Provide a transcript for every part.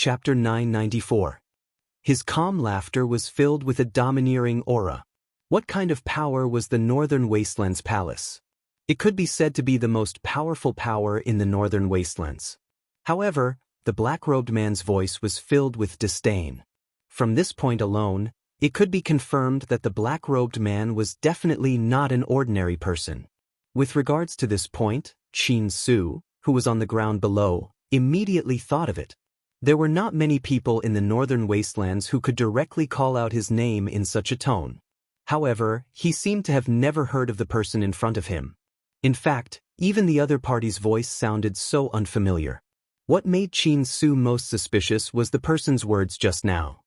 Chapter 994. His calm laughter was filled with a domineering aura. What kind of power was the Northern Wastelands Palace? It could be said to be the most powerful power in the Northern Wastelands. However, the black-robed man's voice was filled with disdain. From this point alone, it could be confirmed that the black-robed man was definitely not an ordinary person. With regards to this point, Qin Su, who was on the ground below, immediately thought of it. There were not many people in the Northern Wastelands who could directly call out his name in such a tone. However, he seemed to have never heard of the person in front of him. In fact, even the other party's voice sounded so unfamiliar. What made Qin Su most suspicious was the person's words just now.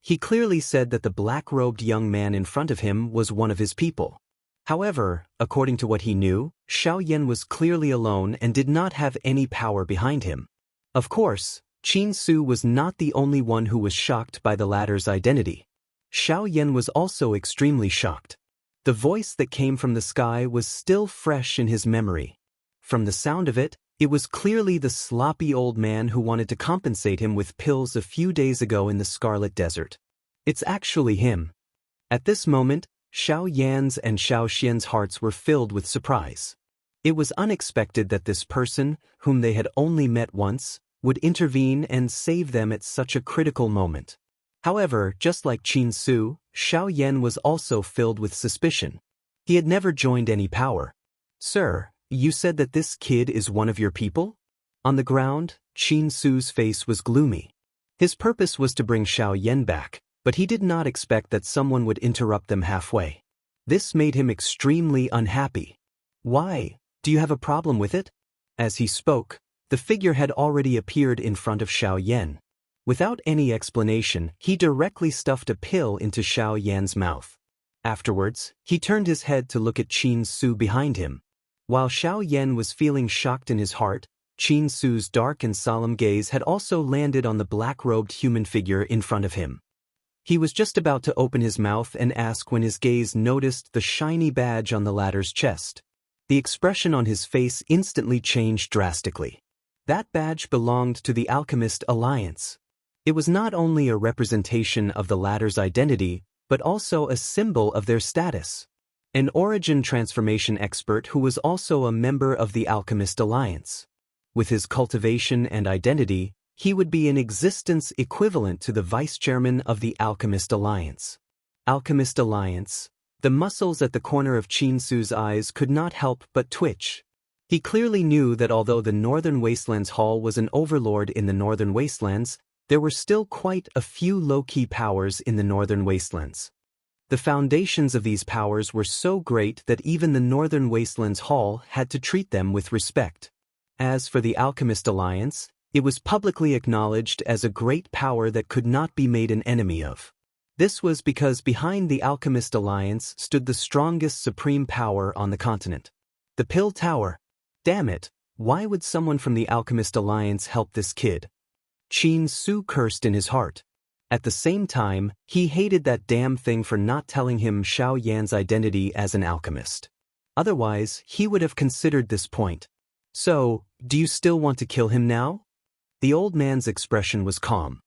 He clearly said that the black-robed young man in front of him was one of his people. However, according to what he knew, Xiaoyan was clearly alone and did not have any power behind him. Of course, Qin Su was not the only one who was shocked by the latter's identity. Xiaoyan was also extremely shocked. The voice that came from the sky was still fresh in his memory. From the sound of it, it was clearly the sloppy old man who wanted to compensate him with pills a few days ago in the Scarlet Desert. It's actually him. At this moment, Xiao Yan's and Xiao Xian's hearts were filled with surprise. It was unexpected that this person, whom they had only met once, would intervene and save them at such a critical moment. However, just like Qin Su, Xiao Yan was also filled with suspicion. He had never joined any power. "Sir, you said that this kid is one of your people?" On the ground, Qin Su's face was gloomy. His purpose was to bring Xiao Yan back, but he did not expect that someone would interrupt them halfway. This made him extremely unhappy. "Why? Do you have a problem with it?" As he spoke, the figure had already appeared in front of Xiao Yan. Without any explanation, he directly stuffed a pill into Xiao Yan's mouth. Afterwards, he turned his head to look at Qin Su behind him. While Xiao Yan was feeling shocked in his heart, Qin Su's dark and solemn gaze had also landed on the black-robed human figure in front of him. He was just about to open his mouth and ask when his gaze noticed the shiny badge on the latter's chest. The expression on his face instantly changed drastically. That badge belonged to the Alchemist Alliance. It was not only a representation of the latter's identity, but also a symbol of their status. An origin transformation expert who was also a member of the Alchemist Alliance. With his cultivation and identity, he would be in existence equivalent to the vice-chairman of the Alchemist Alliance. Alchemist Alliance. The muscles at the corner of Qin Su's eyes could not help but twitch. He clearly knew that although the Northern Wastelands Hall was an overlord in the Northern Wastelands, there were still quite a few low-key powers in the Northern Wastelands. The foundations of these powers were so great that even the Northern Wastelands Hall had to treat them with respect. As for the Alchemist Alliance, it was publicly acknowledged as a great power that could not be made an enemy of. This was because behind the Alchemist Alliance stood the strongest supreme power on the continent. The Pill Tower. Damn it, why would someone from the Alchemist Alliance help this kid? Qin Su cursed in his heart. At the same time, he hated that damn thing for not telling him Xiao Yan's identity as an alchemist. Otherwise, he would have considered this point. "So, do you still want to kill him now?" The old man's expression was calm.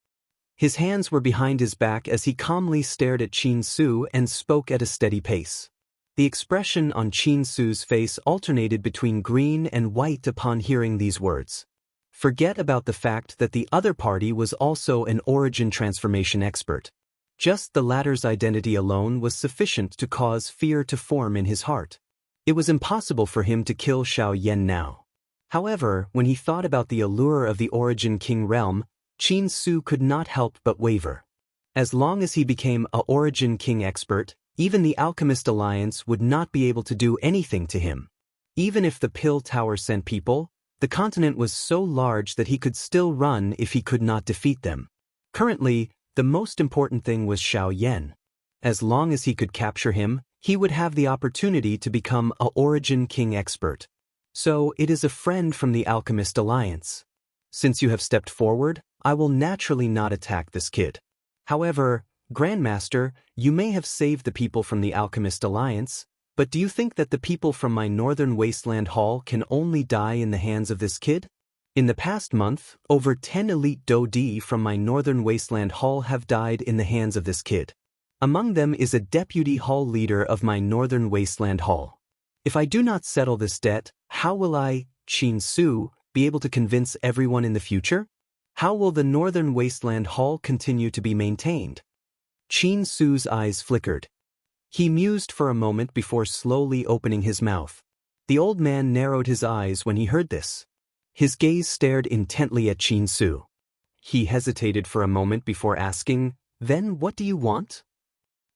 His hands were behind his back as he calmly stared at Qin Su and spoke at a steady pace. The expression on Qin Su's face alternated between green and white upon hearing these words. Forget about the fact that the other party was also an origin transformation expert. Just the latter's identity alone was sufficient to cause fear to form in his heart. It was impossible for him to kill Xiao Yan now. However, when he thought about the allure of the Origin King realm, Qin Su could not help but waver. As long as he became a Origin King expert, even the Alchemist Alliance would not be able to do anything to him. Even if the Pill Tower sent people, the continent was so large that he could still run if he could not defeat them. Currently, the most important thing was Xiao Yan. As long as he could capture him, he would have the opportunity to become a Origin King expert. So, it is a friend from the Alchemist Alliance. Since you have stepped forward, I will naturally not attack this kid. However, Grandmaster, you may have saved the people from the Alchemist Alliance, but do you think that the people from my Northern Wasteland Hall can only die in the hands of this kid? In the past month, over 10 elite Daoist from my northern wasteland hall have died in the hands of this kid. Among them is a deputy hall leader of my northern wasteland hall. If I do not settle this debt, how will I, Qin Su, be able to convince everyone in the future? How will the northern wasteland hall continue to be maintained? Qin Su's eyes flickered. He mused for a moment before slowly opening his mouth. The old man narrowed his eyes when he heard this. His gaze stared intently at Qin Su. He hesitated for a moment before asking, "Then what do you want?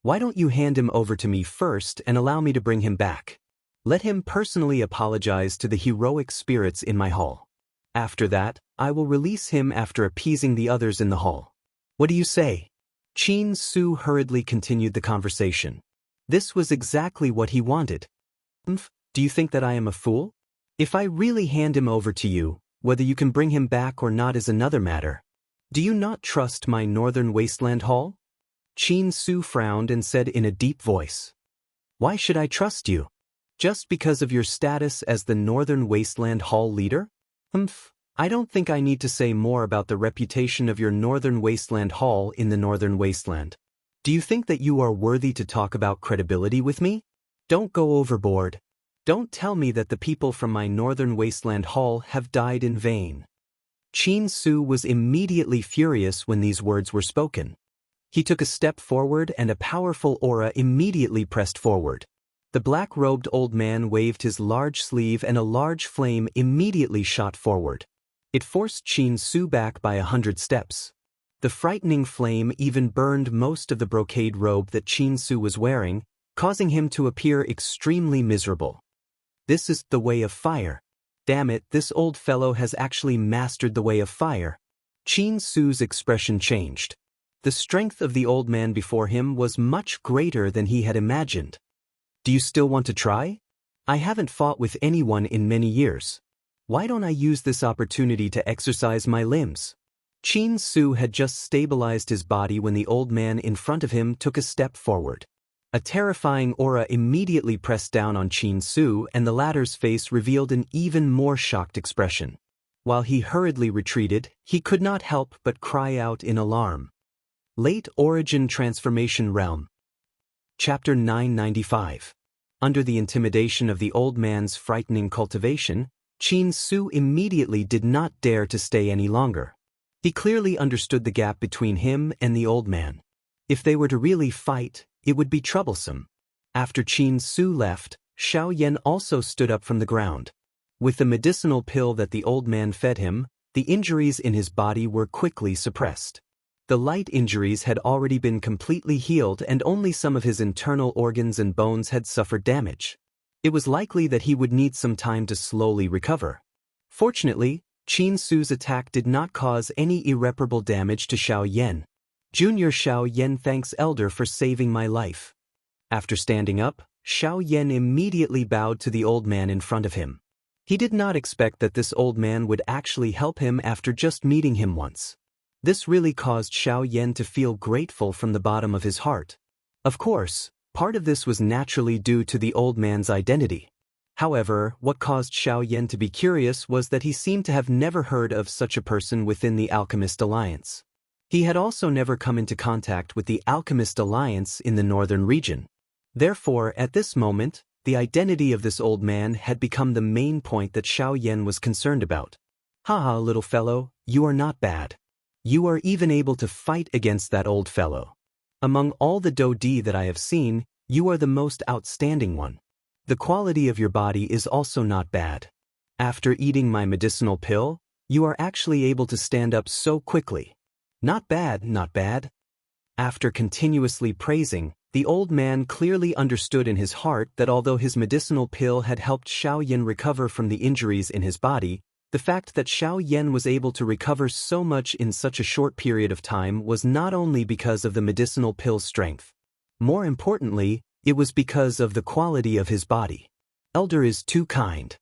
Why don't you hand him over to me first and allow me to bring him back? Let him personally apologize to the heroic spirits in my hall. After that, I will release him after appeasing the others in the hall. What do you say?" Qin Su hurriedly continued the conversation. This was exactly what he wanted. Do you think that I am a fool? If I really hand him over to you, whether you can bring him back or not is another matter. Do you not trust my northern wasteland hall? Qin Su frowned and said in a deep voice. Why should I trust you? Just because of your status as the northern wasteland hall leader? I don't think I need to say more about the reputation of your northern wasteland hall in the northern wasteland. Do you think that you are worthy to talk about credibility with me? Don't go overboard. Don't tell me that the people from my northern wasteland hall have died in vain. Qin Su was immediately furious when these words were spoken. He took a step forward and a powerful aura immediately pressed forward. The black-robed old man waved his large sleeve and a large flame immediately shot forward. It forced Qin Su back by 100 steps. The frightening flame even burned most of the brocade robe that Qin Su was wearing, causing him to appear extremely miserable. This is the way of fire. Damn it, this old fellow has actually mastered the way of fire. Qin Su's expression changed. The strength of the old man before him was much greater than he had imagined. Do you still want to try? I haven't fought with anyone in many years. Why don't I use this opportunity to exercise my limbs? Qin Su had just stabilized his body when the old man in front of him took a step forward. A terrifying aura immediately pressed down on Qin Su and the latter's face revealed an even more shocked expression. While he hurriedly retreated, he could not help but cry out in alarm. Late Origin Transformation Realm. Chapter 995. Under the intimidation of the old man's frightening cultivation, Qin Su immediately did not dare to stay any longer. He clearly understood the gap between him and the old man. If they were to really fight, it would be troublesome. After Qin Su left, Xiaoyan also stood up from the ground. With the medicinal pill that the old man fed him, the injuries in his body were quickly suppressed. The light injuries had already been completely healed and only some of his internal organs and bones had suffered damage. It was likely that he would need some time to slowly recover. Fortunately, Qin Su's attack did not cause any irreparable damage to Xiaoyan. Junior Xiaoyan thanks Elder for saving my life. After standing up, Xiaoyan immediately bowed to the old man in front of him. He did not expect that this old man would actually help him after just meeting him once. This really caused Xiaoyan to feel grateful from the bottom of his heart. Of course, part of this was naturally due to the old man's identity. However, what caused Xiaoyan to be curious was that he seemed to have never heard of such a person within the Alchemist Alliance. He had also never come into contact with the Alchemist Alliance in the northern region. Therefore, at this moment, the identity of this old man had become the main point that Xiaoyan was concerned about. Haha, little fellow, you are not bad. You are even able to fight against that old fellow. Among all the Daoist that I have seen, you are the most outstanding one. The quality of your body is also not bad. After eating my medicinal pill, you are actually able to stand up so quickly. Not bad, not bad. After continuously praising, the old man clearly understood in his heart that although his medicinal pill had helped Xiaoyan recover from the injuries in his body, the fact that Xiaoyan was able to recover so much in such a short period of time was not only because of the medicinal pill's strength. More importantly, it was because of the quality of his body. Elder is too kind.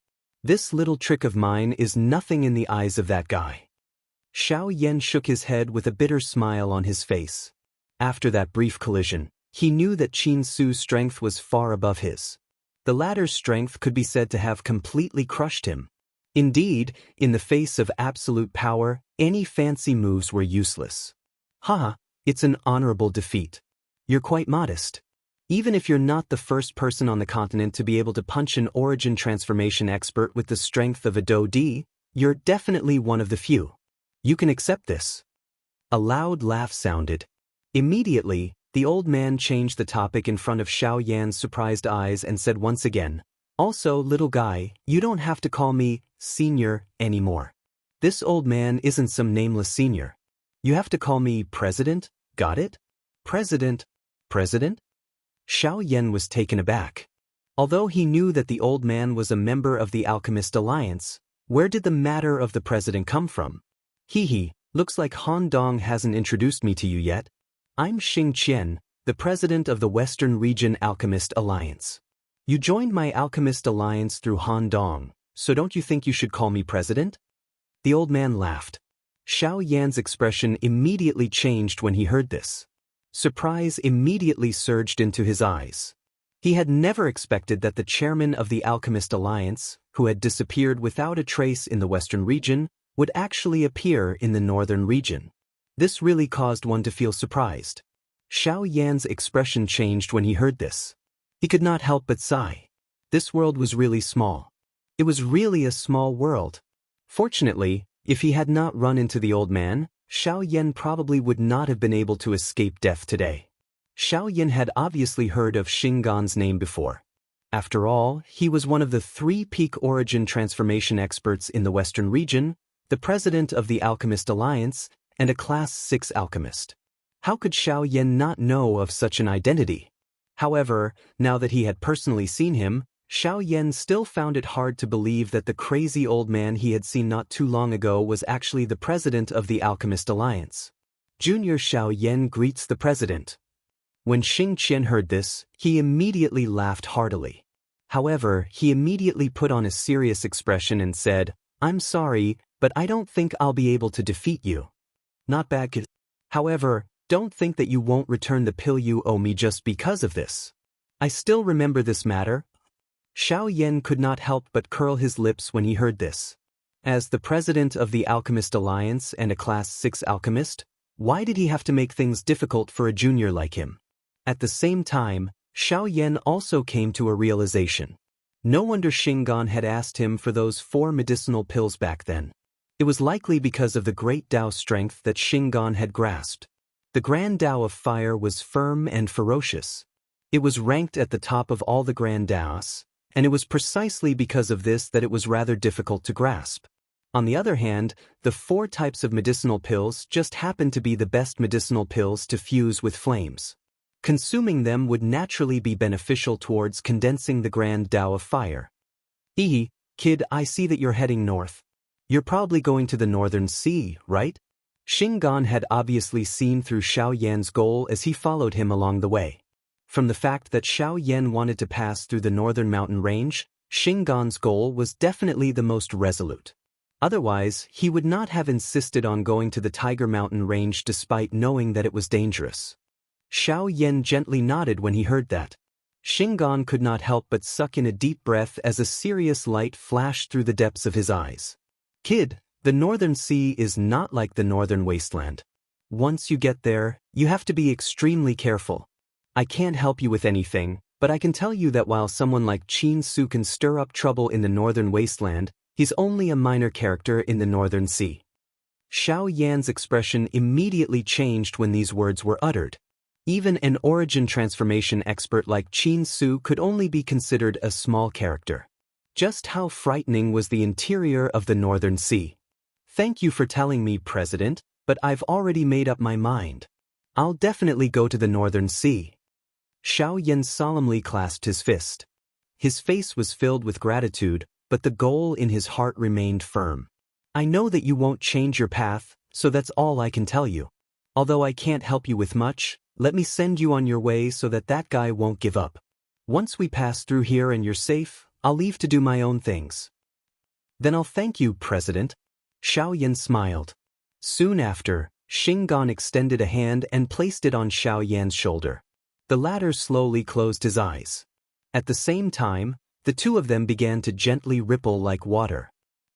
This little trick of mine is nothing in the eyes of that guy. Xiaoyan shook his head with a bitter smile on his face. After that brief collision, he knew that Qin Su's strength was far above his. The latter's strength could be said to have completely crushed him. Indeed, in the face of absolute power, any fancy moves were useless. Haha, it's an honorable defeat. You're quite modest. Even if you're not the first person on the continent to be able to punch an origin transformation expert with the strength of a Daoist, you're definitely one of the few. You can accept this. A loud laugh sounded. Immediately, the old man changed the topic in front of Xiao Yan's surprised eyes and said once again, "Also, little guy, you don't have to call me senior anymore. This old man isn't some nameless senior. You have to call me president, got it? President? President?" Xiao Yan was taken aback. Although he knew that the old man was a member of the Alchemist Alliance, where did the matter of the president come from? Hee, looks like Han Dong hasn't introduced me to you yet. I'm Xing Qian, the president of the Western Region Alchemist Alliance. You joined my Alchemist Alliance through Han Dong, so don't you think you should call me president? The old man laughed. Xiao Yan's expression immediately changed when he heard this. Surprise immediately surged into his eyes. He had never expected that the chairman of the Alchemist Alliance, who had disappeared without a trace in the Western region, would actually appear in the Northern region. This really caused one to feel surprised. Xiao Yan's expression changed when he heard this. He could not help but sigh. This world was really small. It was really a small world. Fortunately, if he had not run into the old man, Xiao Yan probably would not have been able to escape death today. Xiao Yan had obviously heard of Xinggan's name before. After all, he was one of the 3 peak origin transformation experts in the Western region, the president of the Alchemist Alliance, and a Class 6 alchemist. How could Xiao Yan not know of such an identity? However, now that he had personally seen him, Xiao Yan still found it hard to believe that the crazy old man he had seen not too long ago was actually the president of the Alchemist Alliance. Junior Xiao Yan greets the president. When Xing Qian heard this, he immediately laughed heartily. However, he immediately put on a serious expression and said, "I'm sorry, but I don't think I'll be able to defeat you." Not bad, kid. However, don't think that you won't return the pill you owe me just because of this. I still remember this matter. Xiao Yan could not help but curl his lips when he heard this. As the president of the Alchemist Alliance and a Class 6 alchemist, why did he have to make things difficult for a junior like him? At the same time, Xiao Yan also came to a realization. No wonder Xinggan had asked him for those 4 medicinal pills back then. It was likely because of the great Dao strength that Xinggan had grasped. The Grand Dao of Fire was firm and ferocious. It was ranked at the top of all the Grand Daos, and it was precisely because of this that it was rather difficult to grasp. On the other hand, the 4 types of medicinal pills just happened to be the best medicinal pills to fuse with flames. Consuming them would naturally be beneficial towards condensing the Grand Dao of Fire. Kid, I see that you're heading north. You're probably going to the Northern Sea, right? Xinggan had obviously seen through Xiao Yan's goal as he followed him along the way. From the fact that Xiao Yan wanted to pass through the northern mountain range, Xinggan's goal was definitely the most resolute. Otherwise, he would not have insisted on going to the Tiger Mountain range despite knowing that it was dangerous. Xiao Yan gently nodded when he heard that. Xinggan could not help but suck in a deep breath as a serious light flashed through the depths of his eyes. Kid, the Northern Sea is not like the Northern Wasteland. Once you get there, you have to be extremely careful. I can't help you with anything, but I can tell you that while someone like Qin Su can stir up trouble in the Northern Wasteland, he's only a minor character in the Northern Sea. Xiao Yan's expression immediately changed when these words were uttered. Even an origin transformation expert like Qin Su could only be considered a small character. Just how frightening was the interior of the Northern Sea? Thank you for telling me, President, but I've already made up my mind. I'll definitely go to the Northern Sea. Xiao Yan solemnly clasped his fist. His face was filled with gratitude, but the goal in his heart remained firm. I know that you won't change your path, so that's all I can tell you. Although I can't help you with much, let me send you on your way so that guy won't give up. Once we pass through here and you're safe, I'll leave to do my own things. Then I'll thank you, President. Xiao Yan smiled. Soon after, Xinggan extended a hand and placed it on Xiao Yan's shoulder. The latter slowly closed his eyes. At the same time, the two of them began to gently ripple like water.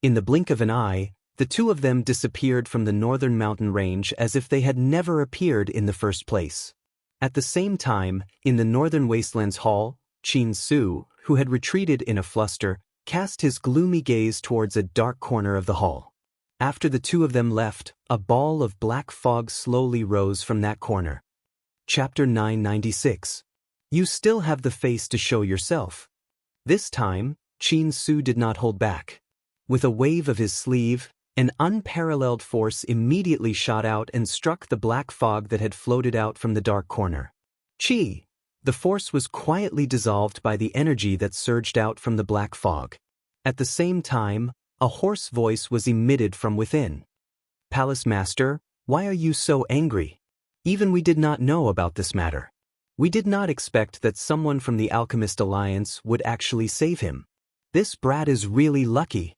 In the blink of an eye, the two of them disappeared from the northern mountain range as if they had never appeared in the first place. At the same time, in the northern wastelands hall, Qin Su, who had retreated in a fluster, cast his gloomy gaze towards a dark corner of the hall. After the two of them left, a ball of black fog slowly rose from that corner. Chapter 996. You still have the face to show yourself. This time, Qin Su did not hold back. With a wave of his sleeve, an unparalleled force immediately shot out and struck the black fog that had floated out from the dark corner. Chi! The force was quietly dissolved by the energy that surged out from the black fog. At the same time, a hoarse voice was emitted from within. Palace Master, why are you so angry? Even we did not know about this matter. We did not expect that someone from the Alchemist Alliance would actually save him. This brat is really lucky.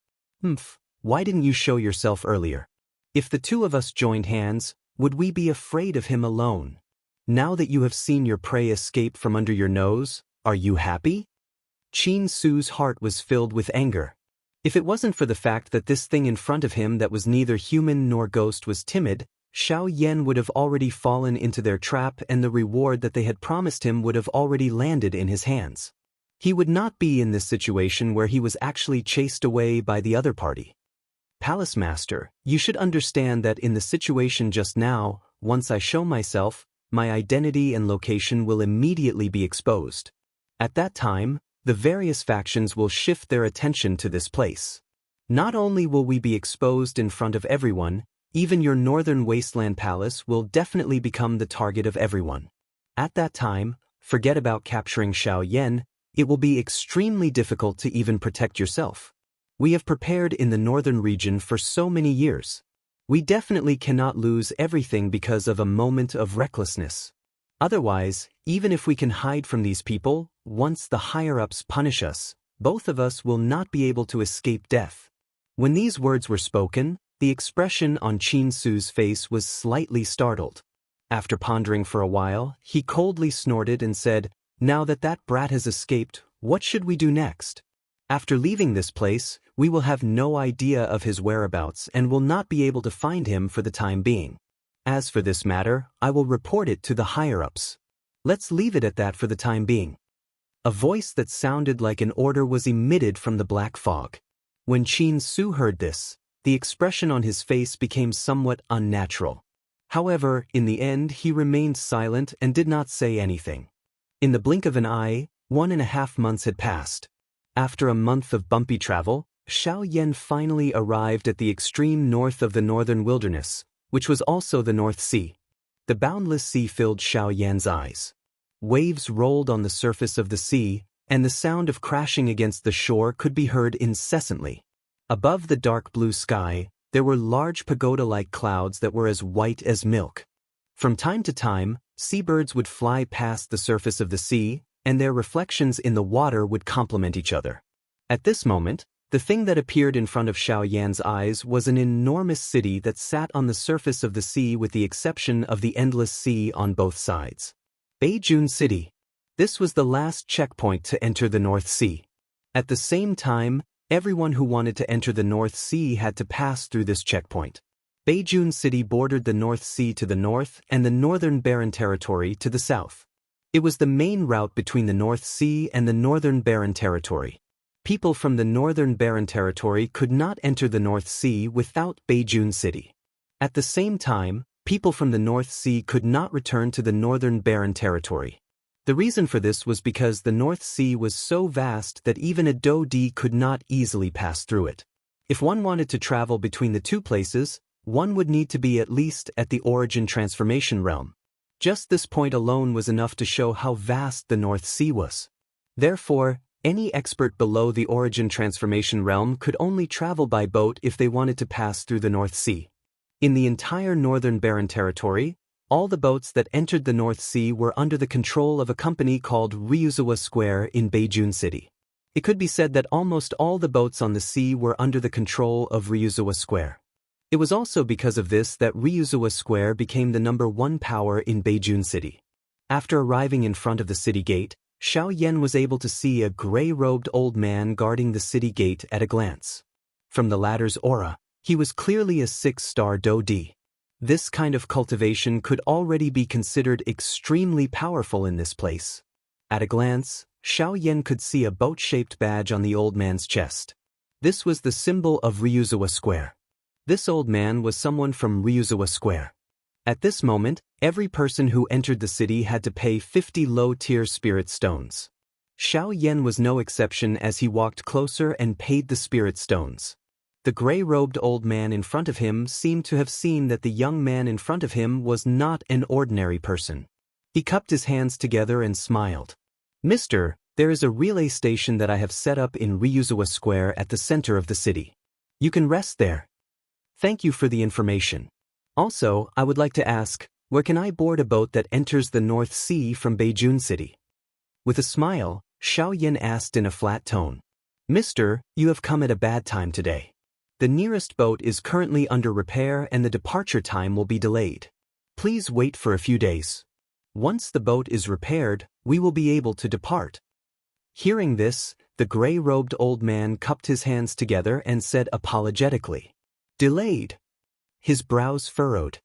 Why didn't you show yourself earlier? If the two of us joined hands, would we be afraid of him alone? Now that you have seen your prey escape from under your nose, are you happy? Qin Su's heart was filled with anger. If it wasn't for the fact that this thing in front of him that was neither human nor ghost was timid, Xiao Yan would have already fallen into their trap and the reward that they had promised him would have already landed in his hands. He would not be in this situation where he was actually chased away by the other party. Palace Master, you should understand that in the situation just now, once I show myself, my identity and location will immediately be exposed. At that time, the various factions will shift their attention to this place. Not only will we be exposed in front of everyone, even your northern wasteland palace will definitely become the target of everyone. At that time, forget about capturing Xiao Yan, it will be extremely difficult to even protect yourself. We have prepared in the northern region for so many years. We definitely cannot lose everything because of a moment of recklessness. Otherwise, even if we can hide from these people, once the higher-ups punish us, both of us will not be able to escape death. When these words were spoken, the expression on Qin Su's face was slightly startled. After pondering for a while, he coldly snorted and said, "Now that that brat has escaped, what should we do next? After leaving this place, we will have no idea of his whereabouts and will not be able to find him for the time being. As for this matter, I will report it to the higher-ups. Let's leave it at that for the time being." A voice that sounded like an order was emitted from the black fog. When Qin Su heard this, the expression on his face became somewhat unnatural. However, in the end he remained silent and did not say anything. In the blink of an eye, 1.5 months had passed. After a month of bumpy travel, Xiao Yan finally arrived at the extreme north of the northern wilderness, which was also the North Sea. The boundless sea filled Xiao Yan's eyes. Waves rolled on the surface of the sea, and the sound of crashing against the shore could be heard incessantly. Above the dark blue sky, there were large pagoda-like clouds that were as white as milk. From time to time, seabirds would fly past the surface of the sea, and their reflections in the water would complement each other. At this moment, the thing that appeared in front of Xiao Yan's eyes was an enormous city that sat on the surface of the sea with the exception of the endless sea on both sides. Beijun City. This was the last checkpoint to enter the North Sea. At the same time, everyone who wanted to enter the North Sea had to pass through this checkpoint. Beijun City bordered the North Sea to the north and the Northern Barren Territory to the south. It was the main route between the North Sea and the Northern Barren Territory. People from the Northern Barren Territory could not enter the North Sea without Beijun City. At the same time, people from the North Sea could not return to the Northern Barren Territory. The reason for this was because the North Sea was so vast that even a Dodi could not easily pass through it. If one wanted to travel between the two places, one would need to be at least at the Origin Transformation Realm. Just this point alone was enough to show how vast the North Sea was. Therefore, any expert below the Origin Transformation Realm could only travel by boat if they wanted to pass through the North Sea. In the entire Northern Barren Territory, all the boats that entered the North Sea were under the control of a company called Ryuzawa Square in Beijun City. It could be said that almost all the boats on the sea were under the control of Ryuzawa Square. It was also because of this that Ryuzawa Square became the #1 power in Beijun City. After arriving in front of the city gate, Xiao Yan was able to see a gray-robed old man guarding the city gate at a glance. From the latter's aura, he was clearly a 6-star Do-D. This kind of cultivation could already be considered extremely powerful in this place. At a glance, Xiao Yan could see a boat-shaped badge on the old man's chest. This was the symbol of Ryuzawa Square. This old man was someone from Ryuzawa Square. At this moment, every person who entered the city had to pay 50 low-tier spirit stones. Xiao Yan was no exception as he walked closer and paid the spirit stones. The gray-robed old man in front of him seemed to have seen that the young man in front of him was not an ordinary person. He cupped his hands together and smiled. "Mister, there is a relay station that I have set up in Ryuzawa Square at the center of the city. You can rest there. Thank you for the information. Also, I would like to ask, where can I board a boat that enters the North Sea from Beijing City?" With a smile, Xiao Yan asked in a flat tone. "Mister, you have come at a bad time today. The nearest boat is currently under repair and the departure time will be delayed. Please wait for a few days. Once the boat is repaired, we will be able to depart." Hearing this, the gray-robed old man cupped his hands together and said apologetically, "Delayed?" His brows furrowed.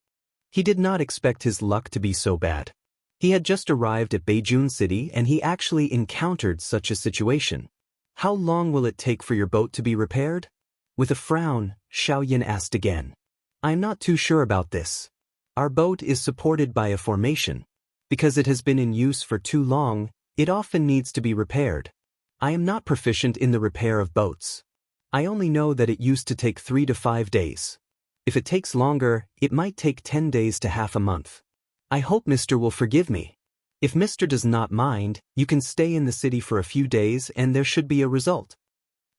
He did not expect his luck to be so bad. He had just arrived at Beijing City and he actually encountered such a situation. "How long will it take for your boat to be repaired?" With a frown, Xiao Yan asked again. "I am not too sure about this. Our boat is supported by a formation. Because it has been in use for too long, it often needs to be repaired. I am not proficient in the repair of boats. I only know that it used to take 3 to 5 days. If it takes longer, it might take 10 days to half a month. I hope Mr. will forgive me. If Mr. does not mind, you can stay in the city for a few days and there should be a result."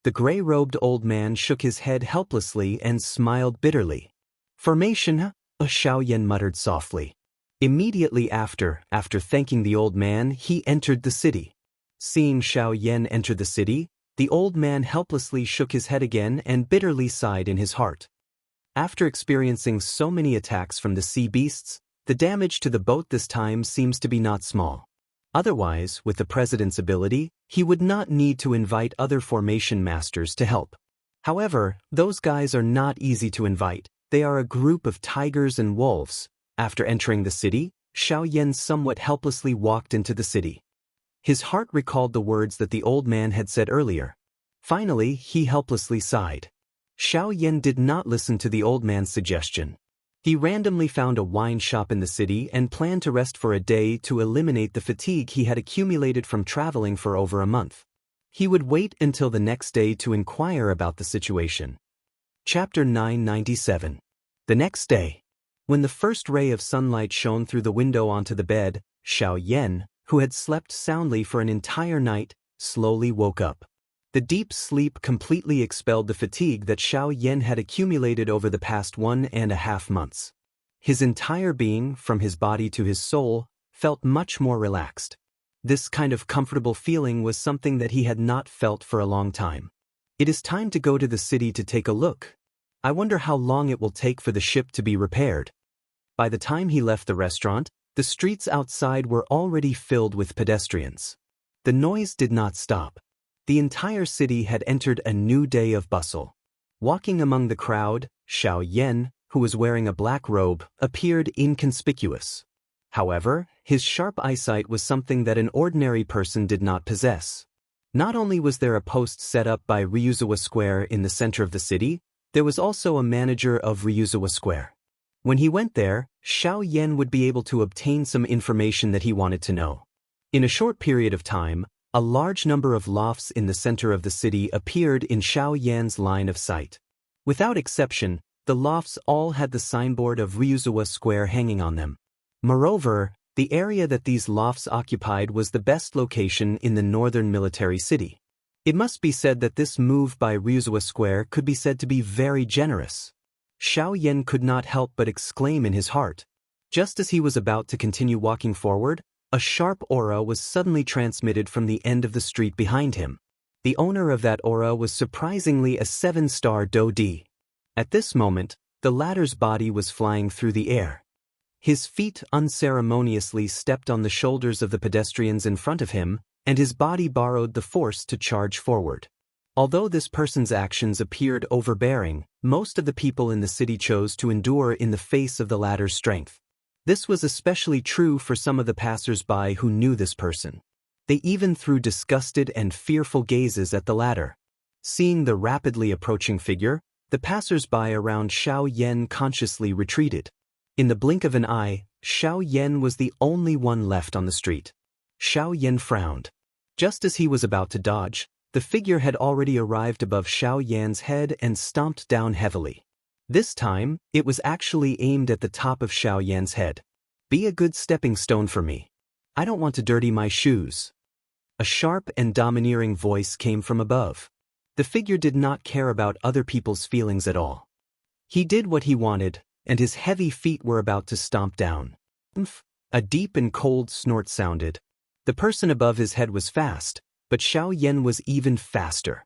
The gray-robed old man shook his head helplessly and smiled bitterly. "Formation?" Xiao Yan muttered softly. Immediately after thanking the old man, he entered the city. Seeing Xiao Yan enter the city, the old man helplessly shook his head again and bitterly sighed in his heart. After experiencing so many attacks from the sea beasts, the damage to the boat this time seems to be not small. Otherwise, with the president's ability, he would not need to invite other formation masters to help. However, those guys are not easy to invite. They are a group of tigers and wolves. After entering the city, Xiao Yan somewhat helplessly walked into the city. His heart recalled the words that the old man had said earlier. Finally, he helplessly sighed. Xiao Yan did not listen to the old man's suggestion. He randomly found a wine shop in the city and planned to rest for a day to eliminate the fatigue he had accumulated from traveling for over a month. He would wait until the next day to inquire about the situation. Chapter 997. The next day. When the first ray of sunlight shone through the window onto the bed, Xiao Yan, who had slept soundly for an entire night, slowly woke up. The deep sleep completely expelled the fatigue that Xiao Yan had accumulated over the past 1.5 months. His entire being, from his body to his soul, felt much more relaxed. This kind of comfortable feeling was something that he had not felt for a long time. "It is time to go to the city to take a look. I wonder how long it will take for the ship to be repaired." By the time he left the restaurant, the streets outside were already filled with pedestrians. The noise did not stop. The entire city had entered a new day of bustle. Walking among the crowd, Xiao Yan, who was wearing a black robe, appeared inconspicuous. However, his sharp eyesight was something that an ordinary person did not possess. Not only was there a post set up by Ryuzawa Square in the center of the city, there was also a manager of Ryuzawa Square. When he went there, Xiao Yan would be able to obtain some information that he wanted to know. In a short period of time, a large number of lofts in the center of the city appeared in Xiao Yan's line of sight. Without exception, the lofts all had the signboard of Ryuzawa Square hanging on them. Moreover, the area that these lofts occupied was the best location in the northern military city. It must be said that this move by Ryuzawa Square could be said to be very generous. Xiao Yan could not help but exclaim in his heart. Just as he was about to continue walking forward, a sharp aura was suddenly transmitted from the end of the street behind him. The owner of that aura was surprisingly a 7-star Do-D. At this moment, the latter's body was flying through the air. His feet unceremoniously stepped on the shoulders of the pedestrians in front of him, and his body borrowed the force to charge forward. Although this person's actions appeared overbearing, most of the people in the city chose to endure in the face of the latter's strength. This was especially true for some of the passers-by who knew this person. They even threw disgusted and fearful gazes at the latter. Seeing the rapidly approaching figure, the passers-by around Xiao Yan consciously retreated. In the blink of an eye, Xiao Yan was the only one left on the street. Xiao Yan frowned. Just as he was about to dodge, the figure had already arrived above Xiao Yan's head and stomped down heavily. This time, it was actually aimed at the top of Xiao Yan's head. Be a good stepping stone for me. I don't want to dirty my shoes. A sharp and domineering voice came from above. The figure did not care about other people's feelings at all. He did what he wanted, and his heavy feet were about to stomp down. A deep and cold snort sounded. The person above his head was fast, but Xiao Yan was even faster.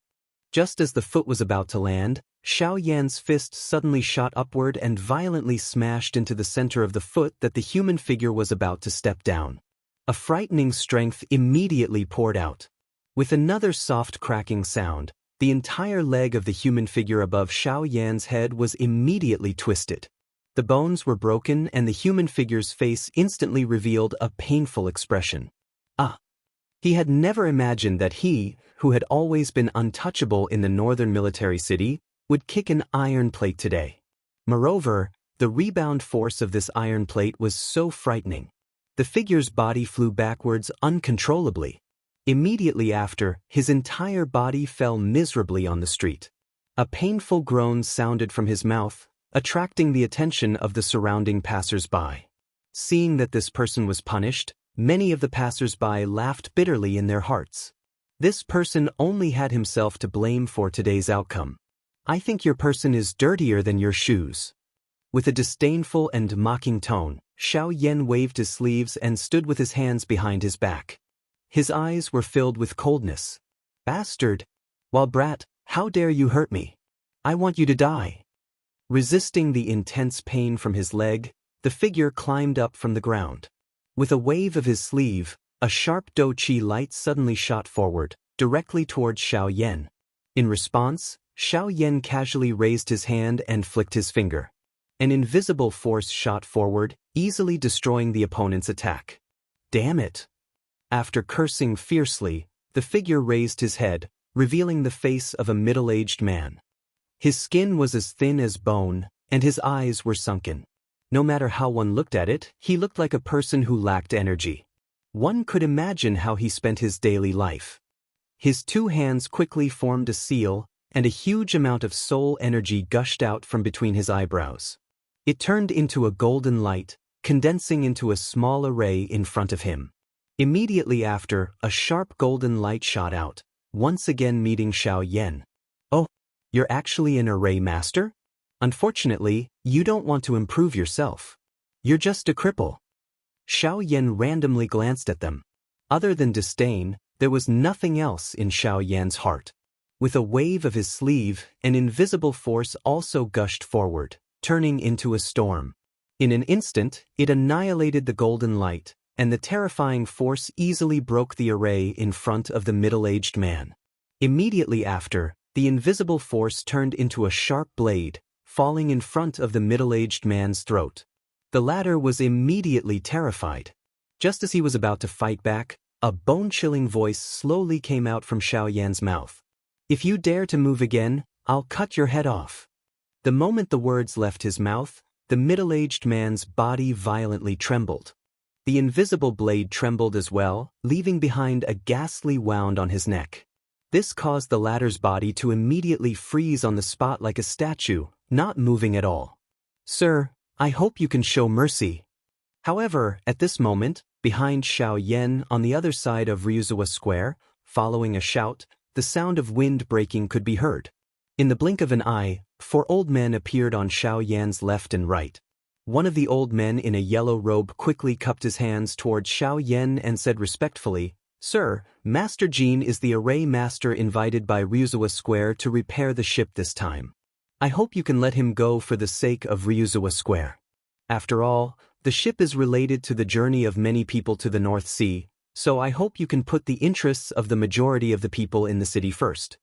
Just as the foot was about to land, Xiao Yan's fist suddenly shot upward and violently smashed into the center of the foot that the human figure was about to step down. A frightening strength immediately poured out. With another soft cracking sound, the entire leg of the human figure above Xiao Yan's head was immediately twisted. The bones were broken and the human figure's face instantly revealed a painful expression. He had never imagined that he, who had always been untouchable in the northern military city, would kick an iron plate today. Moreover, the rebound force of this iron plate was so frightening. The figure's body flew backwards uncontrollably. Immediately after, his entire body fell miserably on the street. A painful groan sounded from his mouth, attracting the attention of the surrounding passers-by. Seeing that this person was punished, many of the passers-by laughed bitterly in their hearts. This person only had himself to blame for today's outcome. I think your person is dirtier than your shoes. With a disdainful and mocking tone, Xiao Yan waved his sleeves and stood with his hands behind his back. His eyes were filled with coldness. Bastard! While brat, how dare you hurt me? I want you to die. Resisting the intense pain from his leg, the figure climbed up from the ground. With a wave of his sleeve, a sharp douqi light suddenly shot forward, directly towards Xiao Yan. In response, Xiao Yan casually raised his hand and flicked his finger. An invisible force shot forward, easily destroying the opponent's attack. Damn it! After cursing fiercely, the figure raised his head, revealing the face of a middle-aged man. His skin was as thin as bone, and his eyes were sunken. No matter how one looked at it, he looked like a person who lacked energy. One could imagine how he spent his daily life. His two hands quickly formed a seal, and a huge amount of soul energy gushed out from between his eyebrows. It turned into a golden light, condensing into a small array in front of him. Immediately after, a sharp golden light shot out, once again meeting Xiao Yan. Oh, you're actually an array master? Unfortunately, you don't want to improve yourself. You're just a cripple. Xiao Yan randomly glanced at them. Other than disdain, there was nothing else in Xiao Yan's heart. With a wave of his sleeve, an invisible force also gushed forward, turning into a storm. In an instant, it annihilated the golden light, and the terrifying force easily broke the array in front of the middle-aged man. Immediately after, the invisible force turned into a sharp blade, falling in front of the middle-aged man's throat. The latter was immediately terrified. Just as he was about to fight back, a bone-chilling voice slowly came out from Xiao Yan's mouth. If you dare to move again, I'll cut your head off. The moment the words left his mouth, the middle-aged man's body violently trembled. The invisible blade trembled as well, leaving behind a ghastly wound on his neck. This caused the latter's body to immediately freeze on the spot like a statue, not moving at all. Sir, I hope you can show mercy. However, at this moment, behind Xiao Yan on the other side of Wuxia Square, following a shout, the sound of wind breaking could be heard. In the blink of an eye, 4 old men appeared on Xiao Yan's left and right. One of the old men in a yellow robe quickly cupped his hands towards Xiao Yan and said respectfully, Sir, Master Jean is the array master invited by Wuxia Square to repair the ship this time. I hope you can let him go for the sake of Wuxia Square. After all, the ship is related to the journey of many people to the North Sea, so I hope you can put the interests of the majority of the people in the city first.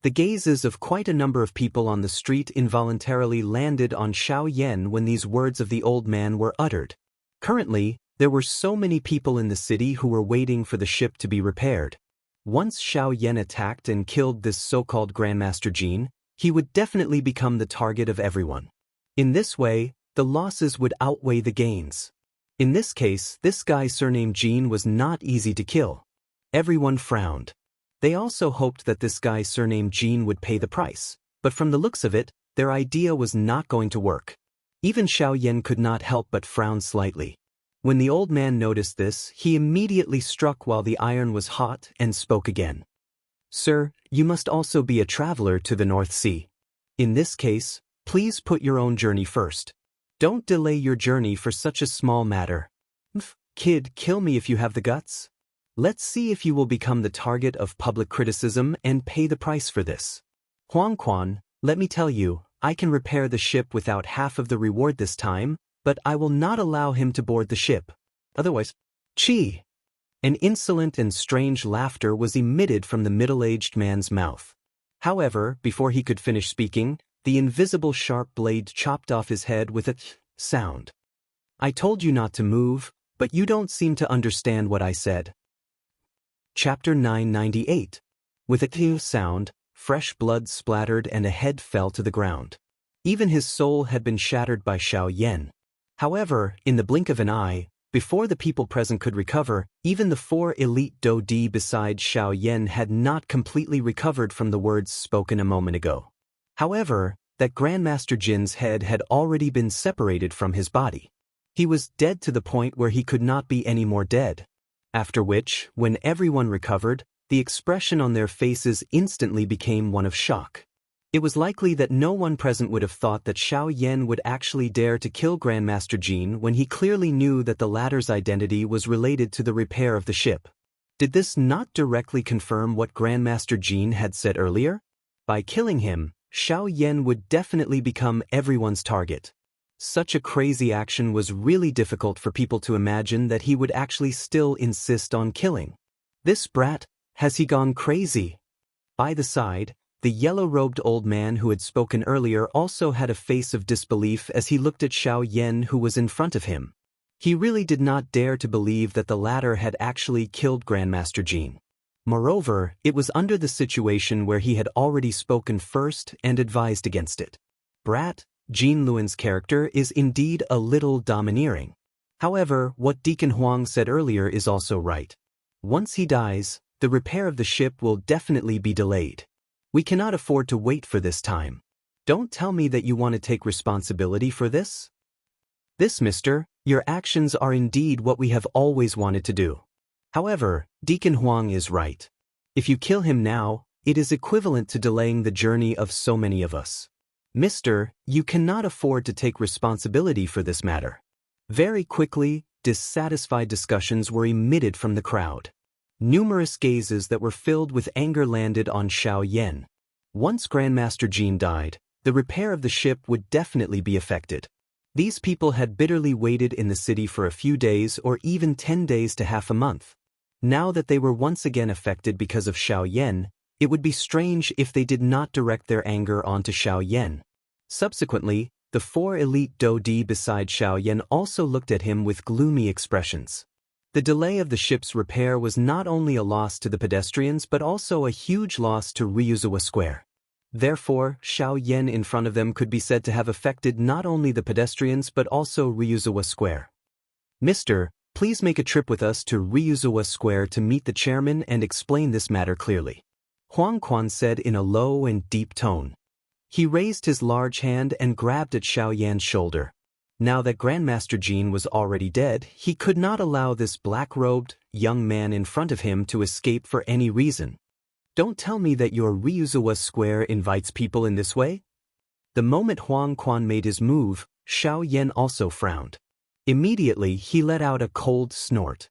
The gazes of quite a number of people on the street involuntarily landed on Xiao Yan when these words of the old man were uttered. Currently, there were so many people in the city who were waiting for the ship to be repaired. Once Xiao Yan attacked and killed this so-called Grandmaster Jin, he would definitely become the target of everyone. In this way, the losses would outweigh the gains. In this case, this guy surnamed Jin was not easy to kill. Everyone frowned. They also hoped that this guy surnamed Jin would pay the price, but from the looks of it, their idea was not going to work. Even Xiao Yan could not help but frown slightly. When the old man noticed this, he immediately struck while the iron was hot and spoke again. "Sir, you must also be a traveler to the North Sea. In this case, please put your own journey first. Don't delay your journey for such a small matter. Kid, kill me if you have the guts. Let's see if you will become the target of public criticism and pay the price for this. Huang Quan, let me tell you, I can repair the ship without half of the reward this time, but I will not allow him to board the ship. Otherwise, Chi!" An insolent and strange laughter was emitted from the middle-aged man's mouth. However, before he could finish speaking, the invisible sharp blade chopped off his head with a sound. "I told you not to move, but you don't seem to understand what I said." Chapter 998. With a sound, fresh blood splattered and a head fell to the ground. Even his soul had been shattered by Xiao Yan. However, in the blink of an eye, before the people present could recover, even the 4 elite Daoist beside Xiao Yan had not completely recovered from the words spoken a moment ago. However, that Grandmaster Jin's head had already been separated from his body. He was dead to the point where he could not be any more dead. After which, when everyone recovered, the expression on their faces instantly became one of shock. It was likely that no one present would have thought that Xiao Yan would actually dare to kill Grandmaster Jin when he clearly knew that the latter's identity was related to the repair of the ship. Did this not directly confirm what Grandmaster Jin had said earlier? By killing him, Xiao Yan would definitely become everyone's target. Such a crazy action was really difficult for people to imagine that he would actually still insist on killing. This brat, has he gone crazy? By the side, the yellow-robed old man who had spoken earlier also had a face of disbelief as he looked at Xiao Yan who was in front of him. He really did not dare to believe that the latter had actually killed Grandmaster Jin. Moreover, it was under the situation where he had already spoken first and advised against it. Brat, Jin Luan's character is indeed a little domineering. However, what Deacon Huang said earlier is also right. Once he dies, the repair of the ship will definitely be delayed. We cannot afford to wait for this time. Don't tell me that you want to take responsibility for this? This, mister, your actions are indeed what we have always wanted to do. However, Deacon Huang is right. If you kill him now, it is equivalent to delaying the journey of so many of us. Mister, you cannot afford to take responsibility for this matter. Very quickly, dissatisfied discussions were emitted from the crowd. Numerous gazes that were filled with anger landed on Xiao Yan. Once Grandmaster Jin died, the repair of the ship would definitely be affected. These people had bitterly waited in the city for a few days or even 10 days to half a month. Now that they were once again affected because of Xiao Yan, it would be strange if they did not direct their anger onto Xiao Yan. Subsequently, the 4 elite Daoist beside Xiao Yan also looked at him with gloomy expressions. The delay of the ship's repair was not only a loss to the pedestrians but also a huge loss to Ryuzawa Square. Therefore, Xiao Yan in front of them could be said to have affected not only the pedestrians but also Ryuzawa Square. Mister, please make a trip with us to Ryuzawa Square to meet the chairman and explain this matter clearly. Huang Quan said in a low and deep tone. He raised his large hand and grabbed at Xiao Yan's shoulder. Now that Grandmaster Jin was already dead, he could not allow this black-robed, young man in front of him to escape for any reason. Don't tell me that your Ryuzawa Square invites people in this way? The moment Huang Quan made his move, Xiao Yan also frowned. Immediately, he let out a cold snort.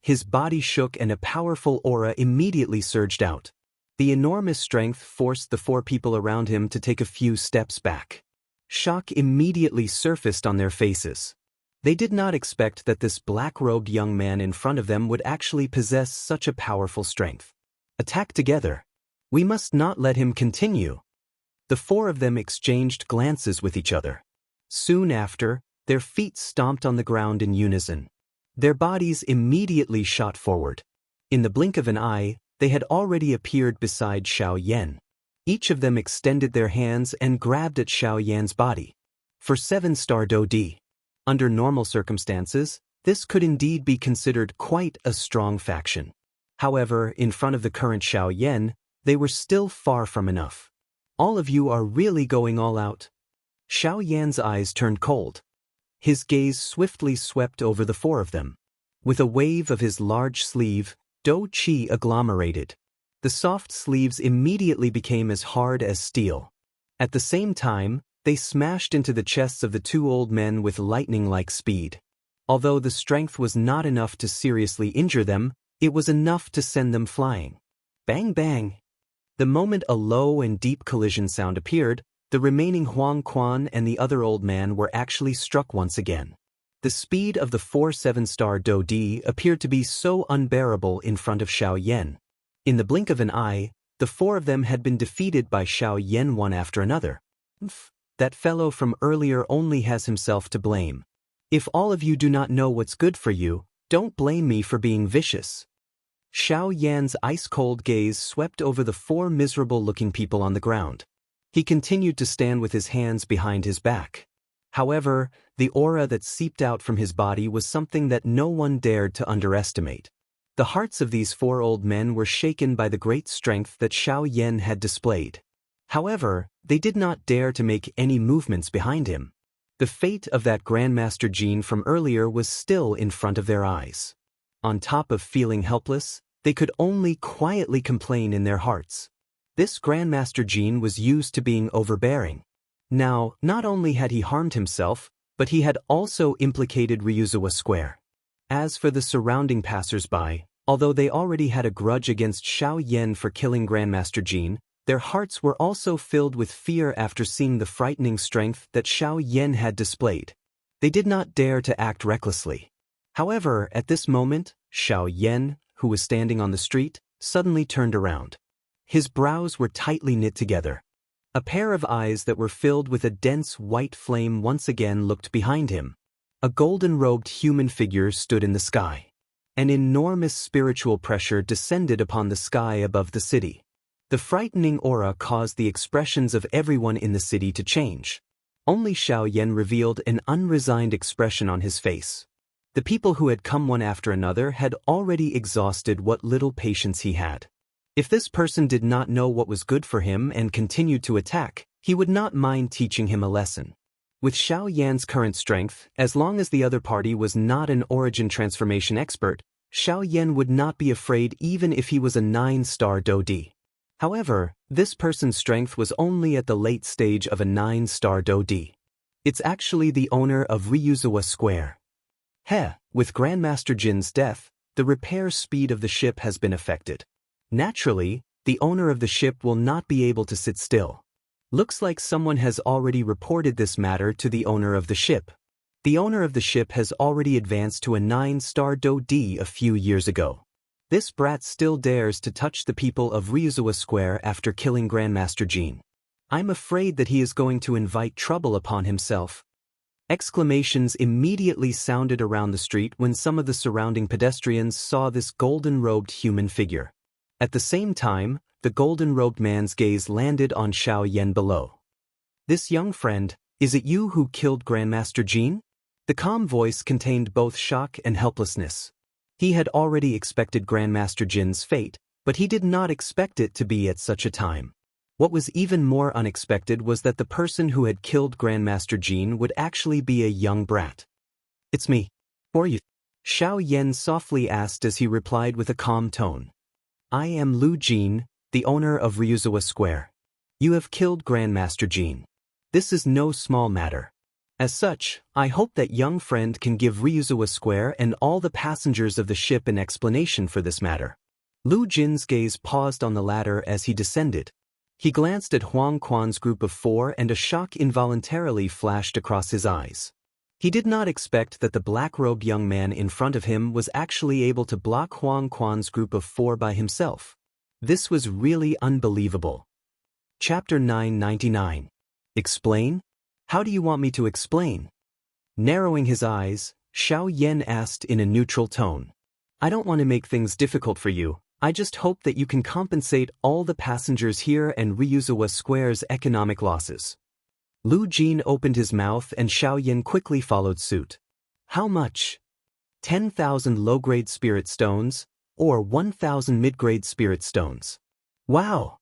His body shook and a powerful aura immediately surged out. The enormous strength forced the 4 people around him to take a few steps back. Shock immediately surfaced on their faces. They did not expect that this black-robed young man in front of them would actually possess such a powerful strength. Attack together. We must not let him continue. The four of them exchanged glances with each other. Soon after, their feet stomped on the ground in unison. Their bodies immediately shot forward. In the blink of an eye, they had already appeared beside Xiao Yan. Each of them extended their hands and grabbed at Xiao Yan's body. For 7-star Daoist. Under normal circumstances, this could indeed be considered quite a strong faction. However, in front of the current Xiao Yan, they were still far from enough. All of you are really going all out? Xiao Yan's eyes turned cold. His gaze swiftly swept over the four of them. With a wave of his large sleeve, Dou Qi agglomerated. The soft sleeves immediately became as hard as steel. At the same time, they smashed into the chests of the two old men with lightning-like speed. Although the strength was not enough to seriously injure them, it was enough to send them flying. Bang bang! The moment a low and deep collision sound appeared, the remaining Huang Quan and the other old man were actually struck once again. The speed of the 4 7-star Daoist appeared to be so unbearable in front of Xiao Yan. In the blink of an eye, the four of them had been defeated by Xiao Yan one after another. That fellow from earlier only has himself to blame. If all of you do not know what's good for you, don't blame me for being vicious. Xiao Yan's ice-cold gaze swept over the four miserable-looking people on the ground. He continued to stand with his hands behind his back. However, the aura that seeped out from his body was something that no one dared to underestimate. The hearts of these four old men were shaken by the great strength that Xiao Yan had displayed. However, they did not dare to make any movements behind him. The fate of that Grandmaster Jin from earlier was still in front of their eyes. On top of feeling helpless, they could only quietly complain in their hearts. This Grandmaster Jin was used to being overbearing. Now, not only had he harmed himself, but he had also implicated Ryuzawa Square. As for the surrounding passers-by, although they already had a grudge against Xiao Yan for killing Grandmaster Jin, their hearts were also filled with fear after seeing the frightening strength that Xiao Yan had displayed. They did not dare to act recklessly. However, at this moment, Xiao Yan, who was standing on the street, suddenly turned around. His brows were tightly knit together. A pair of eyes that were filled with a dense white flame once again looked behind him. A golden-robed human figure stood in the sky. An enormous spiritual pressure descended upon the sky above the city. The frightening aura caused the expressions of everyone in the city to change. Only Xiao Yan revealed an unresigned expression on his face. The people who had come one after another had already exhausted what little patience he had. If this person did not know what was good for him and continued to attack, he would not mind teaching him a lesson. With Xiao Yan's current strength, as long as the other party was not an origin transformation expert, Xiao Yan would not be afraid even if he was a 9-star Daoist. However, this person's strength was only at the late stage of a 9-star Daoist. It's actually the owner of Ryuzawa Square. With Grandmaster Jin's death, the repair speed of the ship has been affected. Naturally, the owner of the ship will not be able to sit still. Looks like someone has already reported this matter to the owner of the ship. The owner of the ship has already advanced to a 9-star Daoist a few years ago. This brat still dares to touch the people of Ryuzawa Square after killing Grandmaster Jin. I'm afraid that he is going to invite trouble upon himself. Exclamations immediately sounded around the street when some of the surrounding pedestrians saw this golden-robed human figure. At the same time, the golden-robed man's gaze landed on Xiao Yan below. This young friend, is it you who killed Grandmaster Jin? The calm voice contained both shock and helplessness. He had already expected Grandmaster Jin's fate, but he did not expect it to be at such a time. What was even more unexpected was that the person who had killed Grandmaster Jin would actually be a young brat. It's me. Who are you? Xiao Yan softly asked as he replied with a calm tone. I am Lu Jin, the owner of Ryuzawa Square. You have killed Grandmaster Jin. This is no small matter. As such, I hope that young friend can give Ryuzawa Square and all the passengers of the ship an explanation for this matter. Lu Jin's gaze paused on the ladder as he descended. He glanced at Huang Quan's group of four and a shock involuntarily flashed across his eyes. He did not expect that the black-robed young man in front of him was actually able to block Huang Quan's group of four by himself. This was really unbelievable. Chapter 999. Explain? How do you want me to explain? Narrowing his eyes, Xiao Yan asked in a neutral tone. I don't want to make things difficult for you, I just hope that you can compensate all the passengers here and Ryuzawa Square's economic losses. Lu Jin opened his mouth and Xiao Yan quickly followed suit. How much? 10,000 low-grade spirit stones, or 1,000 mid-grade spirit stones. Wow!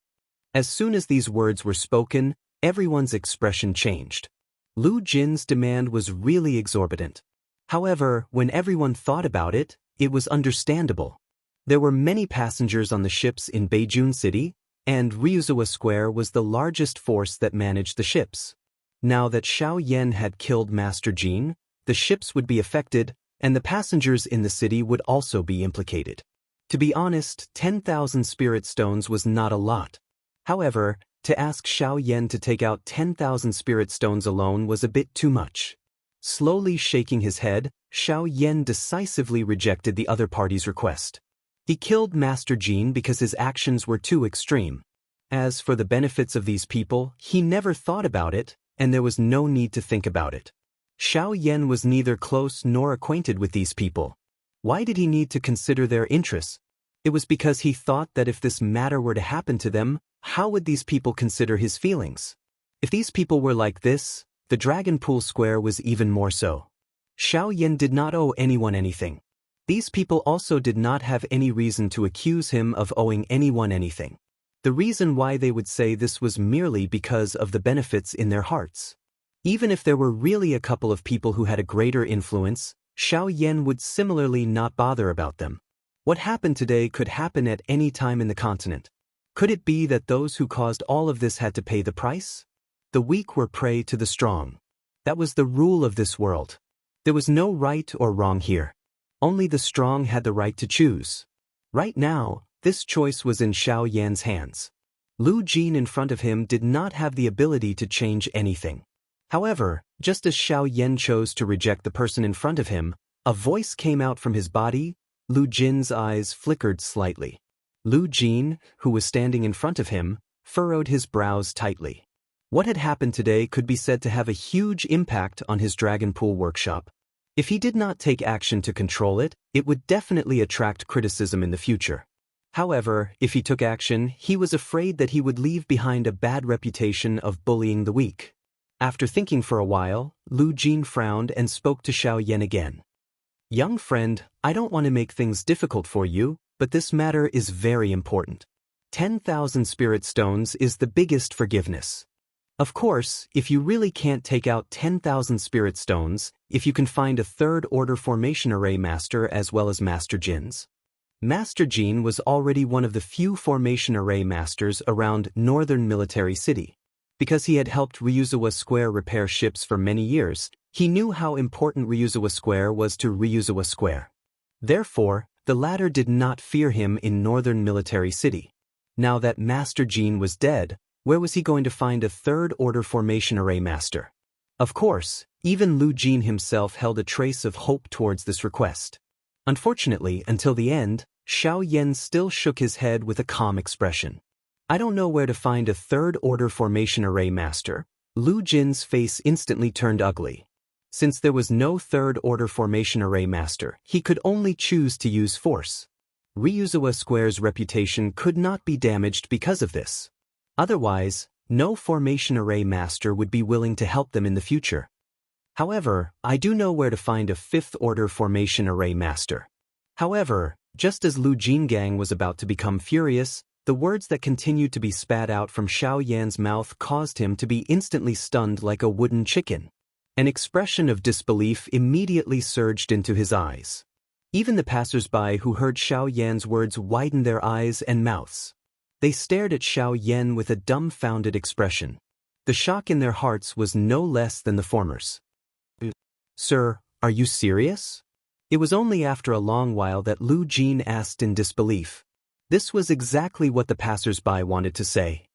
As soon as these words were spoken, everyone's expression changed. Lu Jin's demand was really exorbitant. However, when everyone thought about it, it was understandable. There were many passengers on the ships in Beijun City, and Ryuzawa Square was the largest force that managed the ships. Now that Xiao Yan had killed Master Jin, the ships would be affected, and the passengers in the city would also be implicated. To be honest, 10,000 spirit stones was not a lot. However, to ask Xiao Yan to take out 10,000 spirit stones alone was a bit too much. Slowly shaking his head, Xiao Yan decisively rejected the other party's request. He killed Master Jin because his actions were too extreme. As for the benefits of these people, he never thought about it, and there was no need to think about it. Xiao Yan was neither close nor acquainted with these people. Why did he need to consider their interests? It was because he thought that if this matter were to happen to them, how would these people consider his feelings? If these people were like this, the Dragon Pool Square was even more so. Xiao Yan did not owe anyone anything. These people also did not have any reason to accuse him of owing anyone anything. The reason why they would say this was merely because of the benefits in their hearts. Even if there were really a couple of people who had a greater influence, Xiao Yan would similarly not bother about them. What happened today could happen at any time in the continent. Could it be that those who caused all of this had to pay the price? The weak were prey to the strong. That was the rule of this world. There was no right or wrong here. Only the strong had the right to choose. Right now, this choice was in Xiao Yan's hands. Lu Jin in front of him did not have the ability to change anything. However, just as Xiao Yan chose to reject the person in front of him, a voice came out from his body. Lu Jin's eyes flickered slightly. Lu Jin, who was standing in front of him, furrowed his brows tightly. What had happened today could be said to have a huge impact on his Dragon Pool workshop. If he did not take action to control it, it would definitely attract criticism in the future. However, if he took action, he was afraid that he would leave behind a bad reputation of bullying the weak. After thinking for a while, Lu Jin frowned and spoke to Xiao Yan again. Young friend, I don't want to make things difficult for you, but this matter is very important. 10,000 spirit stones is the biggest forgiveness. Of course, if you really can't take out 10,000 spirit stones, if you can find a third-order formation array master as well as Master Jin's. Master Jin was already one of the few formation array masters around Northern Military City. Because he had helped Ryuzawa Square repair ships for many years, he knew how important Ryuzawa Square was to Ryuzawa Square. Therefore, the latter did not fear him in Northern Military City. Now that Master Jin was dead, where was he going to find a third-order formation array master? Of course, even Lu Jin himself held a trace of hope towards this request. Unfortunately, until the end, Xiao Yan still shook his head with a calm expression. I don't know where to find a third-order formation array master. Lu Jin's face instantly turned ugly. Since there was no third-order formation array master, he could only choose to use force. Ryuzawa Square's reputation could not be damaged because of this. Otherwise, no formation array master would be willing to help them in the future. However, I do know where to find a fifth-order formation array master. However, just as Lu Jingang was about to become furious, the words that continued to be spat out from Xiao Yan's mouth caused him to be instantly stunned like a wooden chicken. An expression of disbelief immediately surged into his eyes. Even the passers-by who heard Xiao Yan's words widened their eyes and mouths. They stared at Xiao Yan with a dumbfounded expression. The shock in their hearts was no less than the former's. Sir, are you serious? It was only after a long while that Lu Jin asked in disbelief. This was exactly what the passers-by wanted to say.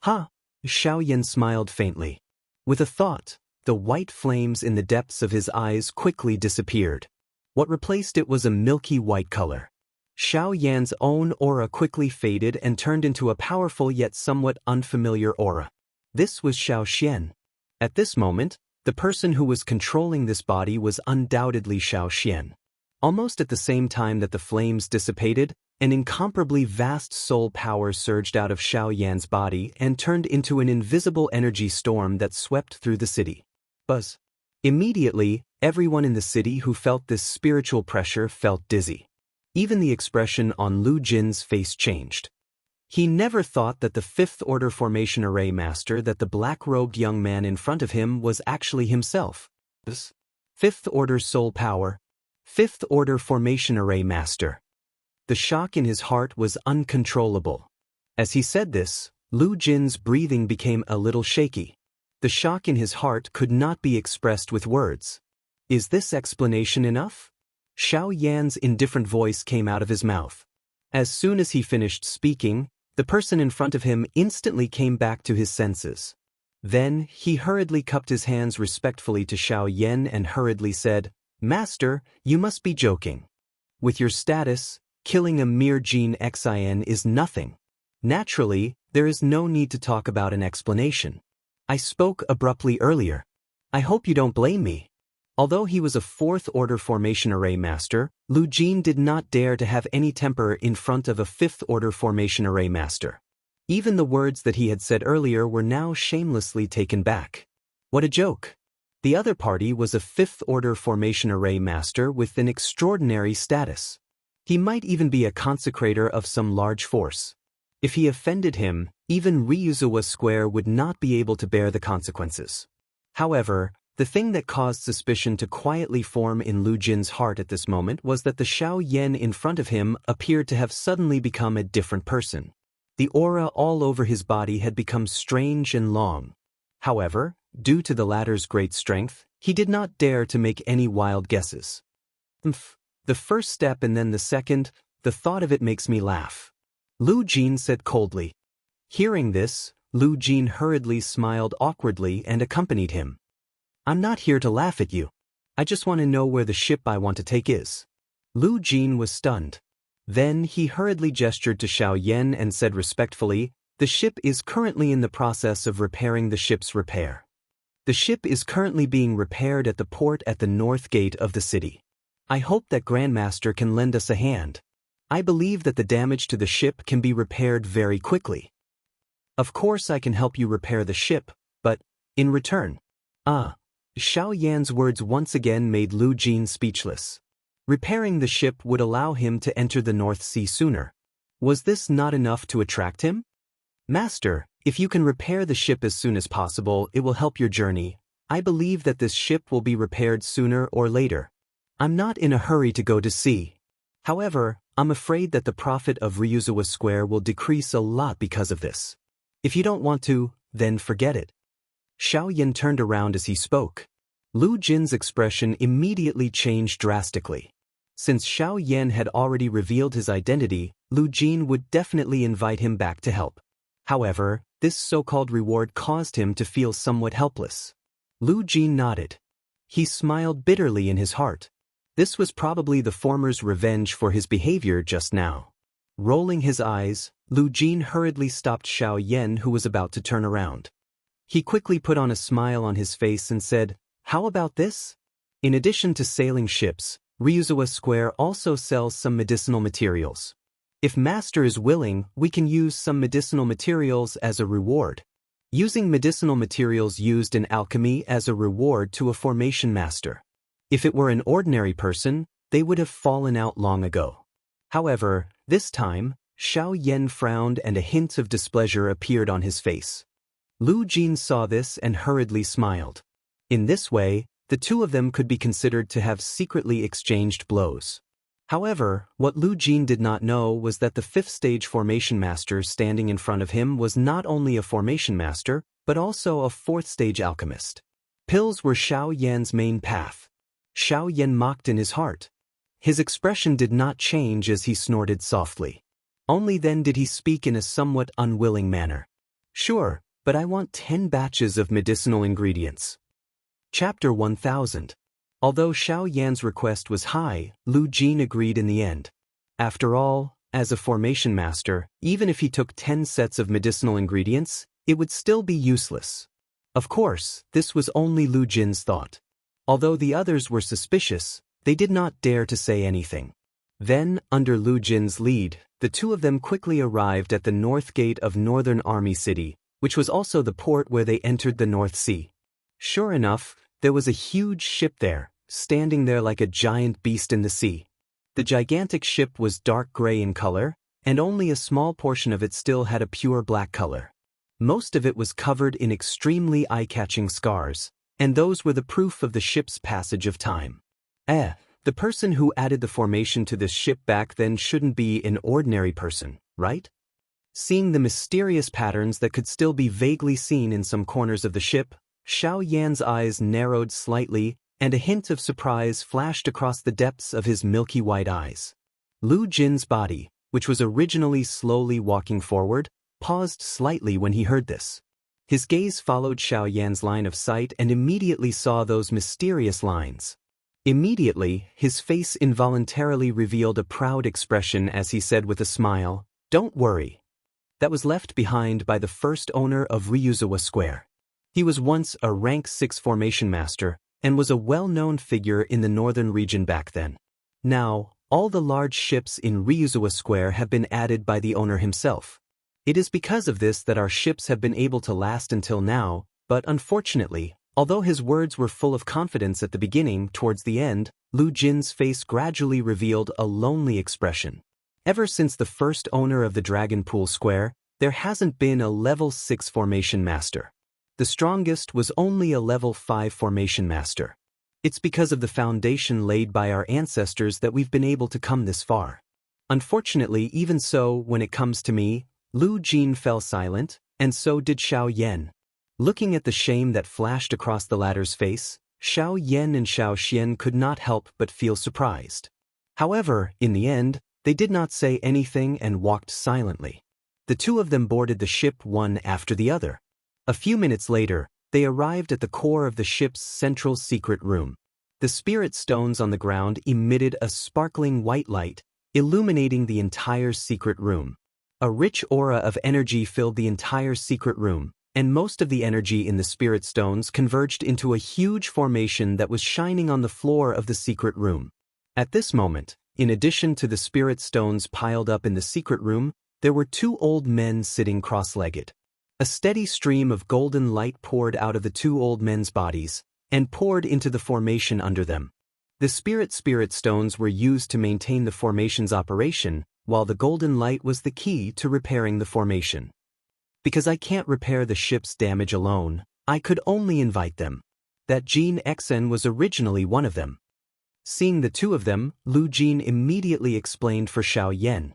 Huh? Xiao Yan smiled faintly. With a thought, the white flames in the depths of his eyes quickly disappeared. What replaced it was a milky white color. Xiao Yan's own aura quickly faded and turned into a powerful yet somewhat unfamiliar aura. This was Xiao Xian. At this moment, the person who was controlling this body was undoubtedly Xiao Xian. Almost at the same time that the flames dissipated, an incomparably vast soul power surged out of Xiao Yan's body and turned into an invisible energy storm that swept through the city. Buzz. Immediately, everyone in the city who felt this spiritual pressure felt dizzy. Even the expression on Lu Jin's face changed. He never thought that the Fifth Order Formation Array Master, that the black-robed young man in front of him was actually himself. Fifth Order Soul Power. Fifth Order Formation Array Master. The shock in his heart was uncontrollable. As he said this, Lu Jin's breathing became a little shaky. The shock in his heart could not be expressed with words. Is this explanation enough? Xiao Yan's indifferent voice came out of his mouth. As soon as he finished speaking, the person in front of him instantly came back to his senses. Then, he hurriedly cupped his hands respectfully to Xiao Yan and hurriedly said, "Master, you must be joking. With your status, killing a mere gene xin is nothing. Naturally, there is no need to talk about an explanation. I spoke abruptly earlier. I hope you don't blame me." Although he was a Fourth Order Formation Array Master, Lu Jin did not dare to have any temper in front of a Fifth Order Formation Array Master. Even the words that he had said earlier were now shamelessly taken back. What a joke. The other party was a Fifth Order Formation Array Master with an extraordinary status. He might even be a consecrator of some large force. If he offended him, even Ryuzawa Square would not be able to bear the consequences. However, the thing that caused suspicion to quietly form in Lu Jin's heart at this moment was that the Xiao Yan in front of him appeared to have suddenly become a different person. The aura all over his body had become strange and long. However, due to the latter's great strength, he did not dare to make any wild guesses. The first step and then the second, the thought of it makes me laugh. Lu Jin said coldly. Hearing this, Lu Jin hurriedly smiled awkwardly and accompanied him. I'm not here to laugh at you. I just want to know where the ship I want to take is. Lu Jin was stunned. Then he hurriedly gestured to Xiao Yan and said respectfully, the ship is currently in the process of repairing the ship's repair. The ship is currently being repaired at the port at the north gate of the city. I hope that Grandmaster can lend us a hand. I believe that the damage to the ship can be repaired very quickly. Of course I can help you repair the ship, but, in return. Xiao Yan's words once again made Lu Jin speechless. Repairing the ship would allow him to enter the North Sea sooner. Was this not enough to attract him? Master, if you can repair the ship as soon as possible, it will help your journey. I believe that this ship will be repaired sooner or later. I'm not in a hurry to go to sea. However, I'm afraid that the profit of Ryuzawa Square will decrease a lot because of this. If you don't want to, then forget it. Xiao Yan turned around as he spoke. Lu Jin's expression immediately changed drastically. Since Xiao Yan had already revealed his identity, Lu Jin would definitely invite him back to help. However, this so-called reward caused him to feel somewhat helpless. Lu Jin nodded. He smiled bitterly in his heart. This was probably the former's revenge for his behavior just now. Rolling his eyes, Lu Jin hurriedly stopped Xiao Yan, who was about to turn around. He quickly put on a smile on his face and said, "How about this? In addition to sailing ships, Ryuzawa Square also sells some medicinal materials. If Master is willing, we can use some medicinal materials as a reward. Using medicinal materials used in alchemy as a reward to a formation master. If it were an ordinary person, they would have fallen out long ago." However, this time, Xiao Yan frowned and a hint of displeasure appeared on his face. Lu Jin saw this and hurriedly smiled. In this way, the two of them could be considered to have secretly exchanged blows. However, what Lu Jin did not know was that the fifth stage formation master standing in front of him was not only a formation master, but also a fourth stage alchemist. Pills were Xiao Yan's main path. Xiao Yan mocked in his heart. His expression did not change as he snorted softly. Only then did he speak in a somewhat unwilling manner. "Sure, but I want 10 batches of medicinal ingredients." Chapter 1000. Although Xiao Yan's request was high, Lu Jin agreed in the end. After all, as a formation master, even if he took 10 sets of medicinal ingredients, it would still be useless. Of course, this was only Lu Jin's thought. Although the others were suspicious, they did not dare to say anything. Then, under Lu Jin's lead, the two of them quickly arrived at the north gate of Northern Army City, which was also the port where they entered the North Sea. Sure enough, there was a huge ship there, standing there like a giant beast in the sea. The gigantic ship was dark gray in color, and only a small portion of it still had a pure black color. Most of it was covered in extremely eye-catching scars, and those were the proof of the ship's passage of time. The person who added the formation to this ship back then shouldn't be an ordinary person, right? Seeing the mysterious patterns that could still be vaguely seen in some corners of the ship, Xiaoyan's eyes narrowed slightly, and a hint of surprise flashed across the depths of his milky white eyes. Lu Jin's body, which was originally slowly walking forward, paused slightly when he heard this. His gaze followed Xiaoyan's line of sight and immediately saw those mysterious lines. Immediately, his face involuntarily revealed a proud expression as he said with a smile, "Don't worry." That was left behind by the first owner of Ryuzawa Square. He was once a rank 6 formation master, and was a well-known figure in the northern region back then. Now, all the large ships in Ryuzawa Square have been added by the owner himself. It is because of this that our ships have been able to last until now, but unfortunately, although his words were full of confidence at the beginning, towards the end, Lu Jin's face gradually revealed a lonely expression. Ever since the first owner of the Dragon Pool Square, there hasn't been a level 6 formation master. The strongest was only a level 5 formation master. It's because of the foundation laid by our ancestors that we've been able to come this far. Unfortunately, even so, when it comes to me, Lu Jin fell silent, and so did Xiaoyan. Looking at the shame that flashed across the latter's face, Xiaoyan and Xiaoxian could not help but feel surprised. However, in the end, they did not say anything and walked silently. The two of them boarded the ship one after the other. A few minutes later, they arrived at the core of the ship's central secret room. The spirit stones on the ground emitted a sparkling white light, illuminating the entire secret room. A rich aura of energy filled the entire secret room, and most of the energy in the spirit stones converged into a huge formation that was shining on the floor of the secret room. At this moment, in addition to the spirit stones piled up in the secret room, there were two old men sitting cross-legged. A steady stream of golden light poured out of the two old men's bodies, and poured into the formation under them. The spirit stones were used to maintain the formation's operation, while the golden light was the key to repairing the formation. Because I can't repair the ship's damage alone, I could only invite them. That Jin Xen was originally one of them. Seeing the two of them, Lu Jin immediately explained for Xiaoyan.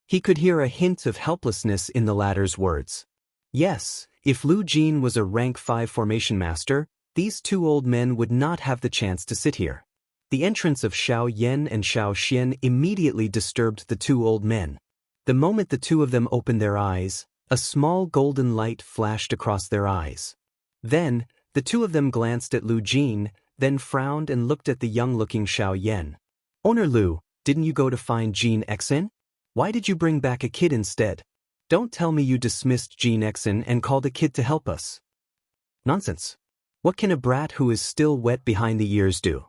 He could hear a hint of helplessness in the latter's words. Yes, if Lu Jin was a rank 5 formation master, these two old men would not have the chance to sit here. The entrance of Xiaoyan and Xiaoxian immediately disturbed the two old men. The moment the two of them opened their eyes, a small golden light flashed across their eyes. Then, the two of them glanced at Lu Jin, then frowned and looked at the young-looking Xiaoyan. "Owner Lu, didn't you go to find Jin Xen? Why did you bring back a kid instead? Don't tell me you dismissed Jin Xen and called a kid to help us." Nonsense. What can a brat who is still wet behind the ears do?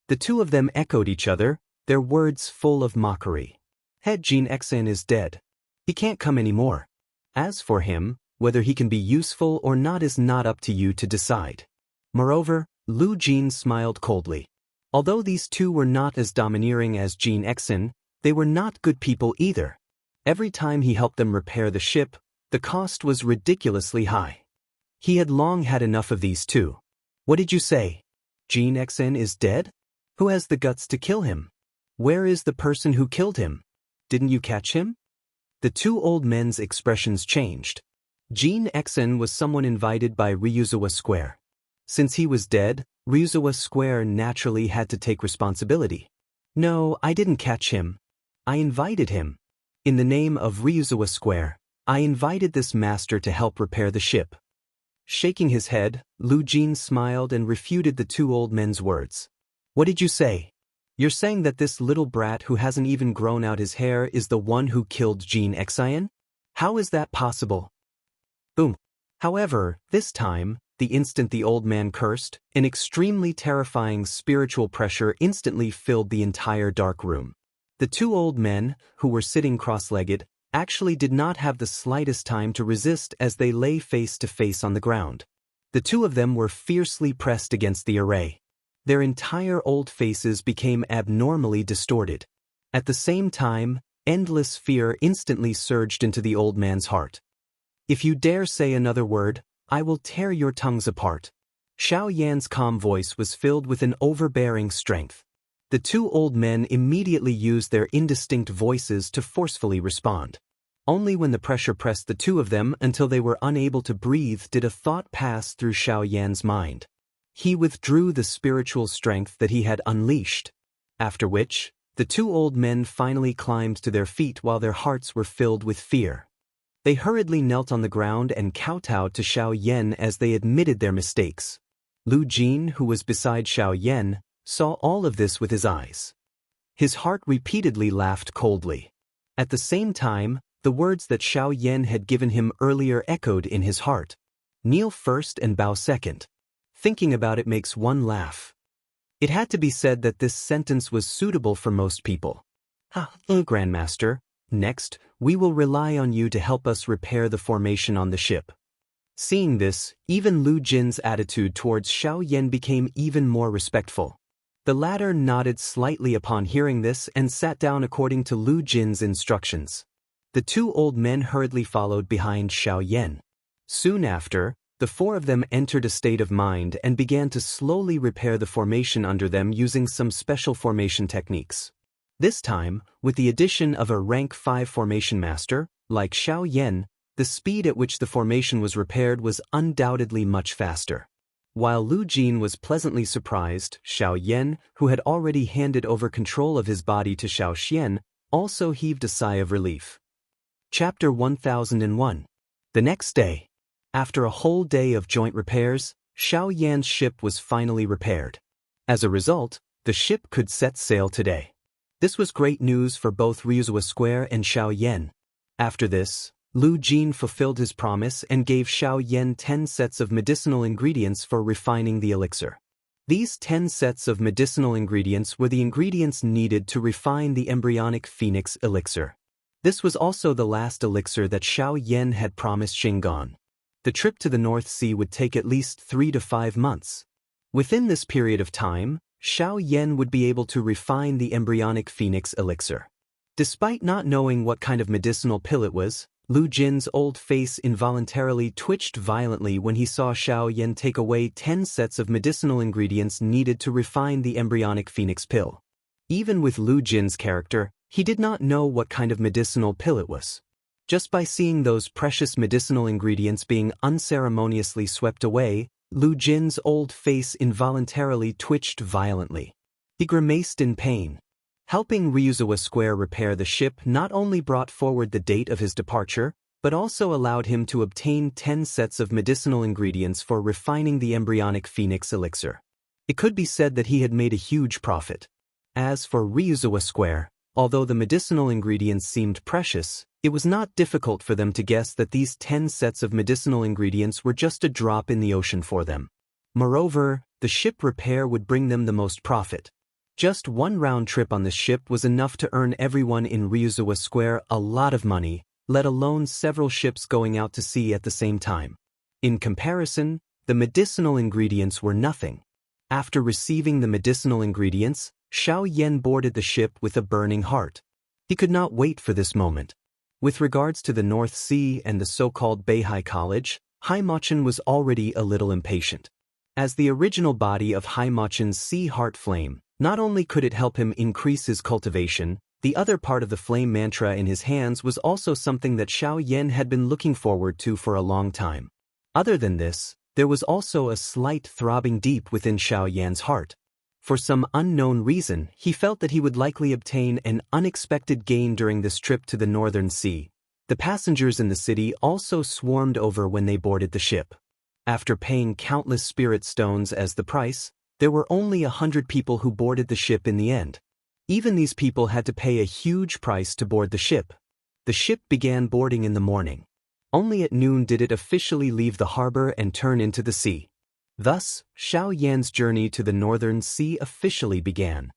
The two of them echoed each other, their words full of mockery. Head Jin Xen is dead. He can't come anymore. As for him, whether he can be useful or not is not up to you to decide. Moreover, Lu Jin smiled coldly. Although these two were not as domineering as Jin Xen, they were not good people either. Every time he helped them repair the ship, the cost was ridiculously high. He had long had enough of these two. What did you say? Jin Xen is dead? Who has the guts to kill him? Where is the person who killed him? Didn't you catch him? The two old men's expressions changed. Jin Xen was someone invited by Ryuzawa Square. Since he was dead, Ryuzawa Square naturally had to take responsibility. No, I didn't catch him. I invited him. In the name of Ryuzawa Square, I invited this master to help repair the ship. Shaking his head, Lu Jin smiled and refuted the two old men's words. What did you say? You're saying that this little brat who hasn't even grown out his hair is the one who killed Xianxia? How is that possible? Boom. However, this time, the instant the old man cursed, an extremely terrifying spiritual pressure instantly filled the entire dark room. The two old men, who were sitting cross-legged, actually did not have the slightest time to resist as they lay face to face on the ground. The two of them were fiercely pressed against the array. Their entire old faces became abnormally distorted. At the same time, endless fear instantly surged into the old man's heart. If you dare say another word, I will tear your tongues apart. Xiao Yan's calm voice was filled with an overbearing strength. The two old men immediately used their indistinct voices to forcefully respond. Only when the pressure pressed the two of them until they were unable to breathe did a thought pass through Xiao Yan's mind. He withdrew the spiritual strength that he had unleashed. After which, the two old men finally climbed to their feet while their hearts were filled with fear. They hurriedly knelt on the ground and kowtowed to Xiao Yan as they admitted their mistakes. Lu Jin, who was beside Xiao Yan, saw all of this with his eyes. His heart repeatedly laughed coldly. At the same time, the words that Xiao Yan had given him earlier echoed in his heart. Kneel first and bow second. Thinking about it makes one laugh. It had to be said that this sentence was suitable for most people. Grandmaster, next, we will rely on you to help us repair the formation on the ship. Seeing this, even Lu Jin's attitude towards Xiao Yan became even more respectful. The latter nodded slightly upon hearing this and sat down according to Lu Jin's instructions. The two old men hurriedly followed behind Xiao Yan. Soon after, the four of them entered a state of mind and began to slowly repair the formation under them using some special formation techniques. This time, with the addition of a rank 5 formation master, like Xiao Yan, the speed at which the formation was repaired was undoubtedly much faster. While Lu Jin was pleasantly surprised, Xiao Yan, who had already handed over control of his body to Xiao Xian, also heaved a sigh of relief. Chapter 1001. The next day. After a whole day of joint repairs, Xiao Yan's ship was finally repaired. As a result, the ship could set sail today. This was great news for both Wuxia Square and Xiao Yan. After this, Lu Jin fulfilled his promise and gave Xiao Yan 10 sets of medicinal ingredients for refining the elixir. These 10 sets of medicinal ingredients were the ingredients needed to refine the embryonic phoenix elixir. This was also the last elixir that Xiao Yan had promised Xingan. The trip to the North Sea would take at least 3 to 5 months. Within this period of time, Xiao Yan would be able to refine the embryonic phoenix elixir. Despite not knowing what kind of medicinal pill it was, Lu Jin's old face involuntarily twitched violently when he saw Xiao Yan take away 10 sets of medicinal ingredients needed to refine the embryonic phoenix pill. Even with Lu Jin's character, he did not know what kind of medicinal pill it was. Just by seeing those precious medicinal ingredients being unceremoniously swept away, Lu Jin's old face involuntarily twitched violently. He grimaced in pain. Helping Wuxia Square repair the ship not only brought forward the date of his departure, but also allowed him to obtain 10 sets of medicinal ingredients for refining the embryonic phoenix elixir. It could be said that he had made a huge profit. As for Wuxia Square, although the medicinal ingredients seemed precious, it was not difficult for them to guess that these 10 sets of medicinal ingredients were just a drop in the ocean for them. Moreover, the ship repair would bring them the most profit. Just one round trip on the ship was enough to earn everyone in Wuxia Square a lot of money, let alone several ships going out to sea at the same time. In comparison, the medicinal ingredients were nothing. After receiving the medicinal ingredients, Xiao Yan boarded the ship with a burning heart. He could not wait for this moment. With regards to the North Sea and the so-called Beihai College, Haimachin was already a little impatient. As the original body of Haimachin's sea heart flame, not only could it help him increase his cultivation, the other part of the flame mantra in his hands was also something that Xiao Yan had been looking forward to for a long time. Other than this, there was also a slight throbbing deep within Xiao Yan's heart. For some unknown reason, he felt that he would likely obtain an unexpected gain during this trip to the Northern Sea. The passengers in the city also swarmed over when they boarded the ship. After paying countless spirit stones as the price, there were only 100 people who boarded the ship in the end. Even these people had to pay a huge price to board the ship. The ship began boarding in the morning. Only at noon did it officially leave the harbor and turn into the sea. Thus, Xiao Yan's journey to the northern sea officially began.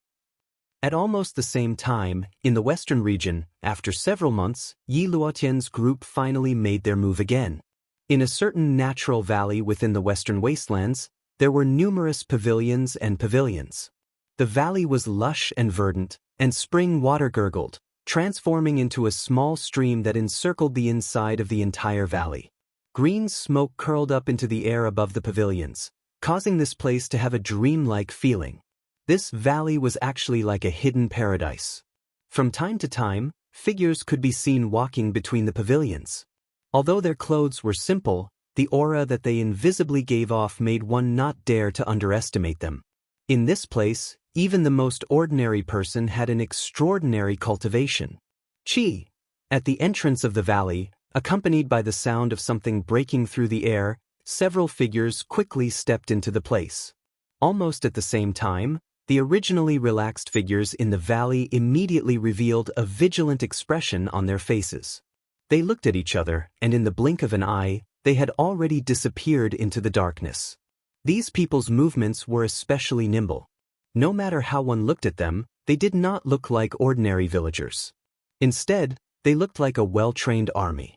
At almost the same time, in the western region, after several months, Yi Luotian's group finally made their move again. In a certain natural valley within the western wastelands, there were numerous pavilions and pavilions. The valley was lush and verdant, and spring water gurgled, transforming into a small stream that encircled the inside of the entire valley. Green smoke curled up into the air above the pavilions, causing this place to have a dreamlike feeling. This valley was actually like a hidden paradise. From time to time, figures could be seen walking between the pavilions. Although their clothes were simple, the aura that they invisibly gave off made one not dare to underestimate them. In this place, even the most ordinary person had an extraordinary cultivation. Qi. At the entrance of the valley, accompanied by the sound of something breaking through the air, several figures quickly stepped into the place. Almost at the same time, the originally relaxed figures in the valley immediately revealed a vigilant expression on their faces. They looked at each other, and in the blink of an eye, they had already disappeared into the darkness. These people's movements were especially nimble. No matter how one looked at them, they did not look like ordinary villagers. Instead, they looked like a well-trained army.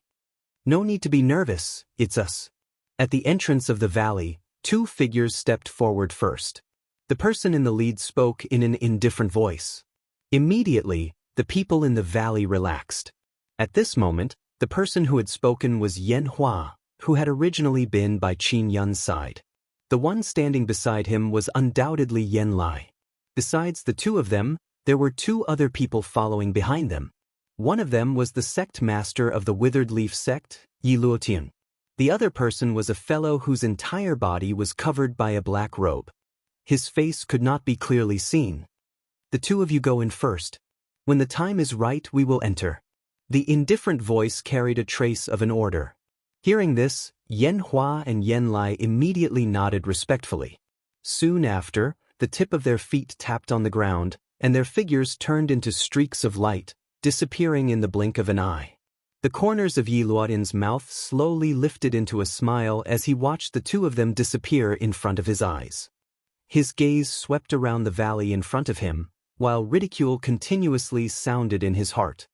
No need to be nervous, it's us. At the entrance of the valley, two figures stepped forward first. The person in the lead spoke in an indifferent voice. Immediately, the people in the valley relaxed. At this moment, the person who had spoken was Yan Hua, who had originally been by Qin Yun's side. The one standing beside him was undoubtedly Yan Lai. Besides the two of them, there were two other people following behind them. One of them was the sect master of the Withered Leaf sect, Yi Luotian. The other person was a fellow whose entire body was covered by a black robe. His face could not be clearly seen. The two of you go in first. When the time is right, we will enter. The indifferent voice carried a trace of an order. Hearing this, Yan Hua and Yan Lai immediately nodded respectfully. Soon after, the tip of their feet tapped on the ground, and their figures turned into streaks of light, disappearing in the blink of an eye. The corners of Yi Luotian's mouth slowly lifted into a smile as he watched the two of them disappear in front of his eyes. His gaze swept around the valley in front of him, while ridicule continuously sounded in his heart.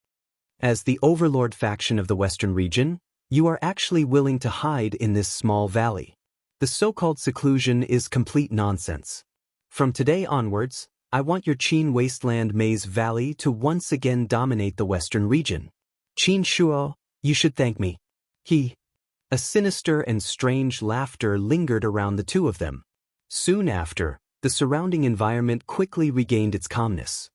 As the overlord faction of the Western region, you are actually willing to hide in this small valley. The so-called seclusion is complete nonsense. From today onwards, I want your Qin Wasteland Maze Valley to once again dominate the Western region. Qin Shuo, you should thank me. A sinister and strange laughter lingered around the two of them. Soon after, the surrounding environment quickly regained its calmness.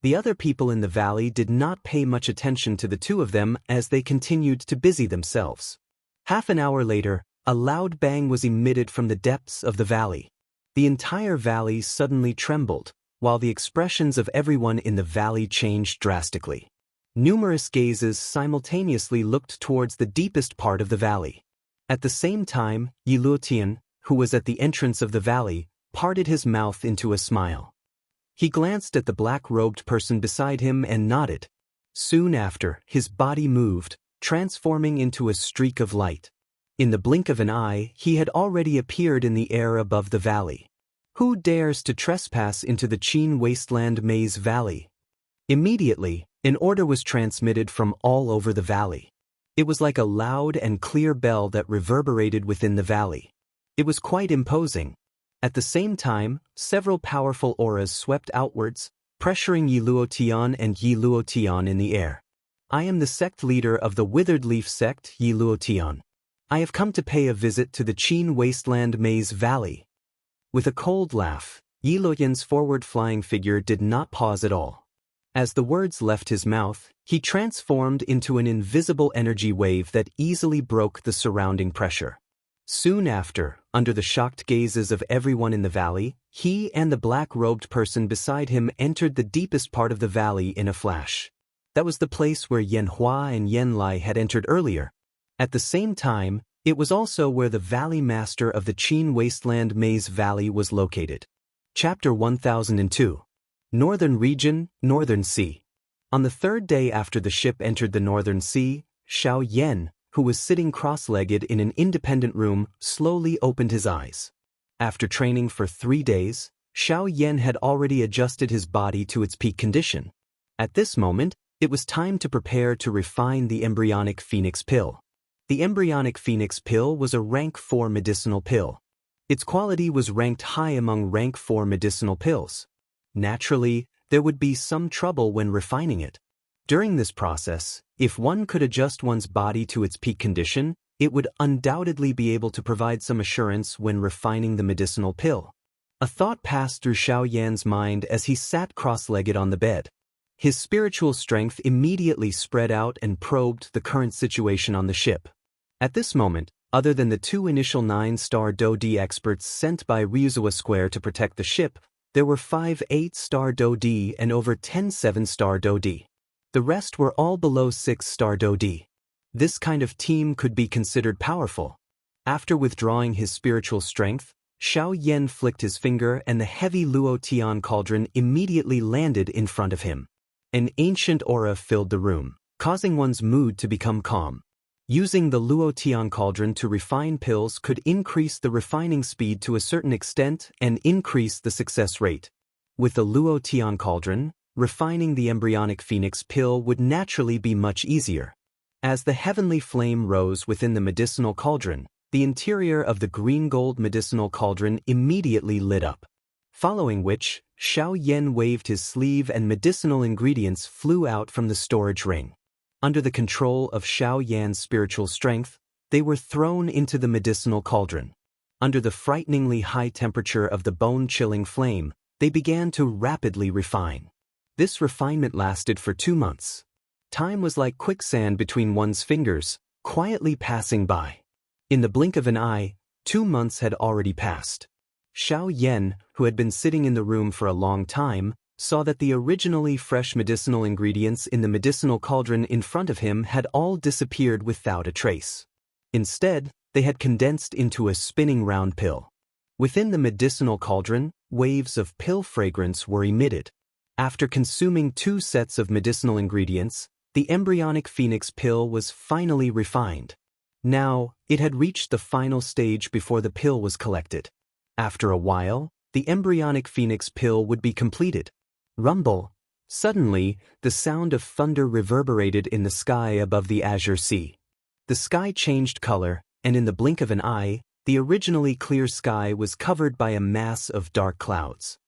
The other people in the valley did not pay much attention to the two of them as they continued to busy themselves. Half an hour later, a loud bang was emitted from the depths of the valley. The entire valley suddenly trembled, while the expressions of everyone in the valley changed drastically. Numerous gazes simultaneously looked towards the deepest part of the valley. At the same time, Yi Luotian, who was at the entrance of the valley, parted his mouth into a smile. He glanced at the black-robed person beside him and nodded. Soon after, his body moved, transforming into a streak of light. In the blink of an eye, he had already appeared in the air above the valley. Who dares to trespass into the Qin Wasteland Maze Valley? Immediately, an order was transmitted from all over the valley. It was like a loud and clear bell that reverberated within the valley. It was quite imposing. At the same time, several powerful auras swept outwards, pressuring Yi Luotian and Yi Luotian in the air. I am the sect leader of the Withered Leaf sect, Yi Luotian. I have come to pay a visit to the Qin Wasteland Maze Valley. With a cold laugh, Yi Luotian's forward-flying figure did not pause at all. As the words left his mouth, he transformed into an invisible energy wave that easily broke the surrounding pressure. Soon after, under the shocked gazes of everyone in the valley, he and the black-robed person beside him entered the deepest part of the valley in a flash. That was the place where Yan Hua and Yan Lai had entered earlier. At the same time, it was also where the Valley Master of the Qin Wasteland Maze Valley was located. Chapter 1002. Northern Region, Northern Sea. On the third day after the ship entered the Northern Sea, Xiao Yan, who was sitting cross-legged in an independent room, slowly opened his eyes. After training for 3 days, Xiao Yan had already adjusted his body to its peak condition. At this moment, it was time to prepare to refine the embryonic phoenix pill. The embryonic phoenix pill was a rank 4 medicinal pill. Its quality was ranked high among rank 4 medicinal pills. Naturally, there would be some trouble when refining it. During this process, if one could adjust one's body to its peak condition, it would undoubtedly be able to provide some assurance when refining the medicinal pill. A thought passed through Xiao Yan's mind as he sat cross-legged on the bed. His spiritual strength immediately spread out and probed the current situation on the ship. At this moment, other than the 2 initial 9-star Do-D experts sent by Ryuzawa Square to protect the ship, there were 5 8-star Do-D and over 10 7-star Do-D. The rest were all below 6-star Do-D. This kind of team could be considered powerful. After withdrawing his spiritual strength, Xiao Yan flicked his finger and the heavy Luo Tian cauldron immediately landed in front of him. An ancient aura filled the room, causing one's mood to become calm. Using the Luo Tian cauldron to refine pills could increase the refining speed to a certain extent and increase the success rate. With the Luo Tian cauldron, refining the embryonic phoenix pill would naturally be much easier. As the heavenly flame rose within the medicinal cauldron, the interior of the green-gold medicinal cauldron immediately lit up. Following which, Xiao Yan waved his sleeve and medicinal ingredients flew out from the storage ring. Under the control of Xiao Yan's spiritual strength, they were thrown into the medicinal cauldron. Under the frighteningly high temperature of the bone-chilling flame, they began to rapidly refine. This refinement lasted for 2 months. Time was like quicksand between one's fingers, quietly passing by. In the blink of an eye, 2 months had already passed. Xiao Yan, who had been sitting in the room for a long time, saw that the originally fresh medicinal ingredients in the medicinal cauldron in front of him had all disappeared without a trace. Instead, they had condensed into a spinning round pill. Within the medicinal cauldron, waves of pill fragrance were emitted. After consuming 2 sets of medicinal ingredients, the embryonic phoenix pill was finally refined. Now, it had reached the final stage before the pill was collected. After a while, the embryonic phoenix pill would be completed. Rumble. Suddenly, the sound of thunder reverberated in the sky above the azure sea. The sky changed color, and in the blink of an eye, the originally clear sky was covered by a mass of dark clouds.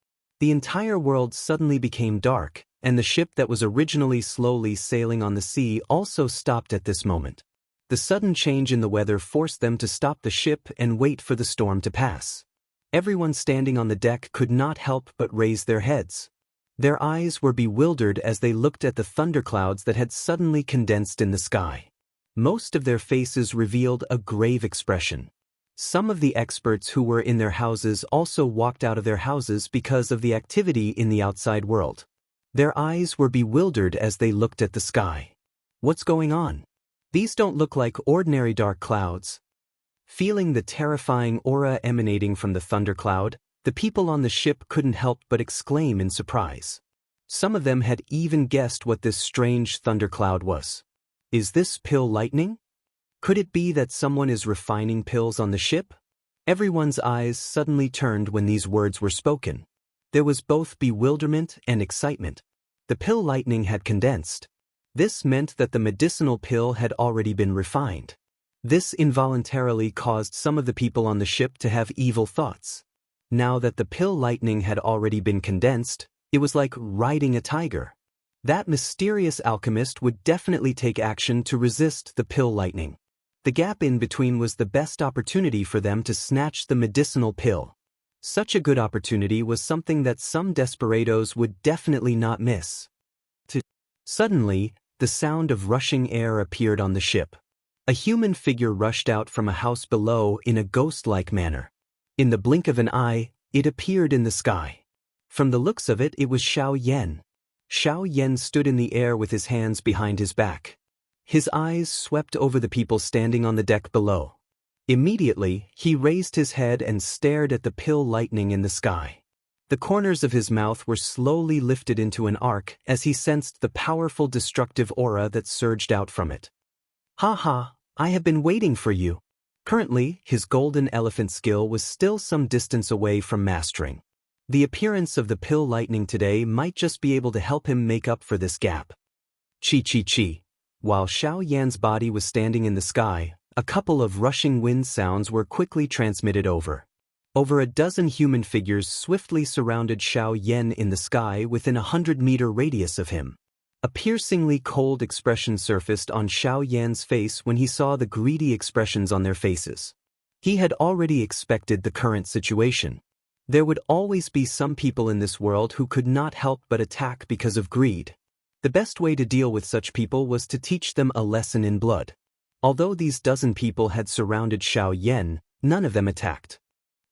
The entire world suddenly became dark, and the ship that was originally slowly sailing on the sea also stopped at this moment. The sudden change in the weather forced them to stop the ship and wait for the storm to pass. Everyone standing on the deck could not help but raise their heads. Their eyes were bewildered as they looked at the thunderclouds that had suddenly condensed in the sky. Most of their faces revealed a grave expression. Some of the experts who were in their houses also walked out of their houses because of the activity in the outside world. Their eyes were bewildered as they looked at the sky. What's going on? These don't look like ordinary dark clouds. Feeling the terrifying aura emanating from the thundercloud, the people on the ship couldn't help but exclaim in surprise. Some of them had even guessed what this strange thundercloud was. Is this pill lightning? Could it be that someone is refining pills on the ship? Everyone's eyes suddenly turned when these words were spoken. There was both bewilderment and excitement. The pill lightning had condensed. This meant that the medicinal pill had already been refined. This involuntarily caused some of the people on the ship to have evil thoughts. Now that the pill lightning had already been condensed, it was like riding a tiger. That mysterious alchemist would definitely take action to resist the pill lightning. The gap in between was the best opportunity for them to snatch the medicinal pill. Such a good opportunity was something that some desperados would definitely not miss. Suddenly, the sound of rushing air appeared on the ship. A human figure rushed out from a house below in a ghost-like manner. In the blink of an eye, it appeared in the sky. From the looks of it, it was Xiao Yan. Xiao Yan stood in the air with his hands behind his back. His eyes swept over the people standing on the deck below. Immediately, he raised his head and stared at the pill lightning in the sky. The corners of his mouth were slowly lifted into an arc as he sensed the powerful destructive aura that surged out from it. "Ha ha, I have been waiting for you." Currently, his golden elephant skill was still some distance away from mastering. The appearance of the pill lightning today might just be able to help him make up for this gap. Chi chi chi. While Xiao Yan's body was standing in the sky, a couple of rushing wind sounds were quickly transmitted over. Over a dozen human figures swiftly surrounded Xiao Yan in the sky within a 100-meter radius of him. A piercingly cold expression surfaced on Xiao Yan's face when he saw the greedy expressions on their faces. He had already expected the current situation. There would always be some people in this world who could not help but attack because of greed. The best way to deal with such people was to teach them a lesson in blood. Although these dozen people had surrounded Xiao Yan, none of them attacked.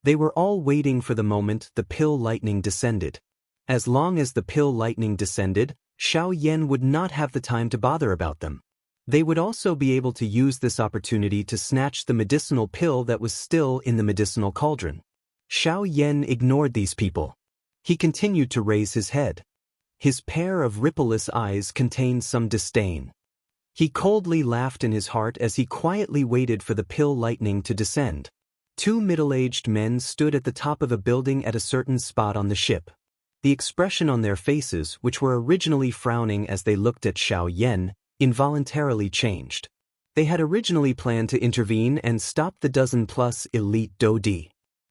They were all waiting for the moment the pill lightning descended. As long as the pill lightning descended, Xiao Yan would not have the time to bother about them. They would also be able to use this opportunity to snatch the medicinal pill that was still in the medicinal cauldron. Xiao Yan ignored these people. He continued to raise his head. His pair of rippleless eyes contained some disdain. He coldly laughed in his heart as he quietly waited for the pill lightning to descend. Two middle-aged men stood at the top of a building at a certain spot on the ship. The expression on their faces, which were originally frowning as they looked at Xiao Yan, involuntarily changed. They had originally planned to intervene and stop the dozen-plus elite Daoist.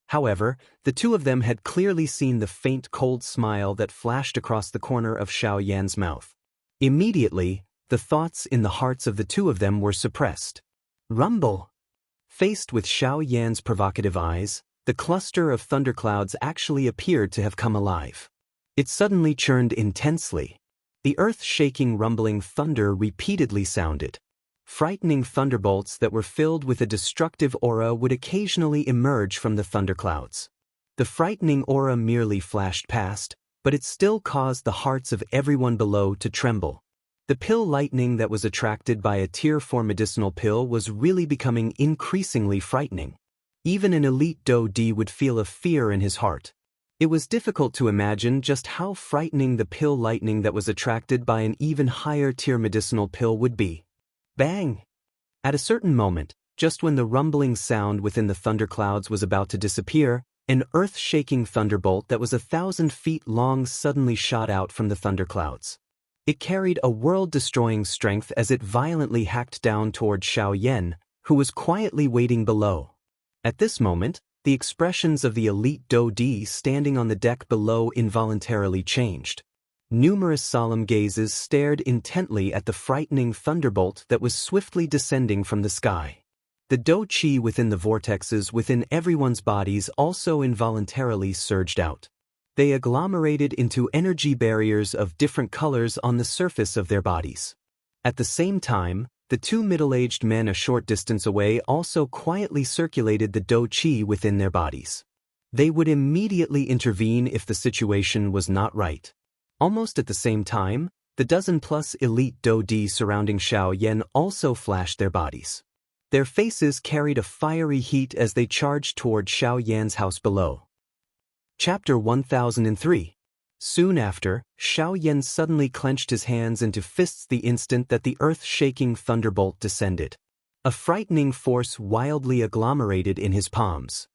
However, the two of them had clearly seen the faint cold smile that flashed across the corner of Xiao Yan's mouth. Immediately, the thoughts in the hearts of the two of them were suppressed. Rumble! Faced with Xiao Yan's provocative eyes, the cluster of thunderclouds actually appeared to have come alive. It suddenly churned intensely. The earth-shaking rumbling thunder repeatedly sounded. Frightening thunderbolts that were filled with a destructive aura would occasionally emerge from the thunderclouds. The frightening aura merely flashed past, but it still caused the hearts of everyone below to tremble. The pill lightning that was attracted by a Tier 4 medicinal pill was really becoming increasingly frightening. Even an elite Daoist would feel a fear in his heart. It was difficult to imagine just how frightening the pill lightning that was attracted by an even higher tier medicinal pill would be. Bang! At a certain moment, just when the rumbling sound within the thunderclouds was about to disappear, an earth-shaking thunderbolt that was 1,000 feet long suddenly shot out from the thunderclouds. It carried a world-destroying strength as it violently hacked down toward Xiao Yan, who was quietly waiting below. At this moment, the expressions of the elite Daoist standing on the deck below involuntarily changed. Numerous solemn gazes stared intently at the frightening thunderbolt that was swiftly descending from the sky. The Dou-Qi within the vortexes within everyone's bodies also involuntarily surged out. They agglomerated into energy barriers of different colors on the surface of their bodies. At the same time, the two middle-aged men a short distance away also quietly circulated the Dou-Qi within their bodies. They would immediately intervene if the situation was not right. Almost at the same time, the dozen-plus elite Daoist surrounding Xiao Yan also flashed their bodies. Their faces carried a fiery heat as they charged toward Xiao Yan's house below. Chapter 1003. Soon after, Xiao Yan suddenly clenched his hands into fists the instant that the earth-shaking thunderbolt descended. A frightening force wildly agglomerated in his palms.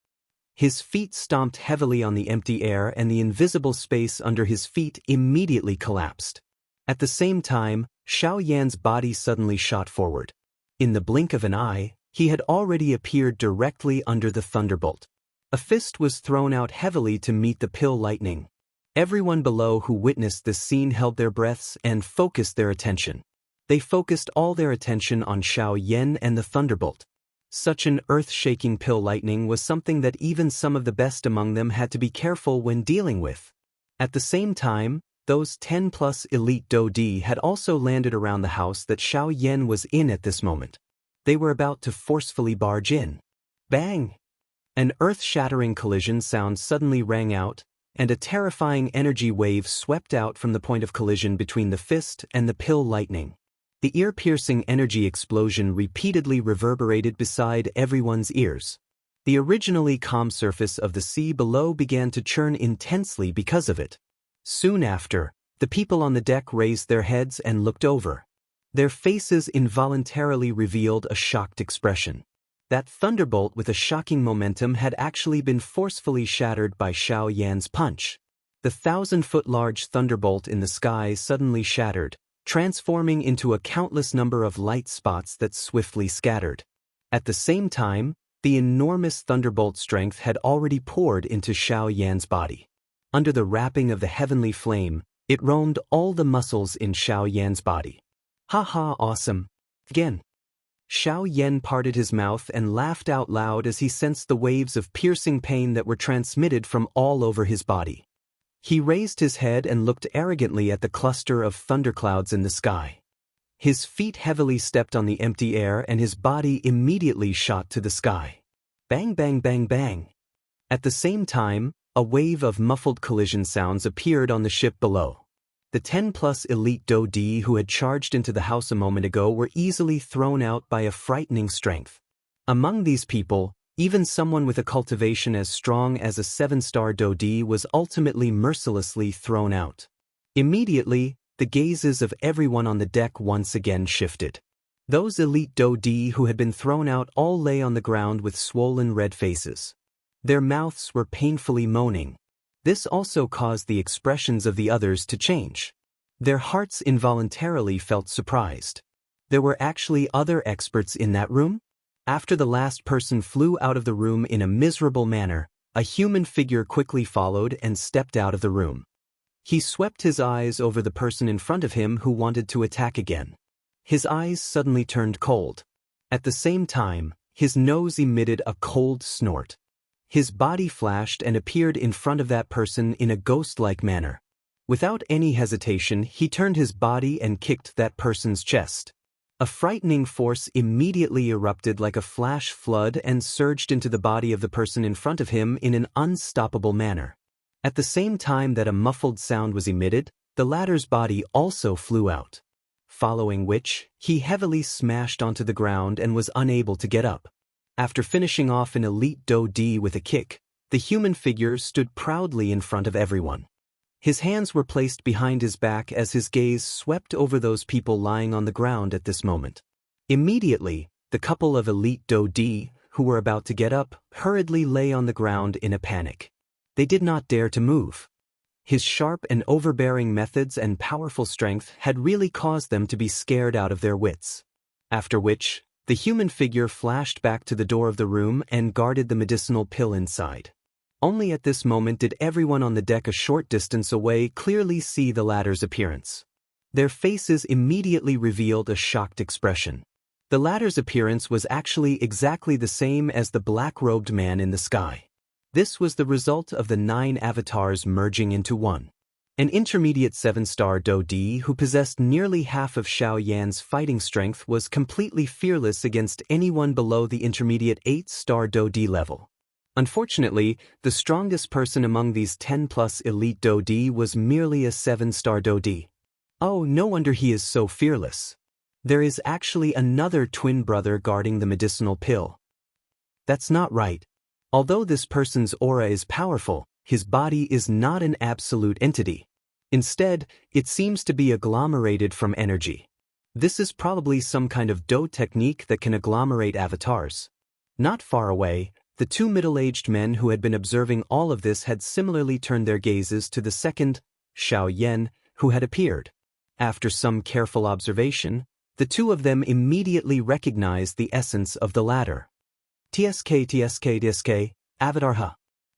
His feet stomped heavily on the empty air and the invisible space under his feet immediately collapsed. At the same time, Xiao Yan's body suddenly shot forward. In the blink of an eye, he had already appeared directly under the thunderbolt. A fist was thrown out heavily to meet the pill lightning. Everyone below who witnessed this scene held their breaths and focused their attention. They focused all their attention on Xiao Yan and the thunderbolt. Such an earth-shaking pill lightning was something that even some of the best among them had to be careful when dealing with. At the same time, those 10-plus elite Daoist had also landed around the house that Xiao Yan was in at this moment. They were about to forcefully barge in. Bang! An earth-shattering collision sound suddenly rang out, and a terrifying energy wave swept out from the point of collision between the fist and the pill lightning. The ear-piercing energy explosion repeatedly reverberated beside everyone's ears. The originally calm surface of the sea below began to churn intensely because of it. Soon after, the people on the deck raised their heads and looked over. Their faces involuntarily revealed a shocked expression. That thunderbolt with a shocking momentum had actually been forcefully shattered by Xiao Yan's punch. The 1,000-foot-large thunderbolt in the sky suddenly shattered, transforming into a countless number of light spots that swiftly scattered. At the same time, the enormous thunderbolt strength had already poured into Xiao Yan's body. Under the wrapping of the heavenly flame, it roamed all the muscles in Xiao Yan's body. "Ha ha, awesome. Again." Xiao Yan parted his mouth and laughed out loud as he sensed the waves of piercing pain that were transmitted from all over his body. He raised his head and looked arrogantly at the cluster of thunderclouds in the sky. His feet heavily stepped on the empty air and his body immediately shot to the sky. Bang bang bang bang. At the same time, a wave of muffled collision sounds appeared on the ship below. The 10-plus elite Daoist who had charged into the house a moment ago were easily thrown out by a frightening strength. Among these people, even someone with a cultivation as strong as a 7-star Daoist was ultimately mercilessly thrown out. Immediately, the gazes of everyone on the deck once again shifted. Those elite Daoist who had been thrown out all lay on the ground with swollen red faces. Their mouths were painfully moaning. This also caused the expressions of the others to change. Their hearts involuntarily felt surprised. There were actually other experts in that room? After the last person flew out of the room in a miserable manner, a human figure quickly followed and stepped out of the room. He swept his eyes over the person in front of him who wanted to attack again. His eyes suddenly turned cold. At the same time, his nose emitted a cold snort. His body flashed and appeared in front of that person in a ghost-like manner. Without any hesitation, he turned his body and kicked that person's chest. A frightening force immediately erupted like a flash flood and surged into the body of the person in front of him in an unstoppable manner. At the same time that a muffled sound was emitted, the latter's body also flew out. Following which, he heavily smashed onto the ground and was unable to get up. After finishing off an elite Daoist with a kick, the human figure stood proudly in front of everyone. His hands were placed behind his back as his gaze swept over those people lying on the ground at this moment. Immediately, the couple of elite Daoist, who were about to get up, hurriedly lay on the ground in a panic. They did not dare to move. His sharp and overbearing methods and powerful strength had really caused them to be scared out of their wits. After which, the human figure flashed back to the door of the room and guarded the medicinal pill inside. Only at this moment did everyone on the deck a short distance away clearly see the latter's appearance. Their faces immediately revealed a shocked expression. The latter's appearance was actually exactly the same as the black-robed man in the sky. This was the result of the 9 avatars merging into one. An intermediate 7-star Daoist who possessed nearly half of Xiao Yan's fighting strength was completely fearless against anyone below the intermediate 8-star Daoist level. Unfortunately, the strongest person among these 10-plus elite Daoist was merely a 7-star Daoist. Oh, no wonder he is so fearless. There is actually another twin brother guarding the medicinal pill. That's not right. Although this person's aura is powerful, his body is not an absolute entity. Instead, it seems to be agglomerated from energy. This is probably some kind of Dao technique that can agglomerate avatars. Not far away, the 2 middle-aged men who had been observing all of this had similarly turned their gazes to the second, Xiao Yan, who had appeared. After some careful observation, the 2 of them immediately recognized the essence of the latter. TSK, Avatar Ha.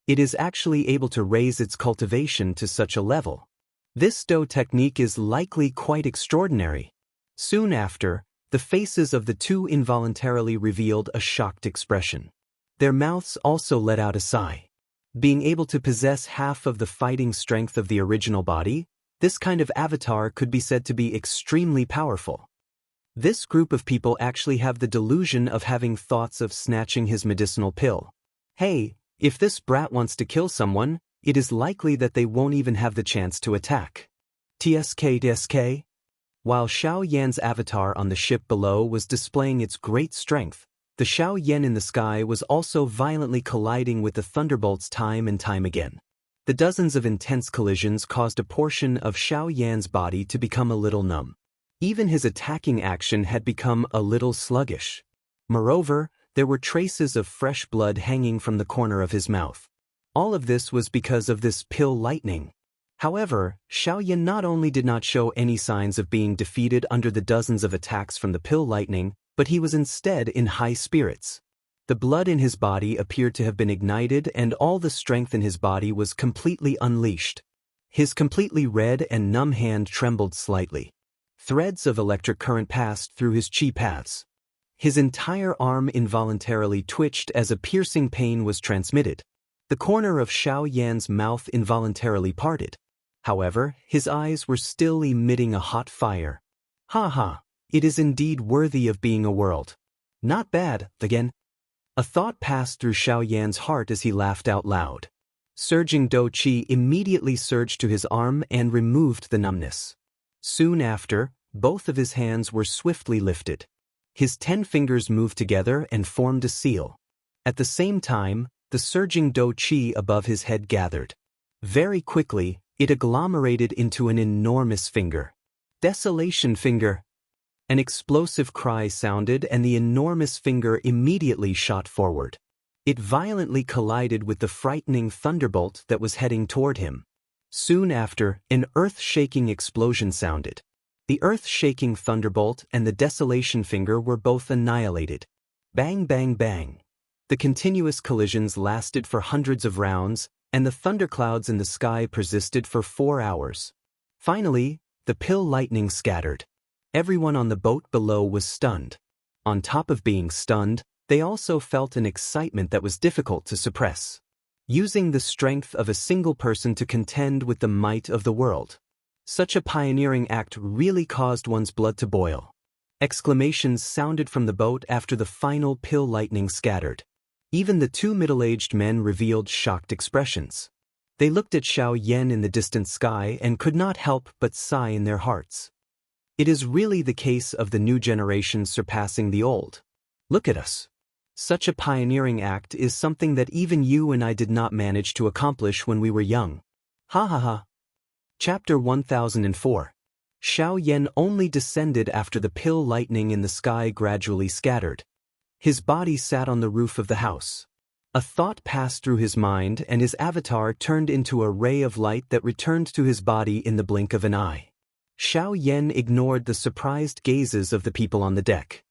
It is actually able to raise its cultivation to such a level. This Dao technique is likely quite extraordinary. Soon after, the faces of the 2 involuntarily revealed a shocked expression. Their mouths also let out a sigh. Being able to possess half of the fighting strength of the original body, this kind of avatar could be said to be extremely powerful. This group of people actually have the delusion of having thoughts of snatching his medicinal pill. Hey, if this brat wants to kill someone, it is likely that they won't even have the chance to attack. TSK. While Xiao Yan's avatar on the ship below was displaying its great strength, The Xiao Yan in the sky was also violently colliding with the thunderbolts time and time again. The dozens of intense collisions caused a portion of Xiao Yan's body to become a little numb. Even his attacking action had become a little sluggish. Moreover, there were traces of fresh blood hanging from the corner of his mouth. All of this was because of this pill lightning. However, Xiao Yan not only did not show any signs of being defeated under the dozens of attacks from the pill lightning, but he was instead in high spirits. The blood in his body appeared to have been ignited and all the strength in his body was completely unleashed. His completely red and numb hand trembled slightly. Threads of electric current passed through his qi paths. His entire arm involuntarily twitched as a piercing pain was transmitted. The corner of Xiao Yan's mouth involuntarily parted. However, his eyes were still emitting a hot fire. Ha ha, it is indeed worthy of being a world. Not bad, again. A thought passed through Xiao Yan's heart as he laughed out loud. Surging Do Qi immediately surged to his arm and removed the numbness. Soon after, both of his hands were swiftly lifted. His 10 fingers moved together and formed a seal. At the same time, the surging Do Qi above his head gathered. Very quickly, it agglomerated into an enormous finger. Desolation finger. An explosive cry sounded and the enormous finger immediately shot forward. It violently collided with the frightening thunderbolt that was heading toward him. Soon after, an earth-shaking explosion sounded. The earth-shaking thunderbolt and the desolation finger were both annihilated. Bang, bang, bang. The continuous collisions lasted for hundreds of rounds, and the thunderclouds in the sky persisted for 4 hours. Finally, the pill lightning scattered. Everyone on the boat below was stunned. On top of being stunned, they also felt an excitement that was difficult to suppress. Using the strength of a single person to contend with the might of the world. Such a pioneering act really caused one's blood to boil. Exclamations sounded from the boat after the final pill lightning scattered. Even the 2 middle-aged men revealed shocked expressions. They looked at Xiao Yan in the distant sky and could not help but sigh in their hearts. It is really the case of the new generation surpassing the old. Look at us. Such a pioneering act is something that even you and I did not manage to accomplish when we were young. Ha ha ha. Chapter 1004. Xiao Yan only descended after the pill lightning in the sky gradually scattered. His body sat on the roof of the house. A thought passed through his mind and his avatar turned into a ray of light that returned to his body in the blink of an eye. Xiao Yan ignored the surprised gazes of the people on the deck.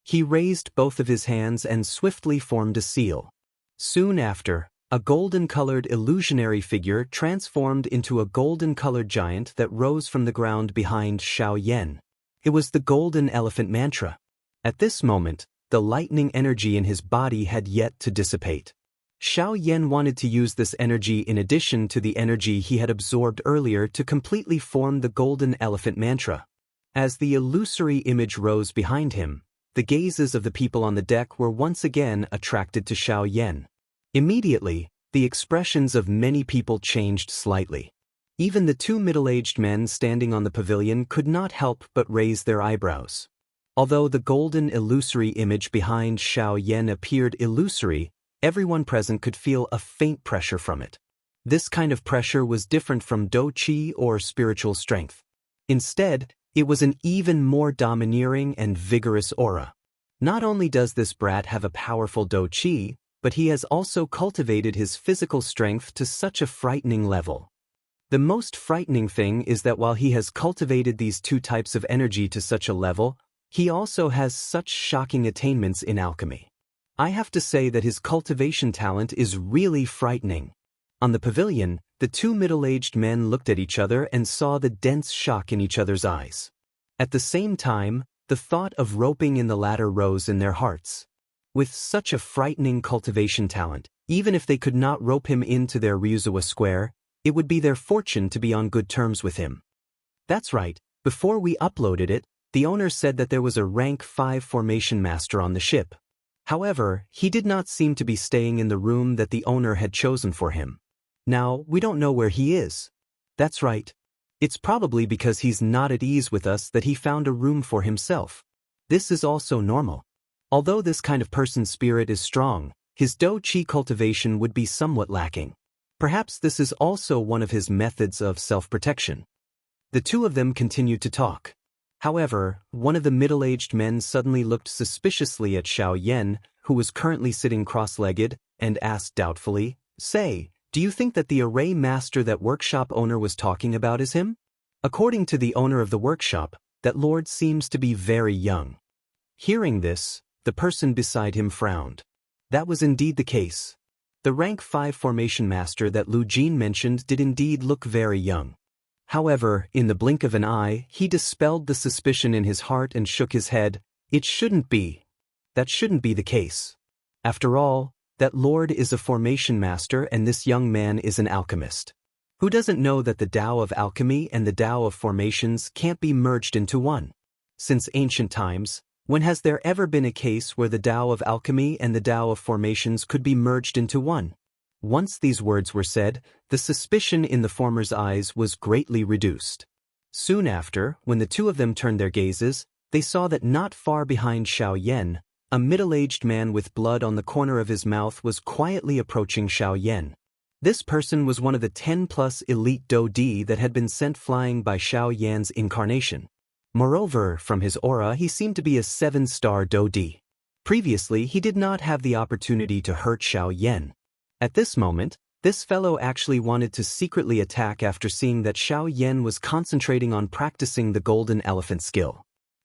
He raised both of his hands and swiftly formed a seal. Soon after, a golden-colored illusionary figure transformed into a golden-colored giant that rose from the ground behind Xiao Yan. It was the Golden Elephant Mantra. At this moment, the lightning energy in his body had yet to dissipate. Xiao Yan wanted to use this energy in addition to the energy he had absorbed earlier to completely form the Golden Elephant Mantra. As the illusory image rose behind him, the gazes of the people on the deck were once again attracted to Xiao Yan. Immediately, the expressions of many people changed slightly. Even the 2 middle-aged men standing on the pavilion could not help but raise their eyebrows. Although the golden illusory image behind Xiao Yan appeared illusory, everyone present could feel a faint pressure from it. This kind of pressure was different from Do Qi or spiritual strength. Instead, it was an even more domineering and vigorous aura. Not only does this brat have a powerful Do Qi, but he has also cultivated his physical strength to such a frightening level. The most frightening thing is that while he has cultivated these 2 types of energy to such a level, he also has such shocking attainments in alchemy. I have to say that his cultivation talent is really frightening. On the pavilion, the 2 middle-aged men looked at each other and saw the dense shock in each other's eyes. At the same time, the thought of roping in the latter rose in their hearts. With such a frightening cultivation talent, even if they could not rope him into their Ryuzawa square, it would be their fortune to be on good terms with him. That's right, before we uploaded it, the owner said that there was a rank 5 formation master on the ship. However, he did not seem to be staying in the room that the owner had chosen for him. Now, we don't know where he is. That's right. It's probably because he's not at ease with us that he found a room for himself. This is also normal. Although this kind of person's spirit is strong, his Dou-Qi cultivation would be somewhat lacking. Perhaps this is also one of his methods of self-protection. The two of them continued to talk. However, one of the middle-aged men suddenly looked suspiciously at Xiaoyan, who was currently sitting cross-legged, and asked doubtfully, "Say, do you think that the array master that workshop owner was talking about is him?" According to the owner of the workshop, that lord seems to be very young. Hearing this, the person beside him frowned. That was indeed the case. The rank 5 formation master that Lu Jin mentioned did indeed look very young. However, in the blink of an eye, he dispelled the suspicion in his heart and shook his head. It shouldn't be. That shouldn't be the case. After all, that lord is a formation master and this young man is an alchemist. Who doesn't know that the Tao of alchemy and the Tao of formations can't be merged into one? Since ancient times, when has there ever been a case where the Tao of alchemy and the Tao of formations could be merged into one? Once these words were said, the suspicion in the former's eyes was greatly reduced. Soon after, when the two of them turned their gazes, they saw that not far behind Xiaoyan, a middle-aged man with blood on the corner of his mouth was quietly approaching Xiaoyan. This person was one of the 10+ elite Dou-Di that had been sent flying by Xiaoyan's incarnation. Moreover, from his aura he seemed to be a 7-star Dou-Di. Previously he did not have the opportunity to hurt Xiaoyan. At this moment, this fellow actually wanted to secretly attack after seeing that Xiaoyan was concentrating on practicing the golden elephant skill.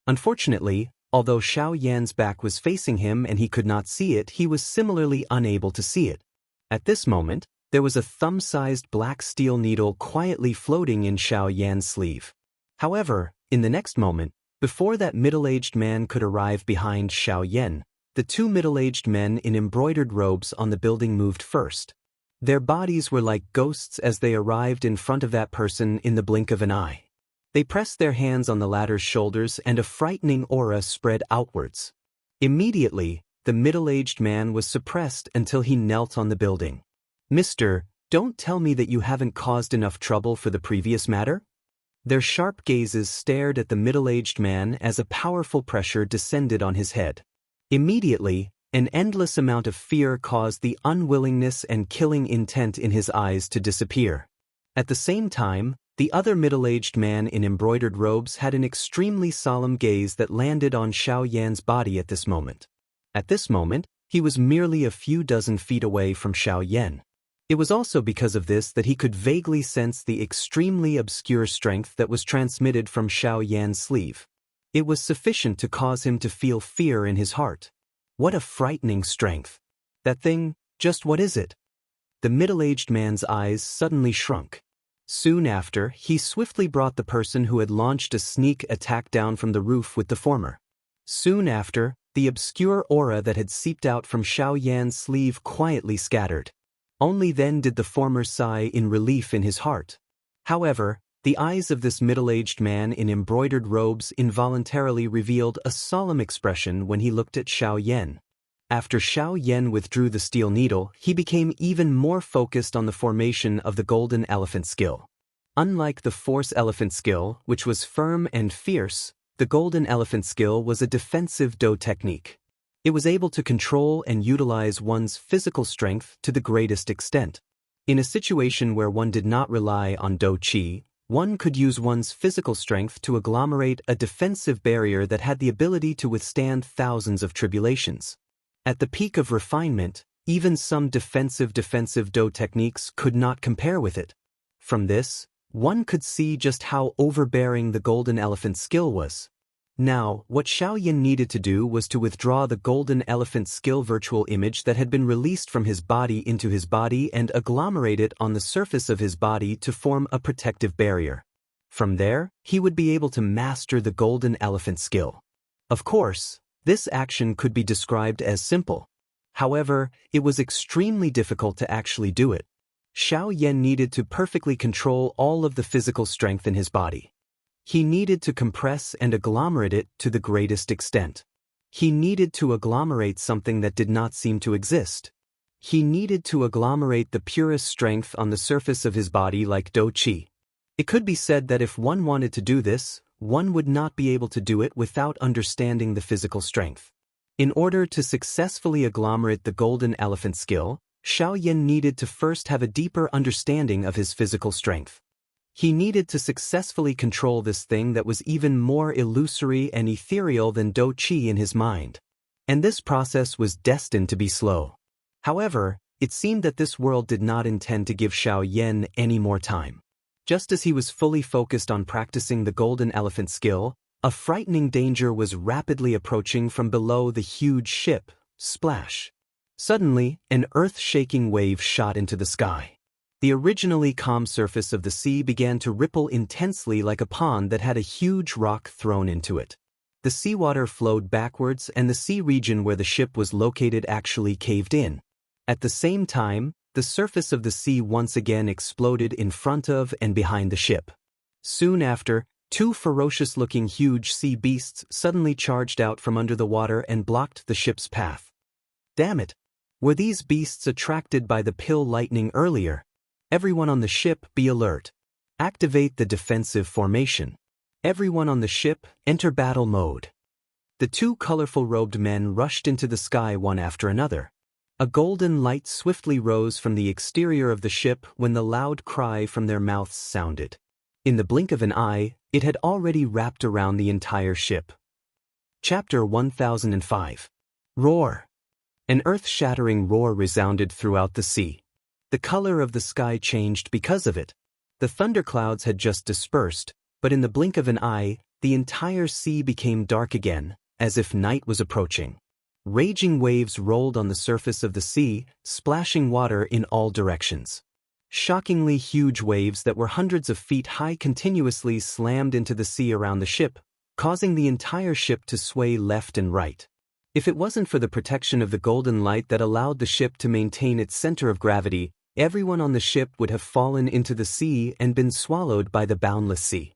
Unfortunately, although Xiaoyan's back was facing him and he could not see it, he was similarly unable to see it. At this moment, there was a thumb-sized black steel needle quietly floating in Xiaoyan's sleeve. However, in the next moment, before that middle-aged man could arrive behind Xiaoyan, the two middle-aged men in embroidered robes on the building moved first. Their bodies were like ghosts as they arrived in front of that person in the blink of an eye. They pressed their hands on the latter's shoulders and a frightening aura spread outwards. Immediately, the middle-aged man was suppressed until he knelt on the building. "Mister, don't tell me that you haven't caused enough trouble for the previous matter?" Their sharp gazes stared at the middle-aged man as a powerful pressure descended on his head. Immediately, an endless amount of fear caused the unwillingness and killing intent in his eyes to disappear. At the same time, the other middle-aged man in embroidered robes had an extremely solemn gaze that landed on Xiaoyan's body at this moment. At this moment, he was merely a few dozen feet away from Xiaoyan. It was also because of this that he could vaguely sense the extremely obscure strength that was transmitted from Xiaoyan's sleeve. It was sufficient to cause him to feel fear in his heart. What a frightening strength! That thing, just what is it? The middle-aged man's eyes suddenly shrunk. Soon after, he swiftly brought the person who had launched a sneak attack down from the roof with the former. Soon after, the obscure aura that had seeped out from Xiaoyan's sleeve quietly scattered. Only then did the former sigh in relief in his heart. However, the eyes of this middle-aged man in embroidered robes involuntarily revealed a solemn expression when he looked at Xiaoyan. After Xiaoyan withdrew the steel needle, he became even more focused on the formation of the golden elephant skill. Unlike the force elephant skill, which was firm and fierce, the golden elephant skill was a defensive Dou technique. It was able to control and utilize one's physical strength to the greatest extent. In a situation where one did not rely on Dou-Qi, one could use one's physical strength to agglomerate a defensive barrier that had the ability to withstand thousands of tribulations. At the peak of refinement, even some defensive Dou techniques could not compare with it. From this, one could see just how overbearing the golden elephant skill was. Now, what Xiaoyan needed to do was to withdraw the golden elephant skill virtual image that had been released from his body into his body and agglomerate it on the surface of his body to form a protective barrier. From there, he would be able to master the golden elephant skill. Of course, this action could be described as simple. However, it was extremely difficult to actually do it. Xiaoyan needed to perfectly control all of the physical strength in his body. He needed to compress and agglomerate it to the greatest extent. He needed to agglomerate something that did not seem to exist. He needed to agglomerate the purest strength on the surface of his body like Dou-Qi. It could be said that if one wanted to do this, one would not be able to do it without understanding the physical strength. In order to successfully agglomerate the golden elephant skill, Xiaoyan needed to first have a deeper understanding of his physical strength. He needed to successfully control this thing that was even more illusory and ethereal than Do Qi in his mind. And this process was destined to be slow. However, it seemed that this world did not intend to give Xiaoyan any more time. Just as he was fully focused on practicing the golden elephant skill, a frightening danger was rapidly approaching from below the huge ship. Splash! Suddenly, an earth-shaking wave shot into the sky. The originally calm surface of the sea began to ripple intensely like a pond that had a huge rock thrown into it. The seawater flowed backwards and the sea region where the ship was located actually caved in. At the same time, the surface of the sea once again exploded in front of and behind the ship. Soon after, two ferocious-looking huge sea beasts suddenly charged out from under the water and blocked the ship's path. Damn it! Were these beasts attracted by the pill lightning earlier? Everyone on the ship, be alert. Activate the defensive formation. Everyone on the ship, enter battle mode. The two colorful robed men rushed into the sky one after another. A golden light swiftly rose from the exterior of the ship when the loud cry from their mouths sounded. In the blink of an eye, it had already wrapped around the entire ship. Chapter 1005. Roar. An earth-shattering roar resounded throughout the sea. The color of the sky changed because of it. The thunderclouds had just dispersed, but in the blink of an eye, the entire sea became dark again, as if night was approaching. Raging waves rolled on the surface of the sea, splashing water in all directions. Shockingly huge waves that were hundreds of feet high continuously slammed into the sea around the ship, causing the entire ship to sway left and right. If it wasn't for the protection of the golden light that allowed the ship to maintain its center of gravity, everyone on the ship would have fallen into the sea and been swallowed by the boundless sea.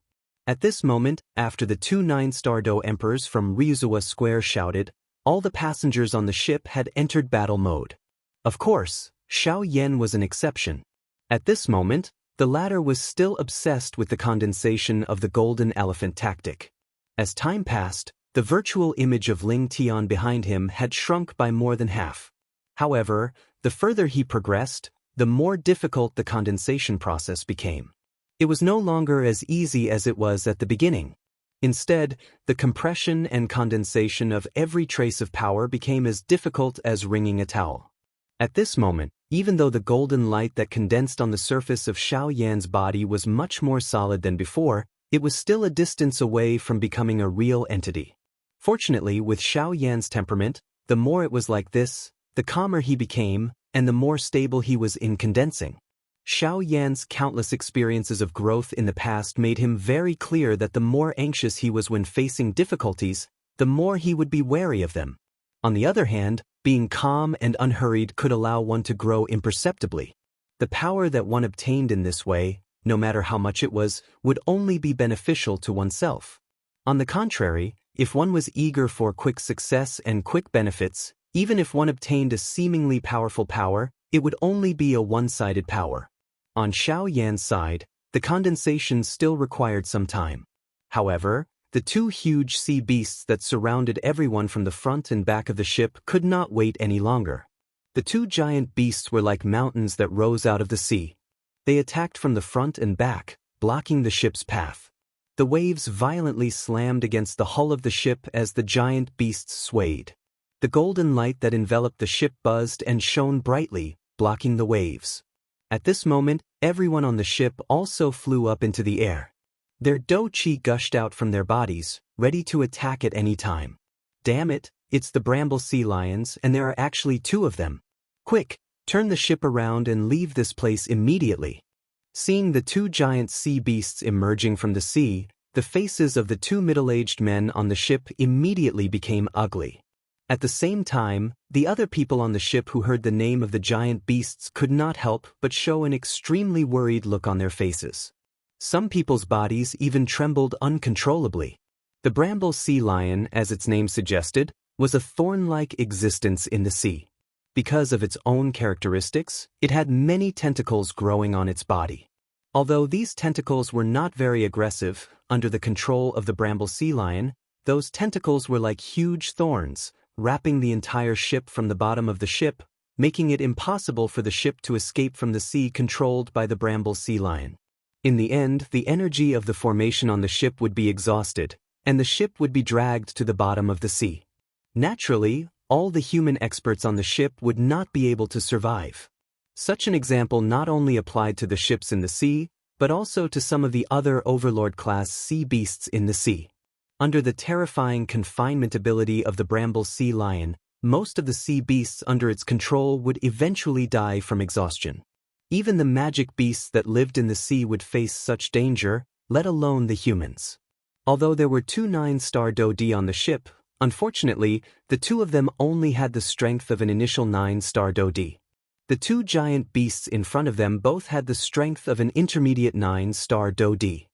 At this moment, after the two 9-star Do emperors from Ryuzawa Square shouted, all the passengers on the ship had entered battle mode. Of course, Xiaoyan was an exception. At this moment, the latter was still obsessed with the condensation of the golden elephant tactic. As time passed, the virtual image of Ling Tian behind him had shrunk by more than half. However, the further he progressed, the more difficult the condensation process became. It was no longer as easy as it was at the beginning. Instead, the compression and condensation of every trace of power became as difficult as wringing a towel. At this moment, even though the golden light that condensed on the surface of Xiaoyan's body was much more solid than before, it was still a distance away from becoming a real entity. Fortunately, with Xiaoyan's temperament, the more it was like this, the calmer he became, and the more stable he was in condensing. Xiaoyan's countless experiences of growth in the past made him very clear that the more anxious he was when facing difficulties, the more he would be wary of them. On the other hand, being calm and unhurried could allow one to grow imperceptibly. The power that one obtained in this way, no matter how much it was, would only be beneficial to oneself. On the contrary, if one was eager for quick success and quick benefits, even if one obtained a seemingly powerful power, it would only be a one-sided power. On Xiaoyan's side, the condensation still required some time. However, the two huge sea beasts that surrounded everyone from the front and back of the ship could not wait any longer. The two giant beasts were like mountains that rose out of the sea. They attacked from the front and back, blocking the ship's path. The waves violently slammed against the hull of the ship as the giant beasts swayed. The golden light that enveloped the ship buzzed and shone brightly, blocking the waves. At this moment, everyone on the ship also flew up into the air. Their Do Qi gushed out from their bodies, ready to attack at any time. Damn it, it's the bramble sea lions, and there are actually two of them. Quick, turn the ship around and leave this place immediately. Seeing the two giant sea beasts emerging from the sea, the faces of the two middle-aged men on the ship immediately became ugly. At the same time, the other people on the ship who heard the name of the giant beasts could not help but show an extremely worried look on their faces. Some people's bodies even trembled uncontrollably. The bramble sea lion, as its name suggested, was a thorn-like existence in the sea. Because of its own characteristics, it had many tentacles growing on its body. Although these tentacles were not very aggressive, under the control of the bramble sea lion, those tentacles were like huge thorns, wrapping the entire ship from the bottom of the ship, making it impossible for the ship to escape from the sea controlled by the bramble sea lion. In the end, the energy of the formation on the ship would be exhausted, and the ship would be dragged to the bottom of the sea. Naturally, all the human experts on the ship would not be able to survive. Such an example not only applied to the ships in the sea, but also to some of the other overlord-class sea beasts in the sea. Under the terrifying confinement ability of the bramble sea lion, most of the sea beasts under its control would eventually die from exhaustion. Even the magic beasts that lived in the sea would face such danger, let alone the humans. Although there were 2 9-star Daoist on the ship, unfortunately, the 2 of them only had the strength of an initial 9-star Daoist. The 2 giant beasts in front of them both had the strength of an intermediate 9-star Daoist.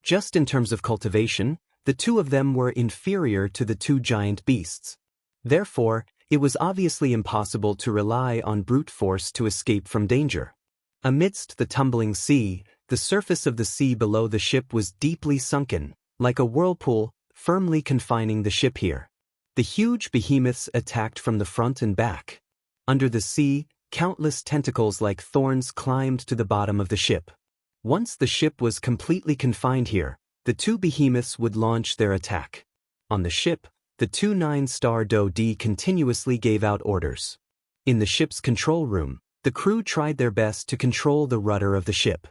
Just in terms of cultivation, the 2 of them were inferior to the 2 giant beasts. Therefore, it was obviously impossible to rely on brute force to escape from danger. Amidst the tumbling sea, the surface of the sea below the ship was deeply sunken, like a whirlpool, firmly confining the ship here. The huge behemoths attacked from the front and back. Under the sea, countless tentacles like thorns climbed to the bottom of the ship. Once the ship was completely confined here, the 2 behemoths would launch their attack. On the ship, the 2 9-star Daoist continuously gave out orders. In the ship's control room, the crew tried their best to control the rudder of the ship.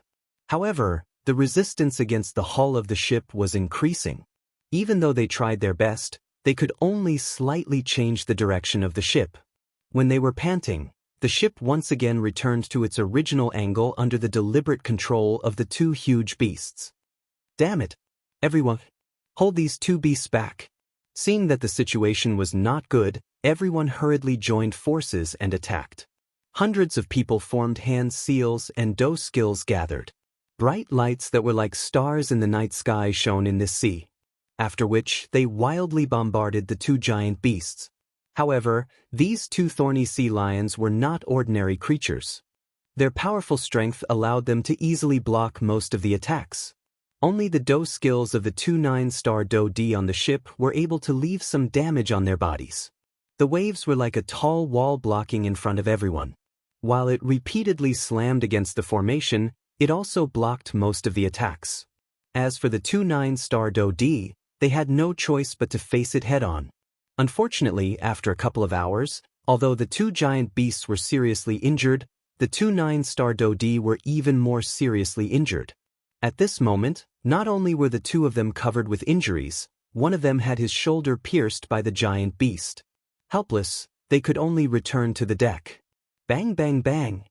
However, the resistance against the hull of the ship was increasing. Even though they tried their best, they could only slightly change the direction of the ship. When they were panting, the ship once again returned to its original angle under the deliberate control of the 2 huge beasts. Damn it! Everyone! Hold these 2 beasts back! Seeing that the situation was not good, everyone hurriedly joined forces and attacked. Hundreds of people formed hand seals and Daoist skills gathered. Bright lights that were like stars in the night sky shone in this sea. After which, they wildly bombarded the 2 giant beasts. However, these 2 thorny sea lions were not ordinary creatures. Their powerful strength allowed them to easily block most of the attacks. Only the Daoist skills of the 2 9-star Daoist on the ship were able to leave some damage on their bodies. The waves were like a tall wall blocking in front of everyone. While it repeatedly slammed against the formation, it also blocked most of the attacks. As for the 2 9-star Daoist, they had no choice but to face it head-on. Unfortunately, after a couple of hours, although the 2 giant beasts were seriously injured, the 2 9-star Daoist were even more seriously injured. At this moment, not only were the 2 of them covered with injuries, one of them had his shoulder pierced by the giant beast. Helpless, they could only return to the deck. Bang bang bang!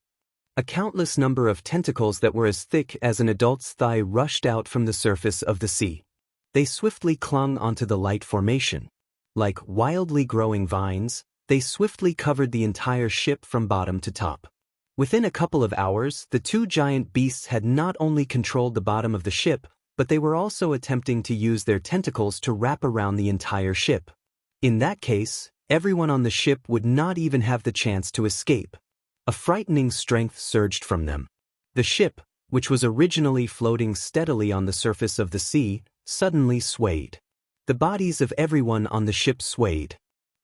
A countless number of tentacles that were as thick as an adult's thigh rushed out from the surface of the sea. They swiftly clung onto the light formation. Like wildly growing vines, they swiftly covered the entire ship from bottom to top. Within a couple of hours, the 2 giant beasts had not only controlled the bottom of the ship, but they were also attempting to use their tentacles to wrap around the entire ship. In that case, everyone on the ship would not even have the chance to escape. A frightening strength surged from them. The ship, which was originally floating steadily on the surface of the sea, suddenly swayed. The bodies of everyone on the ship swayed.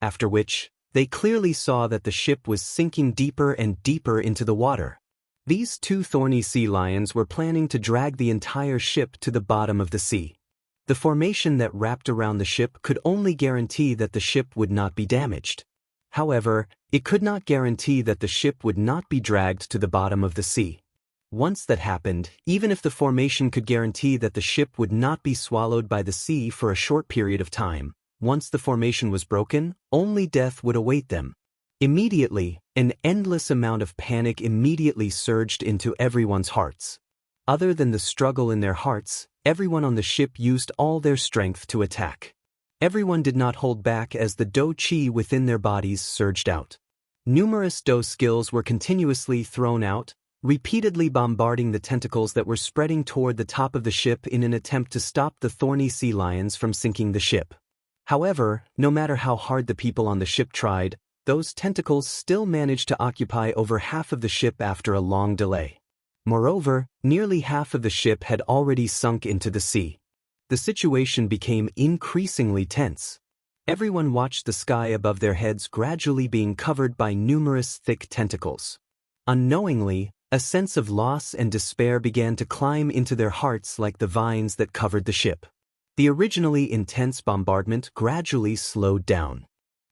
After which, they clearly saw that the ship was sinking deeper and deeper into the water. These 2 thorny sea lions were planning to drag the entire ship to the bottom of the sea. The formation that wrapped around the ship could only guarantee that the ship would not be damaged. However, it could not guarantee that the ship would not be dragged to the bottom of the sea. Once that happened, even if the formation could guarantee that the ship would not be swallowed by the sea for a short period of time, once the formation was broken, only death would await them. Immediately, an endless amount of panic immediately surged into everyone's hearts. Other than the struggle in their hearts, everyone on the ship used all their strength to attack. Everyone did not hold back as the Dao Qi within their bodies surged out. Numerous Dao skills were continuously thrown out, repeatedly bombarding the tentacles that were spreading toward the top of the ship in an attempt to stop the thorny sea lions from sinking the ship. However, no matter how hard the people on the ship tried, those tentacles still managed to occupy over half of the ship after a long delay. Moreover, nearly half of the ship had already sunk into the sea. The situation became increasingly tense. Everyone watched the sky above their heads gradually being covered by numerous thick tentacles. Unknowingly, a sense of loss and despair began to climb into their hearts like the vines that covered the ship. The originally intense bombardment gradually slowed down.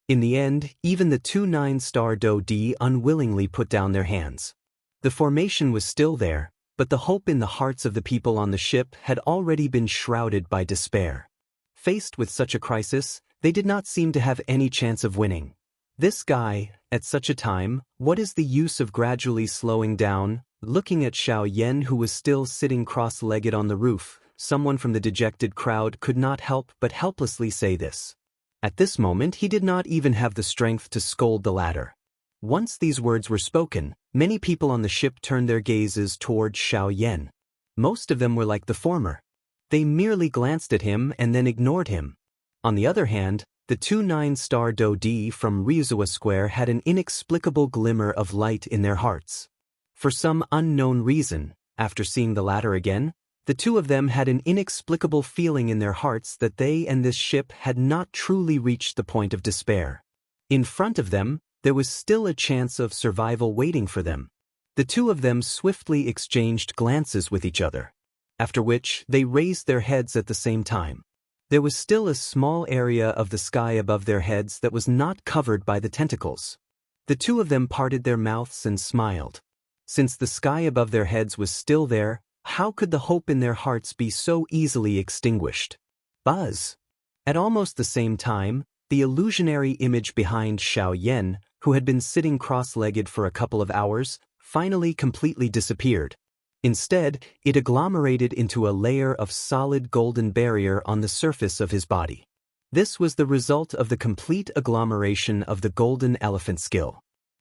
In the end, even the two 9-star Do-D unwillingly put down their hands. The formation was still there, but the hope in the hearts of the people on the ship had already been shrouded by despair. Faced with such a crisis, they did not seem to have any chance of winning. This guy, at such a time, what is the use of gradually slowing down? Looking at Xiaoyan, who was still sitting cross-legged on the roof, someone from the dejected crowd could not help but helplessly say this. At this moment he did not even have the strength to scold the latter. Once these words were spoken, many people on the ship turned their gazes toward Xiaoyan. Most of them were like the former. They merely glanced at him and then ignored him. On the other hand, the two 9-star Do-D from Rizuo Square had an inexplicable glimmer of light in their hearts. For some unknown reason, after seeing the latter again, the two of them had an inexplicable feeling in their hearts that they and this ship had not truly reached the point of despair. In front of them, there was still a chance of survival waiting for them. The two of them swiftly exchanged glances with each other, after which they raised their heads at the same time. There was still a small area of the sky above their heads that was not covered by the tentacles. The two of them parted their mouths and smiled. Since the sky above their heads was still there, how could the hope in their hearts be so easily extinguished? Buzz! At almost the same time, the illusionary image behind Xiaoyan, who had been sitting cross-legged for a couple of hours, finally completely disappeared. Instead, it agglomerated into a layer of solid golden barrier on the surface of his body. This was the result of the complete agglomeration of the golden elephant skill.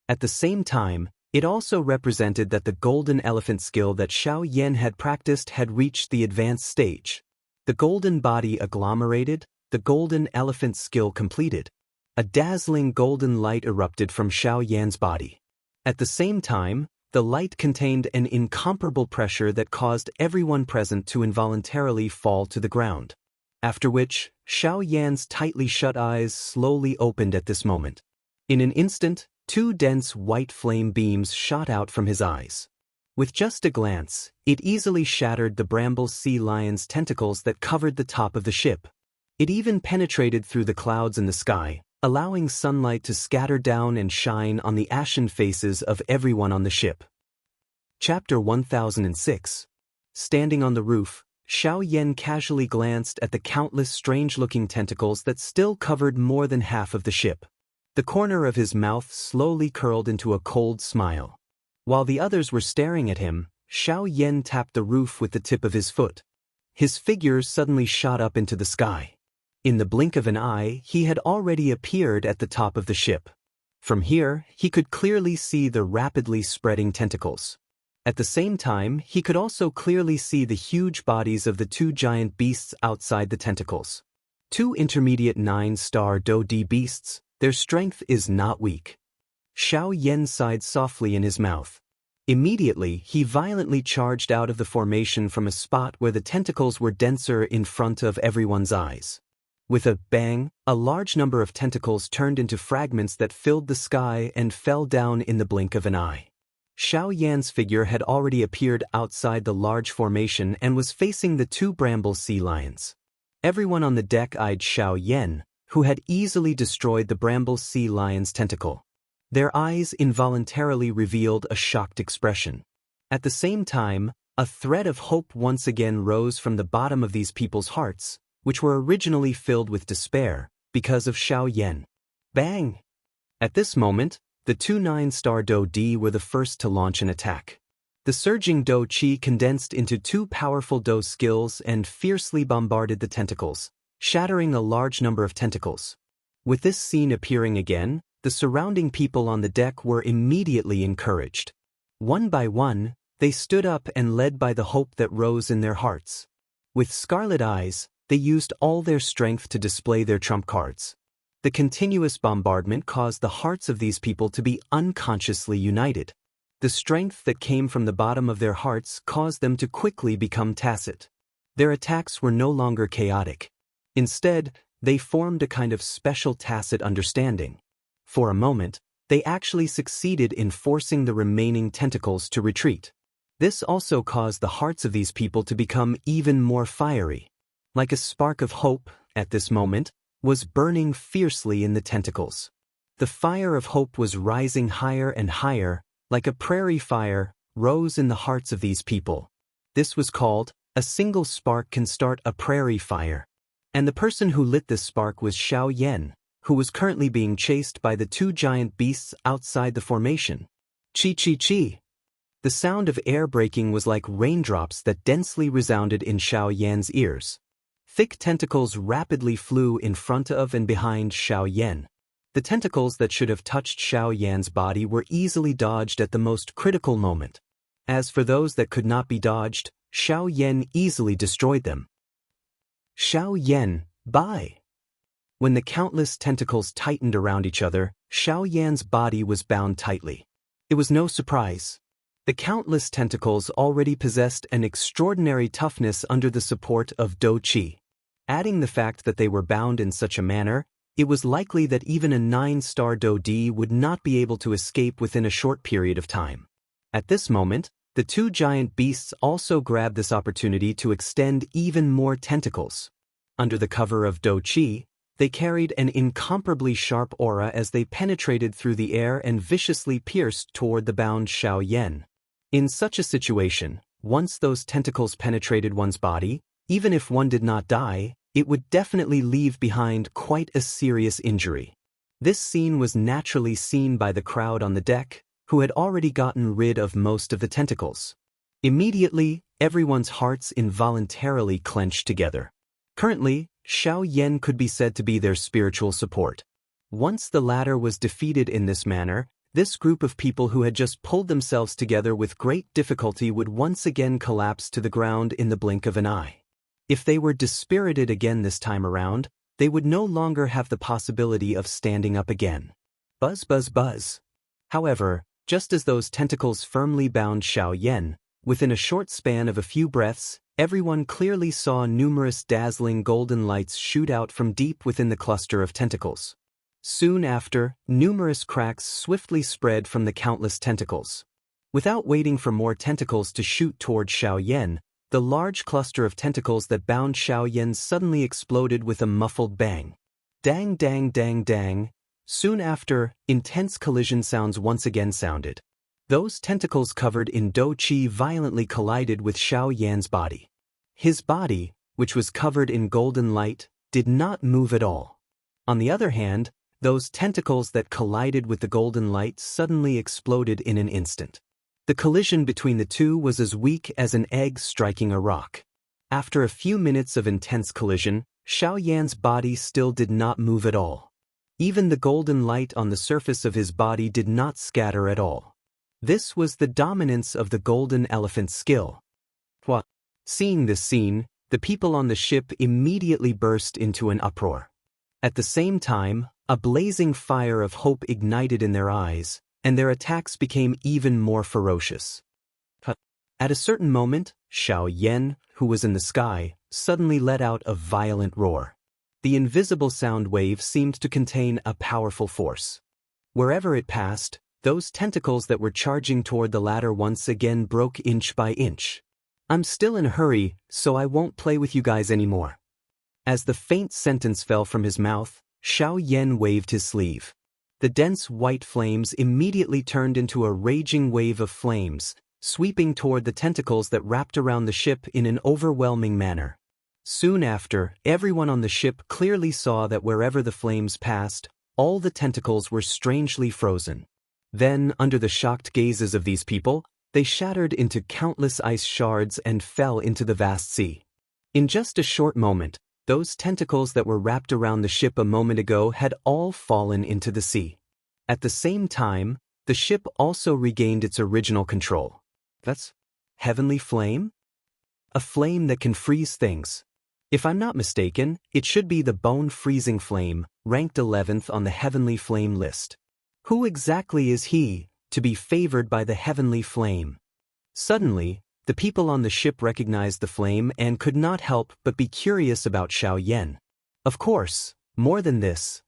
At the same time, it also represented that the golden elephant skill that Xiaoyan had practiced had reached the advanced stage. The golden body agglomerated, the golden elephant skill completed. A dazzling golden light erupted from Xiaoyan's body. At the same time, the light contained an incomparable pressure that caused everyone present to involuntarily fall to the ground. After which, Xiaoyan's tightly shut eyes slowly opened at this moment. In an instant, two dense white flame beams shot out from his eyes. With just a glance, it easily shattered the bramble sea lion's tentacles that covered the top of the ship. It even penetrated through the clouds in the sky, allowing sunlight to scatter down and shine on the ashen faces of everyone on the ship. Chapter 1006. Standing on the roof, Xiaoyan casually glanced at the countless strange-looking tentacles that still covered more than half of the ship. The corner of his mouth slowly curled into a cold smile. While the others were staring at him, Xiaoyan tapped the roof with the tip of his foot. His figure suddenly shot up into the sky. In the blink of an eye, he had already appeared at the top of the ship. From here, he could clearly see the rapidly spreading tentacles. At the same time, he could also clearly see the huge bodies of the two giant beasts outside the tentacles. Two intermediate 9-star Do-D beasts, their strength is not weak. Xiaoyan sighed softly in his mouth. Immediately, he violently charged out of the formation from a spot where the tentacles were denser in front of everyone's eyes. With a bang, a large number of tentacles turned into fragments that filled the sky and fell down in the blink of an eye. Xiaoyan's figure had already appeared outside the large formation and was facing the two bramble sea lions. Everyone on the deck eyed Xiaoyan, who had easily destroyed the bramble sea lion's tentacle. Their eyes involuntarily revealed a shocked expression. At the same time, a thread of hope once again rose from the bottom of these people's hearts, which were originally filled with despair, because of Xiaoyan. Bang! At this moment, the two 9-star Do-D were the first to launch an attack. The surging Do-Chi condensed into two powerful Do skills and fiercely bombarded the tentacles, shattering a large number of tentacles. With this scene appearing again, the surrounding people on the deck were immediately encouraged. One by one, they stood up and led by the hope that rose in their hearts. With scarlet eyes, they used all their strength to display their trump cards. The continuous bombardment caused the hearts of these people to be unconsciously united. The strength that came from the bottom of their hearts caused them to quickly become tacit. Their attacks were no longer chaotic. Instead, they formed a kind of special tacit understanding. For a moment, they actually succeeded in forcing the remaining tentacles to retreat. This also caused the hearts of these people to become even more fiery. Like a spark of hope, at this moment, was burning fiercely in the tentacles. The fire of hope was rising higher and higher, like a prairie fire, rose in the hearts of these people. This was called, a single spark can start a prairie fire. And the person who lit this spark was Xiao Yan, who was currently being chased by the two giant beasts outside the formation. Chi chi chi. The sound of air breaking was like raindrops that densely resounded in Xiao Yan's ears. Thick tentacles rapidly flew in front of and behind Xiao Yan. The tentacles that should have touched Xiao Yan's body were easily dodged at the most critical moment. As for those that could not be dodged, Xiao Yan easily destroyed them. Xiao Yan, bye. When the countless tentacles tightened around each other, Xiao Yan's body was bound tightly. It was no surprise. The countless tentacles already possessed an extraordinary toughness under the support of Do Qi. Adding the fact that they were bound in such a manner, it was likely that even a 9-star Do Di would not be able to escape within a short period of time. At this moment, the two giant beasts also grabbed this opportunity to extend even more tentacles. Under the cover of Do Qi, they carried an incomparably sharp aura as they penetrated through the air and viciously pierced toward the bound Xiao Yan. In such a situation, once those tentacles penetrated one's body, even if one did not die, it would definitely leave behind quite a serious injury. This scene was naturally seen by the crowd on the deck, who had already gotten rid of most of the tentacles. Immediately, everyone's hearts involuntarily clenched together. Currently, Xiao Yan could be said to be their spiritual support. Once the latter was defeated in this manner, this group of people who had just pulled themselves together with great difficulty would once again collapse to the ground in the blink of an eye. If they were dispirited again this time around, they would no longer have the possibility of standing up again. Buzz buzz buzz. However, just as those tentacles firmly bound Xiao Yan, within a short span of a few breaths, everyone clearly saw numerous dazzling golden lights shoot out from deep within the cluster of tentacles. Soon after, numerous cracks swiftly spread from the countless tentacles. Without waiting for more tentacles to shoot toward Xiao Yan, the large cluster of tentacles that bound Xiao Yan suddenly exploded with a muffled bang. Dang dang dang dang. Soon after, intense collision sounds once again sounded. Those tentacles covered in Do Qi violently collided with Xiao Yan's body. His body, which was covered in golden light, did not move at all. On the other hand, those tentacles that collided with the golden light suddenly exploded in an instant. The collision between the two was as weak as an egg striking a rock. After a few minutes of intense collision, Xiao Yan's body still did not move at all. Even the golden light on the surface of his body did not scatter at all. This was the dominance of the golden elephant's skill. Seeing this scene, the people on the ship immediately burst into an uproar. At the same time, a blazing fire of hope ignited in their eyes, and their attacks became even more ferocious. At a certain moment, Xiao Yan, who was in the sky, suddenly let out a violent roar. The invisible sound wave seemed to contain a powerful force. Wherever it passed, those tentacles that were charging toward the ladder once again broke inch by inch. I'm still in a hurry, so I won't play with you guys anymore. As the faint sentence fell from his mouth, Xiao Yan waved his sleeve. The dense white flames immediately turned into a raging wave of flames, sweeping toward the tentacles that wrapped around the ship in an overwhelming manner. Soon after, everyone on the ship clearly saw that wherever the flames passed, all the tentacles were strangely frozen. Then, under the shocked gazes of these people, they shattered into countless ice shards and fell into the vast sea. In just a short moment, those tentacles that were wrapped around the ship a moment ago had all fallen into the sea. At the same time, the ship also regained its original control. That's heavenly flame? A flame that can freeze things. If I'm not mistaken, it should be the bone-freezing flame, ranked 11th on the heavenly flame list. Who exactly is he, to be favored by the heavenly flame? Suddenly, the people on the ship recognized the flame and could not help but be curious about Xiao Yan. Of course, more than this,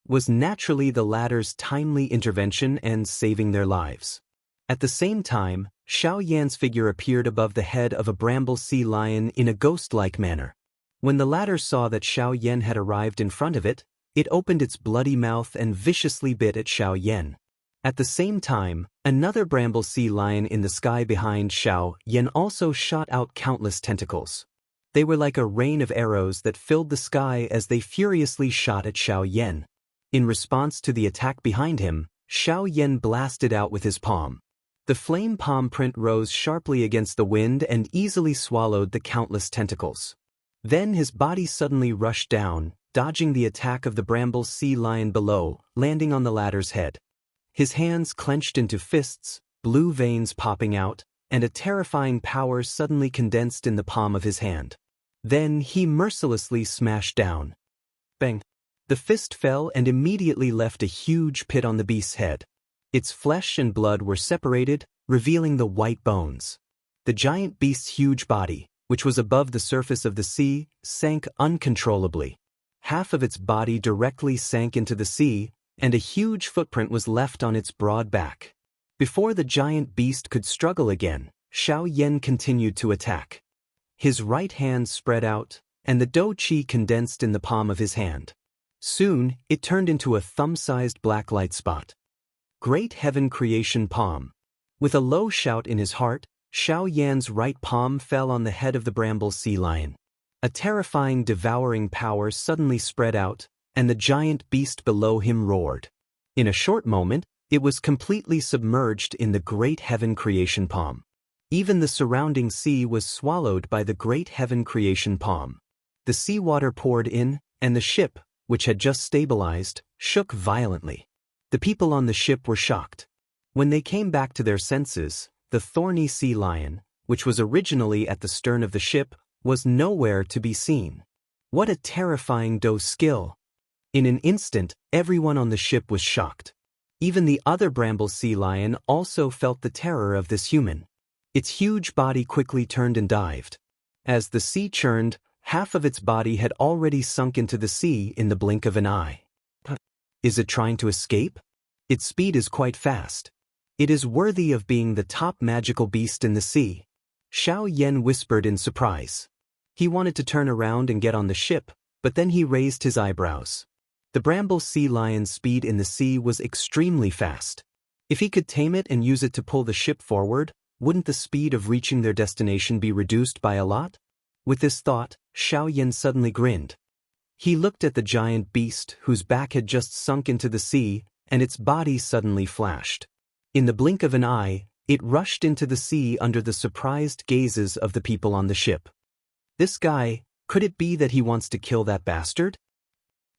was naturally the latter's timely intervention and saving their lives. At the same time, Xiao Yan's figure appeared above the head of a bramble sea lion in a ghost-like manner. When the latter saw that Xiao Yan had arrived in front of it, it opened its bloody mouth and viciously bit at Xiao Yan. At the same time, another bramble sea lion in the sky behind Xiao Yan also shot out countless tentacles. They were like a rain of arrows that filled the sky as they furiously shot at Xiao Yan. In response to the attack behind him, Xiao Yan blasted out with his palm. The flame palm print rose sharply against the wind and easily swallowed the countless tentacles. Then his body suddenly rushed down, dodging the attack of the bramble sea lion below, landing on the latter's head. His hands clenched into fists, blue veins popping out, and a terrifying power suddenly condensed in the palm of his hand. Then he mercilessly smashed down. Bang! The fist fell and immediately left a huge pit on the beast's head. Its flesh and blood were separated, revealing the white bones. The giant beast's huge body, which was above the surface of the sea, sank uncontrollably. Half of its body directly sank into the sea, and a huge footprint was left on its broad back. Before the giant beast could struggle again, Xiao Yan continued to attack. His right hand spread out, and the dou qi condensed in the palm of his hand. Soon, it turned into a thumb-sized black light spot. Great Heaven Creation Palm. With a low shout in his heart, Xiao Yan's right palm fell on the head of the bramble sea lion. A terrifying devouring power suddenly spread out, and the giant beast below him roared. In a short moment, it was completely submerged in the Great Heaven Creation Palm. Even the surrounding sea was swallowed by the Great Heaven Creation Palm. The seawater poured in, and the ship, which had just stabilized, shook violently. The people on the ship were shocked. When they came back to their senses, the thorny sea lion, which was originally at the stern of the ship, was nowhere to be seen. What a terrifying dou skill! In an instant, everyone on the ship was shocked. Even the other bramble sea lion also felt the terror of this human. Its huge body quickly turned and dived. As the sea churned, half of its body had already sunk into the sea in the blink of an eye. Is it trying to escape? Its speed is quite fast. It is worthy of being the top magical beast in the sea. Xiao Yan whispered in surprise. He wanted to turn around and get on the ship, but then he raised his eyebrows. The bramble sea lion's speed in the sea was extremely fast. If he could tame it and use it to pull the ship forward, wouldn't the speed of reaching their destination be reduced by a lot? With this thought, Xiao Yan suddenly grinned. He looked at the giant beast whose back had just sunk into the sea, and its body suddenly flashed. In the blink of an eye, it rushed into the sea under the surprised gazes of the people on the ship. This guy, could it be that he wants to kill that bastard?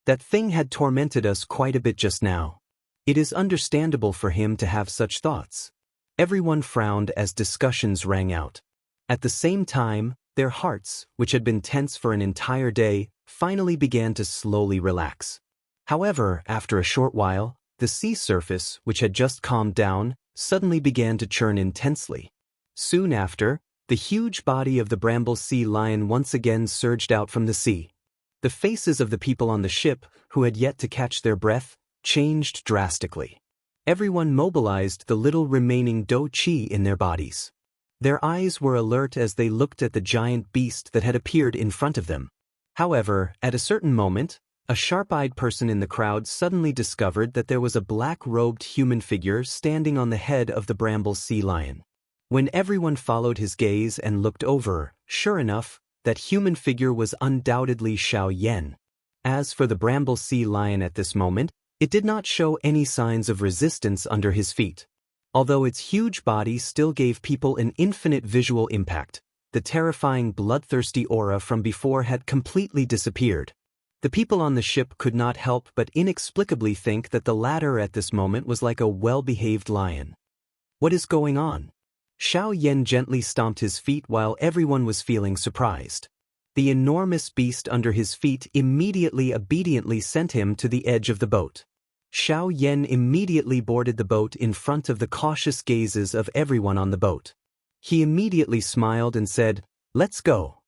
That thing had tormented us quite a bit just now. It is understandable for him to have such thoughts. Everyone frowned as discussions rang out. At the same time, their hearts, which had been tense for an entire day, finally began to slowly relax. However, after a short while, the sea surface, which had just calmed down, suddenly began to churn intensely. Soon after, the huge body of the bramble sea lion once again surged out from the sea. The faces of the people on the ship, who had yet to catch their breath, changed drastically. Everyone mobilized the little remaining dou qi in their bodies. Their eyes were alert as they looked at the giant beast that had appeared in front of them. However, at a certain moment, a sharp-eyed person in the crowd suddenly discovered that there was a black-robed human figure standing on the head of the bramble sea lion. When everyone followed his gaze and looked over, sure enough, that human figure was undoubtedly Xiao Yan. As for the bramble sea lion at this moment, it did not show any signs of resistance under his feet. Although its huge body still gave people an infinite visual impact, the terrifying bloodthirsty aura from before had completely disappeared. The people on the ship could not help but inexplicably think that the latter at this moment was like a well-behaved lion. What is going on? Xiao Yan gently stomped his feet while everyone was feeling surprised. The enormous beast under his feet immediately obediently sent him to the edge of the boat. Xiao Yan immediately boarded the boat in front of the cautious gazes of everyone on the boat. He immediately smiled and said, "Let's go."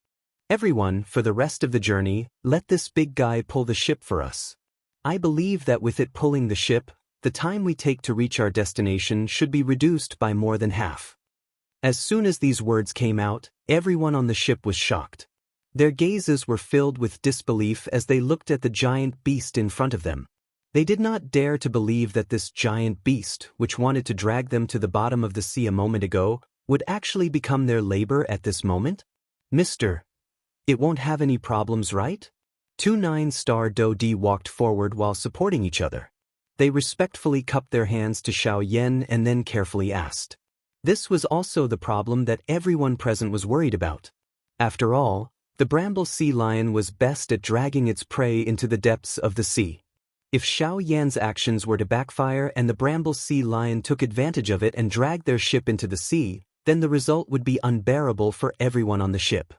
Everyone, for the rest of the journey, let this big guy pull the ship for us. I believe that with it pulling the ship, the time we take to reach our destination should be reduced by more than half." As soon as these words came out, everyone on the ship was shocked. Their gazes were filled with disbelief as they looked at the giant beast in front of them. They did not dare to believe that this giant beast, which wanted to drag them to the bottom of the sea a moment ago, would actually become their labor at this moment. "Mister, it won't have any problems, right?" Two 9-star Do-Di walked forward while supporting each other. They respectfully cupped their hands to Xiaoyan and then carefully asked. This was also the problem that everyone present was worried about. After all, the bramble sea lion was best at dragging its prey into the depths of the sea. If Xiaoyan's actions were to backfire and the bramble sea lion took advantage of it and dragged their ship into the sea, then the result would be unbearable for everyone on the ship.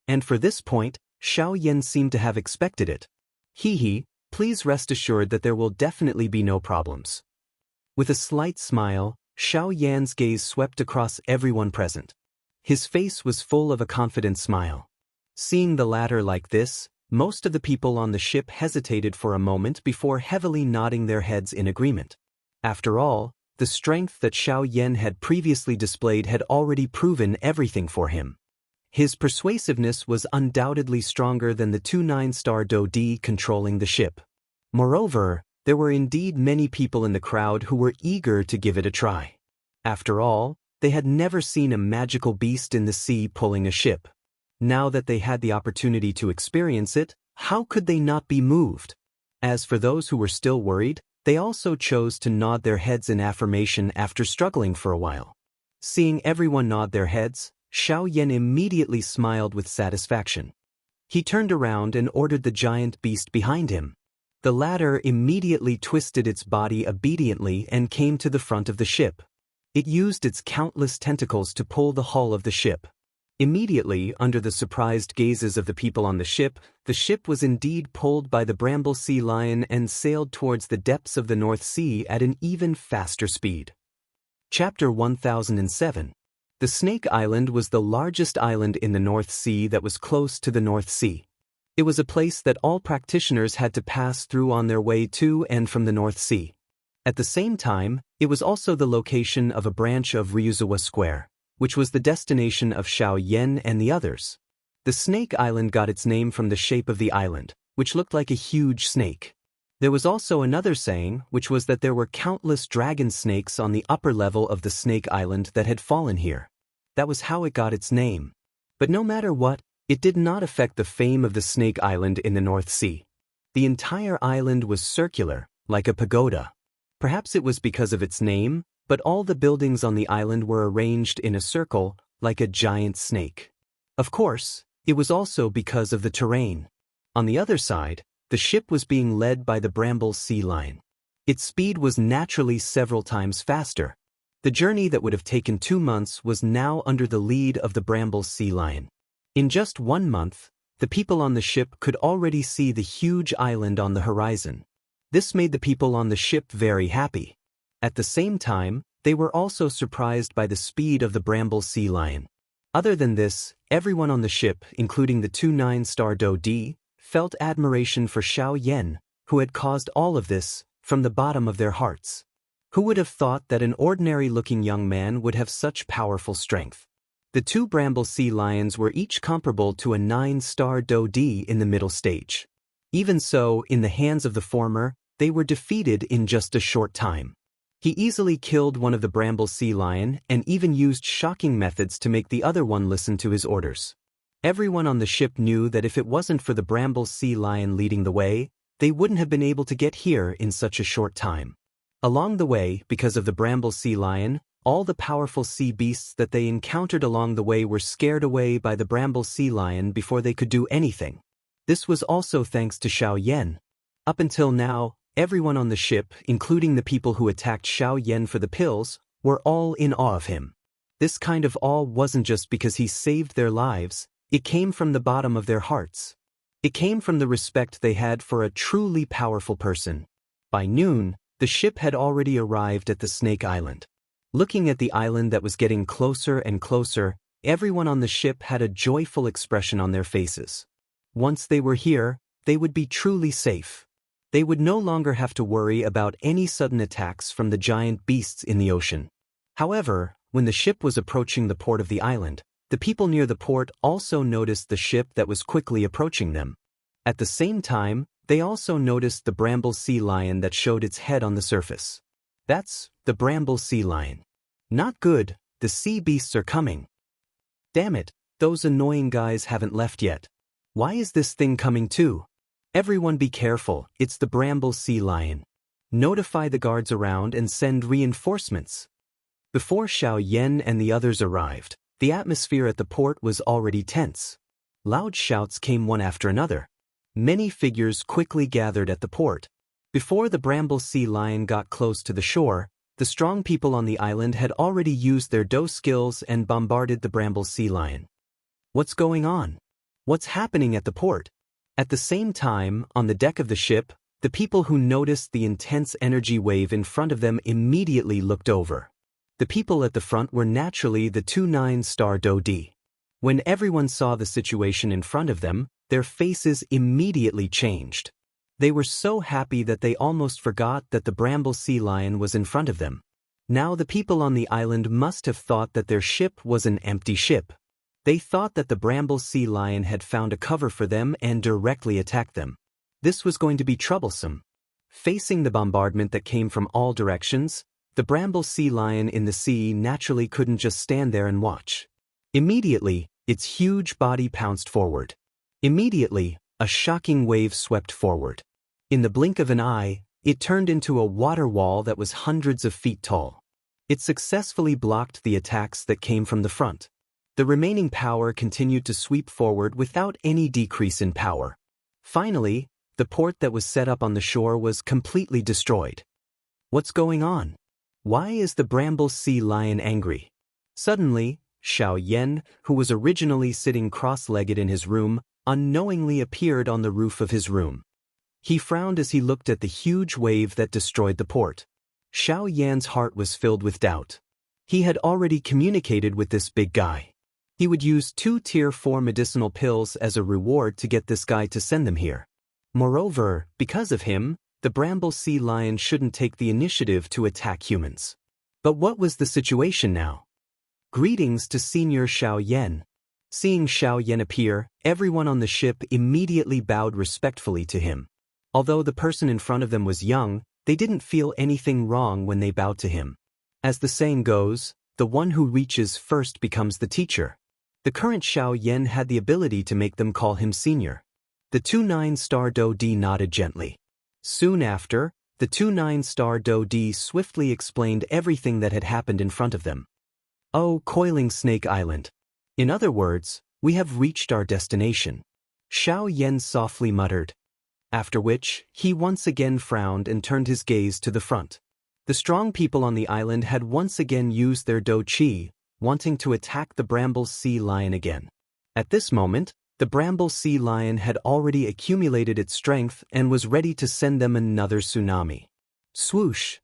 And for this point, Xiaoyan seemed to have expected it. "Hee, please rest assured that there will definitely be no problems." With a slight smile, Xiaoyan's gaze swept across everyone present. His face was full of a confident smile. Seeing the latter like this, most of the people on the ship hesitated for a moment before heavily nodding their heads in agreement. After all, the strength that Xiaoyan had previously displayed had already proven everything for him. His persuasiveness was undoubtedly stronger than the two 9-star Do-Di controlling the ship. Moreover, there were indeed many people in the crowd who were eager to give it a try. After all, they had never seen a magical beast in the sea pulling a ship. Now that they had the opportunity to experience it, how could they not be moved? As for those who were still worried, they also chose to nod their heads in affirmation after struggling for a while. Seeing everyone nod their heads, Xiaoyan immediately smiled with satisfaction. He turned around and ordered the giant beast behind him. The latter immediately twisted its body obediently and came to the front of the ship. It used its countless tentacles to pull the hull of the ship. Immediately, under the surprised gazes of the people on the ship was indeed pulled by the bramble sea lion and sailed towards the depths of the North Sea at an even faster speed. Chapter 1007. The Snake Island was the largest island in the North Sea that was close to the North Sea. It was a place that all practitioners had to pass through on their way to and from the North Sea. At the same time, it was also the location of a branch of Ryuzawa Square, which was the destination of Xiaoyan and the others. The Snake Island got its name from the shape of the island, which looked like a huge snake. There was also another saying, which was that there were countless dragon snakes on the upper level of the Snake Island that had fallen here. That was how it got its name. But no matter what, it did not affect the fame of the Snake Island in the North Sea. The entire island was circular, like a pagoda. Perhaps it was because of its name, but all the buildings on the island were arranged in a circle, like a giant snake. Of course, it was also because of the terrain. On the other side, the ship was being led by the bramble sea lion. Its speed was naturally several times faster. The journey that would have taken 2 months was now under the lead of the bramble sea lion. In just 1 month, the people on the ship could already see the huge island on the horizon. This made the people on the ship very happy. At the same time, they were also surprised by the speed of the bramble sea lion. Other than this, everyone on the ship, including the two 9-star Do-Di, felt admiration for Xiaoyan, who had caused all of this, from the bottom of their hearts. Who would have thought that an ordinary-looking young man would have such powerful strength? The two bramble sea lions were each comparable to a 9-star Do-Di in the middle stage. Even so, in the hands of the former, they were defeated in just a short time. He easily killed one of the bramble sea lion and even used shocking methods to make the other one listen to his orders. Everyone on the ship knew that if it wasn't for the bramble sea lion leading the way, they wouldn't have been able to get here in such a short time. Along the way, because of the bramble sea lion, all the powerful sea beasts that they encountered along the way were scared away by the bramble sea lion before they could do anything. This was also thanks to Xiaoyan. Up until now, everyone on the ship, including the people who attacked Xiaoyan for the pills, were all in awe of him. This kind of awe wasn't just because he saved their lives, it came from the bottom of their hearts. It came from the respect they had for a truly powerful person. By noon, the ship had already arrived at the Snake Island. Looking at the island that was getting closer and closer, Everyone on the ship had a joyful expression on their faces. Once they were here, they would be truly safe. They would no longer have to worry about any sudden attacks from the giant beasts in the ocean. However, when the ship was approaching the port of the island, the people near the port also noticed the ship that was quickly approaching them. At the same time, they also noticed the bramble sea lion that showed its head on the surface. That's the bramble sea lion. Not good, the sea beasts are coming. Damn it, those annoying guys haven't left yet. Why is this thing coming too? Everyone be careful, it's the bramble sea lion. Notify the guards around and send reinforcements. Before Xiaoyan and the others arrived, the atmosphere at the port was already tense. Loud shouts came one after another. Many figures quickly gathered at the port. Before the bramble sea lion got close to the shore, the strong people on the island had already used their Dao skills and bombarded the bramble sea lion. What's going on? What's happening at the port? At the same time, on the deck of the ship, the people who noticed the intense energy wave in front of them immediately looked over. The people at the front were naturally the 2 9-star Dao. When everyone saw the situation in front of them, their faces immediately changed. They were so happy that they almost forgot that the bramble sea lion was in front of them. Now the people on the island must have thought that their ship was an empty ship. They thought that the bramble sea lion had found a cover for them and directly attacked them. This was going to be troublesome. Facing the bombardment that came from all directions, the bramble sea lion in the sea naturally couldn't just stand there and watch. Immediately, its huge body pounced forward. Immediately, a shocking wave swept forward. In the blink of an eye, it turned into a water wall that was hundreds of feet tall. It successfully blocked the attacks that came from the front. The remaining power continued to sweep forward without any decrease in power. Finally, the port that was set up on the shore was completely destroyed. What's going on? Why is the bramble sea lion angry? Suddenly, Xiaoyan, who was originally sitting cross-legged in his room, unknowingly appeared on the roof of his room. He frowned as he looked at the huge wave that destroyed the port. Xiaoyan's heart was filled with doubt. He had already communicated with this big guy. He would use 2 Tier 4 medicinal pills as a reward to get this guy to send them here. Moreover, because of him, the bramble sea lion shouldn't take the initiative to attack humans. But what was the situation now? Greetings to Senior Xiaoyan. Seeing Xiaoyan appear, everyone on the ship immediately bowed respectfully to him. Although the person in front of them was young, they didn't feel anything wrong when they bowed to him. As the saying goes, the one who reaches first becomes the teacher. The current Xiaoyan had the ability to make them call him senior. The 2 9-star Dao nodded gently. Soon after, the 2 9-star Dao swiftly explained everything that had happened in front of them. Oh, Coiling Snake Island. In other words, we have reached our destination. Xiaoyan softly muttered. After which, he once again frowned and turned his gaze to the front. The strong people on the island had once again used their Dao Qi, wanting to attack the bramble sea lion again. At this moment, the bramble sea lion had already accumulated its strength and was ready to send them another tsunami. Swoosh!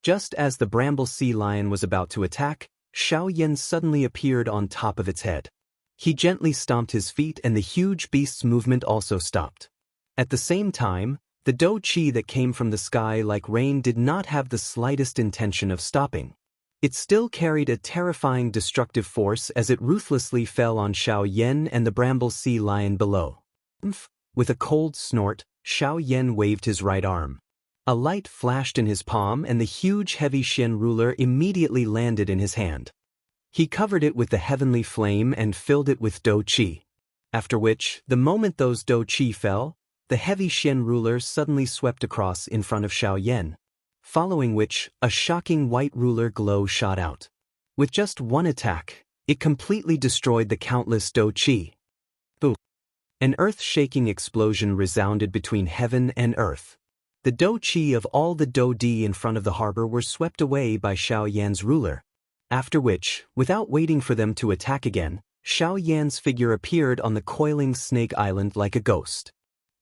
Just as the bramble sea lion was about to attack, Xiaoyan suddenly appeared on top of its head. He gently stomped his feet and the huge beast's movement also stopped. At the same time, the Dao Qi that came from the sky like rain did not have the slightest intention of stopping. It still carried a terrifying destructive force as it ruthlessly fell on Xiaoyan and the bramble sea lion below. With a cold snort, Xiaoyan waved his right arm. A light flashed in his palm and the huge heavy Xian ruler immediately landed in his hand. He covered it with the heavenly flame and filled it with Dao Qi. After which, the moment those Dao Qi fell, the heavy Xian ruler suddenly swept across in front of Xiaoyan. Following which, a shocking white ruler glow shot out. With just one attack, it completely destroyed the countless Dao Qi. Boom! An earth-shaking explosion resounded between heaven and earth. The Dao Qi of all the Dao in front of the harbor were swept away by Xiaoyan's ruler. After which, without waiting for them to attack again, Xiaoyan's figure appeared on the coiling snake island like a ghost.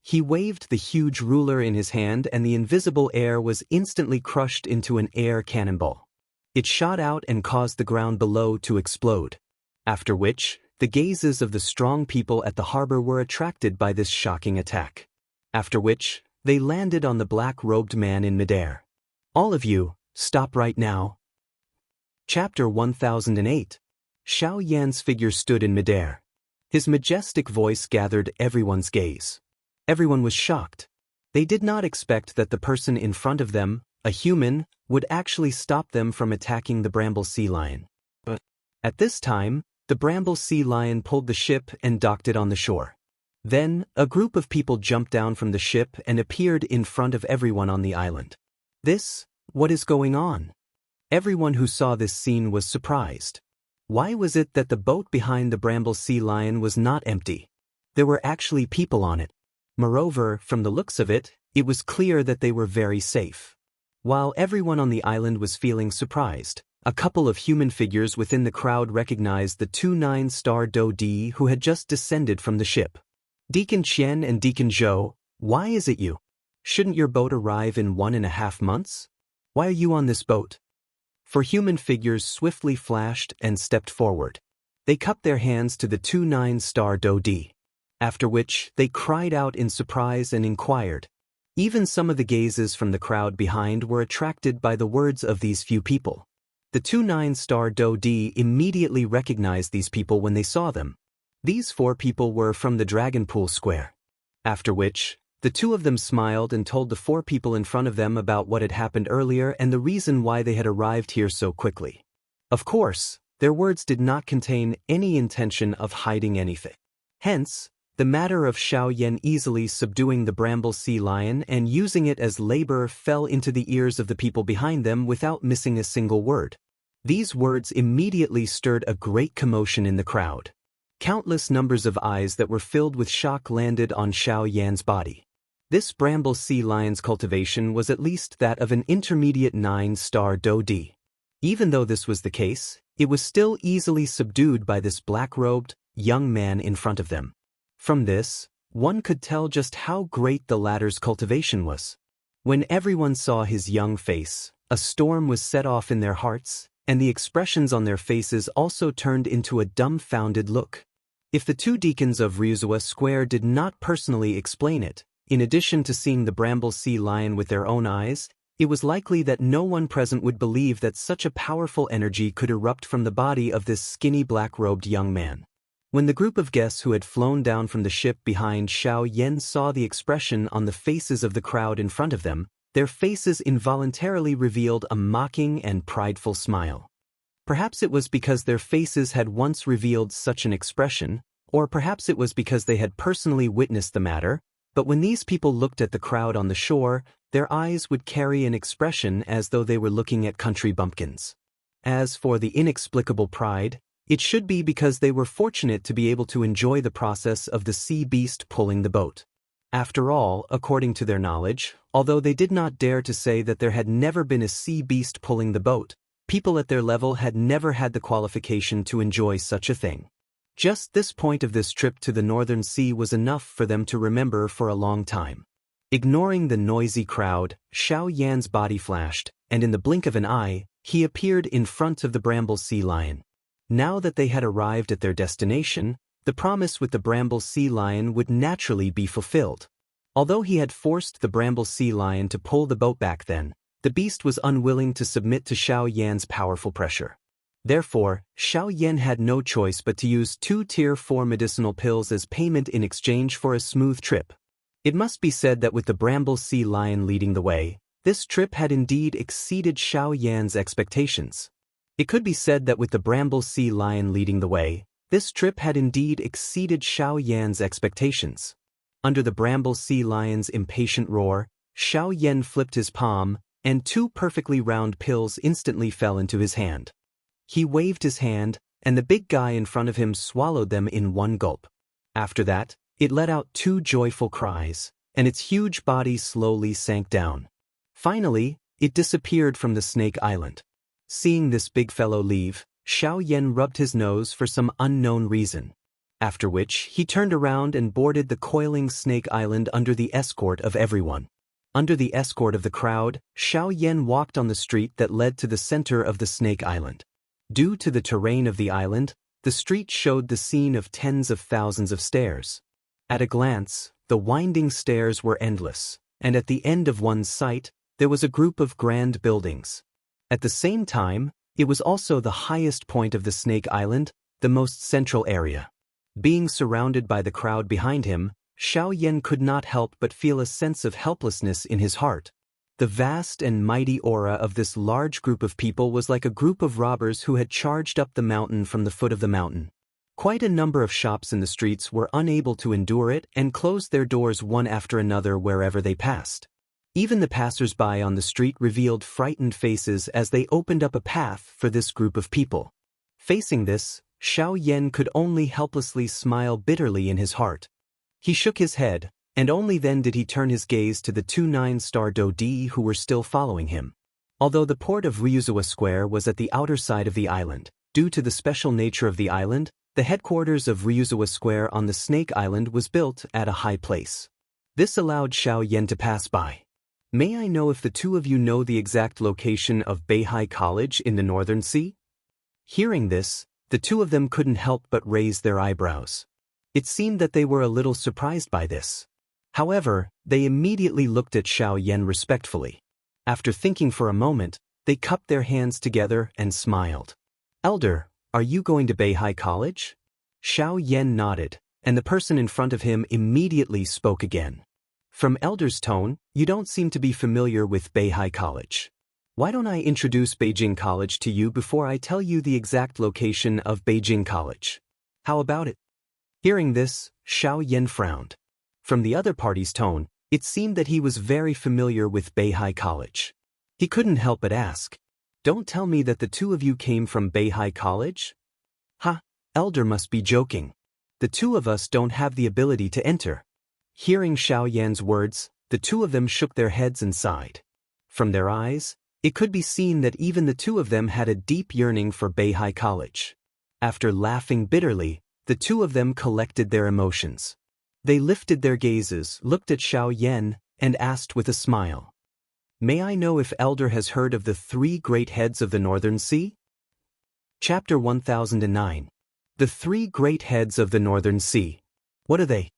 He waved the huge ruler in his hand and the invisible air was instantly crushed into an air cannonball. It shot out and caused the ground below to explode. After which, the gazes of the strong people at the harbor were attracted by this shocking attack. After which, they landed on the black-robed man in midair. All of you, stop right now. Chapter 1008. Xiao Yan's figure stood in midair. His majestic voice gathered everyone's gaze. Everyone was shocked. They did not expect that the person in front of them, a human, would actually stop them from attacking the bramble sea lion. But at this time, the bramble sea lion pulled the ship and docked it on the shore. Then, a group of people jumped down from the ship and appeared in front of everyone on the island. What is going on? Everyone who saw this scene was surprised. Why was it that the boat behind the bramble sea lion was not empty? There were actually people on it. Moreover, from the looks of it, it was clear that they were very safe. While everyone on the island was feeling surprised, a couple of human figures within the crowd recognized the two 9-star Daoist who had just descended from the ship. Deacon Qian and Deacon Zhou, why is it you? Shouldn't your boat arrive in 1.5 months? Why are you on this boat? Four human figures swiftly flashed and stepped forward. They cupped their hands to the two 9-star Daoist. After which, they cried out in surprise and inquired. Even some of the gazes from the crowd behind were attracted by the words of these few people. The two 9-star Daoist immediately recognized these people when they saw them. These 4 people were from the Dragon Pool Square. After which, the 2 of them smiled and told the 4 people in front of them about what had happened earlier and the reason why they had arrived here so quickly. Of course, their words did not contain any intention of hiding anything. Hence, the matter of Xiao Yan easily subduing the bramble sea lion and using it as labor fell into the ears of the people behind them without missing a single word. These words immediately stirred a great commotion in the crowd. Countless numbers of eyes that were filled with shock landed on Xiao Yan's body. This bramble sea lion's cultivation was at least that of an intermediate 9-star Daoist. Even though this was the case, it was still easily subdued by this black-robed, young man in front of them. From this, one could tell just how great the latter's cultivation was. When everyone saw his young face, a storm was set off in their hearts, and the expressions on their faces also turned into a dumbfounded look. If the 2 deacons of Wuxia Square did not personally explain it, in addition to seeing the bramble sea lion with their own eyes, it was likely that no one present would believe that such a powerful energy could erupt from the body of this skinny black-robed young man. When the group of guests who had flown down from the ship behind Xiao Yan saw the expression on the faces of the crowd in front of them, their faces involuntarily revealed a mocking and prideful smile. Perhaps it was because their faces had once revealed such an expression, or perhaps it was because they had personally witnessed the matter, but when these people looked at the crowd on the shore, their eyes would carry an expression as though they were looking at country bumpkins. As for the inexplicable pride, it should be because they were fortunate to be able to enjoy the process of the sea beast pulling the boat. After all, according to their knowledge, although they did not dare to say that there had never been a sea beast pulling the boat, people at their level had never had the qualification to enjoy such a thing. Just this point of this trip to the Northern Sea was enough for them to remember for a long time. Ignoring the noisy crowd, Xiao Yan's body flashed, and in the blink of an eye, he appeared in front of the bramble sea lion. Now that they had arrived at their destination, the promise with the bramble sea lion would naturally be fulfilled. Although he had forced the bramble sea lion to pull the boat back then, the beast was unwilling to submit to Xiao Yan's powerful pressure. Therefore, Xiao Yan had no choice but to use 2 Tier 4 medicinal pills as payment in exchange for a smooth trip. It must be said that with the bramble sea lion leading the way, this trip had indeed exceeded Xiao Yan's expectations. It could be said that with the bramble sea lion leading the way, this trip had indeed exceeded Xiao Yan's expectations. Under the bramble sea lion's impatient roar, Xiao Yan flipped his palm, and 2 perfectly round pills instantly fell into his hand. He waved his hand, and the big guy in front of him swallowed them in one gulp. After that, it let out 2 joyful cries, and its huge body slowly sank down. Finally, it disappeared from the Snake Island. Seeing this big fellow leave, Xiao Yan rubbed his nose for some unknown reason. After which, he turned around and boarded the coiling Snake Island under the escort of everyone. Under the escort of the crowd, Xiao Yan walked on the street that led to the center of the Snake Island. Due to the terrain of the island, The street showed the scene of tens of thousands of stairs. At a glance, the winding stairs were endless, and at the end of one's sight, there was a group of grand buildings. At the same time, it was also the highest point of the Snake Island, the most central area. Being surrounded by the crowd behind him, Xiaoyan could not help but feel a sense of helplessness in his heart. The vast and mighty aura of this large group of people was like a group of robbers who had charged up the mountain from the foot of the mountain. Quite a number of shops in the streets were unable to endure it and closed their doors one after another wherever they passed. Even the passers-by on the street revealed frightened faces as they opened up a path for this group of people. Facing this, Xiaoyan could only helplessly smile bitterly in his heart. He shook his head, and only then did he turn his gaze to the 2 9-star Dodi who were still following him. Although the port of Wuxia Square was at the outer side of the island, due to the special nature of the island, the headquarters of Wuxia Square on the Snake Island was built at a high place. This allowed Xiaoyan to pass by. May I know if the two of you know the exact location of Beihai College in the Northern Sea? Hearing this, the two of them couldn't help but raise their eyebrows. It seemed that they were a little surprised by this. However, they immediately looked at Xiaoyan respectfully. After thinking for a moment, they cupped their hands together and smiled. "Elder, are you going to Beihai College?" Xiaoyan nodded, and the person in front of him immediately spoke again. "From Elder's tone, you don't seem to be familiar with Beihai College. Why don't I introduce Beijing College to you before I tell you the exact location of Beijing College? How about it?" Hearing this, Xiaoyan frowned. From the other party's tone, it seemed that he was very familiar with Beihai College. He couldn't help but ask, "Don't tell me that the two of you came from Beihai College?" "Ha, Elder must be joking. The two of us don't have the ability to enter." Hearing Xiaoyan's words, the two of them shook their heads and sighed. From their eyes, it could be seen that even the two of them had a deep yearning for Beihai College. After laughing bitterly, the two of them collected their emotions. They lifted their gazes, looked at Xiaoyan, and asked with a smile, "May I know if Elder has heard of the 3 great heads of the Northern Sea?" Chapter 1009. The 3 great heads of the Northern Sea. What are they?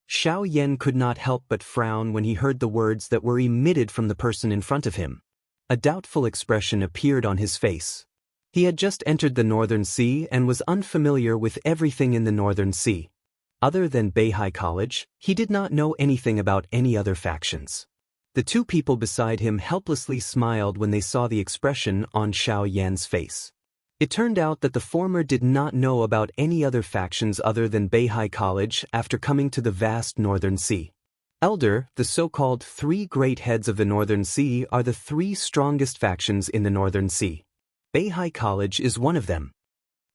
Xiaoyan could not help but frown when he heard the words that were emitted from the person in front of him. A doubtful expression appeared on his face. He had just entered the Northern Sea and was unfamiliar with everything in the Northern Sea. Other than Beihai College, he did not know anything about any other factions. The two people beside him helplessly smiled when they saw the expression on Xiaoyan's face. It turned out that the former did not know about any other factions other than Beihai College after coming to the vast Northern Sea. Elder, the so-called 3 great heads of the Northern Sea are the 3 strongest factions in the Northern Sea. Beihai College is one of them.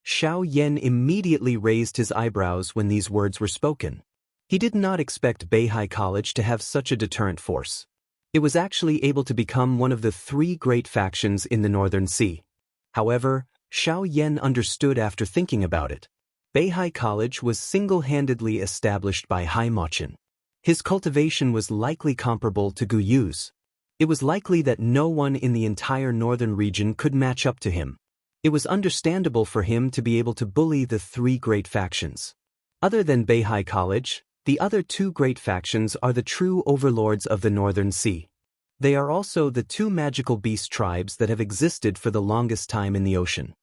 Xiaoyan immediately raised his eyebrows when these words were spoken. He did not expect Beihai College to have such a deterrent force. It was actually able to become one of the 3 great factions in the Northern Sea. However, Xiaoyan understood after thinking about it. Beihai College was single-handedly established by Hai Mochin. His cultivation was likely comparable to Guyu's. It was likely that no one in the entire northern region could match up to him. It was understandable for him to be able to bully the 3 great factions. Other than Beihai College, the other 2 great factions are the true overlords of the Northern Sea. They are also the 2 magical beast tribes that have existed for the longest time in the ocean.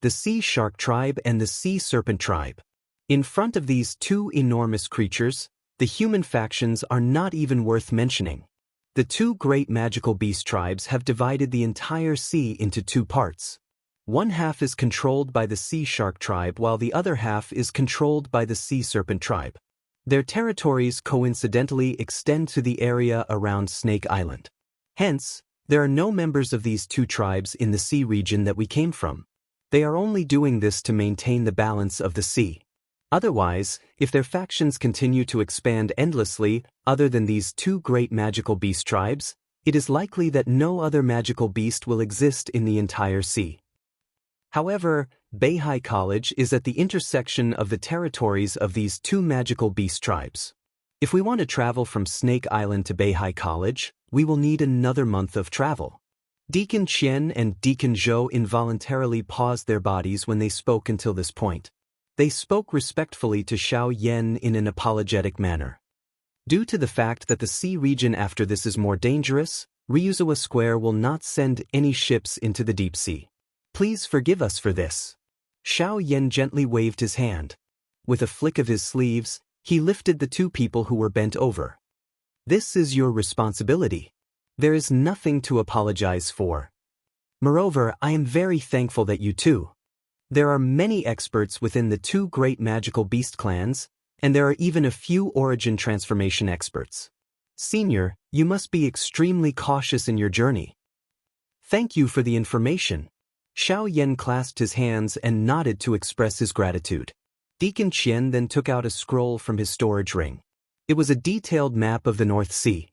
The Sea Shark tribe and the Sea Serpent tribe. In front of these 2 enormous creatures, the human factions are not even worth mentioning. The 2 great magical beast tribes have divided the entire sea into 2 parts. One half is controlled by the Sea Shark tribe while the other half is controlled by the Sea Serpent tribe. Their territories coincidentally extend to the area around Snake Island. Hence, there are no members of these 2 tribes in the sea region that we came from. They are only doing this to maintain the balance of the sea. Otherwise, if their factions continue to expand endlessly, other than these 2 great magical beast tribes, it is likely that no other magical beast will exist in the entire sea. However, Beihai College is at the intersection of the territories of these 2 magical beast tribes. If we want to travel from Snake Island to Beihai College, we will need another month of travel. Deacon Qian and Deacon Zhou involuntarily paused their bodies when they spoke until this point. They spoke respectfully to Xiao Yan in an apologetic manner. Due to the fact that the sea region after this is more dangerous, Ryuzawa Square will not send any ships into the deep sea. Please forgive us for this. Xiao Yan gently waved his hand. With a flick of his sleeves, he lifted the two people who were bent over. This is your responsibility. There is nothing to apologize for. Moreover, I am very thankful that you too. There are many experts within the two great magical beast clans, and there are even a few origin transformation experts. Senior, you must be extremely cautious in your journey. Thank you for the information. Xiao Yan clasped his hands and nodded to express his gratitude. Deacon Qian then took out a scroll from his storage ring. It was a detailed map of the North Sea.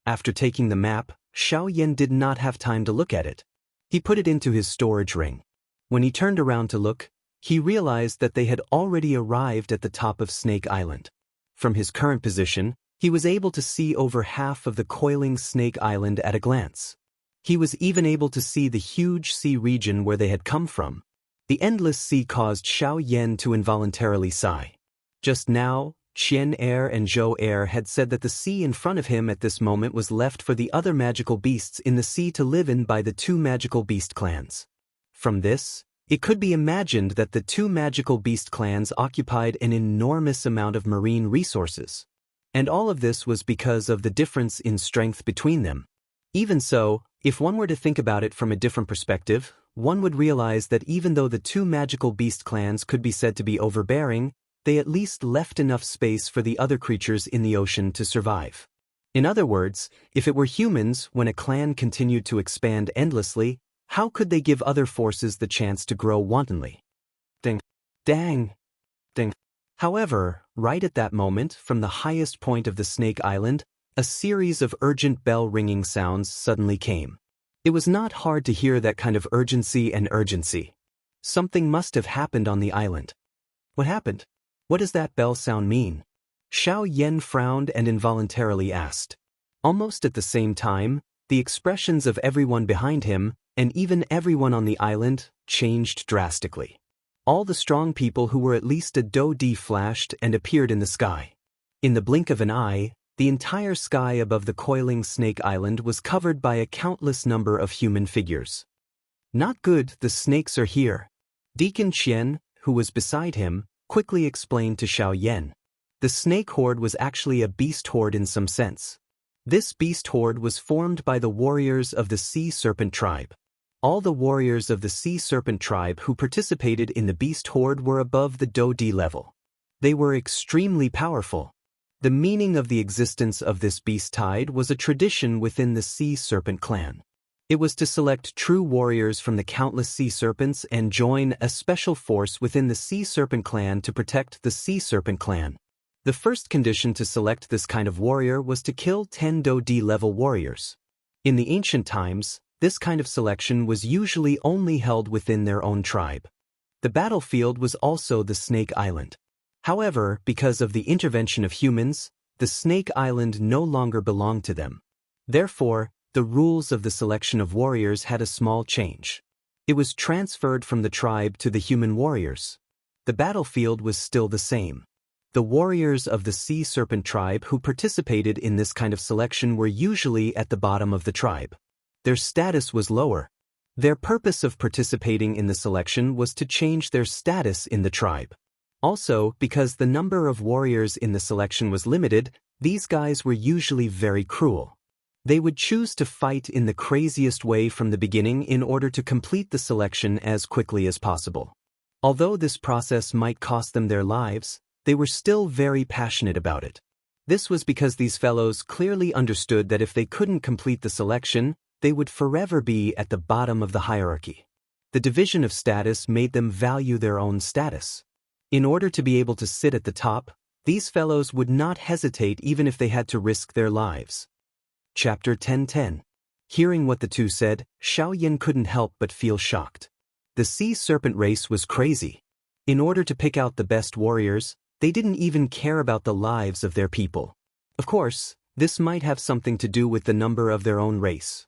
After taking the map, Xiao Yan did not have time to look at it. He put it into his storage ring. When he turned around to look, he realized that they had already arrived at the top of Snake Island. From his current position, he was able to see over half of the coiling Snake Island at a glance. He was even able to see the huge sea region where they had come from. The endless sea caused Xiao Yan to involuntarily sigh. Just now, Qian Air and Zhou Air had said that the sea in front of him at this moment was left for the other magical beasts in the sea to live in by the two magical beast clans. From this, it could be imagined that the two magical beast clans occupied an enormous amount of marine resources. And all of this was because of the difference in strength between them. Even so, if one were to think about it from a different perspective, one would realize that even though the two magical beast clans could be said to be overbearing, they at least left enough space for the other creatures in the ocean to survive. In other words, if it were humans, when a clan continued to expand endlessly, how could they give other forces the chance to grow wantonly? Ding. Dang. Ding. However, right at that moment, from the highest point of the Snake Island, a series of urgent bell-ringing sounds suddenly came. It was not hard to hear that kind of urgency and urgency. Something must have happened on the island. What happened? What does that bell sound mean? Xiao Yan frowned and involuntarily asked. Almost at the same time, the expressions of everyone behind him, and even everyone on the island, changed drastically. All the strong people who were at least a Do-D flashed and appeared in the sky. In the blink of an eye, the entire sky above the coiling Snake Island was covered by a countless number of human figures. Not good, the snakes are here. Deacon Qian, who was beside him, quickly explained to Xiao Yan. The snake horde was actually a beast horde in some sense. This beast horde was formed by the warriors of the Sea Serpent tribe. All the warriors of the Sea Serpent tribe who participated in the beast horde were above the Do-D level. They were extremely powerful. The meaning of the existence of this beast tide was a tradition within the Sea Serpent clan. It was to select true warriors from the countless sea serpents and join a special force within the Sea Serpent clan to protect the Sea Serpent clan. The first condition to select this kind of warrior was to kill 10 Do-D level warriors. In the ancient times, this kind of selection was usually only held within their own tribe. The battlefield was also the Snake Island. However, because of the intervention of humans, the Snake Island no longer belonged to them. Therefore, the rules of the selection of warriors had a small change. It was transferred from the tribe to the human warriors. The battlefield was still the same. The warriors of the Sea Serpent tribe who participated in this kind of selection were usually at the bottom of the tribe. Their status was lower. Their purpose of participating in the selection was to change their status in the tribe. Also, because the number of warriors in the selection was limited, these guys were usually very cruel. They would choose to fight in the craziest way from the beginning in order to complete the selection as quickly as possible. Although this process might cost them their lives, they were still very passionate about it. This was because these fellows clearly understood that if they couldn't complete the selection, they would forever be at the bottom of the hierarchy. The division of status made them value their own status. In order to be able to sit at the top, these fellows would not hesitate even if they had to risk their lives. Chapter 10:10. Hearing what the two said, Xiao Yan couldn't help but feel shocked. The Sea Serpent race was crazy. In order to pick out the best warriors, they didn't even care about the lives of their people. Of course, this might have something to do with the number of their own race.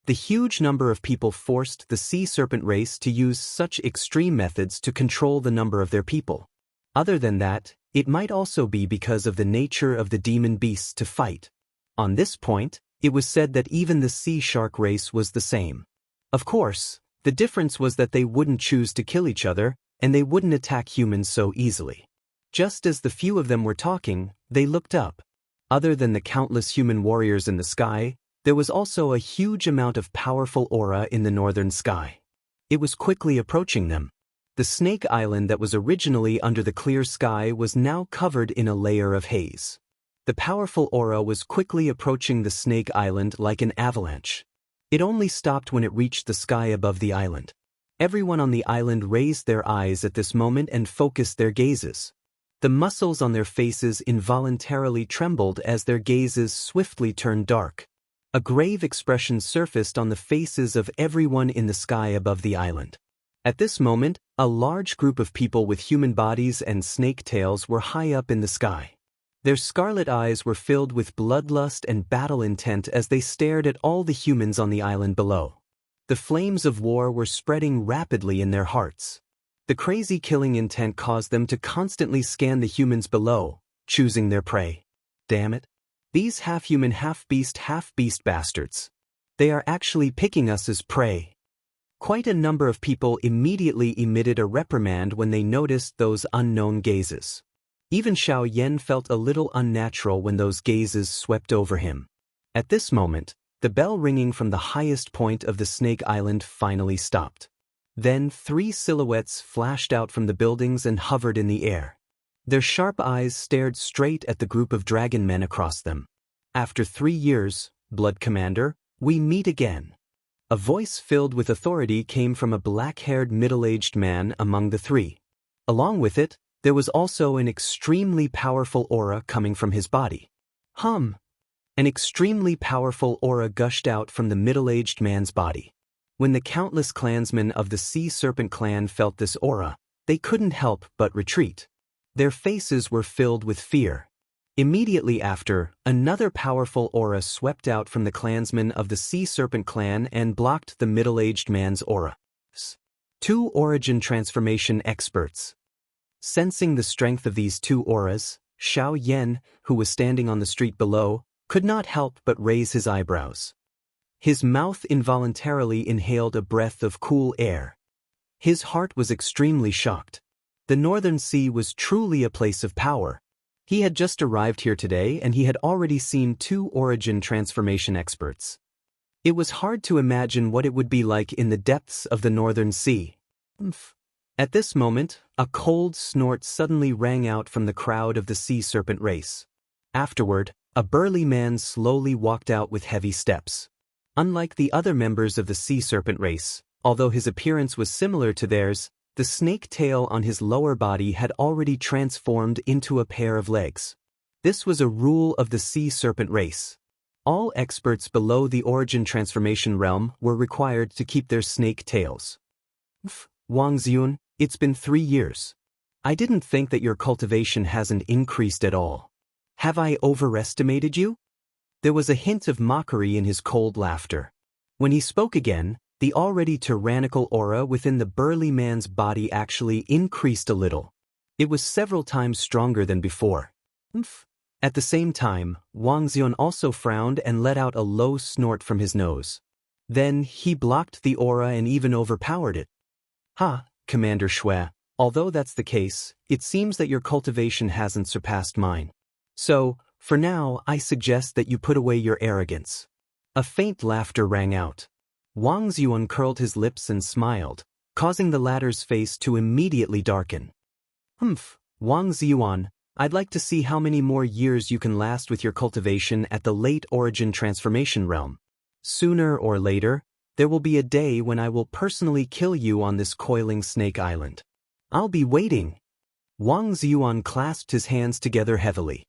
The huge number of people forced the sea serpent race to use such extreme methods to control the number of their people. Other than that, it might also be because of the nature of the demon beasts to fight. On this point, it was said that even the sea shark race was the same. Of course, the difference was that they wouldn't choose to kill each other, and they wouldn't attack humans so easily. Just as the few of them were talking, they looked up. Other than the countless human warriors in the sky, there was also a huge amount of powerful aura in the northern sky. It was quickly approaching them. The snake island that was originally under the clear sky was now covered in a layer of haze. The powerful aura was quickly approaching the snake island like an avalanche. It only stopped when it reached the sky above the island. Everyone on the island raised their eyes at this moment and focused their gazes. The muscles on their faces involuntarily trembled as their gazes swiftly turned dark. A grave expression surfaced on the faces of everyone in the sky above the island. At this moment, a large group of people with human bodies and snake tails were high up in the sky. Their scarlet eyes were filled with bloodlust and battle intent as they stared at all the humans on the island below. The flames of war were spreading rapidly in their hearts. The crazy killing intent caused them to constantly scan the humans below, choosing their prey. Damn it. These half-human, half-beast bastards. They are actually picking us as prey. Quite a number of people immediately emitted a reprimand when they noticed those unknown gazes. Even Xiao Yan felt a little unnatural when those gazes swept over him. At this moment, the bell ringing from the highest point of the Snake Island finally stopped. Then 3 silhouettes flashed out from the buildings and hovered in the air. Their sharp eyes stared straight at the group of dragon men across them. After 3 years, Blood Commander, we meet again. A voice filled with authority came from a black-haired middle-aged man among the 3. Along with it, there was also an extremely powerful aura coming from his body. An extremely powerful aura gushed out from the middle-aged man's body. When the countless clansmen of the Sea Serpent clan felt this aura, they couldn't help but retreat. Their faces were filled with fear. Immediately after, another powerful aura swept out from the clansmen of the Sea Serpent clan and blocked the middle-aged man's aura. 2 origin transformation experts. Sensing the strength of these 2 auras, Xiao Yan, who was standing on the street below, could not help but raise his eyebrows. His mouth involuntarily inhaled a breath of cool air. His heart was extremely shocked. The Northern Sea was truly a place of power. He had just arrived here today and he had already seen 2 origin transformation experts. It was hard to imagine what it would be like in the depths of the Northern Sea. At this moment, a cold snort suddenly rang out from the crowd of the Sea Serpent race. Afterward, a burly man slowly walked out with heavy steps. Unlike the other members of the Sea Serpent race, although his appearance was similar to theirs, the snake tail on his lower body had already transformed into a pair of legs. This was a rule of the Sea Serpent race. All experts below the origin transformation realm were required to keep their snake tails. Wang Ziyun, it's been 3 years. I didn't think that your cultivation hasn't increased at all. Have I overestimated you? There was a hint of mockery in his cold laughter. When he spoke again, the already tyrannical aura within the burly man's body actually increased a little. It was several times stronger than before. At the same time, Wang Ziyun also frowned and let out a low snort from his nose. Then he blocked the aura and even overpowered it. Commander Shui, although that's the case, it seems that your cultivation hasn't surpassed mine. So, for now, I suggest that you put away your arrogance. A faint laughter rang out. Wang Ziyun curled his lips and smiled, causing the latter's face to immediately darken. Wang Ziyun, I'd like to see how many more years you can last with your cultivation at the late origin transformation realm. Sooner or later, there will be a day when I will personally kill you on this coiling snake island. I'll be waiting. Wang Ziyun clasped his hands together heavily.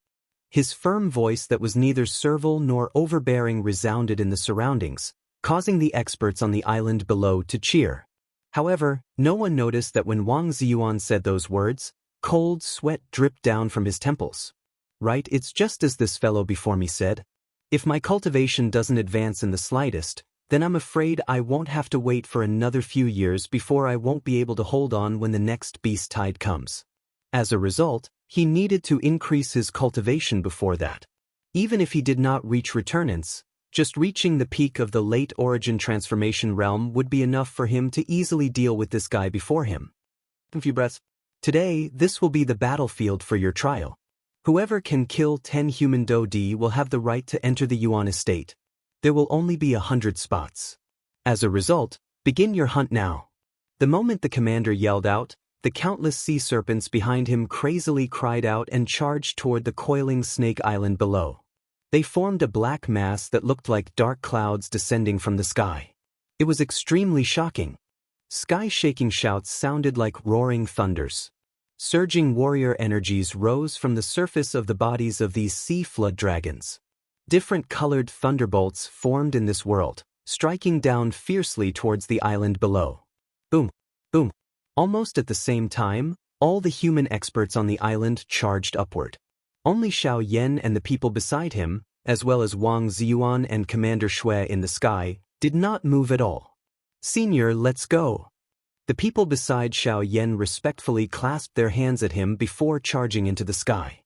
His firm voice that was neither servile nor overbearing resounded in the surroundings, causing the experts on the island below to cheer. However, no one noticed that when Wang Ziyun said those words, cold sweat dripped down from his temples. Right, it's just as this fellow before me said. If my cultivation doesn't advance in the slightest, then I'm afraid I won't have to wait for another few years before I won't be able to hold on when the next beast tide comes. As a result, he needed to increase his cultivation before that. Even if he did not reach returnance, just reaching the peak of the late origin transformation realm would be enough for him to easily deal with this guy before him. A few breaths. Today, this will be the battlefield for your trial. Whoever can kill 10 human Daoist will have the right to enter the Yuan estate. There will only be 100 spots. As a result, begin your hunt now. The moment the commander yelled out, the countless sea serpents behind him crazily cried out and charged toward the coiling snake island below. They formed a black mass that looked like dark clouds descending from the sky. It was extremely shocking. Sky-shaking shouts sounded like roaring thunders. Surging warrior energies rose from the surface of the bodies of these sea flood dragons. Different colored thunderbolts formed in this world, striking down fiercely towards the island below. Boom, boom. Almost at the same time, all the human experts on the island charged upward. Only Xiao Yan and the people beside him, as well as Wang Ziyuan and Commander Shui in the sky, did not move at all. Senior, let's go. The people beside Xiao Yan respectfully clasped their hands at him before charging into the sky.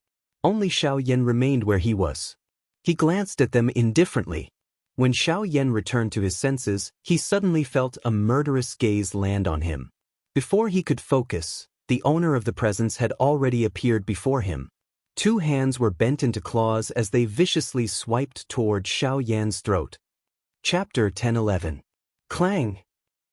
Only Xiao Yan remained where he was. He glanced at them indifferently. When Xiao Yan returned to his senses, he suddenly felt a murderous gaze land on him. Before he could focus, the owner of the presence had already appeared before him. Two hands were bent into claws as they viciously swiped toward Xiao Yan's throat. Chapter 10-11. Clang!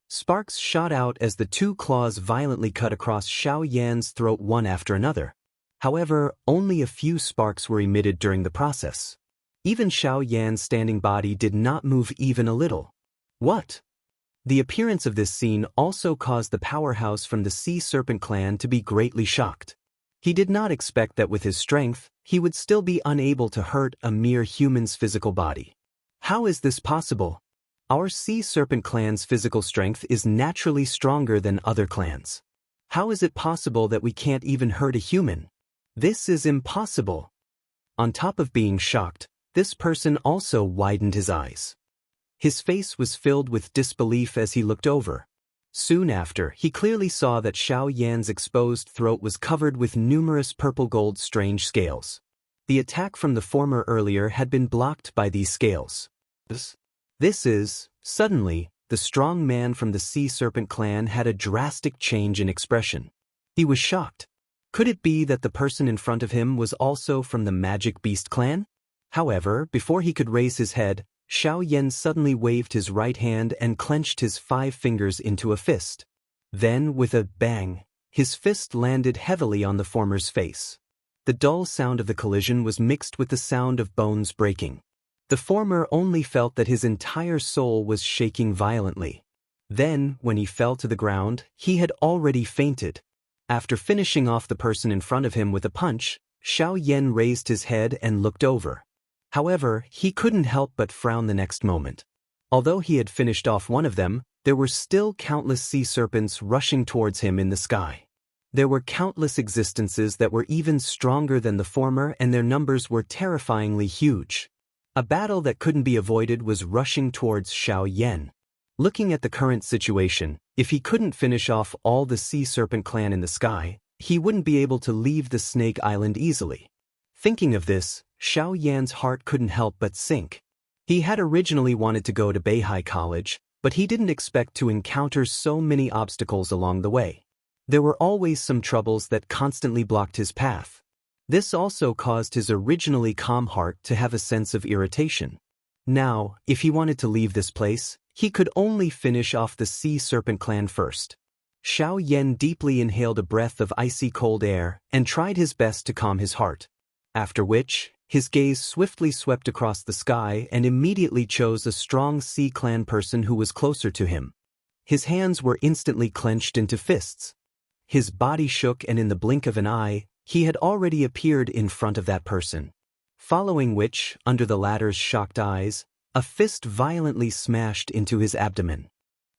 Sparks shot out as the two claws violently cut across Xiao Yan's throat one after another. However, only a few sparks were emitted during the process. Even Xiao Yan's standing body did not move even a little. What? The appearance of this scene also caused the powerhouse from the Sea Serpent clan to be greatly shocked. He did not expect that with his strength, he would still be unable to hurt a mere human's physical body. How is this possible? Our Sea Serpent clan's physical strength is naturally stronger than other clans. How is it possible that we can't even hurt a human? This is impossible. On top of being shocked, this person also widened his eyes. His face was filled with disbelief as he looked over. Soon after, he clearly saw that Xiao Yan's exposed throat was covered with numerous purple-gold strange scales. The attack from the former earlier had been blocked by these scales. Suddenly, the strong man from the Sea Serpent clan had a drastic change in expression. He was shocked. Could it be that the person in front of him was also from the Magic Beast clan? However, before he could raise his head, Xiao Yan suddenly waved his right hand and clenched his 5 fingers into a fist. Then, with a bang, his fist landed heavily on the former's face. The dull sound of the collision was mixed with the sound of bones breaking. The former only felt that his entire soul was shaking violently. Then, when he fell to the ground, he had already fainted. After finishing off the person in front of him with a punch, Xiao Yan raised his head and looked over. However, he couldn't help but frown the next moment. Although he had finished off one of them, there were still countless sea serpents rushing towards him in the sky. There were countless existences that were even stronger than the former, and their numbers were terrifyingly huge. A battle that couldn't be avoided was rushing towards Xiao Yan. Looking at the current situation, if he couldn't finish off all the Sea Serpent clan in the sky, he wouldn't be able to leave the Snake Island easily. Thinking of this, Xiao Yan's heart couldn't help but sink. He had originally wanted to go to Beihai College, but he didn't expect to encounter so many obstacles along the way. There were always some troubles that constantly blocked his path. This also caused his originally calm heart to have a sense of irritation. Now, if he wanted to leave this place, he could only finish off the Sea Serpent clan first. Xiao Yan deeply inhaled a breath of icy cold air and tried his best to calm his heart. After which, his gaze swiftly swept across the sky and immediately chose a strong Sea Clan person who was closer to him. His hands were instantly clenched into fists. His body shook, and in the blink of an eye, he had already appeared in front of that person. Following which, under the latter's shocked eyes, a fist violently smashed into his abdomen.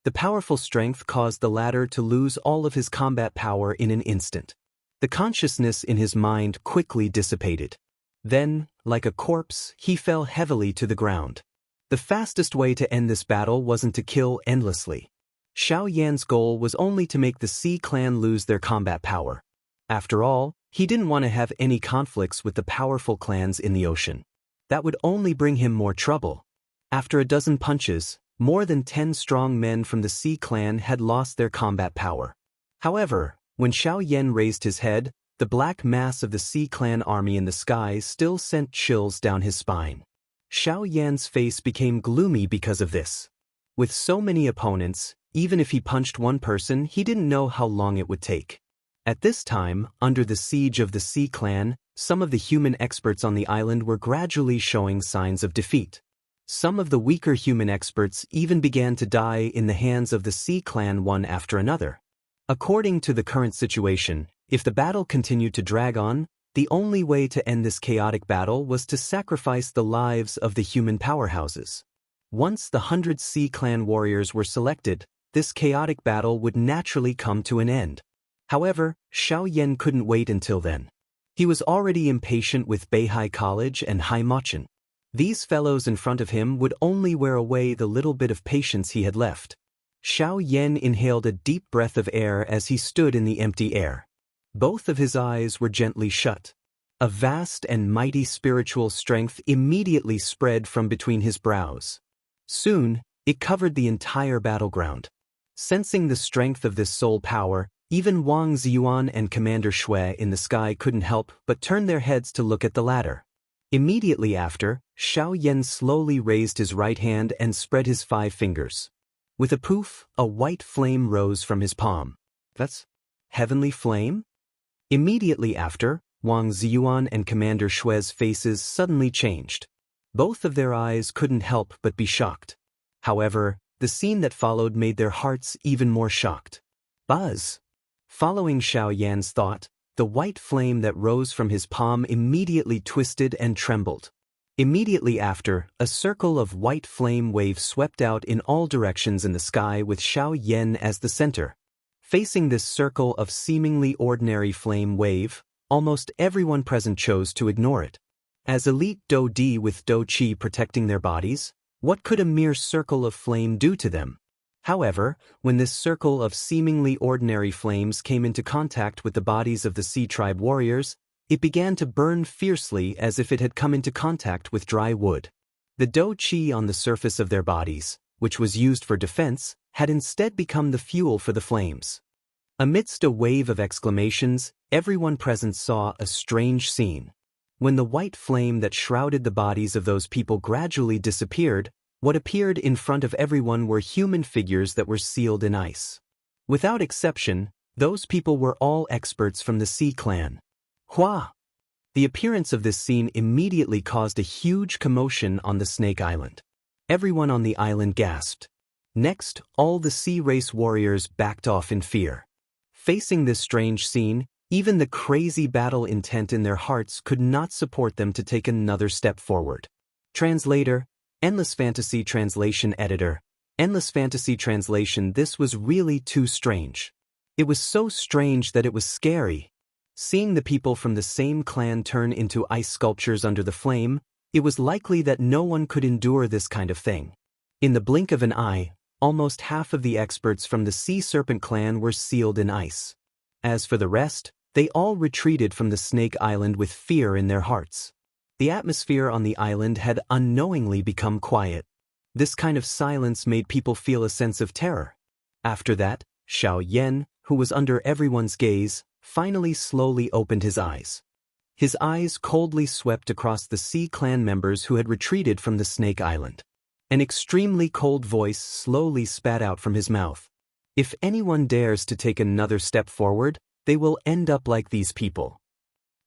The powerful strength caused the latter to lose all of his combat power in an instant. The consciousness in his mind quickly dissipated. Then, like a corpse, he fell heavily to the ground. The fastest way to end this battle wasn't to kill endlessly. Xiao Yan's goal was only to make the Sea clan lose their combat power. After all, he didn't want to have any conflicts with the powerful clans in the ocean. That would only bring him more trouble. After a dozen punches, more than 10 strong men from the Sea clan had lost their combat power. However, when Xiao Yan raised his head, the black mass of the Sea clan army in the sky still sent chills down his spine. Xiao Yan's face became gloomy because of this. With so many opponents, even if he punched one person, he didn't know how long it would take. At this time, under the siege of the Sea clan, some of the human experts on the island were gradually showing signs of defeat. Some of the weaker human experts even began to die in the hands of the Sea clan one after another. According to the current situation, if the battle continued to drag on, the only way to end this chaotic battle was to sacrifice the lives of the human powerhouses. Once the 100 Sea clan warriors were selected, this chaotic battle would naturally come to an end. However, Xiao Yan couldn't wait until then. He was already impatient with Beihai College and Hai Mochen. These fellows in front of him would only wear away the little bit of patience he had left. Xiao Yan inhaled a deep breath of air as he stood in the empty air. Both of his eyes were gently shut. A vast and mighty spiritual strength immediately spread from between his brows. Soon, it covered the entire battleground. Sensing the strength of this soul power, even Wang Ziyuan and Commander Shui in the sky couldn't help but turn their heads to look at the latter. Immediately after, Xiao Yan slowly raised his right hand and spread his 5 fingers. With a poof, a white flame rose from his palm. That's heavenly flame? Immediately after, Wang Ziyuan and Commander Shui's faces suddenly changed. Both of their eyes couldn't help but be shocked. However, the scene that followed made their hearts even more shocked. Buzz! Following Xiao Yan's thought, the white flame that rose from his palm immediately twisted and trembled. Immediately after, a circle of white flame waves swept out in all directions in the sky with Xiao Yan as the center. Facing this circle of seemingly ordinary flame wave, almost everyone present chose to ignore it. As elite Do Di with Do Qi protecting their bodies, what could a mere circle of flame do to them? However, when this circle of seemingly ordinary flames came into contact with the bodies of the Sea tribe warriors, it began to burn fiercely as if it had come into contact with dry wood. The Do Qi on the surface of their bodies, which was used for defense, had instead become the fuel for the flames. Amidst a wave of exclamations, everyone present saw a strange scene. When the white flame that shrouded the bodies of those people gradually disappeared, what appeared in front of everyone were human figures that were sealed in ice. Without exception, those people were all experts from the Sea clan. Hua! The appearance of this scene immediately caused a huge commotion on the Snake Island. Everyone on the island gasped. Next, all the Sea race warriors backed off in fear. Facing this strange scene, even the crazy battle intent in their hearts could not support them to take another step forward. Translator, Endless Fantasy Translation Editor, Endless Fantasy Translation. This was really too strange. It was so strange that it was scary. Seeing the people from the same clan turn into ice sculptures under the flame, it was likely that no one could endure this kind of thing. In the blink of an eye, almost half of the experts from the Sea Serpent clan were sealed in ice. As for the rest, they all retreated from the Snake Island with fear in their hearts. The atmosphere on the island had unknowingly become quiet. This kind of silence made people feel a sense of terror. After that, Xiao Yan, who was under everyone's gaze, finally slowly opened his eyes. His eyes coldly swept across the Sea clan members who had retreated from the Snake Island. An extremely cold voice slowly spat out from his mouth. If anyone dares to take another step forward, they will end up like these people.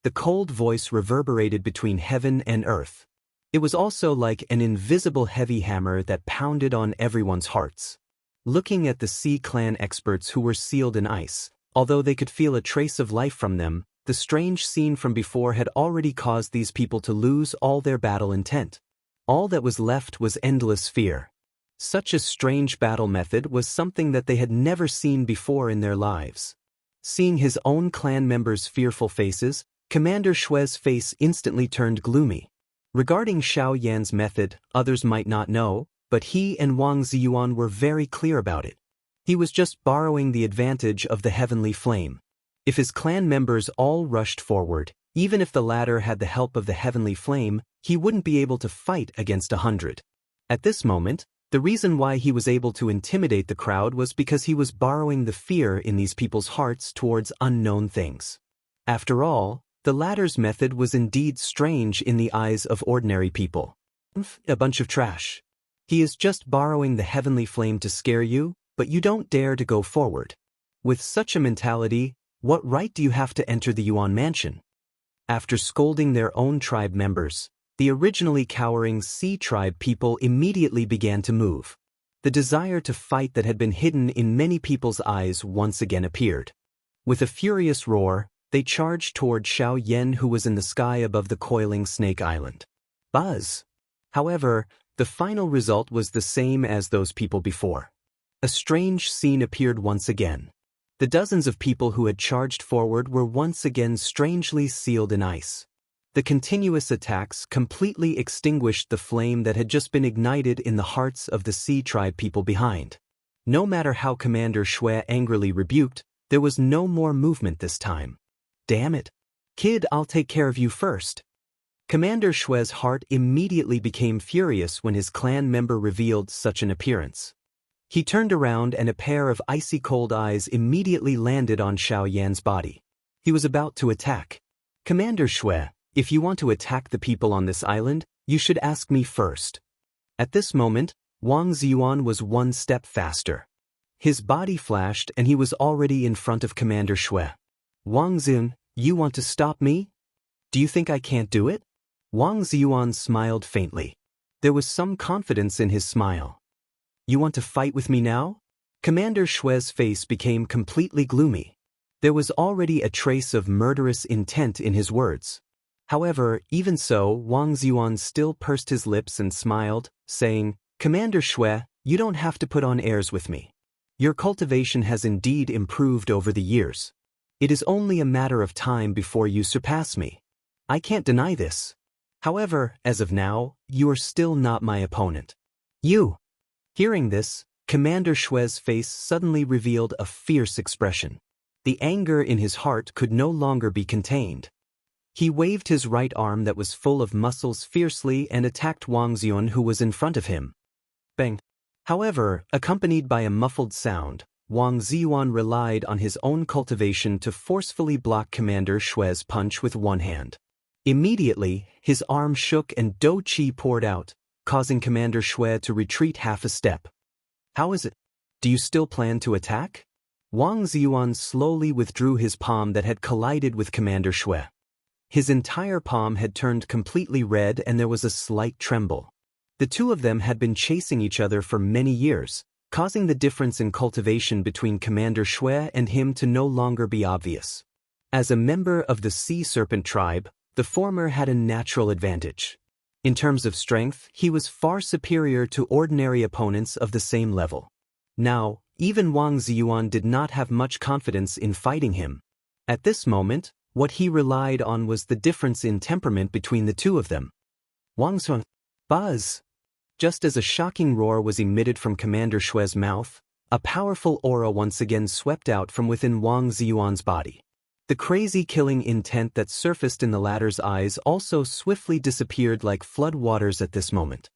The cold voice reverberated between heaven and earth. It was also like an invisible heavy hammer that pounded on everyone's hearts. Looking at the Sea clan experts who were sealed in ice, although they could feel a trace of life from them, the strange scene from before had already caused these people to lose all their battle intent. All that was left was endless fear. Such a strange battle method was something that they had never seen before in their lives. Seeing his own clan members' fearful faces, Commander Shui's face instantly turned gloomy. Regarding Xiao Yan's method, others might not know, but he and Wang Ziyuan were very clear about it. He was just borrowing the advantage of the heavenly flame. If his clan members all rushed forward, even if the latter had the help of the heavenly flame, he wouldn't be able to fight against 100. At this moment, the reason why he was able to intimidate the crowd was because he was borrowing the fear in these people's hearts towards unknown things. After all, the latter's method was indeed strange in the eyes of ordinary people. A bunch of trash. He is just borrowing the heavenly flame to scare you, but you don't dare to go forward. With such a mentality, what right do you have to enter the Yuan mansion? After scolding their own tribe members, the originally cowering Sea tribe people immediately began to move. The desire to fight that had been hidden in many people's eyes once again appeared. With a furious roar, they charged toward Xiao Yan, who was in the sky above the coiling Snake Island. Buzz! However, the final result was the same as those people before. A strange scene appeared once again. The dozens of people who had charged forward were once again strangely sealed in ice. The continuous attacks completely extinguished the flame that had just been ignited in the hearts of the Sea tribe people behind. No matter how Commander Shui angrily rebuked, there was no more movement this time. Damn it. Kid, I'll take care of you first. Commander Shui's heart immediately became furious when his clan member revealed such an appearance. He turned around and a pair of icy cold eyes immediately landed on Xiao Yan's body. He was about to attack. Commander Shui, if you want to attack the people on this island, you should ask me first. At this moment, Wang Ziyuan was one step faster. His body flashed and he was already in front of Commander Shui. Wang Ziyuan, you want to stop me? Do you think I can't do it? Wang Ziyuan smiled faintly. There was some confidence in his smile. You want to fight with me now? Commander Shui's face became completely gloomy. There was already a trace of murderous intent in his words. However, even so, Wang Ziyuan still pursed his lips and smiled, saying, Commander Shui, you don't have to put on airs with me. Your cultivation has indeed improved over the years. It is only a matter of time before you surpass me. I can't deny this. However, as of now, you are still not my opponent. You! Hearing this, Commander Shui's face suddenly revealed a fierce expression. The anger in his heart could no longer be contained. He waved his right arm that was full of muscles fiercely and attacked Wang Ziyuan, who was in front of him. Bang! However, accompanied by a muffled sound, Wang Ziyuan relied on his own cultivation to forcefully block Commander Shui's punch with one hand. Immediately, his arm shook and dou qi poured out, causing Commander Shui to retreat half a step. How is it? Do you still plan to attack? Wang Ziyuan slowly withdrew his palm that had collided with Commander Shui. His entire palm had turned completely red and there was a slight tremble. The two of them had been chasing each other for many years, causing the difference in cultivation between Commander Shui and him to no longer be obvious. As a member of the Sea Serpent tribe, the former had a natural advantage. In terms of strength, he was far superior to ordinary opponents of the same level. Now, even Wang Ziyuan did not have much confidence in fighting him. At this moment, what he relied on was the difference in temperament between the two of them. Wang Ziyuan, buzz! Just as a shocking roar was emitted from Commander Shui's mouth, a powerful aura once again swept out from within Wang Ziyuan's body. The crazy killing intent that surfaced in the latter's eyes also swiftly disappeared like flood waters at this moment.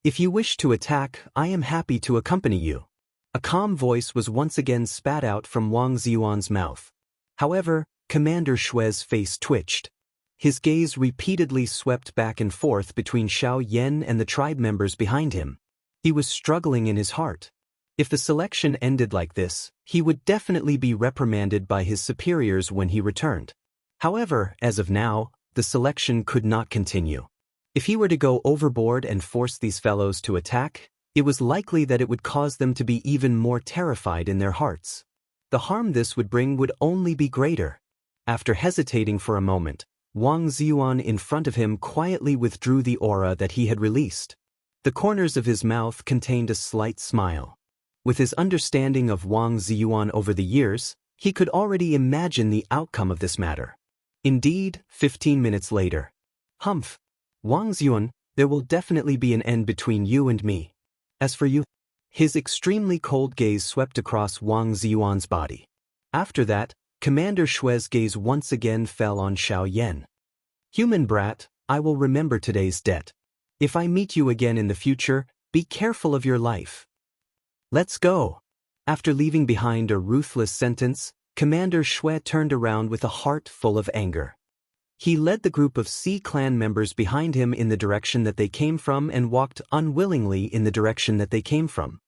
If you wish to attack, I am happy to accompany you. A calm voice was once again spat out from Wang Ziyuan's mouth. However, Commander Shui's face twitched. His gaze repeatedly swept back and forth between Xiao Yan and the tribe members behind him. He was struggling in his heart. If the selection ended like this, he would definitely be reprimanded by his superiors when he returned. However, as of now, the selection could not continue. If he were to go overboard and force these fellows to attack, it was likely that it would cause them to be even more terrified in their hearts. The harm this would bring would only be greater. After hesitating for a moment, Wang Ziyuan in front of him quietly withdrew the aura that he had released. The corners of his mouth contained a slight smile. With his understanding of Wang Ziyuan over the years, he could already imagine the outcome of this matter. Indeed, 15 minutes later. Humph! Wang Xuan, there will definitely be an end between you and me. As for you, his extremely cold gaze swept across Wang Ziyuan's body. After that, Commander Shui's gaze once again fell on Xiaoyan. Human brat, I will remember today's debt. If I meet you again in the future, be careful of your life. Let's go. After leaving behind a ruthless sentence, Commander Shui turned around with a heart full of anger. He led the group of Sea clan members behind him in the direction that they came from and walked unwillingly in the direction that they came from.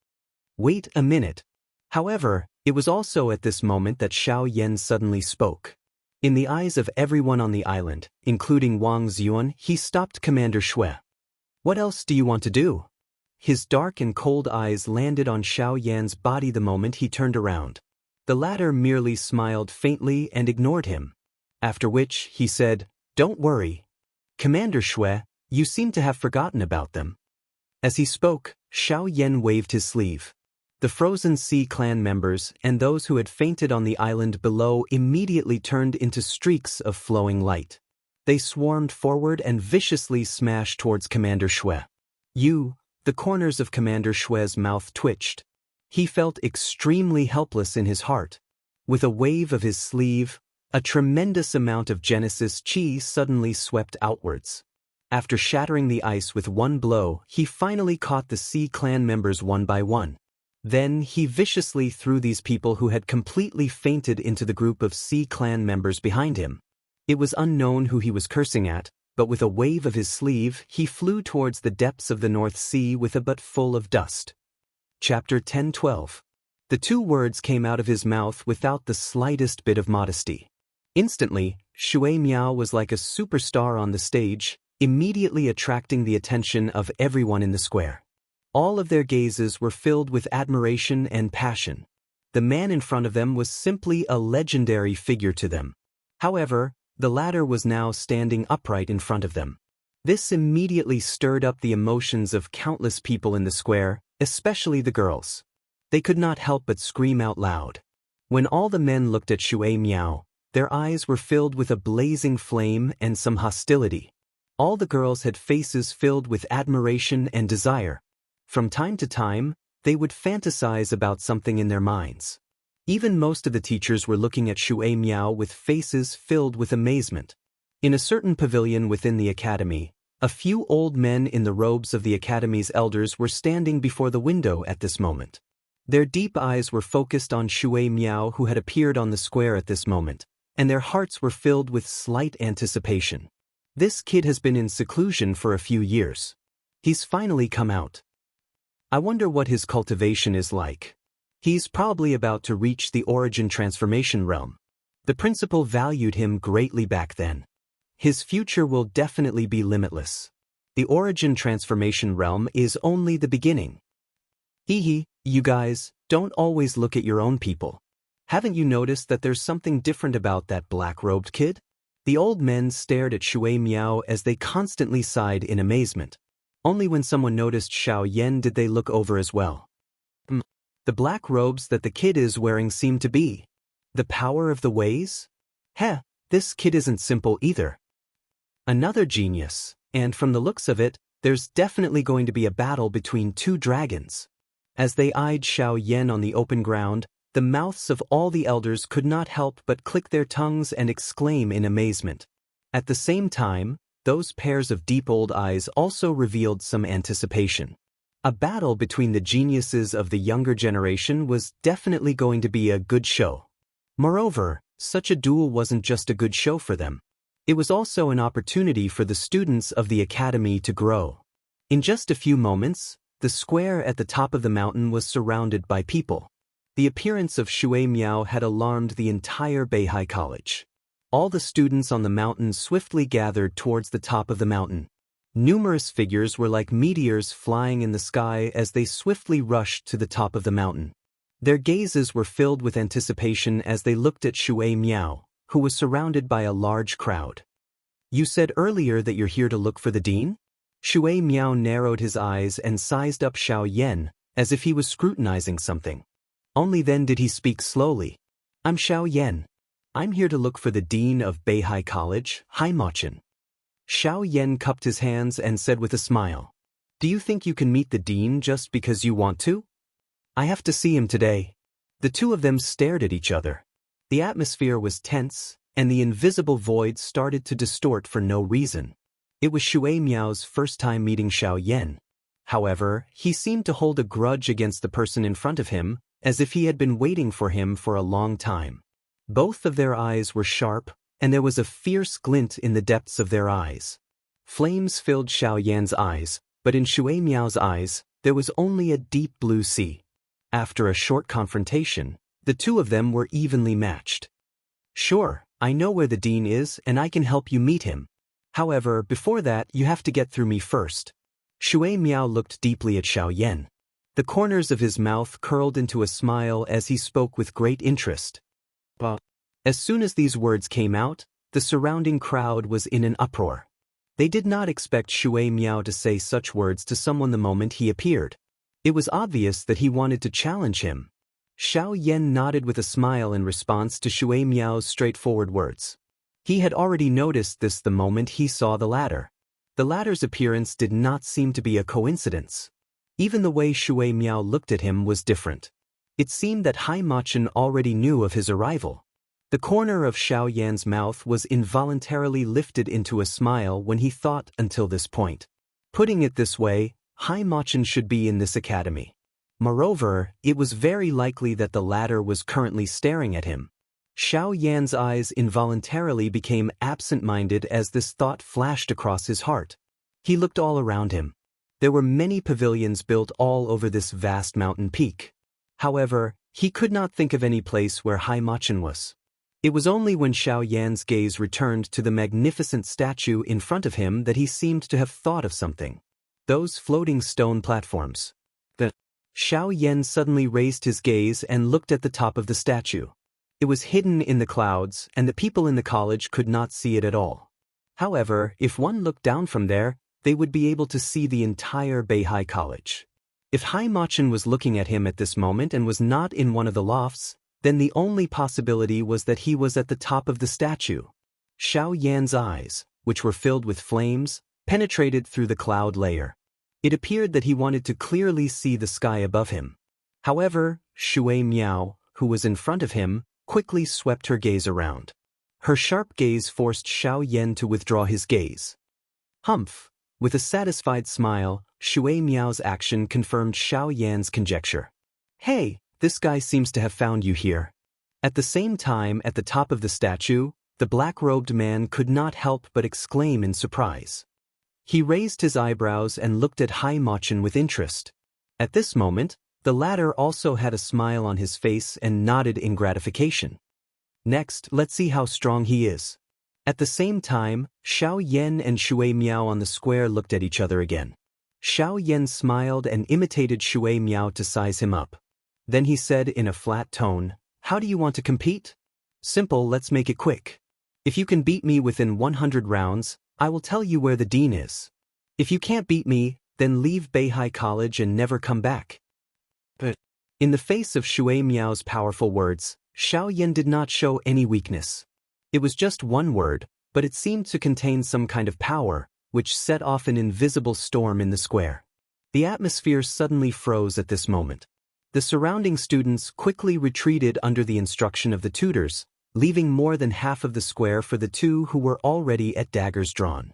Wait a minute. However, it was also at this moment that Xiao Yan suddenly spoke. In the eyes of everyone on the island, including Wang Xuan, he stopped Commander Shui. What else do you want to do? His dark and cold eyes landed on Xiao Yan's body the moment he turned around. The latter merely smiled faintly and ignored him. After which, he said, Don't worry. Commander Shui, you seem to have forgotten about them. As he spoke, Xiao Yan waved his sleeve. The frozen Sea clan members and those who had fainted on the island below immediately turned into streaks of flowing light. They swarmed forward and viciously smashed towards Commander Shui. The corners of Commander Shui's mouth twitched. He felt extremely helpless in his heart. With a wave of his sleeve, a tremendous amount of Genesis Chi suddenly swept outwards. After shattering the ice with one blow, he finally caught the Sea clan members one by one. Then he viciously threw these people who had completely fainted into the group of Sea clan members behind him. It was unknown who he was cursing at, but with a wave of his sleeve, he flew towards the depths of the North Sea with a butt full of dust. Chapter 10-12. The two words came out of his mouth without the slightest bit of modesty. Instantly, Shui Miao was like a superstar on the stage, immediately attracting the attention of everyone in the square. All of their gazes were filled with admiration and passion. The man in front of them was simply a legendary figure to them. However, the latter was now standing upright in front of them. This immediately stirred up the emotions of countless people in the square, especially the girls. They could not help but scream out loud. When all the men looked at Shui Miao, their eyes were filled with a blazing flame and some hostility. All the girls had faces filled with admiration and desire. From time to time, they would fantasize about something in their minds. Even most of the teachers were looking at Shui Miao with faces filled with amazement. In a certain pavilion within the academy, a few old men in the robes of the academy's elders were standing before the window at this moment. Their deep eyes were focused on Shui Miao, who had appeared on the square at this moment, and their hearts were filled with slight anticipation. This kid has been in seclusion for a few years. He's finally come out. I wonder what his cultivation is like. He's probably about to reach the origin transformation realm. The principal valued him greatly back then. His future will definitely be limitless. The origin transformation realm is only the beginning. Hee, you guys, don't always look at your own people. Haven't you noticed that there's something different about that black-robed kid? The old men stared at Shui Miao as they constantly sighed in amazement. Only when someone noticed Xiao Yan did they look over as well. The black robes that the kid is wearing seem to be the power of the ways? This kid isn't simple either. Another genius, and from the looks of it, there's definitely going to be a battle between two dragons. As they eyed Xiao Yan on the open ground, the mouths of all the elders could not help but click their tongues and exclaim in amazement. At the same time, those pairs of deep old eyes also revealed some anticipation. A battle between the geniuses of the younger generation was definitely going to be a good show. Moreover, such a duel wasn't just a good show for them. It was also an opportunity for the students of the academy to grow. In just a few moments, the square at the top of the mountain was surrounded by people. The appearance of Shui Miao had alarmed the entire Beihai College. All the students on the mountain swiftly gathered towards the top of the mountain. Numerous figures were like meteors flying in the sky as they swiftly rushed to the top of the mountain. Their gazes were filled with anticipation as they looked at Shui Miao, who was surrounded by a large crowd. You said earlier that you're here to look for the dean? Shui Miao narrowed his eyes and sized up Xiao Yan, as if he was scrutinizing something. Only then did he speak slowly. I'm Xiao Yan. I'm here to look for the dean of Beihai College, Haimachin. Xiao Yan cupped his hands and said with a smile, "Do you think you can meet the dean just because you want to? I have to see him today." The two of them stared at each other. The atmosphere was tense, and the invisible void started to distort for no reason. It was Shui Miao's first time meeting Xiao Yan. However, he seemed to hold a grudge against the person in front of him, as if he had been waiting for him for a long time. Both of their eyes were sharp, and there was a fierce glint in the depths of their eyes. Flames filled Xiao Yan's eyes, but in Shui Miao's eyes, there was only a deep blue sea. After a short confrontation, the two of them were evenly matched. "Sure, I know where the dean is and I can help you meet him. However, before that you have to get through me first." Shui Miao looked deeply at Xiao Yan. The corners of his mouth curled into a smile as he spoke with great interest. But as soon as these words came out, the surrounding crowd was in an uproar. They did not expect Shui Miao to say such words to someone the moment he appeared. It was obvious that he wanted to challenge him. Xiao Yan nodded with a smile in response to Shui Miao's straightforward words. He had already noticed this the moment he saw the latter. The latter's appearance did not seem to be a coincidence. Even the way Shui Miao looked at him was different. It seemed that Hai Machin already knew of his arrival. The corner of Xiao Yan's mouth was involuntarily lifted into a smile when he thought until this point. Putting it this way, Hai Machin should be in this academy. Moreover, it was very likely that the latter was currently staring at him. Xiao Yan's eyes involuntarily became absent-minded as this thought flashed across his heart. He looked all around him. There were many pavilions built all over this vast mountain peak. However, he could not think of any place where Hai Machin was. It was only when Xiao Yan's gaze returned to the magnificent statue in front of him that he seemed to have thought of something. Those floating stone platforms. Xiao Yan suddenly raised his gaze and looked at the top of the statue. It was hidden in the clouds, and the people in the college could not see it at all. However, if one looked down from there, they would be able to see the entire Beihai College. If Hai Machin was looking at him at this moment and was not in one of the lofts, then the only possibility was that he was at the top of the statue. Xiao Yan's eyes, which were filled with flames, penetrated through the cloud layer. It appeared that he wanted to clearly see the sky above him. However, Shui Miao, who was in front of him, quickly swept her gaze around. Her sharp gaze forced Xiao Yan to withdraw his gaze. Humph! With a satisfied smile, Shui Miao's action confirmed Xiao Yan's conjecture. "Hey, this guy seems to have found you here." At the same time, at the top of the statue, the black-robed man could not help but exclaim in surprise. He raised his eyebrows and looked at Hai Machin with interest. At this moment, the latter also had a smile on his face and nodded in gratification. "Next, let's see how strong he is." At the same time, Xiao Yan and Shui Miao on the square looked at each other again. Xiao Yan smiled and imitated Shui Miao to size him up. Then he said in a flat tone, "How do you want to compete?" "Simple, let's make it quick. If you can beat me within 100 rounds, I will tell you where the dean is. If you can't beat me, then leave Beihai College and never come back." But in the face of Shui Miao's powerful words, Xiao Yan did not show any weakness. It was just one word, but it seemed to contain some kind of power, which set off an invisible storm in the square. The atmosphere suddenly froze at this moment. The surrounding students quickly retreated under the instruction of the tutors, leaving more than half of the square for the two who were already at daggers drawn.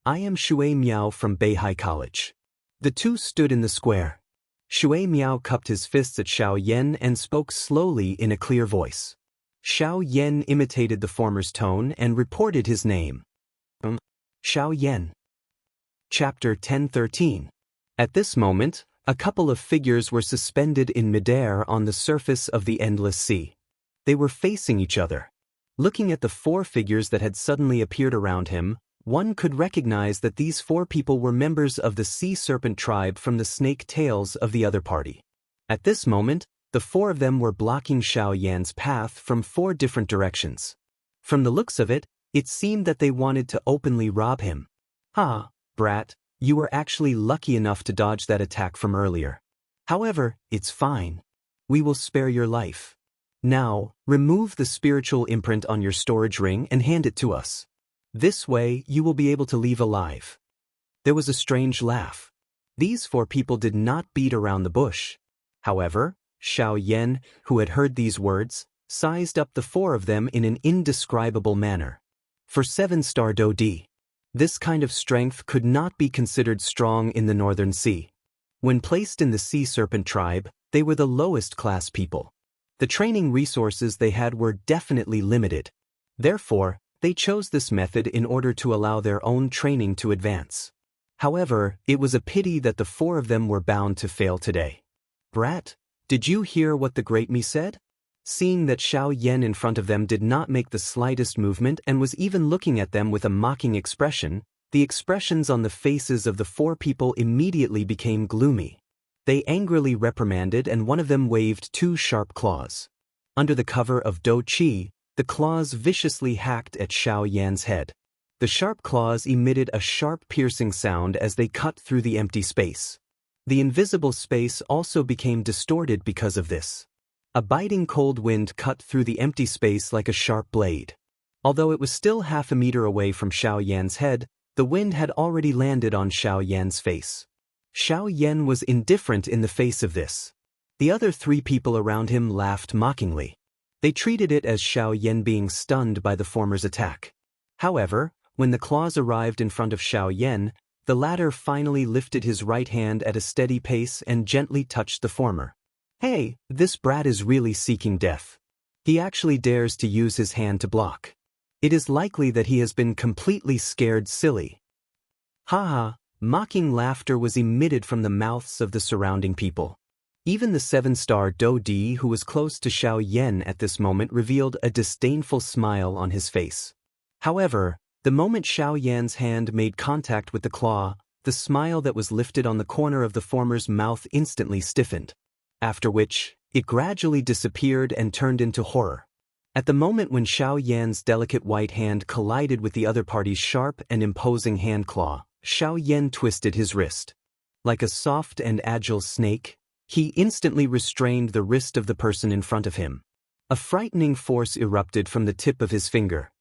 "I am Shui Miao from Beihai College." The two stood in the square. Shui Miao cupped his fists at Xiao Yan and spoke slowly in a clear voice. Xiao Yan imitated the former's tone and reported his name. Xiao Yan. Chapter 1013. At this moment, a couple of figures were suspended in midair on the surface of the endless sea. They were facing each other. Looking at the four figures that had suddenly appeared around him, one could recognize that these four people were members of the sea serpent tribe from the snake tails of the other party. At this moment, the four of them were blocking Xiao Yan's path from four different directions. From the looks of it, it seemed that they wanted to openly rob him. "Ah, brat, you were actually lucky enough to dodge that attack from earlier. However, it's fine. We will spare your life. Now, remove the spiritual imprint on your storage ring and hand it to us." This way, you will be able to leave alive. There was a strange laugh. These 4 people did not beat around the bush. However, Xiao Yan, who had heard these words, sized up the 4 of them in an indescribable manner. For 7-star Do-di, this kind of strength could not be considered strong in the Northern Sea. When placed in the Sea Serpent tribe, they were the lowest class people. The training resources they had were definitely limited. Therefore, they chose this method in order to allow their own training to advance. However, it was a pity that the 4 of them were bound to fail today. Brat, did you hear what the Great Me said? Seeing that Xiao Yan in front of them did not make the slightest movement and was even looking at them with a mocking expression, the expressions on the faces of the 4 people immediately became gloomy. They angrily reprimanded and one of them waved 2 sharp claws. Under the cover of Do Qi, the claws viciously hacked at Xiao Yan's head. The sharp claws emitted a sharp piercing sound as they cut through the empty space. The invisible space also became distorted because of this. A biting cold wind cut through the empty space like a sharp blade. Although it was still half a meter away from Xiao Yan's head, the wind had already landed on Xiao Yan's face. Xiao Yan was indifferent in the face of this. The other 3 people around him laughed mockingly. They treated it as Xiao Yan being stunned by the former's attack. However, when the claws arrived in front of Xiao Yan, the latter finally lifted his right hand at a steady pace and gently touched the former. Hey, this brat is really seeking death. He actually dares to use his hand to block. It is likely that he has been completely scared silly. Haha, mocking laughter was emitted from the mouths of the surrounding people. Even the 7-star Do-di who was close to Xiao Yan at this moment revealed a disdainful smile on his face. However, the moment Xiao Yan's hand made contact with the claw, the smile that was lifted on the corner of the former's mouth instantly stiffened. After which, it gradually disappeared and turned into horror. At the moment when Xiao Yan's delicate white hand collided with the other party's sharp and imposing hand claw, Xiao Yan twisted his wrist. Like a soft and agile snake, he instantly restrained the wrist of the person in front of him. A frightening force erupted from the tip of his finger.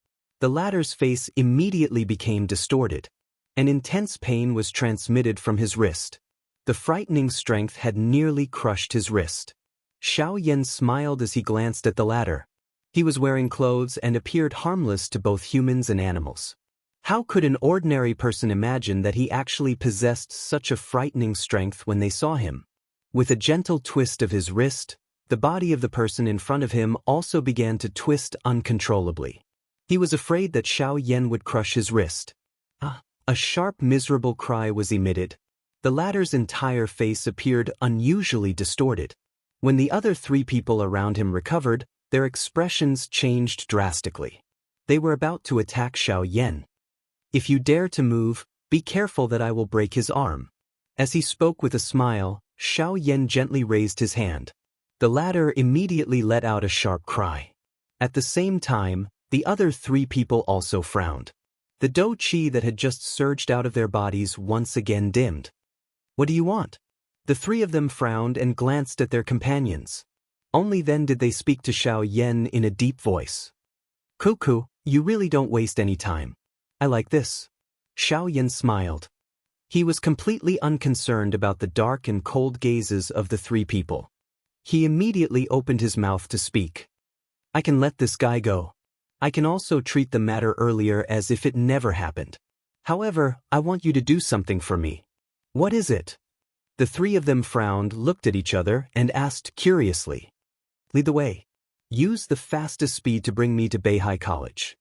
The latter's face immediately became distorted. An intense pain was transmitted from his wrist. The frightening strength had nearly crushed his wrist. Xiao Yan smiled as he glanced at the latter. He was wearing clothes and appeared harmless to both humans and animals. How could an ordinary person imagine that he actually possessed such a frightening strength when they saw him? With a gentle twist of his wrist, the body of the person in front of him also began to twist uncontrollably. He was afraid that Xiao Yan would crush his wrist. A sharp, miserable cry was emitted. The latter's entire face appeared unusually distorted. When the other 3 people around him recovered, their expressions changed drastically. They were about to attack Xiao Yan. If you dare to move, be careful that I will break his arm. As he spoke with a smile, Xiao Yan gently raised his hand. The latter immediately let out a sharp cry. At the same time, the other 3 people also frowned. The Do Qi that had just surged out of their bodies once again dimmed. What do you want? The 3 of them frowned and glanced at their companions. Only then did they speak to Xiao Yan in a deep voice. Cuckoo, you really don't waste any time. I like this. Xiao Yan smiled. He was completely unconcerned about the dark and cold gazes of the 3 people. He immediately opened his mouth to speak. I can let this guy go. I can also treat the matter earlier as if it never happened. However, I want you to do something for me. What is it? The 3 of them frowned, looked at each other, and asked curiously. Lead the way. Use the fastest speed to bring me to Beihai College.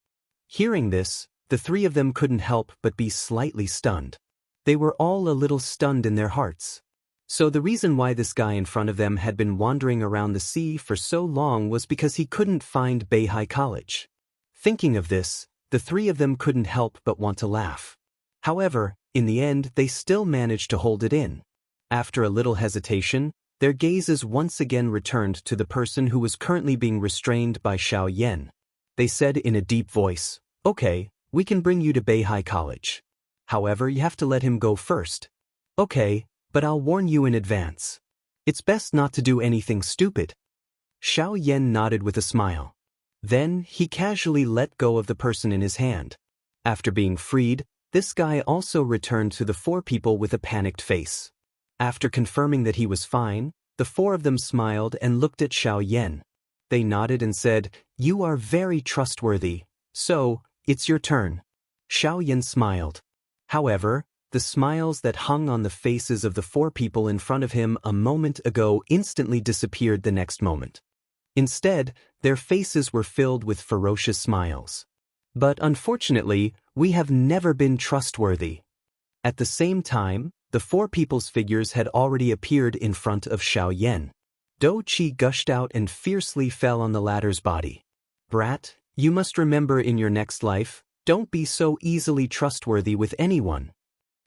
Hearing this, the 3 of them couldn't help but be slightly stunned. They were all a little stunned in their hearts. So the reason why this guy in front of them had been wandering around the sea for so long was because he couldn't find Beihai College. Thinking of this, the 3 of them couldn't help but want to laugh. However, in the end, they still managed to hold it in. After a little hesitation, their gazes once again returned to the person who was currently being restrained by Xiao Yan. They said in a deep voice, Okay, we can bring you to Beihai College. However, you have to let him go first. Okay, but I'll warn you in advance. It's best not to do anything stupid. Xiao Yan nodded with a smile. Then, he casually let go of the person in his hand. After being freed, this guy also returned to the four people with a panicked face. After confirming that he was fine, the four of them smiled and looked at Xiao Yan. They nodded and said, "You are very trustworthy, so, it's your turn." Xiao Yan smiled. However, the smiles that hung on the faces of the four people in front of him a moment ago instantly disappeared the next moment. Instead, their faces were filled with ferocious smiles. "But unfortunately, we have never been trustworthy." At the same time, the four people's figures had already appeared in front of Xiao Yan. Dou Qi gushed out and fiercely fell on the latter's body. "Brat, you must remember in your next life, don't be so easily trustworthy with anyone."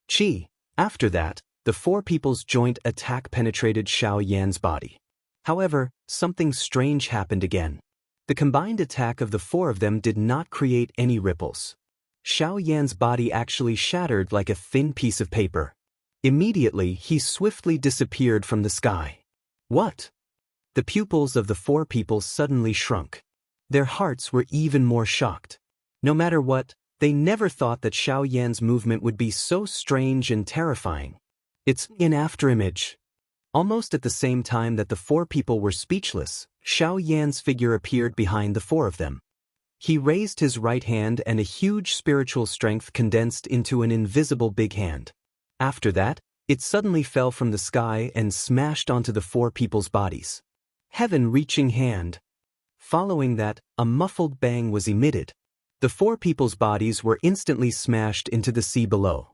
Qi. After that, the four people's joint attack penetrated Xiao Yan's body. However, something strange happened again. The combined attack of the four of them did not create any ripples. Xiao Yan's body actually shattered like a thin piece of paper. Immediately, he swiftly disappeared from the sky. What? The pupils of the four people suddenly shrunk. Their hearts were even more shocked. No matter what, they never thought that Xiao Yan's movement would be so strange and terrifying. It's an afterimage. Almost at the same time that the four people were speechless, Xiao Yan's figure appeared behind the four of them. He raised his right hand and a huge spiritual strength condensed into an invisible big hand. After that, it suddenly fell from the sky and smashed onto the four people's bodies. Heaven-reaching hand. Following that, a muffled bang was emitted. The four people's bodies were instantly smashed into the sea below.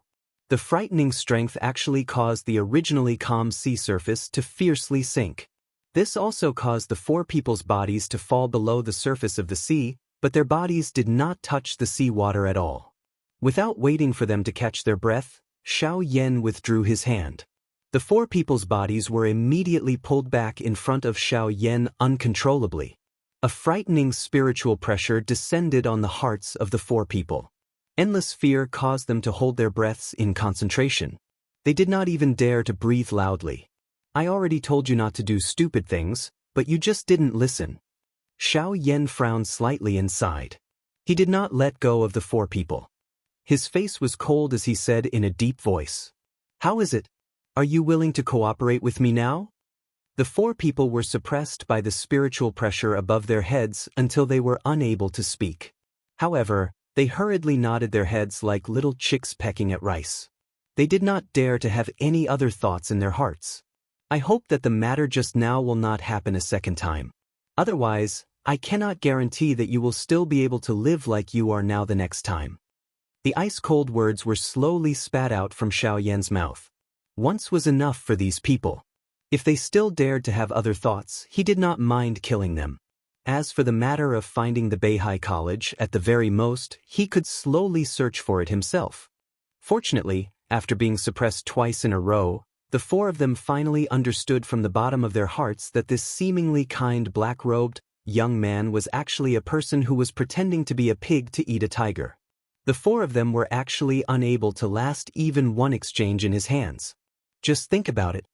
The frightening strength actually caused the originally calm sea surface to fiercely sink. This also caused the four people's bodies to fall below the surface of the sea, but their bodies did not touch the sea water at all. Without waiting for them to catch their breath, Xiao Yan withdrew his hand. The four people's bodies were immediately pulled back in front of Xiao Yan uncontrollably. A frightening spiritual pressure descended on the hearts of the four people. Endless fear caused them to hold their breaths in concentration. They did not even dare to breathe loudly. "I already told you not to do stupid things, but you just didn't listen." Xiao Yan frowned slightly and sighed. He did not let go of the four people. His face was cold as he said in a deep voice, "How is it? Are you willing to cooperate with me now?" The four people were suppressed by the spiritual pressure above their heads until they were unable to speak. However, they hurriedly nodded their heads like little chicks pecking at rice. They did not dare to have any other thoughts in their hearts. "I hope that the matter just now will not happen a second time. Otherwise, I cannot guarantee that you will still be able to live like you are now the next time." The ice-cold words were slowly spat out from Xiao Yan's mouth. Once was enough for these people. If they still dared to have other thoughts, he did not mind killing them. As for the matter of finding the Beihai College, at the very most, he could slowly search for it himself. Fortunately, after being suppressed twice in a row, the four of them finally understood from the bottom of their hearts that this seemingly kind black-robed young man was actually a person who was pretending to be a pig to eat a tiger. The four of them were actually unable to last even one exchange in his hands. Just think about it.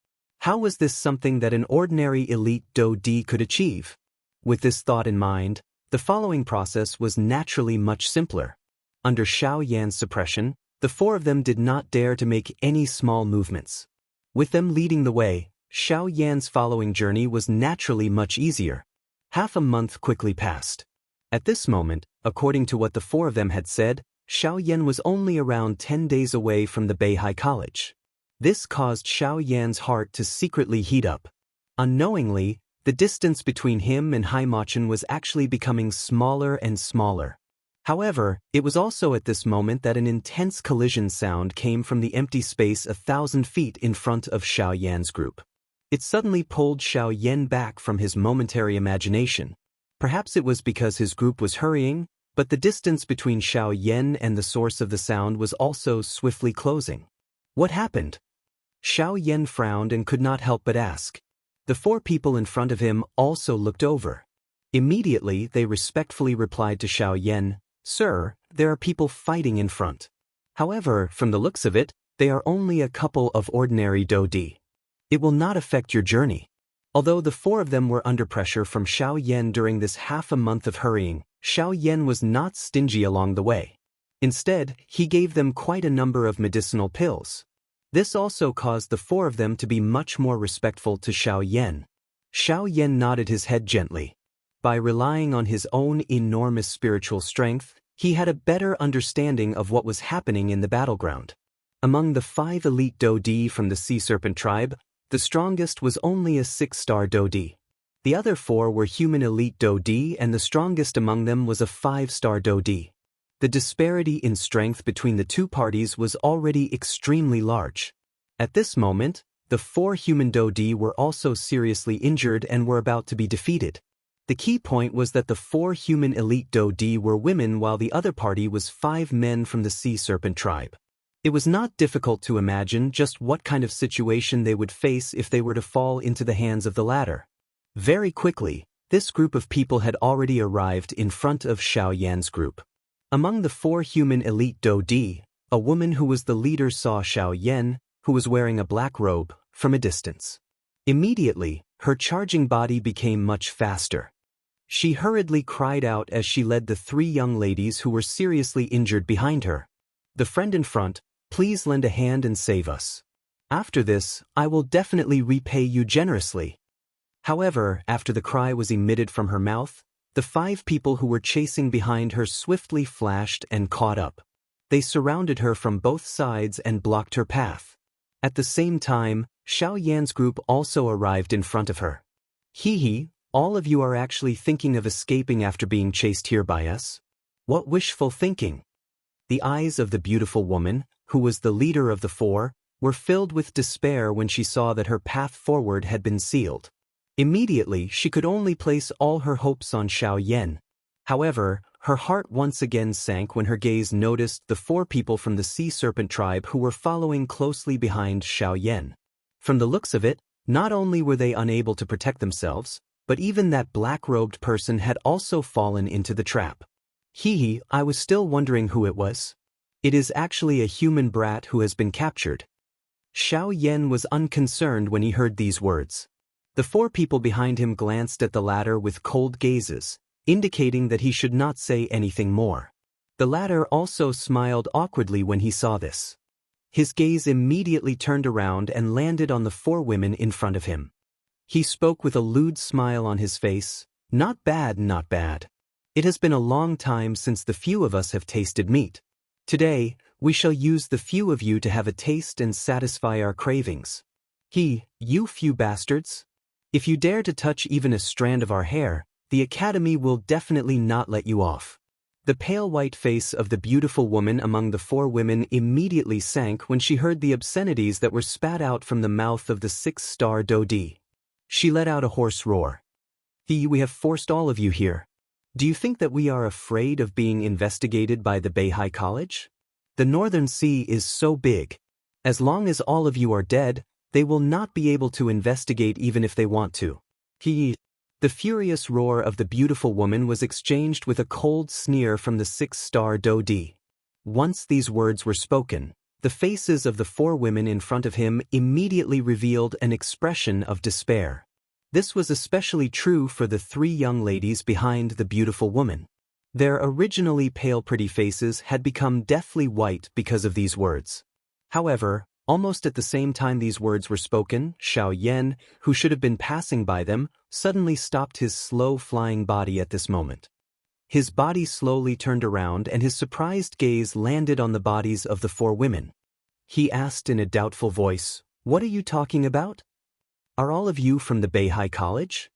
How was this something that an ordinary elite Dou Di could achieve? With this thought in mind, the following process was naturally much simpler. Under Xiao Yan's suppression, the four of them did not dare to make any small movements. With them leading the way, Xiao Yan's following journey was naturally much easier. Half a month quickly passed. At this moment, according to what the four of them had said, Xiao Yan was only around 10 days away from the Beihai College. This caused Xiao Yan's heart to secretly heat up. Unknowingly, the distance between him and Haimachin was actually becoming smaller and smaller. However, it was also at this moment that an intense collision sound came from the empty space 1,000 feet in front of Xiao Yan's group. It suddenly pulled Xiao Yan back from his momentary imagination. Perhaps it was because his group was hurrying, but the distance between Xiao Yan and the source of the sound was also swiftly closing. What happened? Xiao Yan frowned and could not help but ask. The four people in front of him also looked over. Immediately, they respectfully replied to Xiao Yan, "Sir, there are people fighting in front. However, from the looks of it, they are only a couple of ordinary Dou Di. It will not affect your journey." Although the four of them were under pressure from Xiao Yan during this half a month of hurrying, Xiao Yan was not stingy along the way. Instead, he gave them quite a number of medicinal pills. This also caused the four of them to be much more respectful to Xiao Yan. Xiao Yan nodded his head gently. By relying on his own enormous spiritual strength, he had a better understanding of what was happening in the battleground. Among the 5 elite Daoist from the Sea Serpent tribe, the strongest was only a 6-star Daoist. The other 4 were human elite Daoist, and the strongest among them was a 5-star Daoist. The disparity in strength between the two parties was already extremely large. At this moment, the 4 human Daoist were also seriously injured and were about to be defeated. The key point was that the 4 human elite Daoist were women while the other party was 5 men from the Sea Serpent tribe. It was not difficult to imagine just what kind of situation they would face if they were to fall into the hands of the latter. Very quickly, this group of people had already arrived in front of Xiao Yan's group. Among the 4 human elite Daoist, a woman who was the leader saw Xiao Yan, who was wearing a black robe, from a distance. Immediately, her charging body became much faster. She hurriedly cried out as she led the 3 young ladies who were seriously injured behind her. "The friend in front, please lend a hand and save us. After this, I will definitely repay you generously." However, after the cry was emitted from her mouth, the 5 people who were chasing behind her swiftly flashed and caught up. They surrounded her from both sides and blocked her path. At the same time, Xiao Yan's group also arrived in front of her. "Hee, all of you are actually thinking of escaping after being chased here by us? What wishful thinking." The eyes of the beautiful woman, who was the leader of the 4, were filled with despair when she saw that her path forward had been sealed. Immediately, she could only place all her hopes on Xiao Yan. However, her heart once again sank when her gaze noticed the 4 people from the Sea Serpent tribe who were following closely behind Xiao Yan. From the looks of it, not only were they unable to protect themselves, but even that black-robed person had also fallen into the trap. "Hee, I was still wondering who it was. It is actually a human brat who has been captured." Xiao Yan was unconcerned when he heard these words. The 4 people behind him glanced at the latter with cold gazes, indicating that he should not say anything more. The latter also smiled awkwardly when he saw this. His gaze immediately turned around and landed on the 4 women in front of him. He spoke with a lewd smile on his face. "Not bad, not bad. It has been a long time since the few of us have tasted meat. Today, we shall use the few of you to have a taste and satisfy our cravings. You few bastards. If you dare to touch even a strand of our hair, the Academy will definitely not let you off." The pale white face of the beautiful woman among the 4 women immediately sank when she heard the obscenities that were spat out from the mouth of the 6-star Daoist. She let out a hoarse roar. "We have forced all of you here. Do you think that we are afraid of being investigated by the Beihai College? The Northern Sea is so big. As long as all of you are dead, they will not be able to investigate even if they want to." The furious roar of the beautiful woman was exchanged with a cold sneer from the 6-star Daoist. Once these words were spoken, the faces of the 4 women in front of him immediately revealed an expression of despair. This was especially true for the 3 young ladies behind the beautiful woman. Their originally pale pretty faces had become deathly white because of these words. However, almost at the same time these words were spoken, Xiao Yan, who should have been passing by them, suddenly stopped his slow-flying body at this moment. His body slowly turned around and his surprised gaze landed on the bodies of the 4 women. He asked in a doubtful voice, "What are you talking about? Are all of you from the Beihai College?"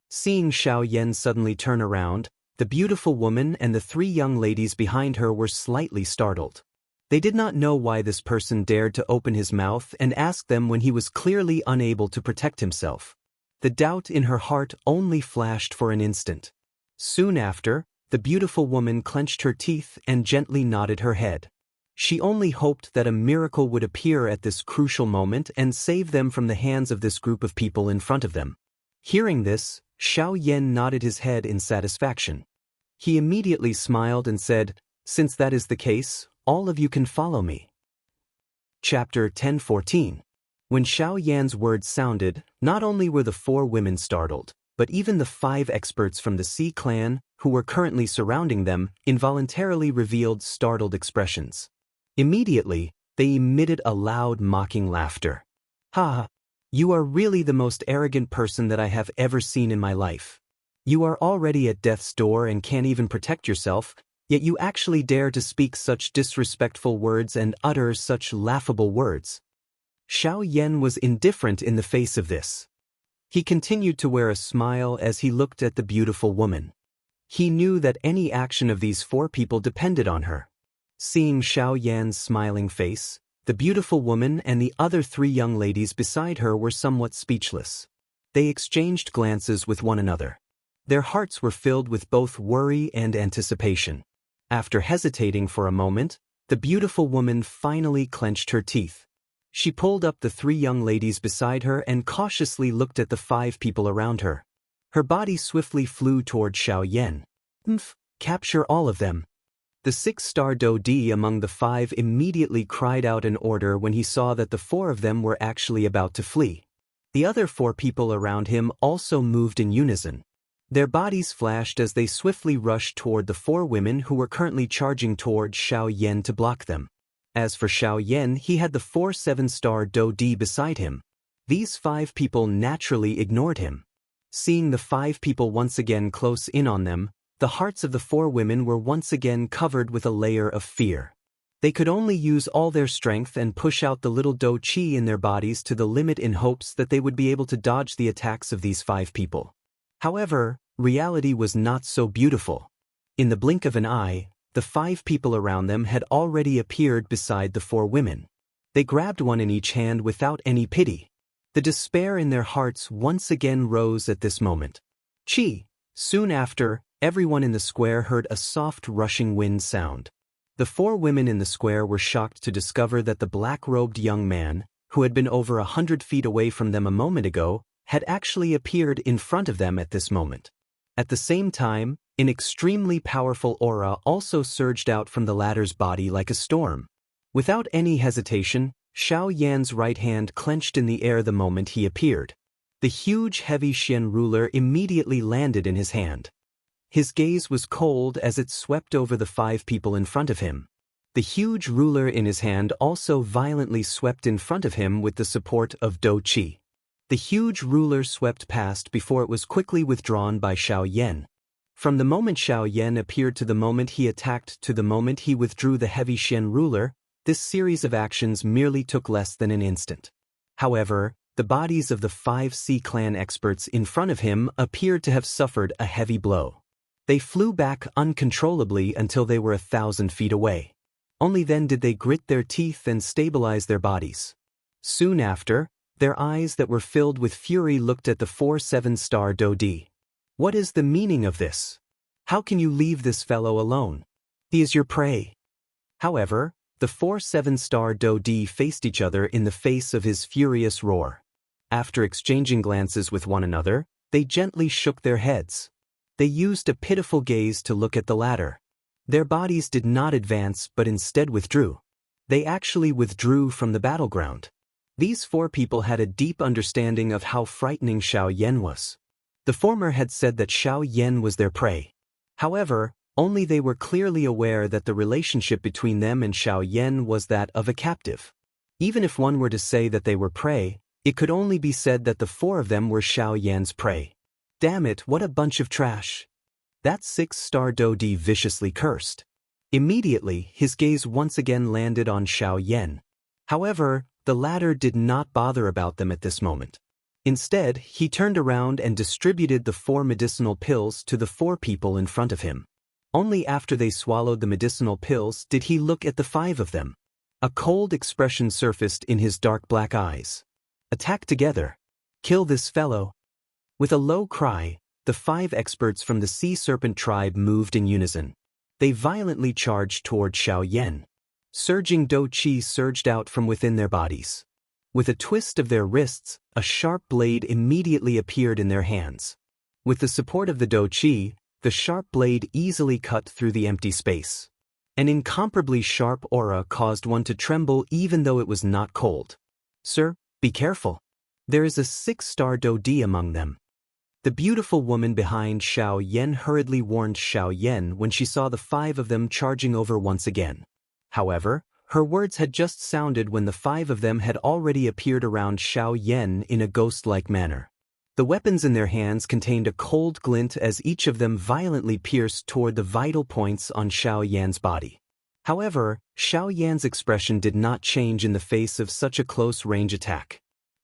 Seeing Xiao Yan suddenly turn around, the beautiful woman and the 3 young ladies behind her were slightly startled. They did not know why this person dared to open his mouth and ask them when he was clearly unable to protect himself. The doubt in her heart only flashed for an instant. Soon after, the beautiful woman clenched her teeth and gently nodded her head. She only hoped that a miracle would appear at this crucial moment and save them from the hands of this group of people in front of them. Hearing this, Xiao Yan nodded his head in satisfaction. He immediately smiled and said, "Since that is the case, all of you can follow me." Chapter 10:14. When Xiao Yan's words sounded, not only were the 4 women startled, but even the 5 experts from the Sea clan, who who were currently surrounding them, involuntarily revealed startled expressions. Immediately, they emitted a loud mocking laughter. "Ha ha! You are really the most arrogant person that I have ever seen in my life. You are already at death's door and can't even protect yourself, yet you actually dare to speak such disrespectful words and utter such laughable words." Xianxia was indifferent in the face of this. He continued to wear a smile as he looked at the beautiful woman. He knew that any action of these four people depended on her. Seeing Xianxia's smiling face, the beautiful woman and the other three young ladies beside her were somewhat speechless. They exchanged glances with one another. Their hearts were filled with both worry and anticipation. After hesitating for a moment, the beautiful woman finally clenched her teeth. She pulled up the three young ladies beside her and cautiously looked at the five people around her. Her body swiftly flew toward Xianxia. Capture all of them." The six-star Daoist among the five immediately cried out an order when he saw that the four of them were actually about to flee. The other four people around him also moved in unison. Their bodies flashed as they swiftly rushed toward the four women who were currently charging toward Xianxia to block them. As for Xianxia, he had the four seven-star Daoist beside him. These five people naturally ignored him. Seeing the five people once again close in on them, the hearts of the four women were once again covered with a layer of fear. They could only use all their strength and push out the little Daoist in their bodies to the limit in hopes that they would be able to dodge the attacks of these five people. However, reality was not so beautiful. In the blink of an eye, the five people around them had already appeared beside the four women. They grabbed one in each hand without any pity. The despair in their hearts once again rose at this moment. Soon after, everyone in the square heard a soft rushing wind sound. The four women in the square were shocked to discover that the black-robed young man, who had been over 100 feet away from them a moment ago, had actually appeared in front of them at this moment. At the same time, an extremely powerful aura also surged out from the latter's body like a storm. Without any hesitation, Xianxia's right hand clenched in the air the moment he appeared. The huge heavy Xian ruler immediately landed in his hand. His gaze was cold as it swept over the five people in front of him. The huge ruler in his hand also violently swept in front of him with the support of Daoist. The huge ruler swept past before it was quickly withdrawn by Xianxia. From the moment Xianxia appeared to the moment he attacked to the moment he withdrew the heavy Xian ruler, this series of actions merely took less than an instant. However, the bodies of the 5C clan experts in front of him appeared to have suffered a heavy blow. They flew back uncontrollably until they were 1,000 feet away. Only then did they grit their teeth and stabilize their bodies. Soon after, their eyes that were filled with fury looked at the four seven-star Daoist. "What is the meaning of this? How can you leave this fellow alone? He is your prey." However, the four seven-star Daoist faced each other in the face of his furious roar. After exchanging glances with one another, they gently shook their heads. They used a pitiful gaze to look at the latter. Their bodies did not advance but instead withdrew. They actually withdrew from the battleground. These four people had a deep understanding of how frightening Xianxia was. The former had said that Xianxia was their prey. However, only they were clearly aware that the relationship between them and Xianxia was that of a captive. Even if one were to say that they were prey, it could only be said that the four of them were Xianxia's prey. "Damn it, what a bunch of trash!" That six-star Daoist viciously cursed. Immediately, his gaze once again landed on Xianxia. However, the latter did not bother about them at this moment. Instead, he turned around and distributed the four medicinal pills to the four people in front of him. Only after they swallowed the medicinal pills did he look at the five of them. A cold expression surfaced in his dark black eyes. "Attack together. Kill this fellow." With a low cry, the five experts from the Sea Serpent tribe moved in unison. They violently charged toward Xianxia. Surging Daoist surged out from within their bodies. With a twist of their wrists, a sharp blade immediately appeared in their hands. With the support of the Daoist, the sharp blade easily cut through the empty space. An incomparably sharp aura caused one to tremble even though it was not cold. "Sir, be careful. There is a six-star Daoist among them." The beautiful woman behind Xiao Yan hurriedly warned Xiao Yan when she saw the 5 of them charging over once again. However, her words had just sounded when the 5 of them had already appeared around Xiao Yan in a ghost-like manner. The weapons in their hands contained a cold glint as each of them violently pierced toward the vital points on Xiao Yan's body. However, Xiao Yan's expression did not change in the face of such a close-range attack.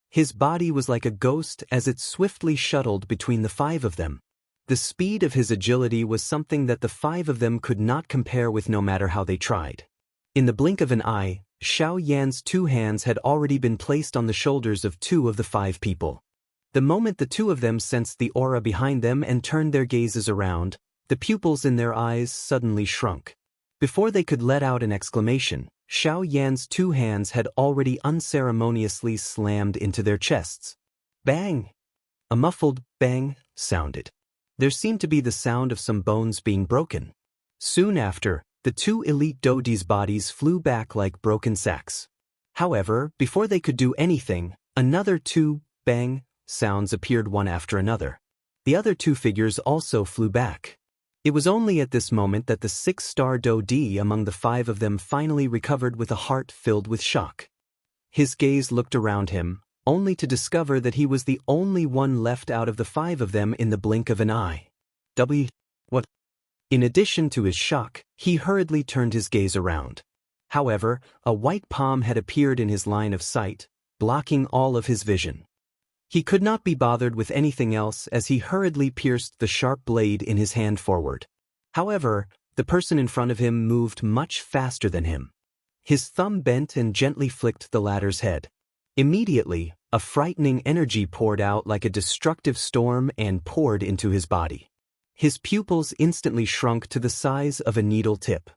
His body was like a ghost as it swiftly shuttled between the 5 of them. The speed of his agility was something that the 5 of them could not compare with no matter how they tried. In the blink of an eye, Xiao Yan's 2 hands had already been placed on the shoulders of 2 of the 5 people. The moment the 2 of them sensed the aura behind them and turned their gazes around, the pupils in their eyes suddenly shrunk. Before they could let out an exclamation, Xiao Yan's 2 hands had already unceremoniously slammed into their chests. Bang! A muffled bang sounded. There seemed to be the sound of some bones being broken. Soon after, the 2 elite Daoist's bodies flew back like broken sacks. However, before they could do anything, another 2 bang sounds appeared one after another. The other 2 figures also flew back. It was only at this moment that the 6-star Daoist among the 5 of them finally recovered with a heart filled with shock. His gaze looked around him, only to discover that he was the only one left out of the 5 of them in the blink of an eye. What? In addition to his shock, he hurriedly turned his gaze around. However, a white palm had appeared in his line of sight, blocking all of his vision. He could not be bothered with anything else as he hurriedly pierced the sharp blade in his hand forward. However, the person in front of him moved much faster than him. His thumb bent and gently flicked the latter's head. Immediately, a frightening energy poured out like a destructive storm and poured into his body. His pupils instantly shrunk to the size of a needle tip.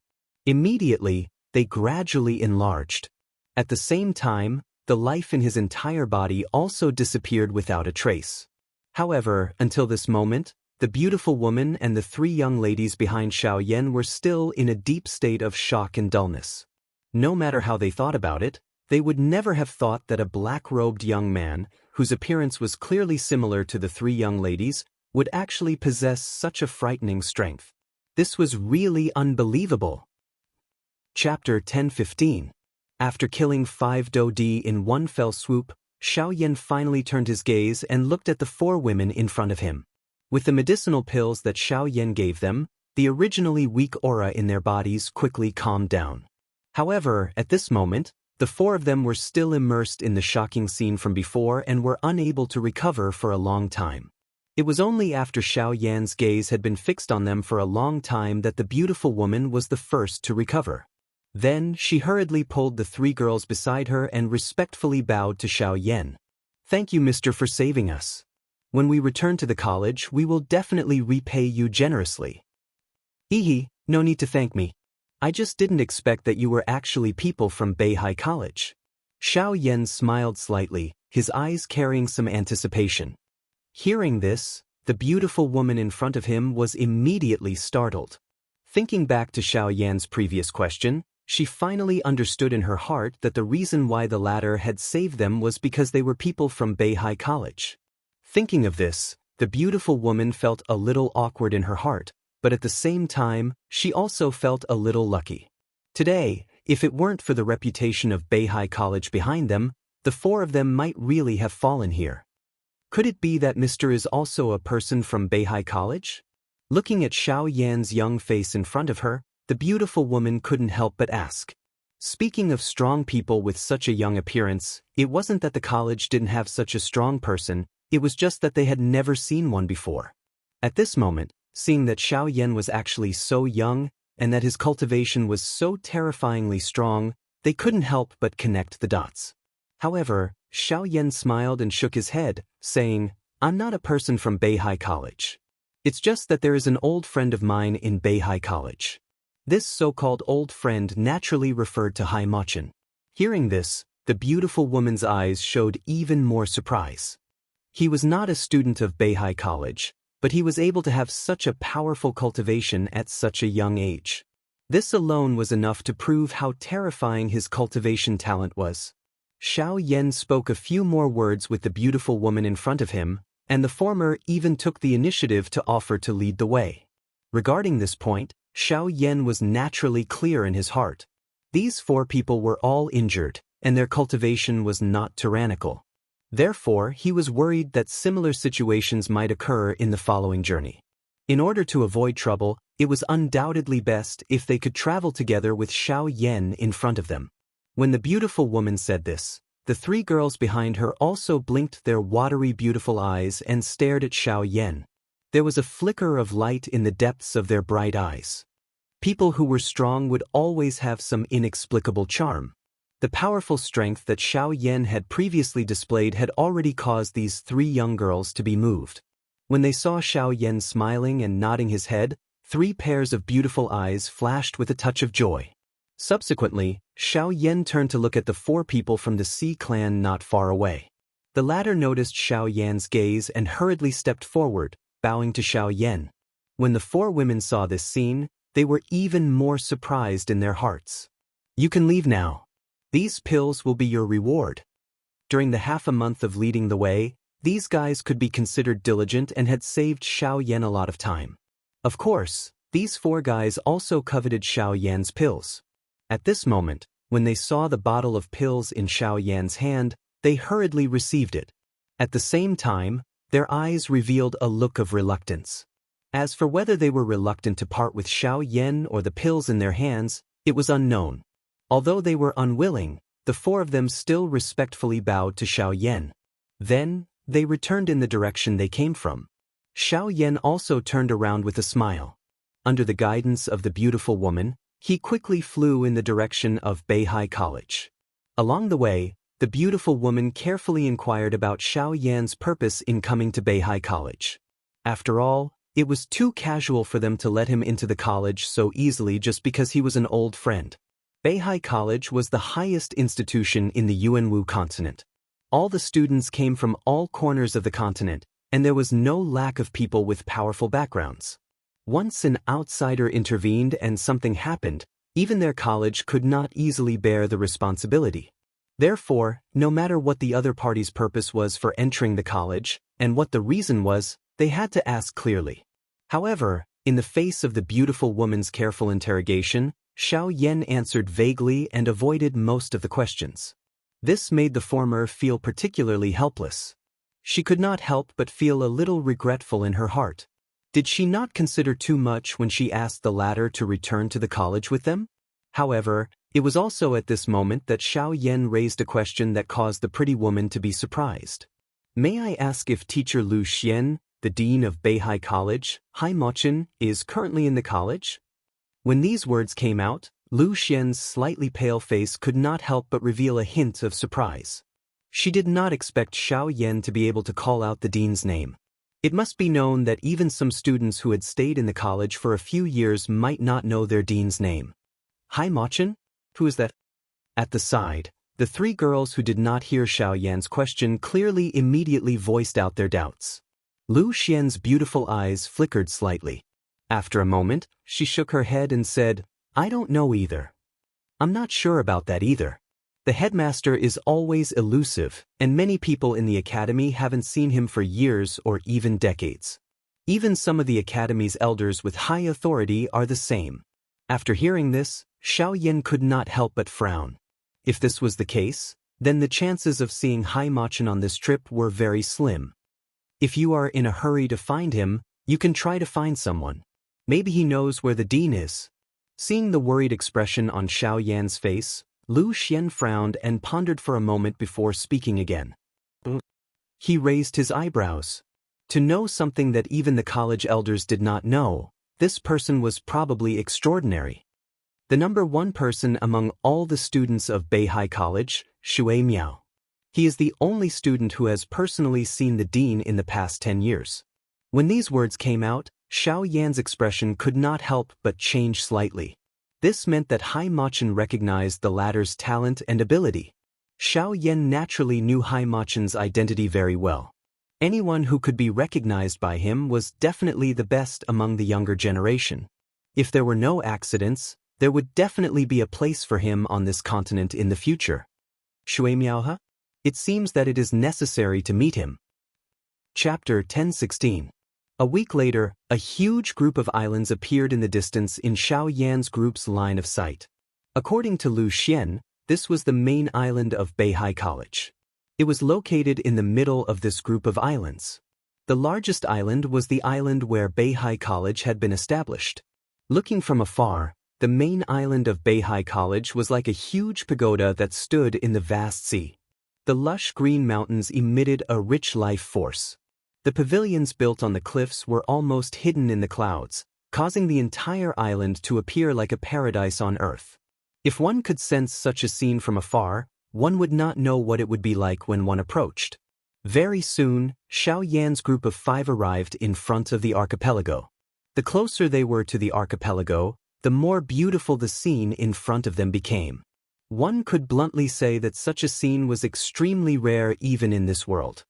Immediately, they gradually enlarged. At the same time, the life in his entire body also disappeared without a trace. However, until this moment, the beautiful woman and the 3 young ladies behind Xiao Yan were still in a deep state of shock and dullness. No matter how they thought about it, they would never have thought that a black-robed young man, whose appearance was clearly similar to the 3 young ladies, would actually possess such a frightening strength. This was really unbelievable. Chapter 10-15. After killing 5 Daoist in one fell swoop, Xiao Yan finally turned his gaze and looked at the 4 women in front of him. With the medicinal pills that Xiao Yan gave them, the originally weak aura in their bodies quickly calmed down. However, at this moment, the 4 of them were still immersed in the shocking scene from before and were unable to recover for a long time. It was only after Xiao Yan's gaze had been fixed on them for a long time that the beautiful woman was the first to recover. Then, she hurriedly pulled the 3 girls beside her and respectfully bowed to Xiao Yan. "Thank you, mister, for saving us. When we return to the college, we will definitely repay you generously." No need to thank me. I just didn't expect that you were actually people from Beihai College." Xiao Yan smiled slightly, his eyes carrying some anticipation. Hearing this, the beautiful woman in front of him was immediately startled. Thinking back to Xiao Yan's previous question, she finally understood in her heart that the reason why the latter had saved them was because they were people from Beihai College. Thinking of this, the beautiful woman felt a little awkward in her heart, but at the same time, she also felt a little lucky. Today, if it weren't for the reputation of Beihai College behind them, the 4 of them might really have fallen here. Could it be that Mr. is also a person from Beihai College? Looking at Xiao Yan's young face in front of her, the beautiful woman couldn't help but ask. Speaking of strong people with such a young appearance, it wasn't that the college didn't have such a strong person, it was just that they had never seen one before. At this moment, seeing that Xiao Yan was actually so young, and that his cultivation was so terrifyingly strong, they couldn't help but connect the dots. However, Xiao Yan smiled and shook his head, saying, "I'm not a person from Beihai College. It's just that there is an old friend of mine in Beihai College." This so-called old friend naturally referred to Hai Machin. Hearing this, the beautiful woman's eyes showed even more surprise. He was not a student of Beihai College, but he was able to have such a powerful cultivation at such a young age. This alone was enough to prove how terrifying his cultivation talent was. Xiao Yan spoke a few more words with the beautiful woman in front of him, and the former even took the initiative to offer to lead the way. Regarding this point, Xiao Yan was naturally clear in his heart. These 4 people were all injured, and their cultivation was not tyrannical. Therefore, he was worried that similar situations might occur in the following journey. In order to avoid trouble, it was undoubtedly best if they could travel together with Xiao Yan in front of them. When the beautiful woman said this, the 3 girls behind her also blinked their watery beautiful eyes and stared at Xiao Yan. There was a flicker of light in the depths of their bright eyes. People who were strong would always have some inexplicable charm. The powerful strength that Xiao Yan had previously displayed had already caused these 3 young girls to be moved. When they saw Xiao Yan smiling and nodding his head, 3 pairs of beautiful eyes flashed with a touch of joy. Subsequently, Xiao Yan turned to look at the 4 people from the Sea clan not far away. The latter noticed Xiao Yan's gaze and hurriedly stepped forward, bowing to Xiao Yan. When the 4 women saw this scene, they were even more surprised in their hearts. "You can leave now. These pills will be your reward." During the half a month of leading the way, these guys could be considered diligent and had saved Xiao Yan a lot of time. Of course, these 4 guys also coveted Xiao Yan's pills. At this moment, when they saw the bottle of pills in Xiao Yan's hand, they hurriedly received it. At the same time, their eyes revealed a look of reluctance. As for whether they were reluctant to part with Xiao Yan or the pills in their hands, it was unknown. Although they were unwilling, the 4 of them still respectfully bowed to Xiao Yan. Then, they returned in the direction they came from. Xiao Yan also turned around with a smile. Under the guidance of the beautiful woman, he quickly flew in the direction of Beihai College. Along the way, the beautiful woman carefully inquired about Xiao Yan's purpose in coming to Beihai College. After all, it was too casual for them to let him into the college so easily just because he was an old friend. Beihai College was the highest institution in the Yuanwu continent. All the students came from all corners of the continent, and there was no lack of people with powerful backgrounds. Once an outsider intervened and something happened, even their college could not easily bear the responsibility. Therefore, no matter what the other party's purpose was for entering the college, and what the reason was, they had to ask clearly. However, in the face of the beautiful woman's careful interrogation, Xiao Yan answered vaguely and avoided most of the questions. This made the former feel particularly helpless. She could not help but feel a little regretful in her heart. Did she not consider too much when she asked the latter to return to the college with them? However, it was also at this moment that Xiao Yan raised a question that caused the pretty woman to be surprised. "May I ask if teacher Lu Xian, the dean of Beihai College, Hai Mochen, is currently in the college?" When these words came out, Lu Xian's slightly pale face could not help but reveal a hint of surprise. She did not expect Xiao Yan to be able to call out the dean's name. It must be known that even some students who had stayed in the college for a few years might not know their dean's name. "Hai Mochen? Who is that?" At the side, the 3 girls who did not hear Xiao Yan's question clearly immediately voiced out their doubts. Lu Xian's beautiful eyes flickered slightly. After a moment, she shook her head and said, "I don't know either. I'm not sure about that either. The headmaster is always elusive, and many people in the academy haven't seen him for years or even decades. Even some of the academy's elders with high authority are the same." After hearing this, Xiao Yan could not help but frown. If this was the case, then the chances of seeing Hai Mochen on this trip were very slim. If you are in a hurry to find him, you can try to find someone. Maybe he knows where the dean is. Seeing the worried expression on Xiao Yan's face, Lu Xian frowned and pondered for a moment before speaking again. He raised his eyebrows. To know something that even the college elders did not know, this person was probably extraordinary. The number 1 person among all the students of Beihai College, Shui Miao. He is the only student who has personally seen the dean in the past 10 years. When these words came out, Xiao Yan's expression could not help but change slightly. This meant that Hai Mochen recognized the latter's talent and ability. Xiao Yan naturally knew Hai Mochen's identity very well. Anyone who could be recognized by him was definitely the best among the younger generation. If there were no accidents, there would definitely be a place for him on this continent in the future. "Shui Miaohe? It seems that it is necessary to meet him." Chapter 1016. A week later, a huge group of islands appeared in the distance in Xiao Yan's group's line of sight. According to Lu Xian, this was the main island of Beihai College. It was located in the middle of this group of islands. The largest island was the island where Beihai College had been established. Looking from afar, the main island of Beihai College was like a huge pagoda that stood in the vast sea. The lush green mountains emitted a rich life force. The pavilions built on the cliffs were almost hidden in the clouds, causing the entire island to appear like a paradise on earth. If one could sense such a scene from afar, one would not know what it would be like when one approached. Very soon, Xiao Yan's group of 5 arrived in front of the archipelago. The closer they were to the archipelago, the more beautiful the scene in front of them became. One could bluntly say that such a scene was extremely rare even in this world.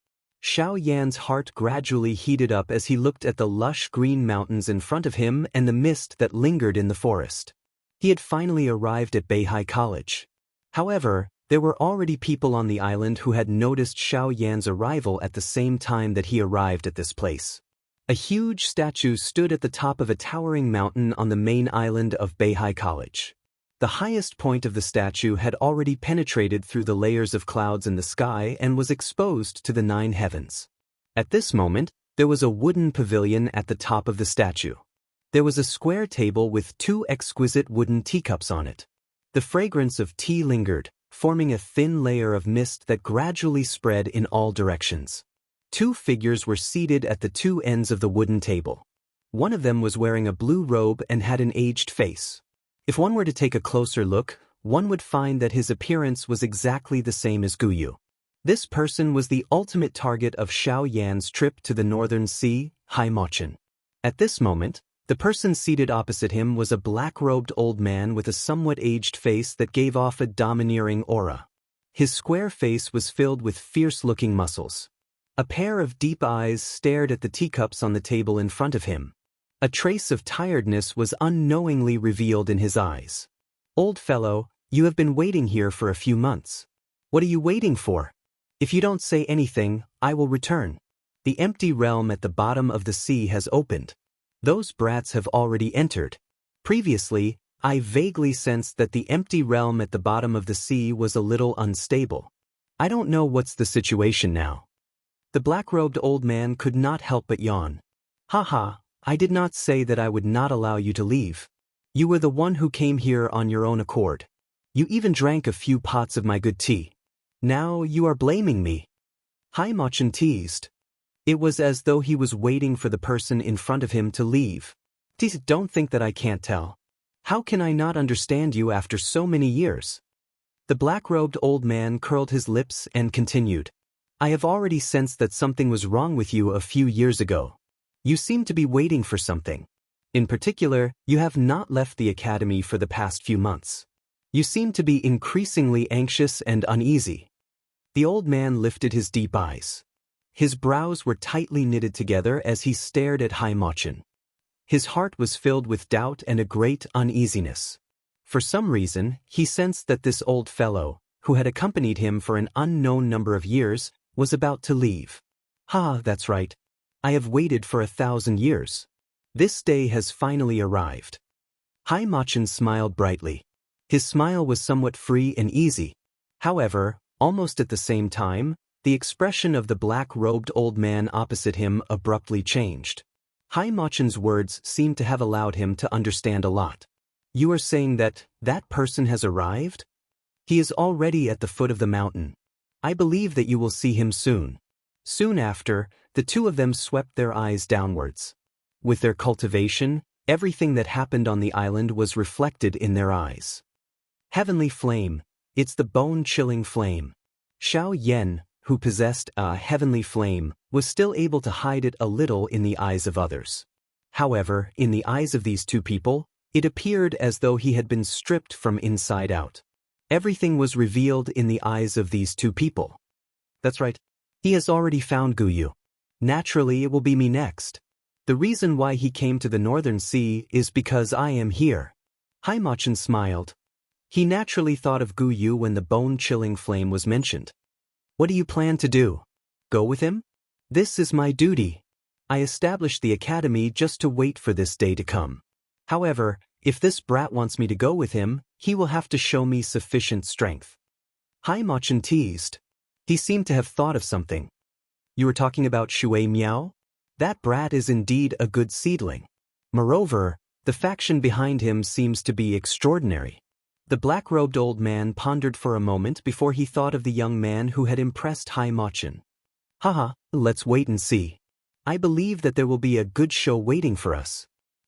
Xiao Yan's heart gradually heated up as he looked at the lush green mountains in front of him and the mist that lingered in the forest. He had finally arrived at Beihai College. However, there were already people on the island who had noticed Xiao Yan's arrival at the same time that he arrived at this place. A huge statue stood at the top of a towering mountain on the main island of Beihai College. The highest point of the statue had already penetrated through the layers of clouds in the sky and was exposed to the 9 heavens. At this moment, there was a wooden pavilion at the top of the statue. There was a square table with 2 exquisite wooden teacups on it. The fragrance of tea lingered, forming a thin layer of mist that gradually spread in all directions. 2 figures were seated at the 2 ends of the wooden table. One of them was wearing a blue robe and had an aged face. If one were to take a closer look, one would find that his appearance was exactly the same as Guyu. This person was the ultimate target of Xiao Yan's trip to the northern sea, Haimochin. At this moment, the person seated opposite him was a black-robed old man with a somewhat aged face that gave off a domineering aura. His square face was filled with fierce-looking muscles. A pair of deep eyes stared at the teacups on the table in front of him. A trace of tiredness was unknowingly revealed in his eyes. "Old fellow, you have been waiting here for a few months. What are you waiting for? If you don't say anything, I will return. The empty realm at the bottom of the sea has opened. Those brats have already entered. Previously, I vaguely sensed that the empty realm at the bottom of the sea was a little unstable. I don't know what's the situation now." The black-robed old man could not help but yawn. "Haha. I did not say that I would not allow you to leave. You were the one who came here on your own accord. You even drank a few pots of my good tea. Now you are blaming me." Haimochin teased. It was as though he was waiting for the person in front of him to leave. "Don't think that I can't tell. How can I not understand you after so many years?" The black-robed old man curled his lips and continued. "I have already sensed that something was wrong with you a few years ago. You seem to be waiting for something. In particular, you have not left the academy for the past few months. You seem to be increasingly anxious and uneasy." The old man lifted his deep eyes. His brows were tightly knitted together as he stared at Haimochin. His heart was filled with doubt and a great uneasiness. For some reason, he sensed that this old fellow, who had accompanied him for an unknown number of years, was about to leave. That's right. I have waited for 1,000 years. This day has finally arrived." Haimochin smiled brightly. His smile was somewhat free and easy. However, almost at the same time, the expression of the black-robed old man opposite him abruptly changed. Haimochin's words seemed to have allowed him to understand a lot. "You are saying that person has arrived? He is already at the foot of the mountain. I believe that you will see him soon." Soon after, the 2 of them swept their eyes downwards. With their cultivation, everything that happened on the island was reflected in their eyes. Heavenly flame, it's the bone-chilling flame. Xiao Yan, who possessed a heavenly flame, was still able to hide it a little in the eyes of others. However, in the eyes of these 2 people, it appeared as though he had been stripped from inside out. Everything was revealed in the eyes of these 2 people. That's right. He has already found Guyu. Naturally, it will be me next. The reason why he came to the northern sea is because I am here." Haimochin smiled. He naturally thought of Guyu when the bone-chilling flame was mentioned. "What do you plan to do? Go with him?" This is my duty. I established the academy just to wait for this day to come. However, if this brat wants me to go with him, he will have to show me sufficient strength. Haimachin teased. He seemed to have thought of something. You were talking about Shui Miao? That brat is indeed a good seedling. Moreover, the faction behind him seems to be extraordinary. The black-robed old man pondered for a moment before he thought of the young man who had impressed Haimachin. Haha, let's wait and see. I believe that there will be a good show waiting for us.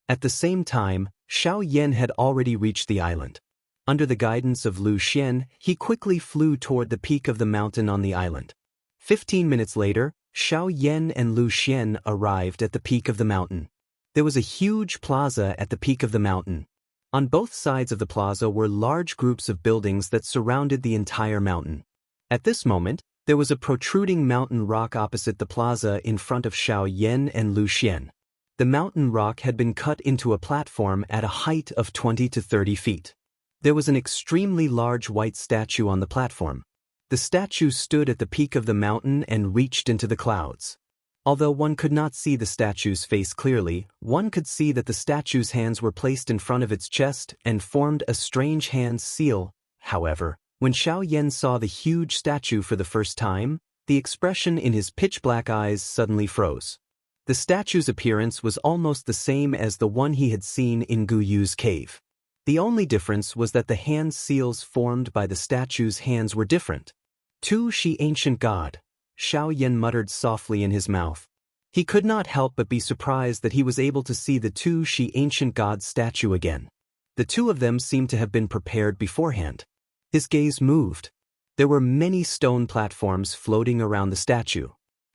At the same time, Xiao Yan had already reached the island. Under the guidance of Lu Xian, he quickly flew toward the peak of the mountain on the island. 15 minutes later, Xiao Yan and Lu Xian arrived at the peak of the mountain. There was a huge plaza at the peak of the mountain. On both sides of the plaza were large groups of buildings that surrounded the entire mountain. At this moment, there was a protruding mountain rock opposite the plaza in front of Xiao Yan and Lu Xian. The mountain rock had been cut into a platform at a height of 20 to 30 feet. There was an extremely large white statue on the platform. The statue stood at the peak of the mountain and reached into the clouds. Although one could not see the statue's face clearly, one could see that the statue's hands were placed in front of its chest and formed a strange hand seal. However, when Xiao Yan saw the huge statue for the first time, the expression in his pitch-black eyes suddenly froze. The statue's appearance was almost the same as the one he had seen in Gu Yu's cave. The only difference was that the hand seals formed by the statue's hands were different. "Tu Shi ancient god," Xiao Yan muttered softly in his mouth. He could not help but be surprised that he was able to see the Tu Shi ancient god statue again. The two of them seemed to have been prepared beforehand. His gaze moved. There were many stone platforms floating around the statue.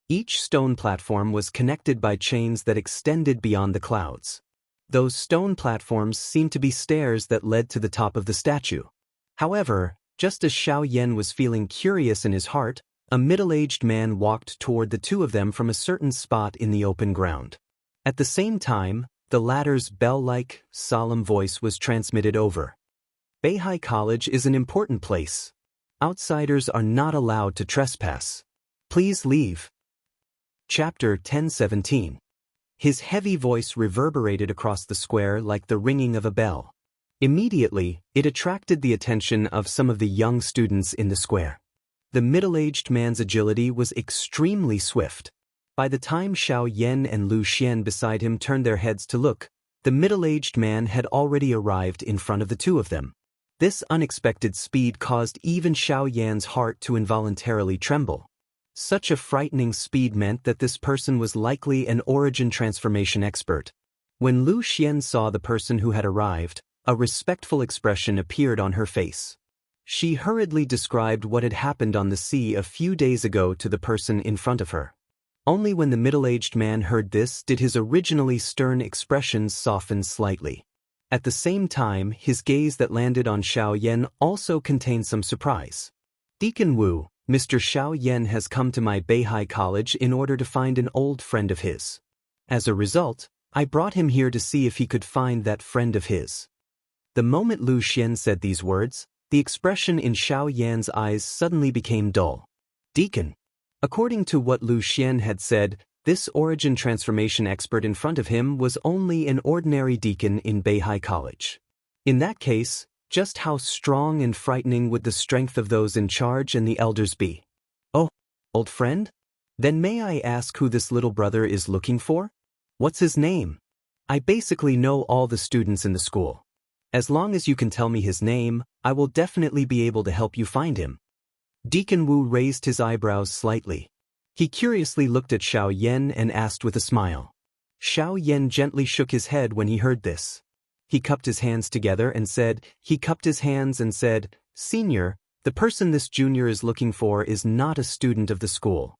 Each stone platform was connected by chains that extended beyond the clouds. Those stone platforms seemed to be stairs that led to the top of the statue. However, just as Xiao Yan was feeling curious in his heart, a middle-aged man walked toward the two of them from a certain spot in the open ground. At the same time, the latter's bell-like, solemn voice was transmitted over. Beihai College is an important place. Outsiders are not allowed to trespass. Please leave. Chapter 10:17. His heavy voice reverberated across the square like the ringing of a bell. Immediately, it attracted the attention of some of the young students in the square. The middle-aged man's agility was extremely swift. By the time Xiao Yan and Lu Xian beside him turned their heads to look, the middle-aged man had already arrived in front of the two of them. This unexpected speed caused even Xiao Yan's heart to involuntarily tremble. Such a frightening speed meant that this person was likely an origin transformation expert. When Lu Xian saw the person who had arrived, a respectful expression appeared on her face. She hurriedly described what had happened on the sea a few days ago to the person in front of her. Only when the middle-aged man heard this did his originally stern expression soften slightly. At the same time, his gaze that landed on Xiao Yan also contained some surprise. "Deacon Wu, Mr. Xiao Yan has come to my Beihai College in order to find an old friend of his. As a result, I brought him here to see if he could find that friend of his." The moment Lu Xian said these words, the expression in Xiao Yan's eyes suddenly became dull. "Deacon." According to what Lu Xian had said, this origin transformation expert in front of him was only an ordinary deacon in Beihai College. In that case, just how strong and frightening would the strength of those in charge and the elders be? "Oh, old friend? Then may I ask who this little brother is looking for? What's his name? I basically know all the students in the school. As long as you can tell me his name, I will definitely be able to help you find him." Deacon Wu raised his eyebrows slightly. He curiously looked at Xiao Yan and asked with a smile. Xiao Yan gently shook his head when he heard this. He cupped his hands together and said, "Senior, the person this junior is looking for is not a student of the school.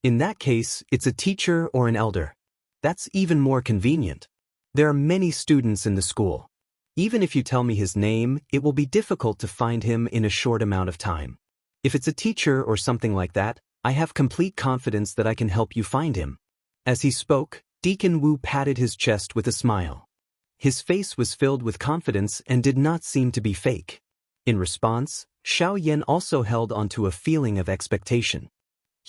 In that case, it's a teacher or an elder. That's even more convenient. There are many students in the school. Even if you tell me his name, it will be difficult to find him in a short amount of time. If it's a teacher or something like that, I have complete confidence that I can help you find him." As he spoke, Deacon Wu patted his chest with a smile. His face was filled with confidence and did not seem to be fake. In response, Xiao Yan also held onto a feeling of expectation.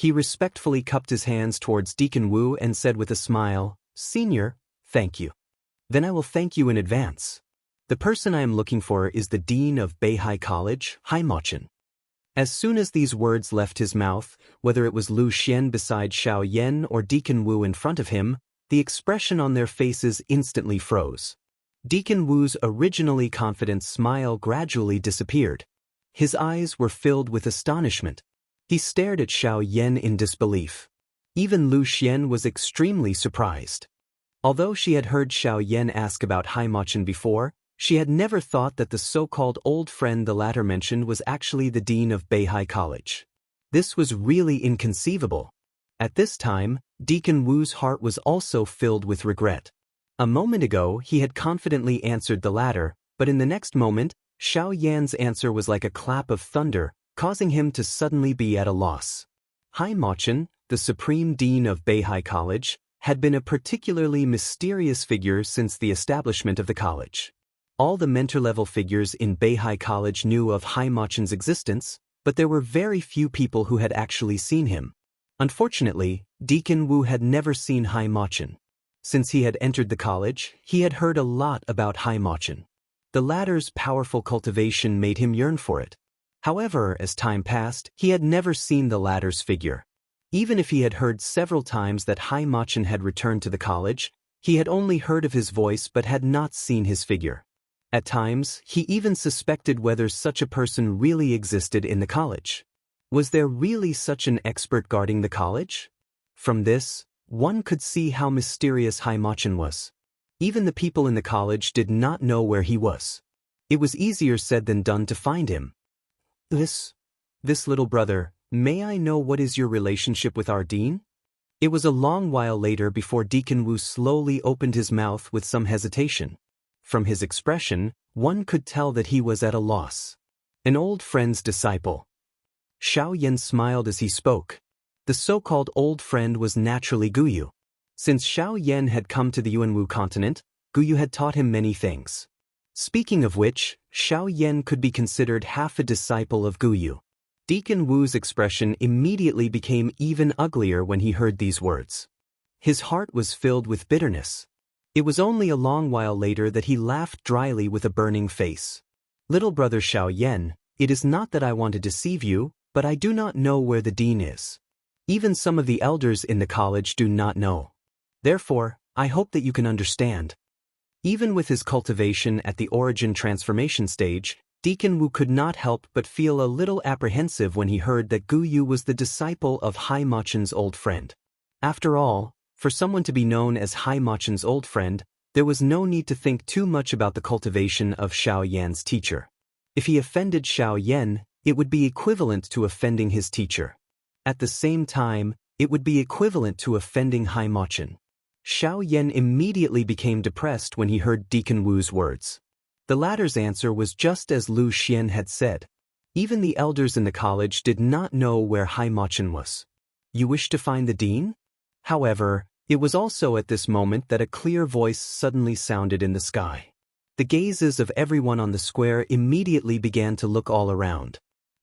He respectfully cupped his hands towards Deacon Wu and said with a smile, "Senior, thank you. Then I will thank you in advance. The person I am looking for is the Dean of Beihai College, Haimochin." As soon as these words left his mouth, whether it was Lu Xian beside Xiao Yan or Deacon Wu in front of him, the expression on their faces instantly froze. Deacon Wu's originally confident smile gradually disappeared. His eyes were filled with astonishment. He stared at Xiao Yan in disbelief. Even Lu Xian was extremely surprised. Although she had heard Xiao Yan ask about Haimochin before, she had never thought that the so-called old friend the latter mentioned was actually the dean of Beihai College. This was really inconceivable. At this time, Deacon Wu's heart was also filled with regret. A moment ago he had confidently answered the latter, but in the next moment, Xiao Yan's answer was like a clap of thunder, causing him to suddenly be at a loss. Haimochin, the supreme dean of Beihai College, had been a particularly mysterious figure since the establishment of the college. All the mentor-level figures in Beihai College knew of Haimochin's existence, but there were very few people who had actually seen him. Unfortunately, Deacon Wu had never seen Haimochin. Since he had entered the college, he had heard a lot about Haimochin. The latter's powerful cultivation made him yearn for it. However, as time passed, he had never seen the latter's figure. Even if he had heard several times that Haimochin had returned to the college, he had only heard of his voice but had not seen his figure. At times, he even suspected whether such a person really existed in the college. Was there really such an expert guarding the college? From this, one could see how mysterious Haimochin was. Even the people in the college did not know where he was. It was easier said than done to find him. This little brother, may I know what is your relationship with our dean? It was a long while later before Deacon Wu slowly opened his mouth with some hesitation. From his expression, one could tell that he was at a loss. An old friend's disciple. Xiao Yan smiled as he spoke. The so-called old friend was naturally Guyu. Since Xiao Yan had come to the Yuanwu continent, Guyu had taught him many things. Speaking of which, Xiao Yan could be considered half a disciple of Guyu. Deacon Wu's expression immediately became even uglier when he heard these words. His heart was filled with bitterness. It was only a long while later that he laughed dryly with a burning face. Little brother Xiao Yan, it is not that I want to deceive you, but I do not know where the dean is. Even some of the elders in the college do not know. Therefore, I hope that you can understand. Even with his cultivation at the origin transformation stage, Deacon Wu could not help but feel a little apprehensive when he heard that Guyu was the disciple of Haimochin's old friend. After all, for someone to be known as Haimochin's old friend, there was no need to think too much about the cultivation of Xiao Yan's teacher. If he offended Xiao Yan, it would be equivalent to offending his teacher. At the same time, it would be equivalent to offending Haimochin. Xiao Yan immediately became depressed when he heard Deacon Wu's words. The latter's answer was just as Lu Xian had said. Even the elders in the college did not know where Haimochin was. You wish to find the dean? However, it was also at this moment that a clear voice suddenly sounded in the sky. The gazes of everyone on the square immediately began to look all around.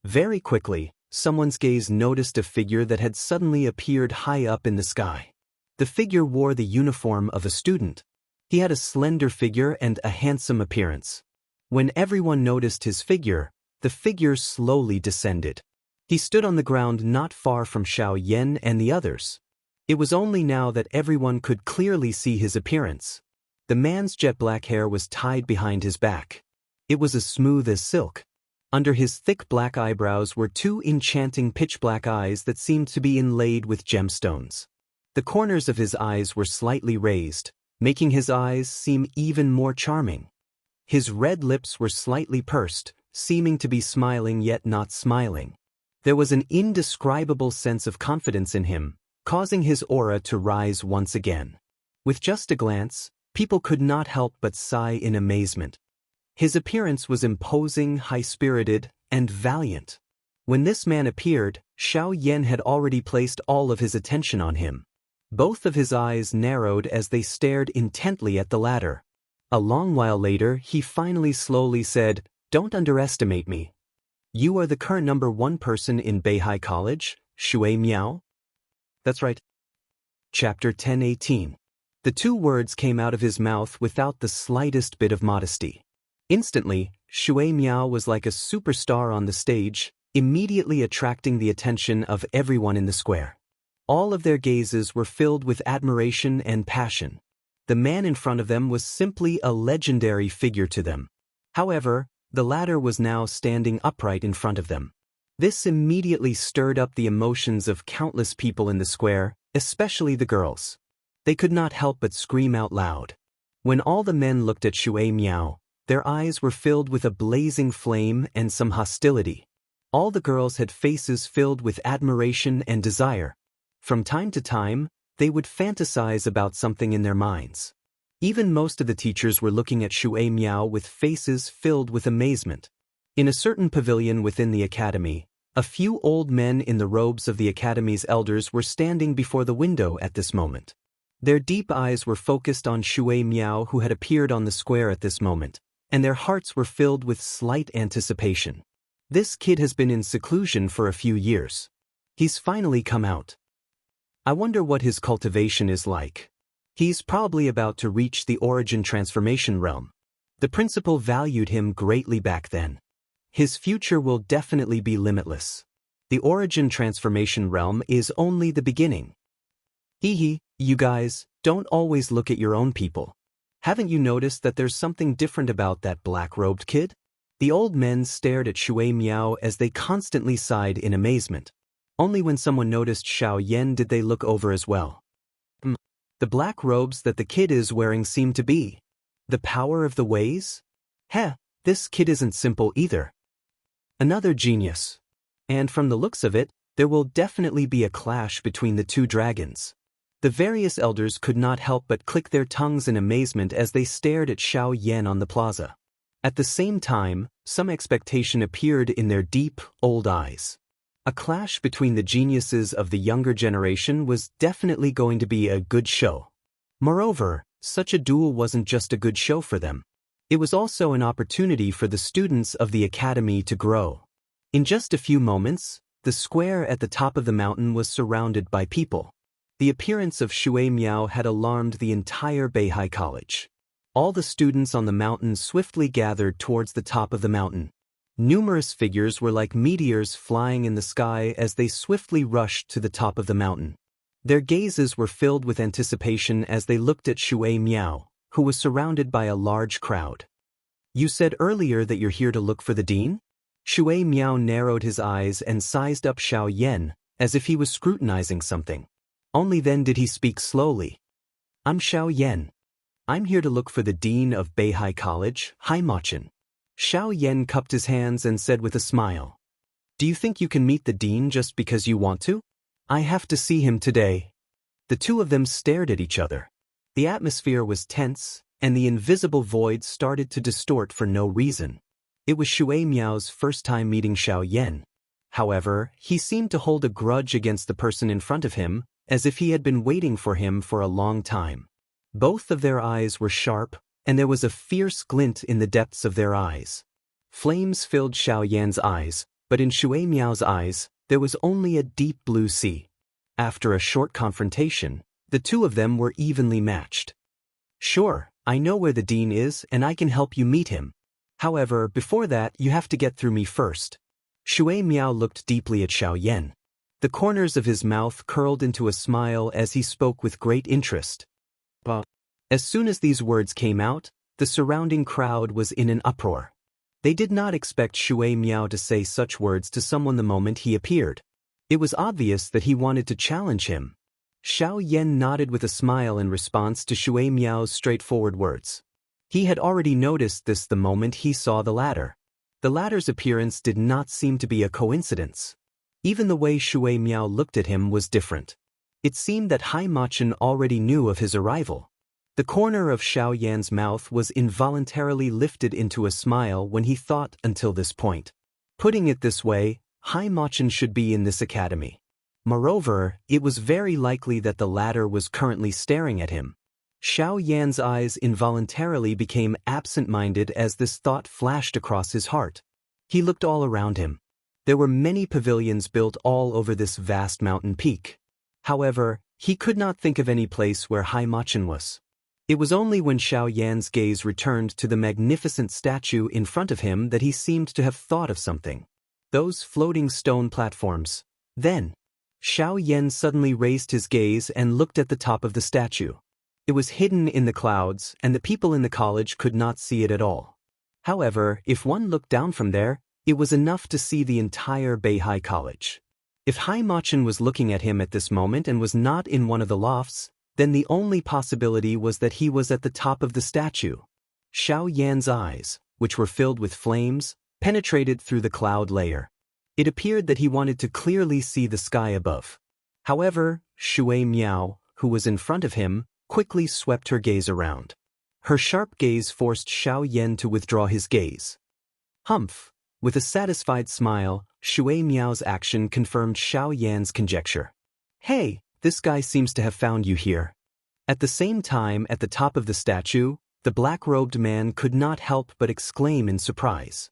Very quickly, someone's gaze noticed a figure that had suddenly appeared high up in the sky. The figure wore the uniform of a student. He had a slender figure and a handsome appearance. When everyone noticed his figure, the figure slowly descended. He stood on the ground not far from Xiao Yan and the others. It was only now that everyone could clearly see his appearance. The man's jet black hair was tied behind his back. It was as smooth as silk. Under his thick black eyebrows were two enchanting pitch-black eyes that seemed to be inlaid with gemstones. The corners of his eyes were slightly raised, making his eyes seem even more charming. His red lips were slightly pursed, seeming to be smiling yet not smiling. There was an indescribable sense of confidence in him, causing his aura to rise once again. With just a glance, people could not help but sigh in amazement. His appearance was imposing, high-spirited, and valiant. When this man appeared, Xiao Yan had already placed all of his attention on him. Both of his eyes narrowed as they stared intently at the latter. A long while later, he finally slowly said, "Don't underestimate me. You are the current #1 person in Beihai College, Shui Miao?" That's right. Chapter 10:18. The two words came out of his mouth without the slightest bit of modesty. Instantly, Shui Miao was like a superstar on the stage, immediately attracting the attention of everyone in the square. All of their gazes were filled with admiration and passion. The man in front of them was simply a legendary figure to them. However, the latter was now standing upright in front of them. This immediately stirred up the emotions of countless people in the square, especially the girls. They could not help but scream out loud. When all the men looked at Shui Miao, their eyes were filled with a blazing flame and some hostility. All the girls had faces filled with admiration and desire. From time to time, they would fantasize about something in their minds. Even most of the teachers were looking at Shui Miao with faces filled with amazement. In a certain pavilion within the academy, a few old men in the robes of the academy's elders were standing before the window at this moment. Their deep eyes were focused on Shui Miao, who had appeared on the square at this moment, and their hearts were filled with slight anticipation. This kid has been in seclusion for a few years. He's finally come out. I wonder what his cultivation is like. He's probably about to reach the origin transformation realm. The principal valued him greatly back then. His future will definitely be limitless. The origin transformation realm is only the beginning. Hee, you guys, don't always look at your own people. Haven't you noticed that there's something different about that black-robed kid? The old men stared at Shui Miao as they constantly sighed in amazement. Only when someone noticed Xiao Yan did they look over as well. The black robes that the kid is wearing seem to be the power of the ways? This kid isn't simple either. Another genius. And from the looks of it, there will definitely be a clash between the two dragons. The various elders could not help but click their tongues in amazement as they stared at Xiao Yan on the plaza. At the same time, some expectation appeared in their deep, old eyes. A clash between the geniuses of the younger generation was definitely going to be a good show. Moreover, such a duel wasn't just a good show for them. It was also an opportunity for the students of the academy to grow. In just a few moments, the square at the top of the mountain was surrounded by people. The appearance of Shui Miao had alarmed the entire Beihai College. All the students on the mountain swiftly gathered towards the top of the mountain. Numerous figures were like meteors flying in the sky as they swiftly rushed to the top of the mountain. Their gazes were filled with anticipation as they looked at Shui Miao, who was surrounded by a large crowd. You said earlier that you're here to look for the dean? Shui Miao narrowed his eyes and sized up Xiao Yan, as if he was scrutinizing something. Only then did he speak slowly. I'm Xiao Yan. I'm here to look for the dean of Beihai College, Haimachin. Xiao Yan cupped his hands and said with a smile. Do you think you can meet the dean just because you want to? I have to see him today. The two of them stared at each other. The atmosphere was tense, and the invisible void started to distort for no reason. It was Shui Miao's first time meeting Xiao Yan. However, he seemed to hold a grudge against the person in front of him, as if he had been waiting for him for a long time. Both of their eyes were sharp, and there was a fierce glint in the depths of their eyes. Flames filled Xiao Yan's eyes, but in Shui Miao's eyes, there was only a deep blue sea. After a short confrontation, the two of them were evenly matched. Sure, I know where the dean is and I can help you meet him. However, before that, you have to get through me first. Shui Miao looked deeply at Xiao Yan. The corners of his mouth curled into a smile as he spoke with great interest. As soon as these words came out, the surrounding crowd was in an uproar. They did not expect Shui Miao to say such words to someone the moment he appeared. It was obvious that he wanted to challenge him. Xiao Yan nodded with a smile in response to Shui Miao's straightforward words. He had already noticed this the moment he saw the latter. The latter's appearance did not seem to be a coincidence. Even the way Shui Miao looked at him was different. It seemed that Haimachin already knew of his arrival. The corner of Xiao Yan's mouth was involuntarily lifted into a smile when he thought until this point. Putting it this way, Haimachin should be in this academy. Moreover, it was very likely that the latter was currently staring at him. Xiao Yan's eyes involuntarily became absent-minded as this thought flashed across his heart. He looked all around him. There were many pavilions built all over this vast mountain peak. However, he could not think of any place where Haimachin was. It was only when Xiao Yan's gaze returned to the magnificent statue in front of him that he seemed to have thought of something. Those floating stone platforms. Then, Xiao Yan suddenly raised his gaze and looked at the top of the statue. It was hidden in the clouds, and the people in the college could not see it at all. However, if one looked down from there, it was enough to see the entire Beihai College. If Haimachin was looking at him at this moment and was not in one of the lofts, then the only possibility was that he was at the top of the statue. Xiao Yan's eyes, which were filled with flames, penetrated through the cloud layer. It appeared that he wanted to clearly see the sky above. However, Shui Miao, who was in front of him, quickly swept her gaze around. Her sharp gaze forced Xiao Yan to withdraw his gaze. Humph! With a satisfied smile, Shui Miao's action confirmed Xiao Yan's conjecture. Hey, this guy seems to have found you here. At the same time, at the top of the statue, the black-robed man could not help but exclaim in surprise.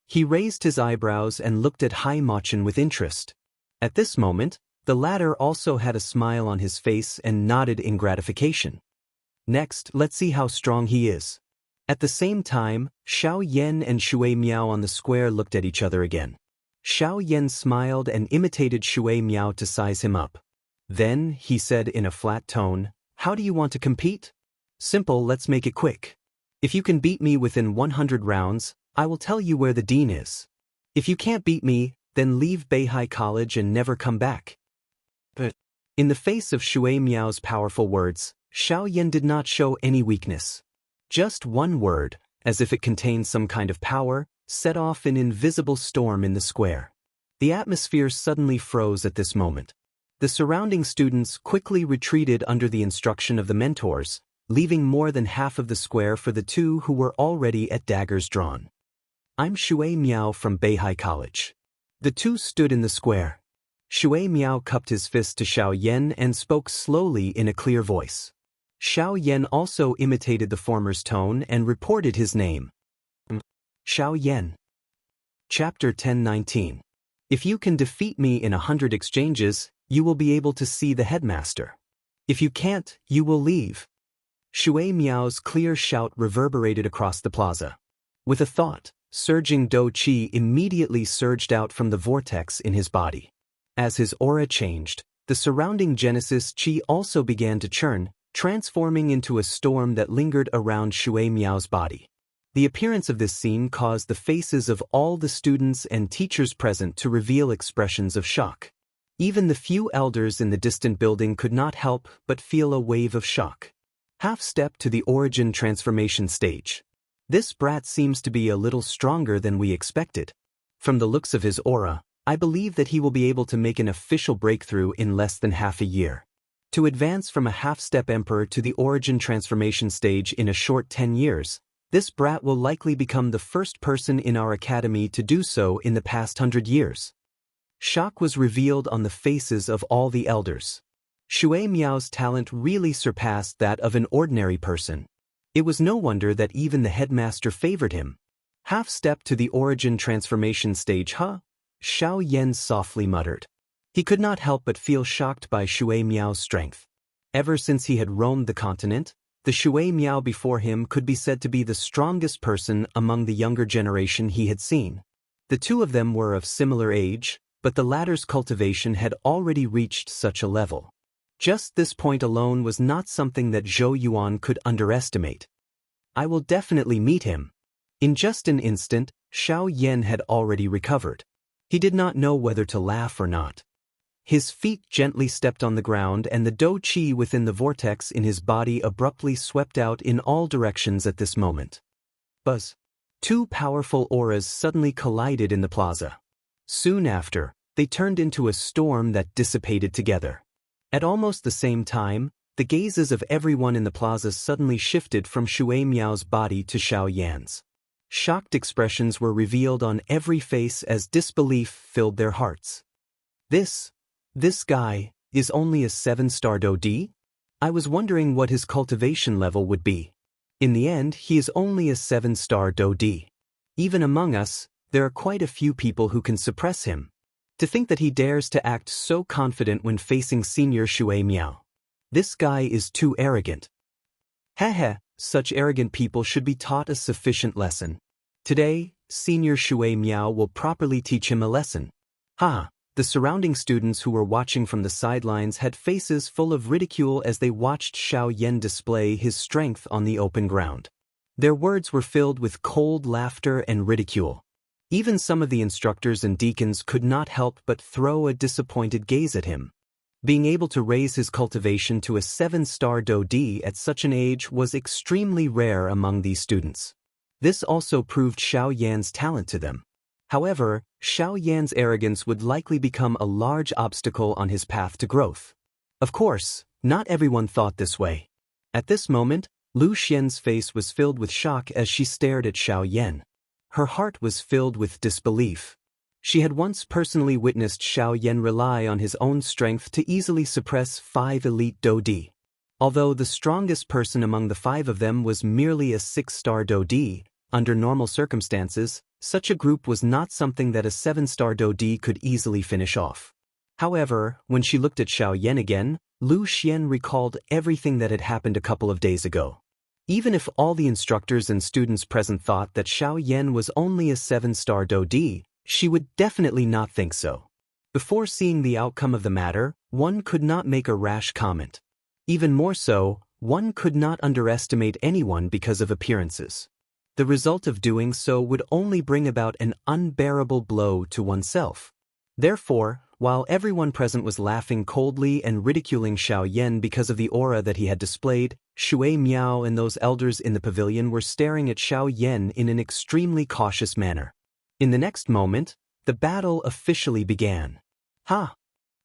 He raised his eyebrows and looked at Haimachin with interest. At this moment, the latter also had a smile on his face and nodded in gratification. Next, let's see how strong he is. At the same time, Xiao Yan and Shui Miao on the square looked at each other again. Xiao Yan smiled and imitated Shui Miao to size him up. Then, he said in a flat tone, "How do you want to compete? Simple, let's make it quick. If you can beat me within 100 rounds, I will tell you where the dean is. If you can't beat me, then leave Beihai College and never come back." But in the face of Shui Miao's powerful words, Xiao Yan did not show any weakness. Just one word, as if it contained some kind of power, set off an invisible storm in the square. The atmosphere suddenly froze at this moment. The surrounding students quickly retreated under the instruction of the mentors, leaving more than half of the square for the two who were already at daggers drawn. "I'm Shui Miao from Beihai College." The two stood in the square. Shui Miao cupped his fist to Xiao Yan and spoke slowly in a clear voice. Xiao Yan also imitated the former's tone and reported his name. Xiao Yan. Chapter 10:19. If you can defeat me in 100 exchanges, you will be able to see the headmaster. If you can't, you will leave. Shui Miao's clear shout reverberated across the plaza. With a thought, surging Do Qi immediately surged out from the vortex in his body. As his aura changed, the surrounding Genesis Qi also began to churn, transforming into a storm that lingered around Shui Miao's body. The appearance of this scene caused the faces of all the students and teachers present to reveal expressions of shock. Even the few elders in the distant building could not help but feel a wave of shock. Half-step to the origin transformation stage. This brat seems to be a little stronger than we expected. From the looks of his aura, I believe that he will be able to make an official breakthrough in less than half a year. To advance from a half-step emperor to the origin transformation stage in a short 10 years, this brat will likely become the first person in our academy to do so in the past 100 years. Shock was revealed on the faces of all the elders. Shui Miao's talent really surpassed that of an ordinary person. It was no wonder that even the headmaster favored him. Half-step to the origin transformation stage, huh? Xiao Yan softly muttered. He could not help but feel shocked by Shui Miao's strength. Ever since he had roamed the continent, the Shui Miao before him could be said to be the strongest person among the younger generation he had seen. The two of them were of similar age, but the latter's cultivation had already reached such a level. Just this point alone was not something that Zhou Yuan could underestimate. I will definitely meet him. In just an instant, Xiao Yan had already recovered. He did not know whether to laugh or not. His feet gently stepped on the ground and the Do Qi within the vortex in his body abruptly swept out in all directions at this moment. Buzz. Two powerful auras suddenly collided in the plaza. Soon after, they turned into a storm that dissipated together. At almost the same time, the gazes of everyone in the plaza suddenly shifted from Shui Miao's body to Xiao Yan's. Shocked expressions were revealed on every face as disbelief filled their hearts. This guy is only a 7-star Do D? I was wondering what his cultivation level would be. In the end, he is only a 7-star Do D. Even among us, there are quite a few people who can suppress him. To think that he dares to act so confident when facing Senior Shui Miao. This guy is too arrogant. Heh, such arrogant people should be taught a sufficient lesson. Today, Senior Shui Miao will properly teach him a lesson. Ha! The surrounding students who were watching from the sidelines had faces full of ridicule as they watched Xiao Yan display his strength on the open ground. Their words were filled with cold laughter and ridicule. Even some of the instructors and deacons could not help but throw a disappointed gaze at him. Being able to raise his cultivation to a 7-star Do D at such an age was extremely rare among these students. This also proved Xiao Yan's talent to them. However, Xiao Yan's arrogance would likely become a large obstacle on his path to growth. Of course, not everyone thought this way. At this moment, Lu Xian's face was filled with shock as she stared at Xiao Yan. Her heart was filled with disbelief. She had once personally witnessed Xiao Yan rely on his own strength to easily suppress 5 elite Do D. Although the strongest person among the 5 of them was merely a 6-star Do D, under normal circumstances, such a group was not something that a 7-star Do D could easily finish off. However, when she looked at Xiao Yan again, Lu Xian recalled everything that had happened a couple of days ago. Even if all the instructors and students present thought that Xiao Yan was only a 7-star Do D, she would definitely not think so. Before seeing the outcome of the matter, one could not make a rash comment. Even more so, one could not underestimate anyone because of appearances. The result of doing so would only bring about an unbearable blow to oneself. Therefore, while everyone present was laughing coldly and ridiculing Xiao Yan because of the aura that he had displayed, Shui Miao and those elders in the pavilion were staring at Xiao Yan in an extremely cautious manner. In the next moment, the battle officially began. Ha!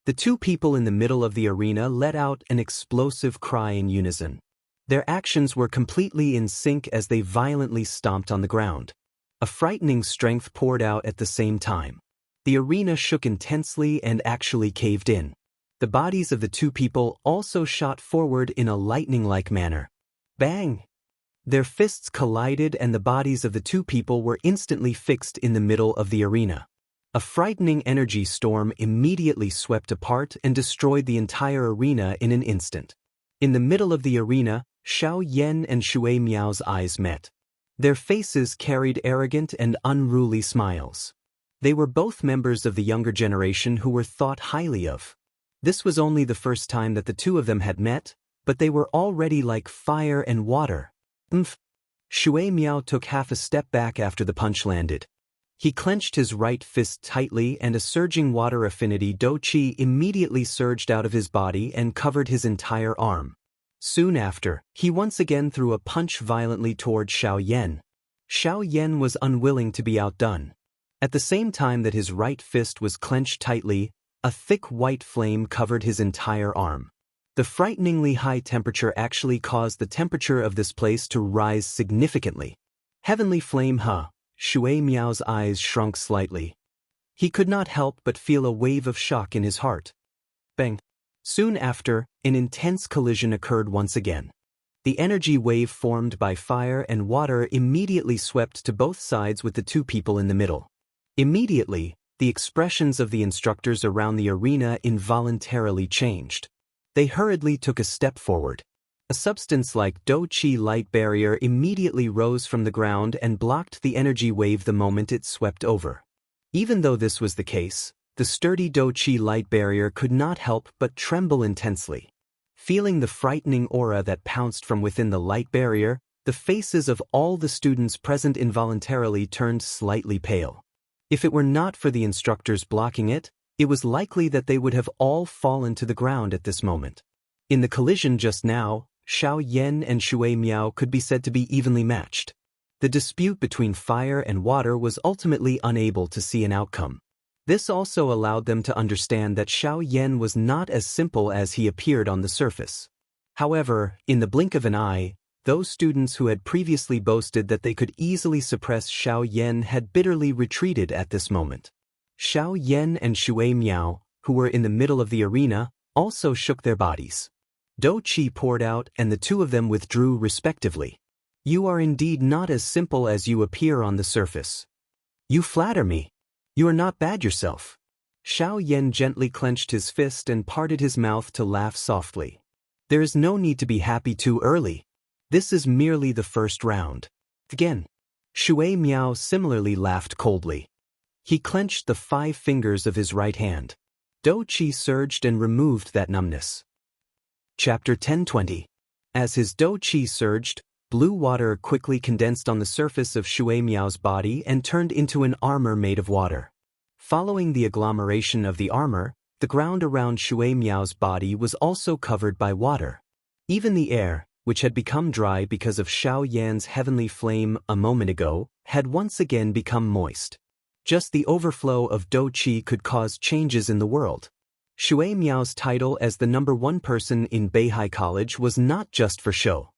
The 2 people in the middle of the arena let out an explosive cry in unison. Their actions were completely in sync as they violently stomped on the ground. A frightening strength poured out at the same time. The arena shook intensely and actually caved in. The bodies of the 2 people also shot forward in a lightning-like manner. Bang! Their fists collided and the bodies of the 2 people were instantly fixed in the middle of the arena. A frightening energy storm immediately swept apart and destroyed the entire arena in an instant. In the middle of the arena, Xiao Yan and Shui Miao's eyes met. Their faces carried arrogant and unruly smiles. They were both members of the younger generation who were thought highly of. This was only the first time that the 2 of them had met, but they were already like fire and water. Shui Miao took half a step back after the punch landed. He clenched his right fist tightly and a surging water affinity Do Qi immediately surged out of his body and covered his entire arm. Soon after, he once again threw a punch violently toward Xiao Yan. Xiao Yan was unwilling to be outdone. At the same time that his right fist was clenched tightly, a thick white flame covered his entire arm. The frighteningly high temperature actually caused the temperature of this place to rise significantly. Heavenly flame, Shui Miao's eyes shrunk slightly. He could not help but feel a wave of shock in his heart. Bang! Soon after, an intense collision occurred once again. The energy wave formed by fire and water immediately swept to both sides with the 2 people in the middle. Immediately, the expressions of the instructors around the arena involuntarily changed. They hurriedly took a step forward. A substance like Do Qi light barrier immediately rose from the ground and blocked the energy wave the moment it swept over. Even though this was the case, the sturdy Do Qi light barrier could not help but tremble intensely. Feeling the frightening aura that pounced from within the light barrier, the faces of all the students present involuntarily turned slightly pale. If it were not for the instructors blocking it, it was likely that they would have all fallen to the ground at this moment. In the collision just now, Xiao Yan and Shui Miao could be said to be evenly matched. The dispute between fire and water was ultimately unable to see an outcome. This also allowed them to understand that Xiao Yan was not as simple as he appeared on the surface. However, in the blink of an eye, those students who had previously boasted that they could easily suppress Xiao Yan had bitterly retreated at this moment. Xiao Yan and Shui Miao, who were in the middle of the arena, also shook their bodies. Do Qi poured out and the 2 of them withdrew respectively. You are indeed not as simple as you appear on the surface. You flatter me. You are not bad yourself. Xiao Yan gently clenched his fist and parted his mouth to laugh softly. There is no need to be happy too early. This is merely the first round. Again. Shui Miao similarly laughed coldly. He clenched the 5 fingers of his right hand. Dou Qi surged and removed that numbness. Chapter 10:20. As his Dou Qi surged, blue water quickly condensed on the surface of Shui Miao's body and turned into an armor made of water. Following the agglomeration of the armor, the ground around Shui Miao's body was also covered by water. Even the air, which had become dry because of Xiao Yan's heavenly flame a moment ago, had once again become moist. Just the overflow of Dou Qi could cause changes in the world. Shui Miao's title as the #1 person in Beihai College was not just for show.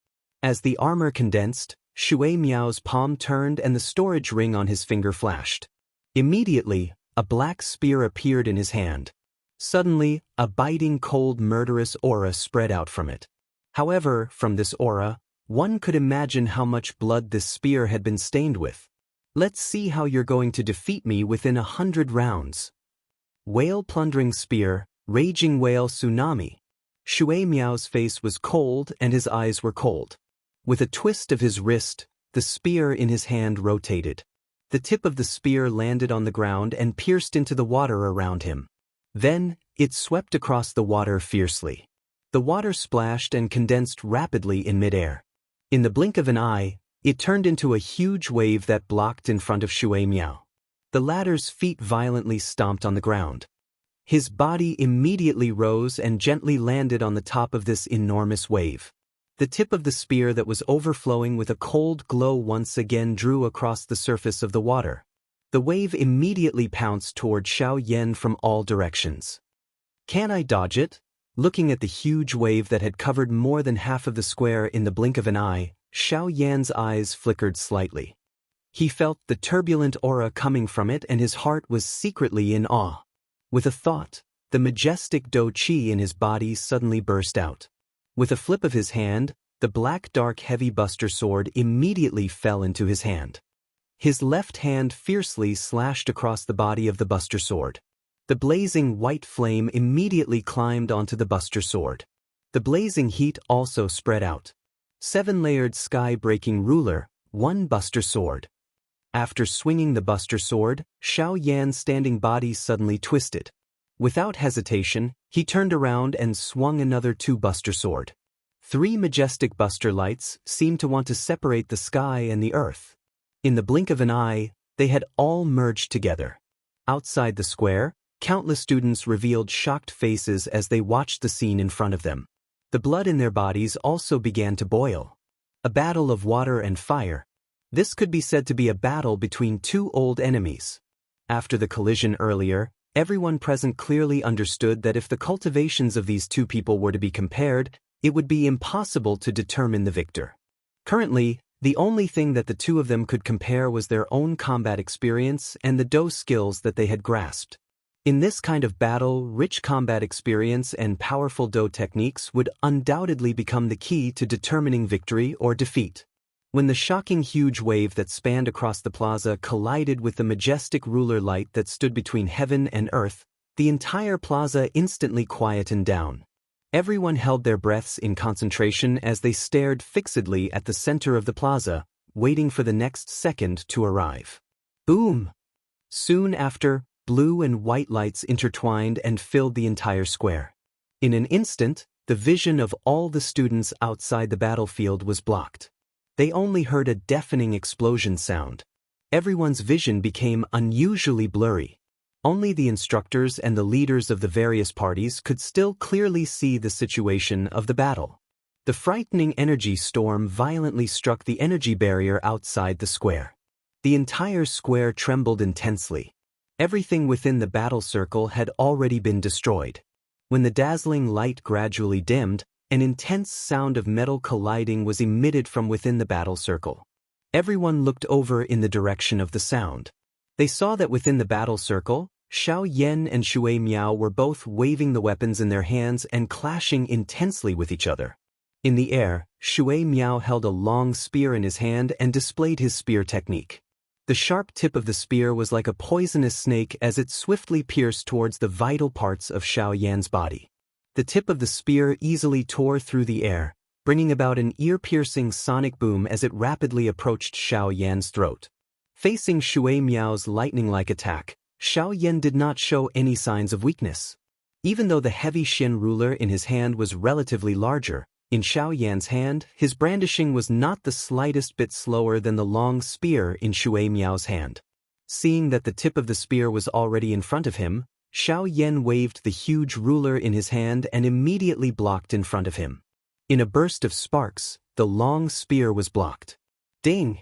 As the armor condensed, Shui Miao's palm turned and the storage ring on his finger flashed. Immediately, a black spear appeared in his hand. Suddenly, a biting cold murderous aura spread out from it. However, from this aura, one could imagine how much blood this spear had been stained with. Let's see how you're going to defeat me within 100 rounds. Whale plundering spear, raging whale tsunami. Shui Miao's face was cold and his eyes were cold. With a twist of his wrist, the spear in his hand rotated. The tip of the spear landed on the ground and pierced into the water around him. Then, it swept across the water fiercely. The water splashed and condensed rapidly in midair. In the blink of an eye, it turned into a huge wave that blocked in front of Shui Miao. The latter's feet violently stomped on the ground. His body immediately rose and gently landed on the top of this enormous wave. The tip of the spear that was overflowing with a cold glow once again drew across the surface of the water. The wave immediately pounced toward Xiao Yan from all directions. Can I dodge it? Looking at the huge wave that had covered more than half of the square in the blink of an eye, Xiao Yan's eyes flickered slightly. He felt the turbulent aura coming from it and his heart was secretly in awe. With a thought, the majestic Dou Qi in his body suddenly burst out. With a flip of his hand, the black dark heavy buster sword immediately fell into his hand. His left hand fiercely slashed across the body of the buster sword. The blazing white flame immediately climbed onto the buster sword. The blazing heat also spread out. 7-layered sky-breaking ruler, 1 buster sword. After swinging the buster sword, Xiao Yan's standing body suddenly twisted. Without hesitation, he turned around and swung another 2 buster sword. 3 majestic buster lights seemed to want to separate the sky and the earth. In the blink of an eye, they had all merged together. Outside the square, countless students revealed shocked faces as they watched the scene in front of them. The blood in their bodies also began to boil. A battle of water and fire. This could be said to be a battle between 2 old enemies. After the collision earlier, everyone present clearly understood that if the cultivations of these 2 people were to be compared, it would be impossible to determine the victor. Currently, the only thing that the 2 of them could compare was their own combat experience and the Dou skills that they had grasped. In this kind of battle, rich combat experience and powerful Dou techniques would undoubtedly become the key to determining victory or defeat. When the shocking huge wave that spanned across the plaza collided with the majestic ruler light that stood between heaven and earth, the entire plaza instantly quietened down. Everyone held their breaths in concentration as they stared fixedly at the center of the plaza, waiting for the next second to arrive. Boom! Soon after, blue and white lights intertwined and filled the entire square. In an instant, the vision of all the students outside the battlefield was blocked. They only heard a deafening explosion sound. Everyone's vision became unusually blurry. Only the instructors and the leaders of the various parties could still clearly see the situation of the battle. The frightening energy storm violently struck the energy barrier outside the square. The entire square trembled intensely. Everything within the battle circle had already been destroyed. When the dazzling light gradually dimmed, an intense sound of metal colliding was emitted from within the battle circle. Everyone looked over in the direction of the sound. They saw that within the battle circle, Xiao Yan and Shui Miao were both waving the weapons in their hands and clashing intensely with each other. In the air, Shui Miao held a long spear in his hand and displayed his spear technique. The sharp tip of the spear was like a poisonous snake as it swiftly pierced towards the vital parts of Xiao Yan's body. The tip of the spear easily tore through the air, bringing about an ear-piercing sonic boom as it rapidly approached Xiao Yan's throat. Facing Shui Miao's lightning-like attack, Xiao Yan did not show any signs of weakness. Even though the heavy Xin ruler in his hand was relatively larger, in Xiao Yan's hand, his brandishing was not the slightest bit slower than the long spear in Shui Miao's hand. Seeing that the tip of the spear was already in front of him, Xiao Yan waved the huge ruler in his hand and immediately blocked in front of him. In a burst of sparks, the long spear was blocked. Ding!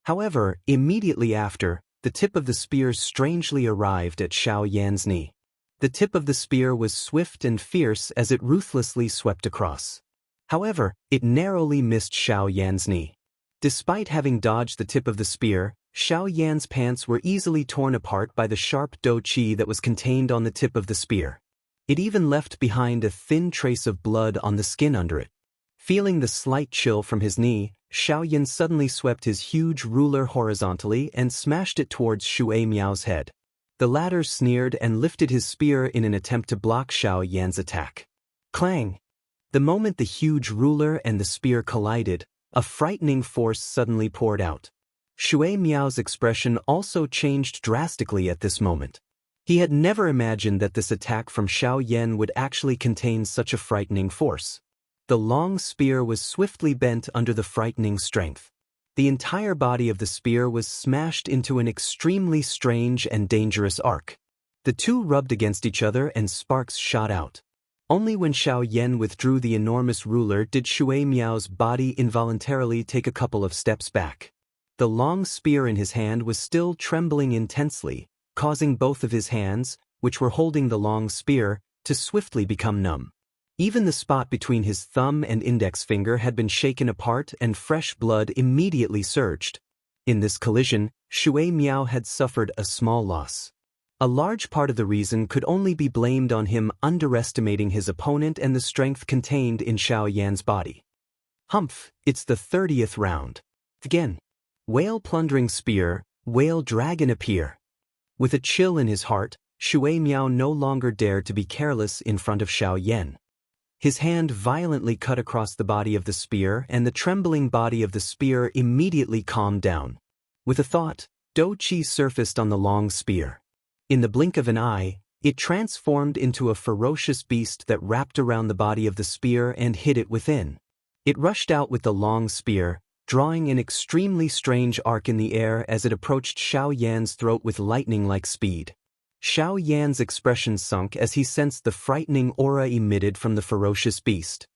However, immediately after, the tip of the spear strangely arrived at Xiao Yan's knee. The tip of the spear was swift and fierce as it ruthlessly swept across. However, it narrowly missed Xiao Yan's knee. Despite having dodged the tip of the spear, Xiao Yan's pants were easily torn apart by the sharp dou qi that was contained on the tip of the spear. It even left behind a thin trace of blood on the skin under it. Feeling the slight chill from his knee, Xiao Yan suddenly swept his huge ruler horizontally and smashed it towards Shui Miao's head. The latter sneered and lifted his spear in an attempt to block Xiao Yan's attack. Clang! The moment the huge ruler and the spear collided, a frightening force suddenly poured out. Shui Miao's expression also changed drastically at this moment. He had never imagined that this attack from Xiao Yan would actually contain such a frightening force. The long spear was swiftly bent under the frightening strength. The entire body of the spear was smashed into an extremely strange and dangerous arc. The two rubbed against each other and sparks shot out. Only when Xiao Yan withdrew the enormous ruler did Shui Miao's body involuntarily take a couple of steps back. The long spear in his hand was still trembling intensely, causing both of his hands, which were holding the long spear, to swiftly become numb. Even the spot between his thumb and index finger had been shaken apart and fresh blood immediately surged. In this collision, Shui Miao had suffered a small loss. A large part of the reason could only be blamed on him underestimating his opponent and the strength contained in Xiao Yan's body. Humph, it's the 30th round. Again. Whale plundering spear, whale dragon appear. With a chill in his heart, Shui Miao no longer dared to be careless in front of Xiao Yan. His hand violently cut across the body of the spear and the trembling body of the spear immediately calmed down. With a thought, dou qi surfaced on the long spear. In the blink of an eye, it transformed into a ferocious beast that wrapped around the body of the spear and hid it within. It rushed out with the long spear, drawing an extremely strange arc in the air as it approached Xiao Yan's throat with lightning-like speed. Xiao Yan's expression sunk as he sensed the frightening aura emitted from the ferocious beast.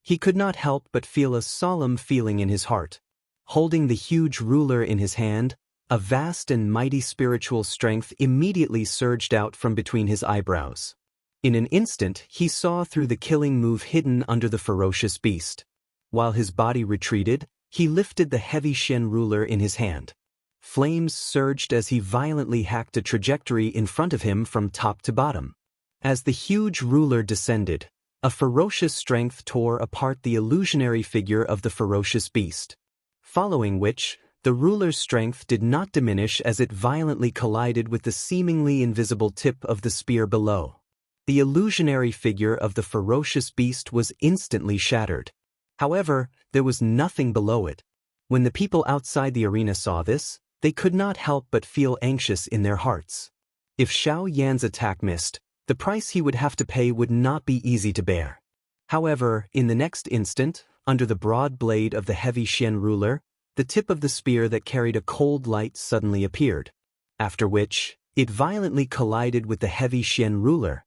He could not help but feel a solemn feeling in his heart. Holding the huge ruler in his hand, a vast and mighty spiritual strength immediately surged out from between his eyebrows. In an instant, he saw through the killing move hidden under the ferocious beast. While his body retreated, he lifted the heavy Shen ruler in his hand. Flames surged as he violently hacked a trajectory in front of him from top to bottom. As the huge ruler descended, a ferocious strength tore apart the illusionary figure of the ferocious beast. Following which, the ruler's strength did not diminish as it violently collided with the seemingly invisible tip of the spear below. The illusionary figure of the ferocious beast was instantly shattered. However, there was nothing below it. When the people outside the arena saw this, they could not help but feel anxious in their hearts. If Xiao Yan's attack missed, the price he would have to pay would not be easy to bear. However, in the next instant, under the broad blade of the heavy Shen ruler, the tip of the spear that carried a cold light suddenly appeared, after which, it violently collided with the heavy Shen ruler.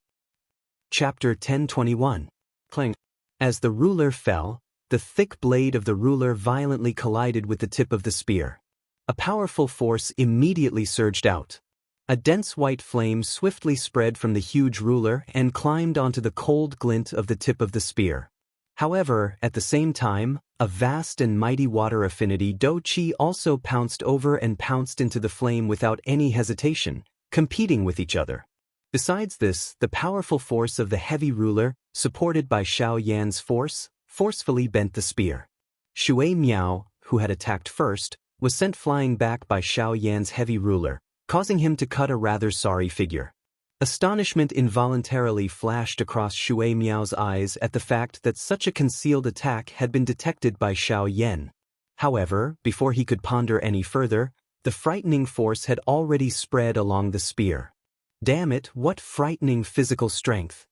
Chapter 1021. Clang. As the ruler fell, the thick blade of the ruler violently collided with the tip of the spear. A powerful force immediately surged out. A dense white flame swiftly spread from the huge ruler and climbed onto the cold glint of the tip of the spear. However, at the same time, a vast and mighty water affinity dou qi also pounced over and pounced into the flame without any hesitation, competing with each other. Besides this, the powerful force of the heavy ruler, supported by Xiao Yan's force, forcefully bent the spear. Shui Miao, who had attacked first, was sent flying back by Xiao Yan's heavy ruler, causing him to cut a rather sorry figure. Astonishment involuntarily flashed across Shui Miao's eyes at the fact that such a concealed attack had been detected by Xiao Yan. However, before he could ponder any further, the frightening force had already spread along the spear. Damn it, what frightening physical strength!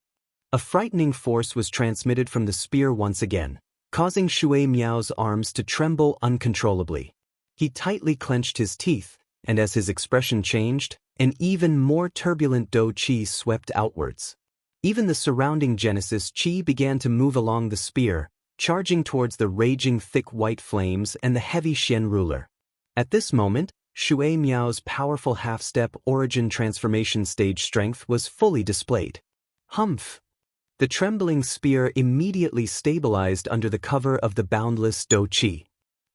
A frightening force was transmitted from the spear once again, causing Shui Miao's arms to tremble uncontrollably. He tightly clenched his teeth, and as his expression changed, an even more turbulent Dou Qi swept outwards. Even the surrounding Genesis Qi began to move along the spear, charging towards the raging thick white flames and the heavy Xian ruler. At this moment, Shui Miao's powerful half-step origin transformation stage strength was fully displayed. Humph! The trembling spear immediately stabilized under the cover of the boundless Dou Qi.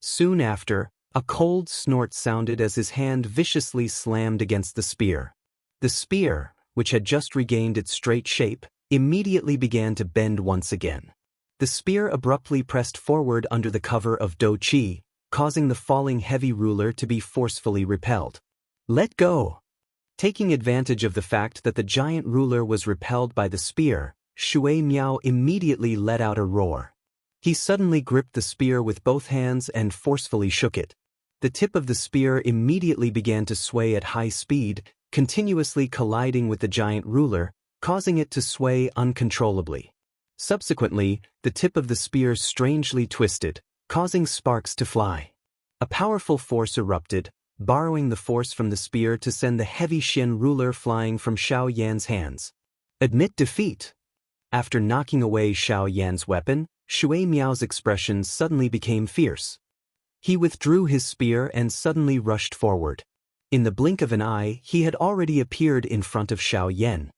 Soon after, a cold snort sounded as his hand viciously slammed against the spear. The spear, which had just regained its straight shape, immediately began to bend once again. The spear abruptly pressed forward under the cover of Dou Qi, causing the falling heavy ruler to be forcefully repelled. Let go! Taking advantage of the fact that the giant ruler was repelled by the spear, Shui Miao immediately let out a roar. He suddenly gripped the spear with both hands and forcefully shook it. The tip of the spear immediately began to sway at high speed, continuously colliding with the giant ruler, causing it to sway uncontrollably. Subsequently, the tip of the spear strangely twisted, causing sparks to fly. A powerful force erupted, borrowing the force from the spear to send the heavy Xian ruler flying from Xiao Yan's hands. Admit defeat. After knocking away Xiao Yan's weapon, Shui Miao's expression suddenly became fierce. He withdrew his spear and suddenly rushed forward. In the blink of an eye, he had already appeared in front of Xiao Yan.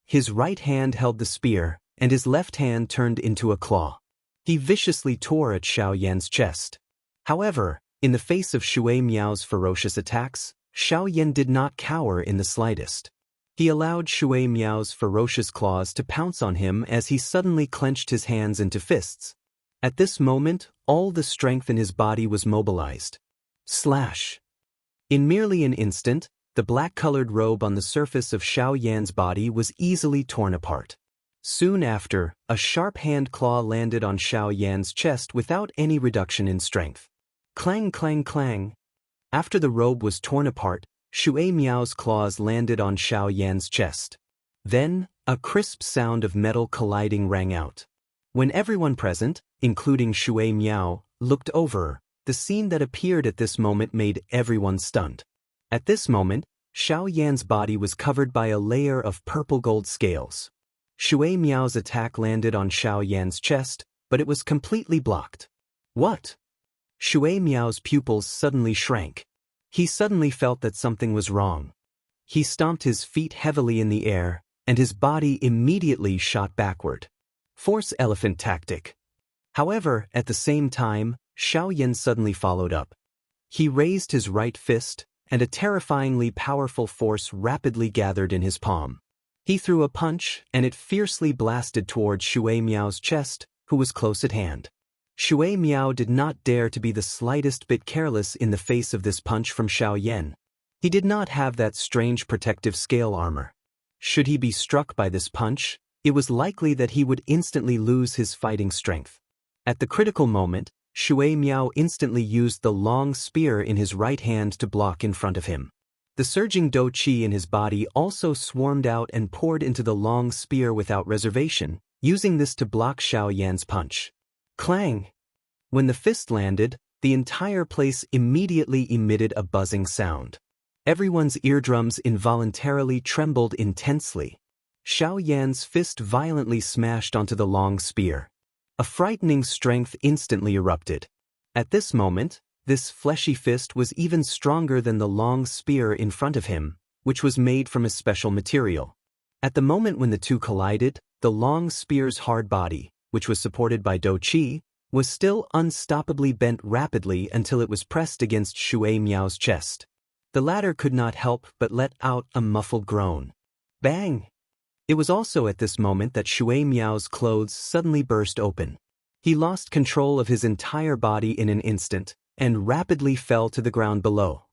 His right hand held the spear, and his left hand turned into a claw. He viciously tore at Xiao Yan's chest. However, in the face of Shui Miao's ferocious attacks, Xiao Yan did not cower in the slightest. He allowed Shui Miao's ferocious claws to pounce on him as he suddenly clenched his hands into fists. At this moment, all the strength in his body was mobilized. Slash! In merely an instant, the black-colored robe on the surface of Xiao Yan's body was easily torn apart. Soon after, a sharp hand claw landed on Xiao Yan's chest without any reduction in strength. Clang, clang, clang. After the robe was torn apart, Shui Miao's claws landed on Xiao Yan's chest. Then, a crisp sound of metal colliding rang out. When everyone present, including Shui Miao, looked over, the scene that appeared at this moment made everyone stunned. At this moment, Xiao Yan's body was covered by a layer of purple-gold scales. Shui Miao's attack landed on Xiao Yan's chest, but it was completely blocked. What? Shui Miao's pupils suddenly shrank. He suddenly felt that something was wrong. He stomped his feet heavily in the air, and his body immediately shot backward. Force elephant tactic. However, at the same time, Xiao Yan suddenly followed up. He raised his right fist, and a terrifyingly powerful force rapidly gathered in his palm. He threw a punch, and it fiercely blasted towards Shui Miao's chest, who was close at hand. Shui Miao did not dare to be the slightest bit careless in the face of this punch from Xiao Yan. He did not have that strange protective scale armor. Should he be struck by this punch, it was likely that he would instantly lose his fighting strength. At the critical moment, Shui Miao instantly used the long spear in his right hand to block in front of him. The surging Dou Qi in his body also swarmed out and poured into the long spear without reservation, using this to block Xiao Yan's punch. Clang! When the fist landed, the entire place immediately emitted a buzzing sound. Everyone's eardrums involuntarily trembled intensely. Xiao Yan's fist violently smashed onto the long spear. A frightening strength instantly erupted. At this moment, this fleshy fist was even stronger than the long spear in front of him, which was made from a special material. At the moment when the two collided, the long spear's hard body, which was supported by Dou Qi, was still unstoppably bent rapidly until it was pressed against Shui Miao's chest. The latter could not help but let out a muffled groan. Bang! It was also at this moment that Shui Miao's clothes suddenly burst open. He lost control of his entire body in an instant, and rapidly fell to the ground below.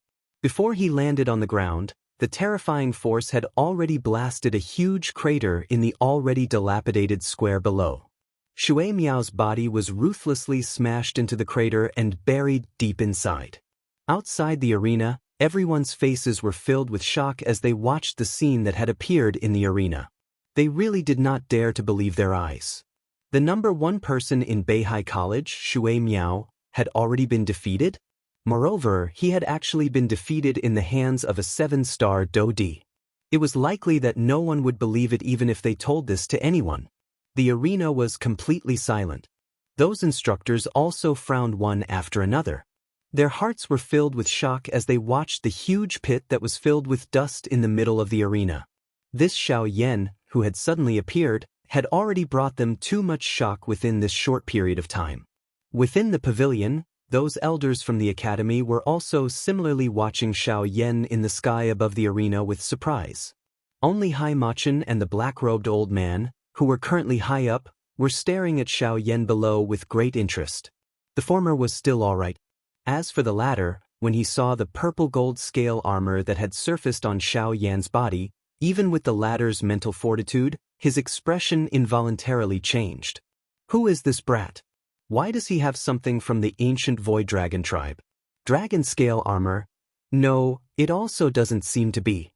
Before he landed on the ground, the terrifying force had already blasted a huge crater in the already dilapidated square below. Shui Miao's body was ruthlessly smashed into the crater and buried deep inside. Outside the arena, everyone's faces were filled with shock as they watched the scene that had appeared in the arena. They really did not dare to believe their eyes. The number one person in Beihai College, Shui Miao, had already been defeated? Moreover, he had actually been defeated in the hands of a 7-star Dou Di. It was likely that no one would believe it even if they told this to anyone. The arena was completely silent. Those instructors also frowned one after another. Their hearts were filled with shock as they watched the huge pit that was filled with dust in the middle of the arena. This Xiao Yan, who had suddenly appeared, had already brought them too much shock within this short period of time. Within the pavilion, those elders from the academy were also similarly watching Xiao Yan in the sky above the arena with surprise. Only Hai Machin and the black-robed old man, who were currently high up, were staring at Xiao Yan below with great interest. The former was still all right. As for the latter, when he saw the purple gold scale armor that had surfaced on Xiao Yan's body, even with the latter's mental fortitude, his expression involuntarily changed. Who is this brat? Why does he have something from the ancient Void Dragon tribe? Dragon scale armor? No, it also doesn't seem to be.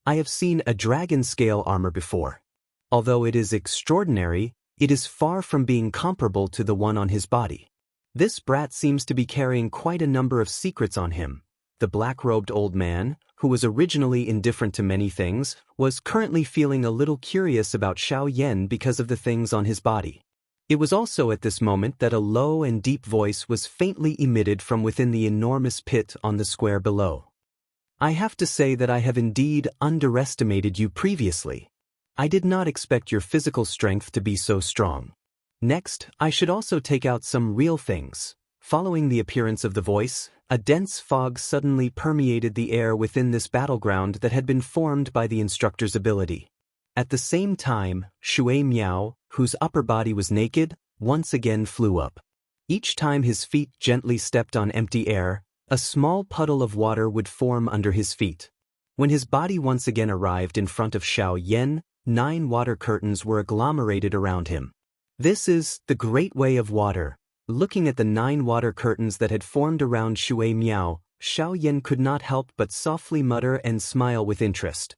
I have seen a dragon scale armor before. Although it is extraordinary, it is far from being comparable to the one on his body. This brat seems to be carrying quite a number of secrets on him. The black-robed old man, who was originally indifferent to many things, was currently feeling a little curious about Xiao Yan because of the things on his body. It was also at this moment that a low and deep voice was faintly emitted from within the enormous pit on the square below. I have to say that I have indeed underestimated you previously. I did not expect your physical strength to be so strong. Next, I should also take out some real things. Following the appearance of the voice, a dense fog suddenly permeated the air within this battleground that had been formed by the instructor's ability. At the same time, Shui Miao, whose upper body was naked, once again flew up. Each time his feet gently stepped on empty air, a small puddle of water would form under his feet. When his body once again arrived in front of Xiao Yan, 9 water curtains were agglomerated around him. This is the great way of water. Looking at the 9 water curtains that had formed around Shui Miao, Xiao Yan could not help but softly mutter and smile with interest.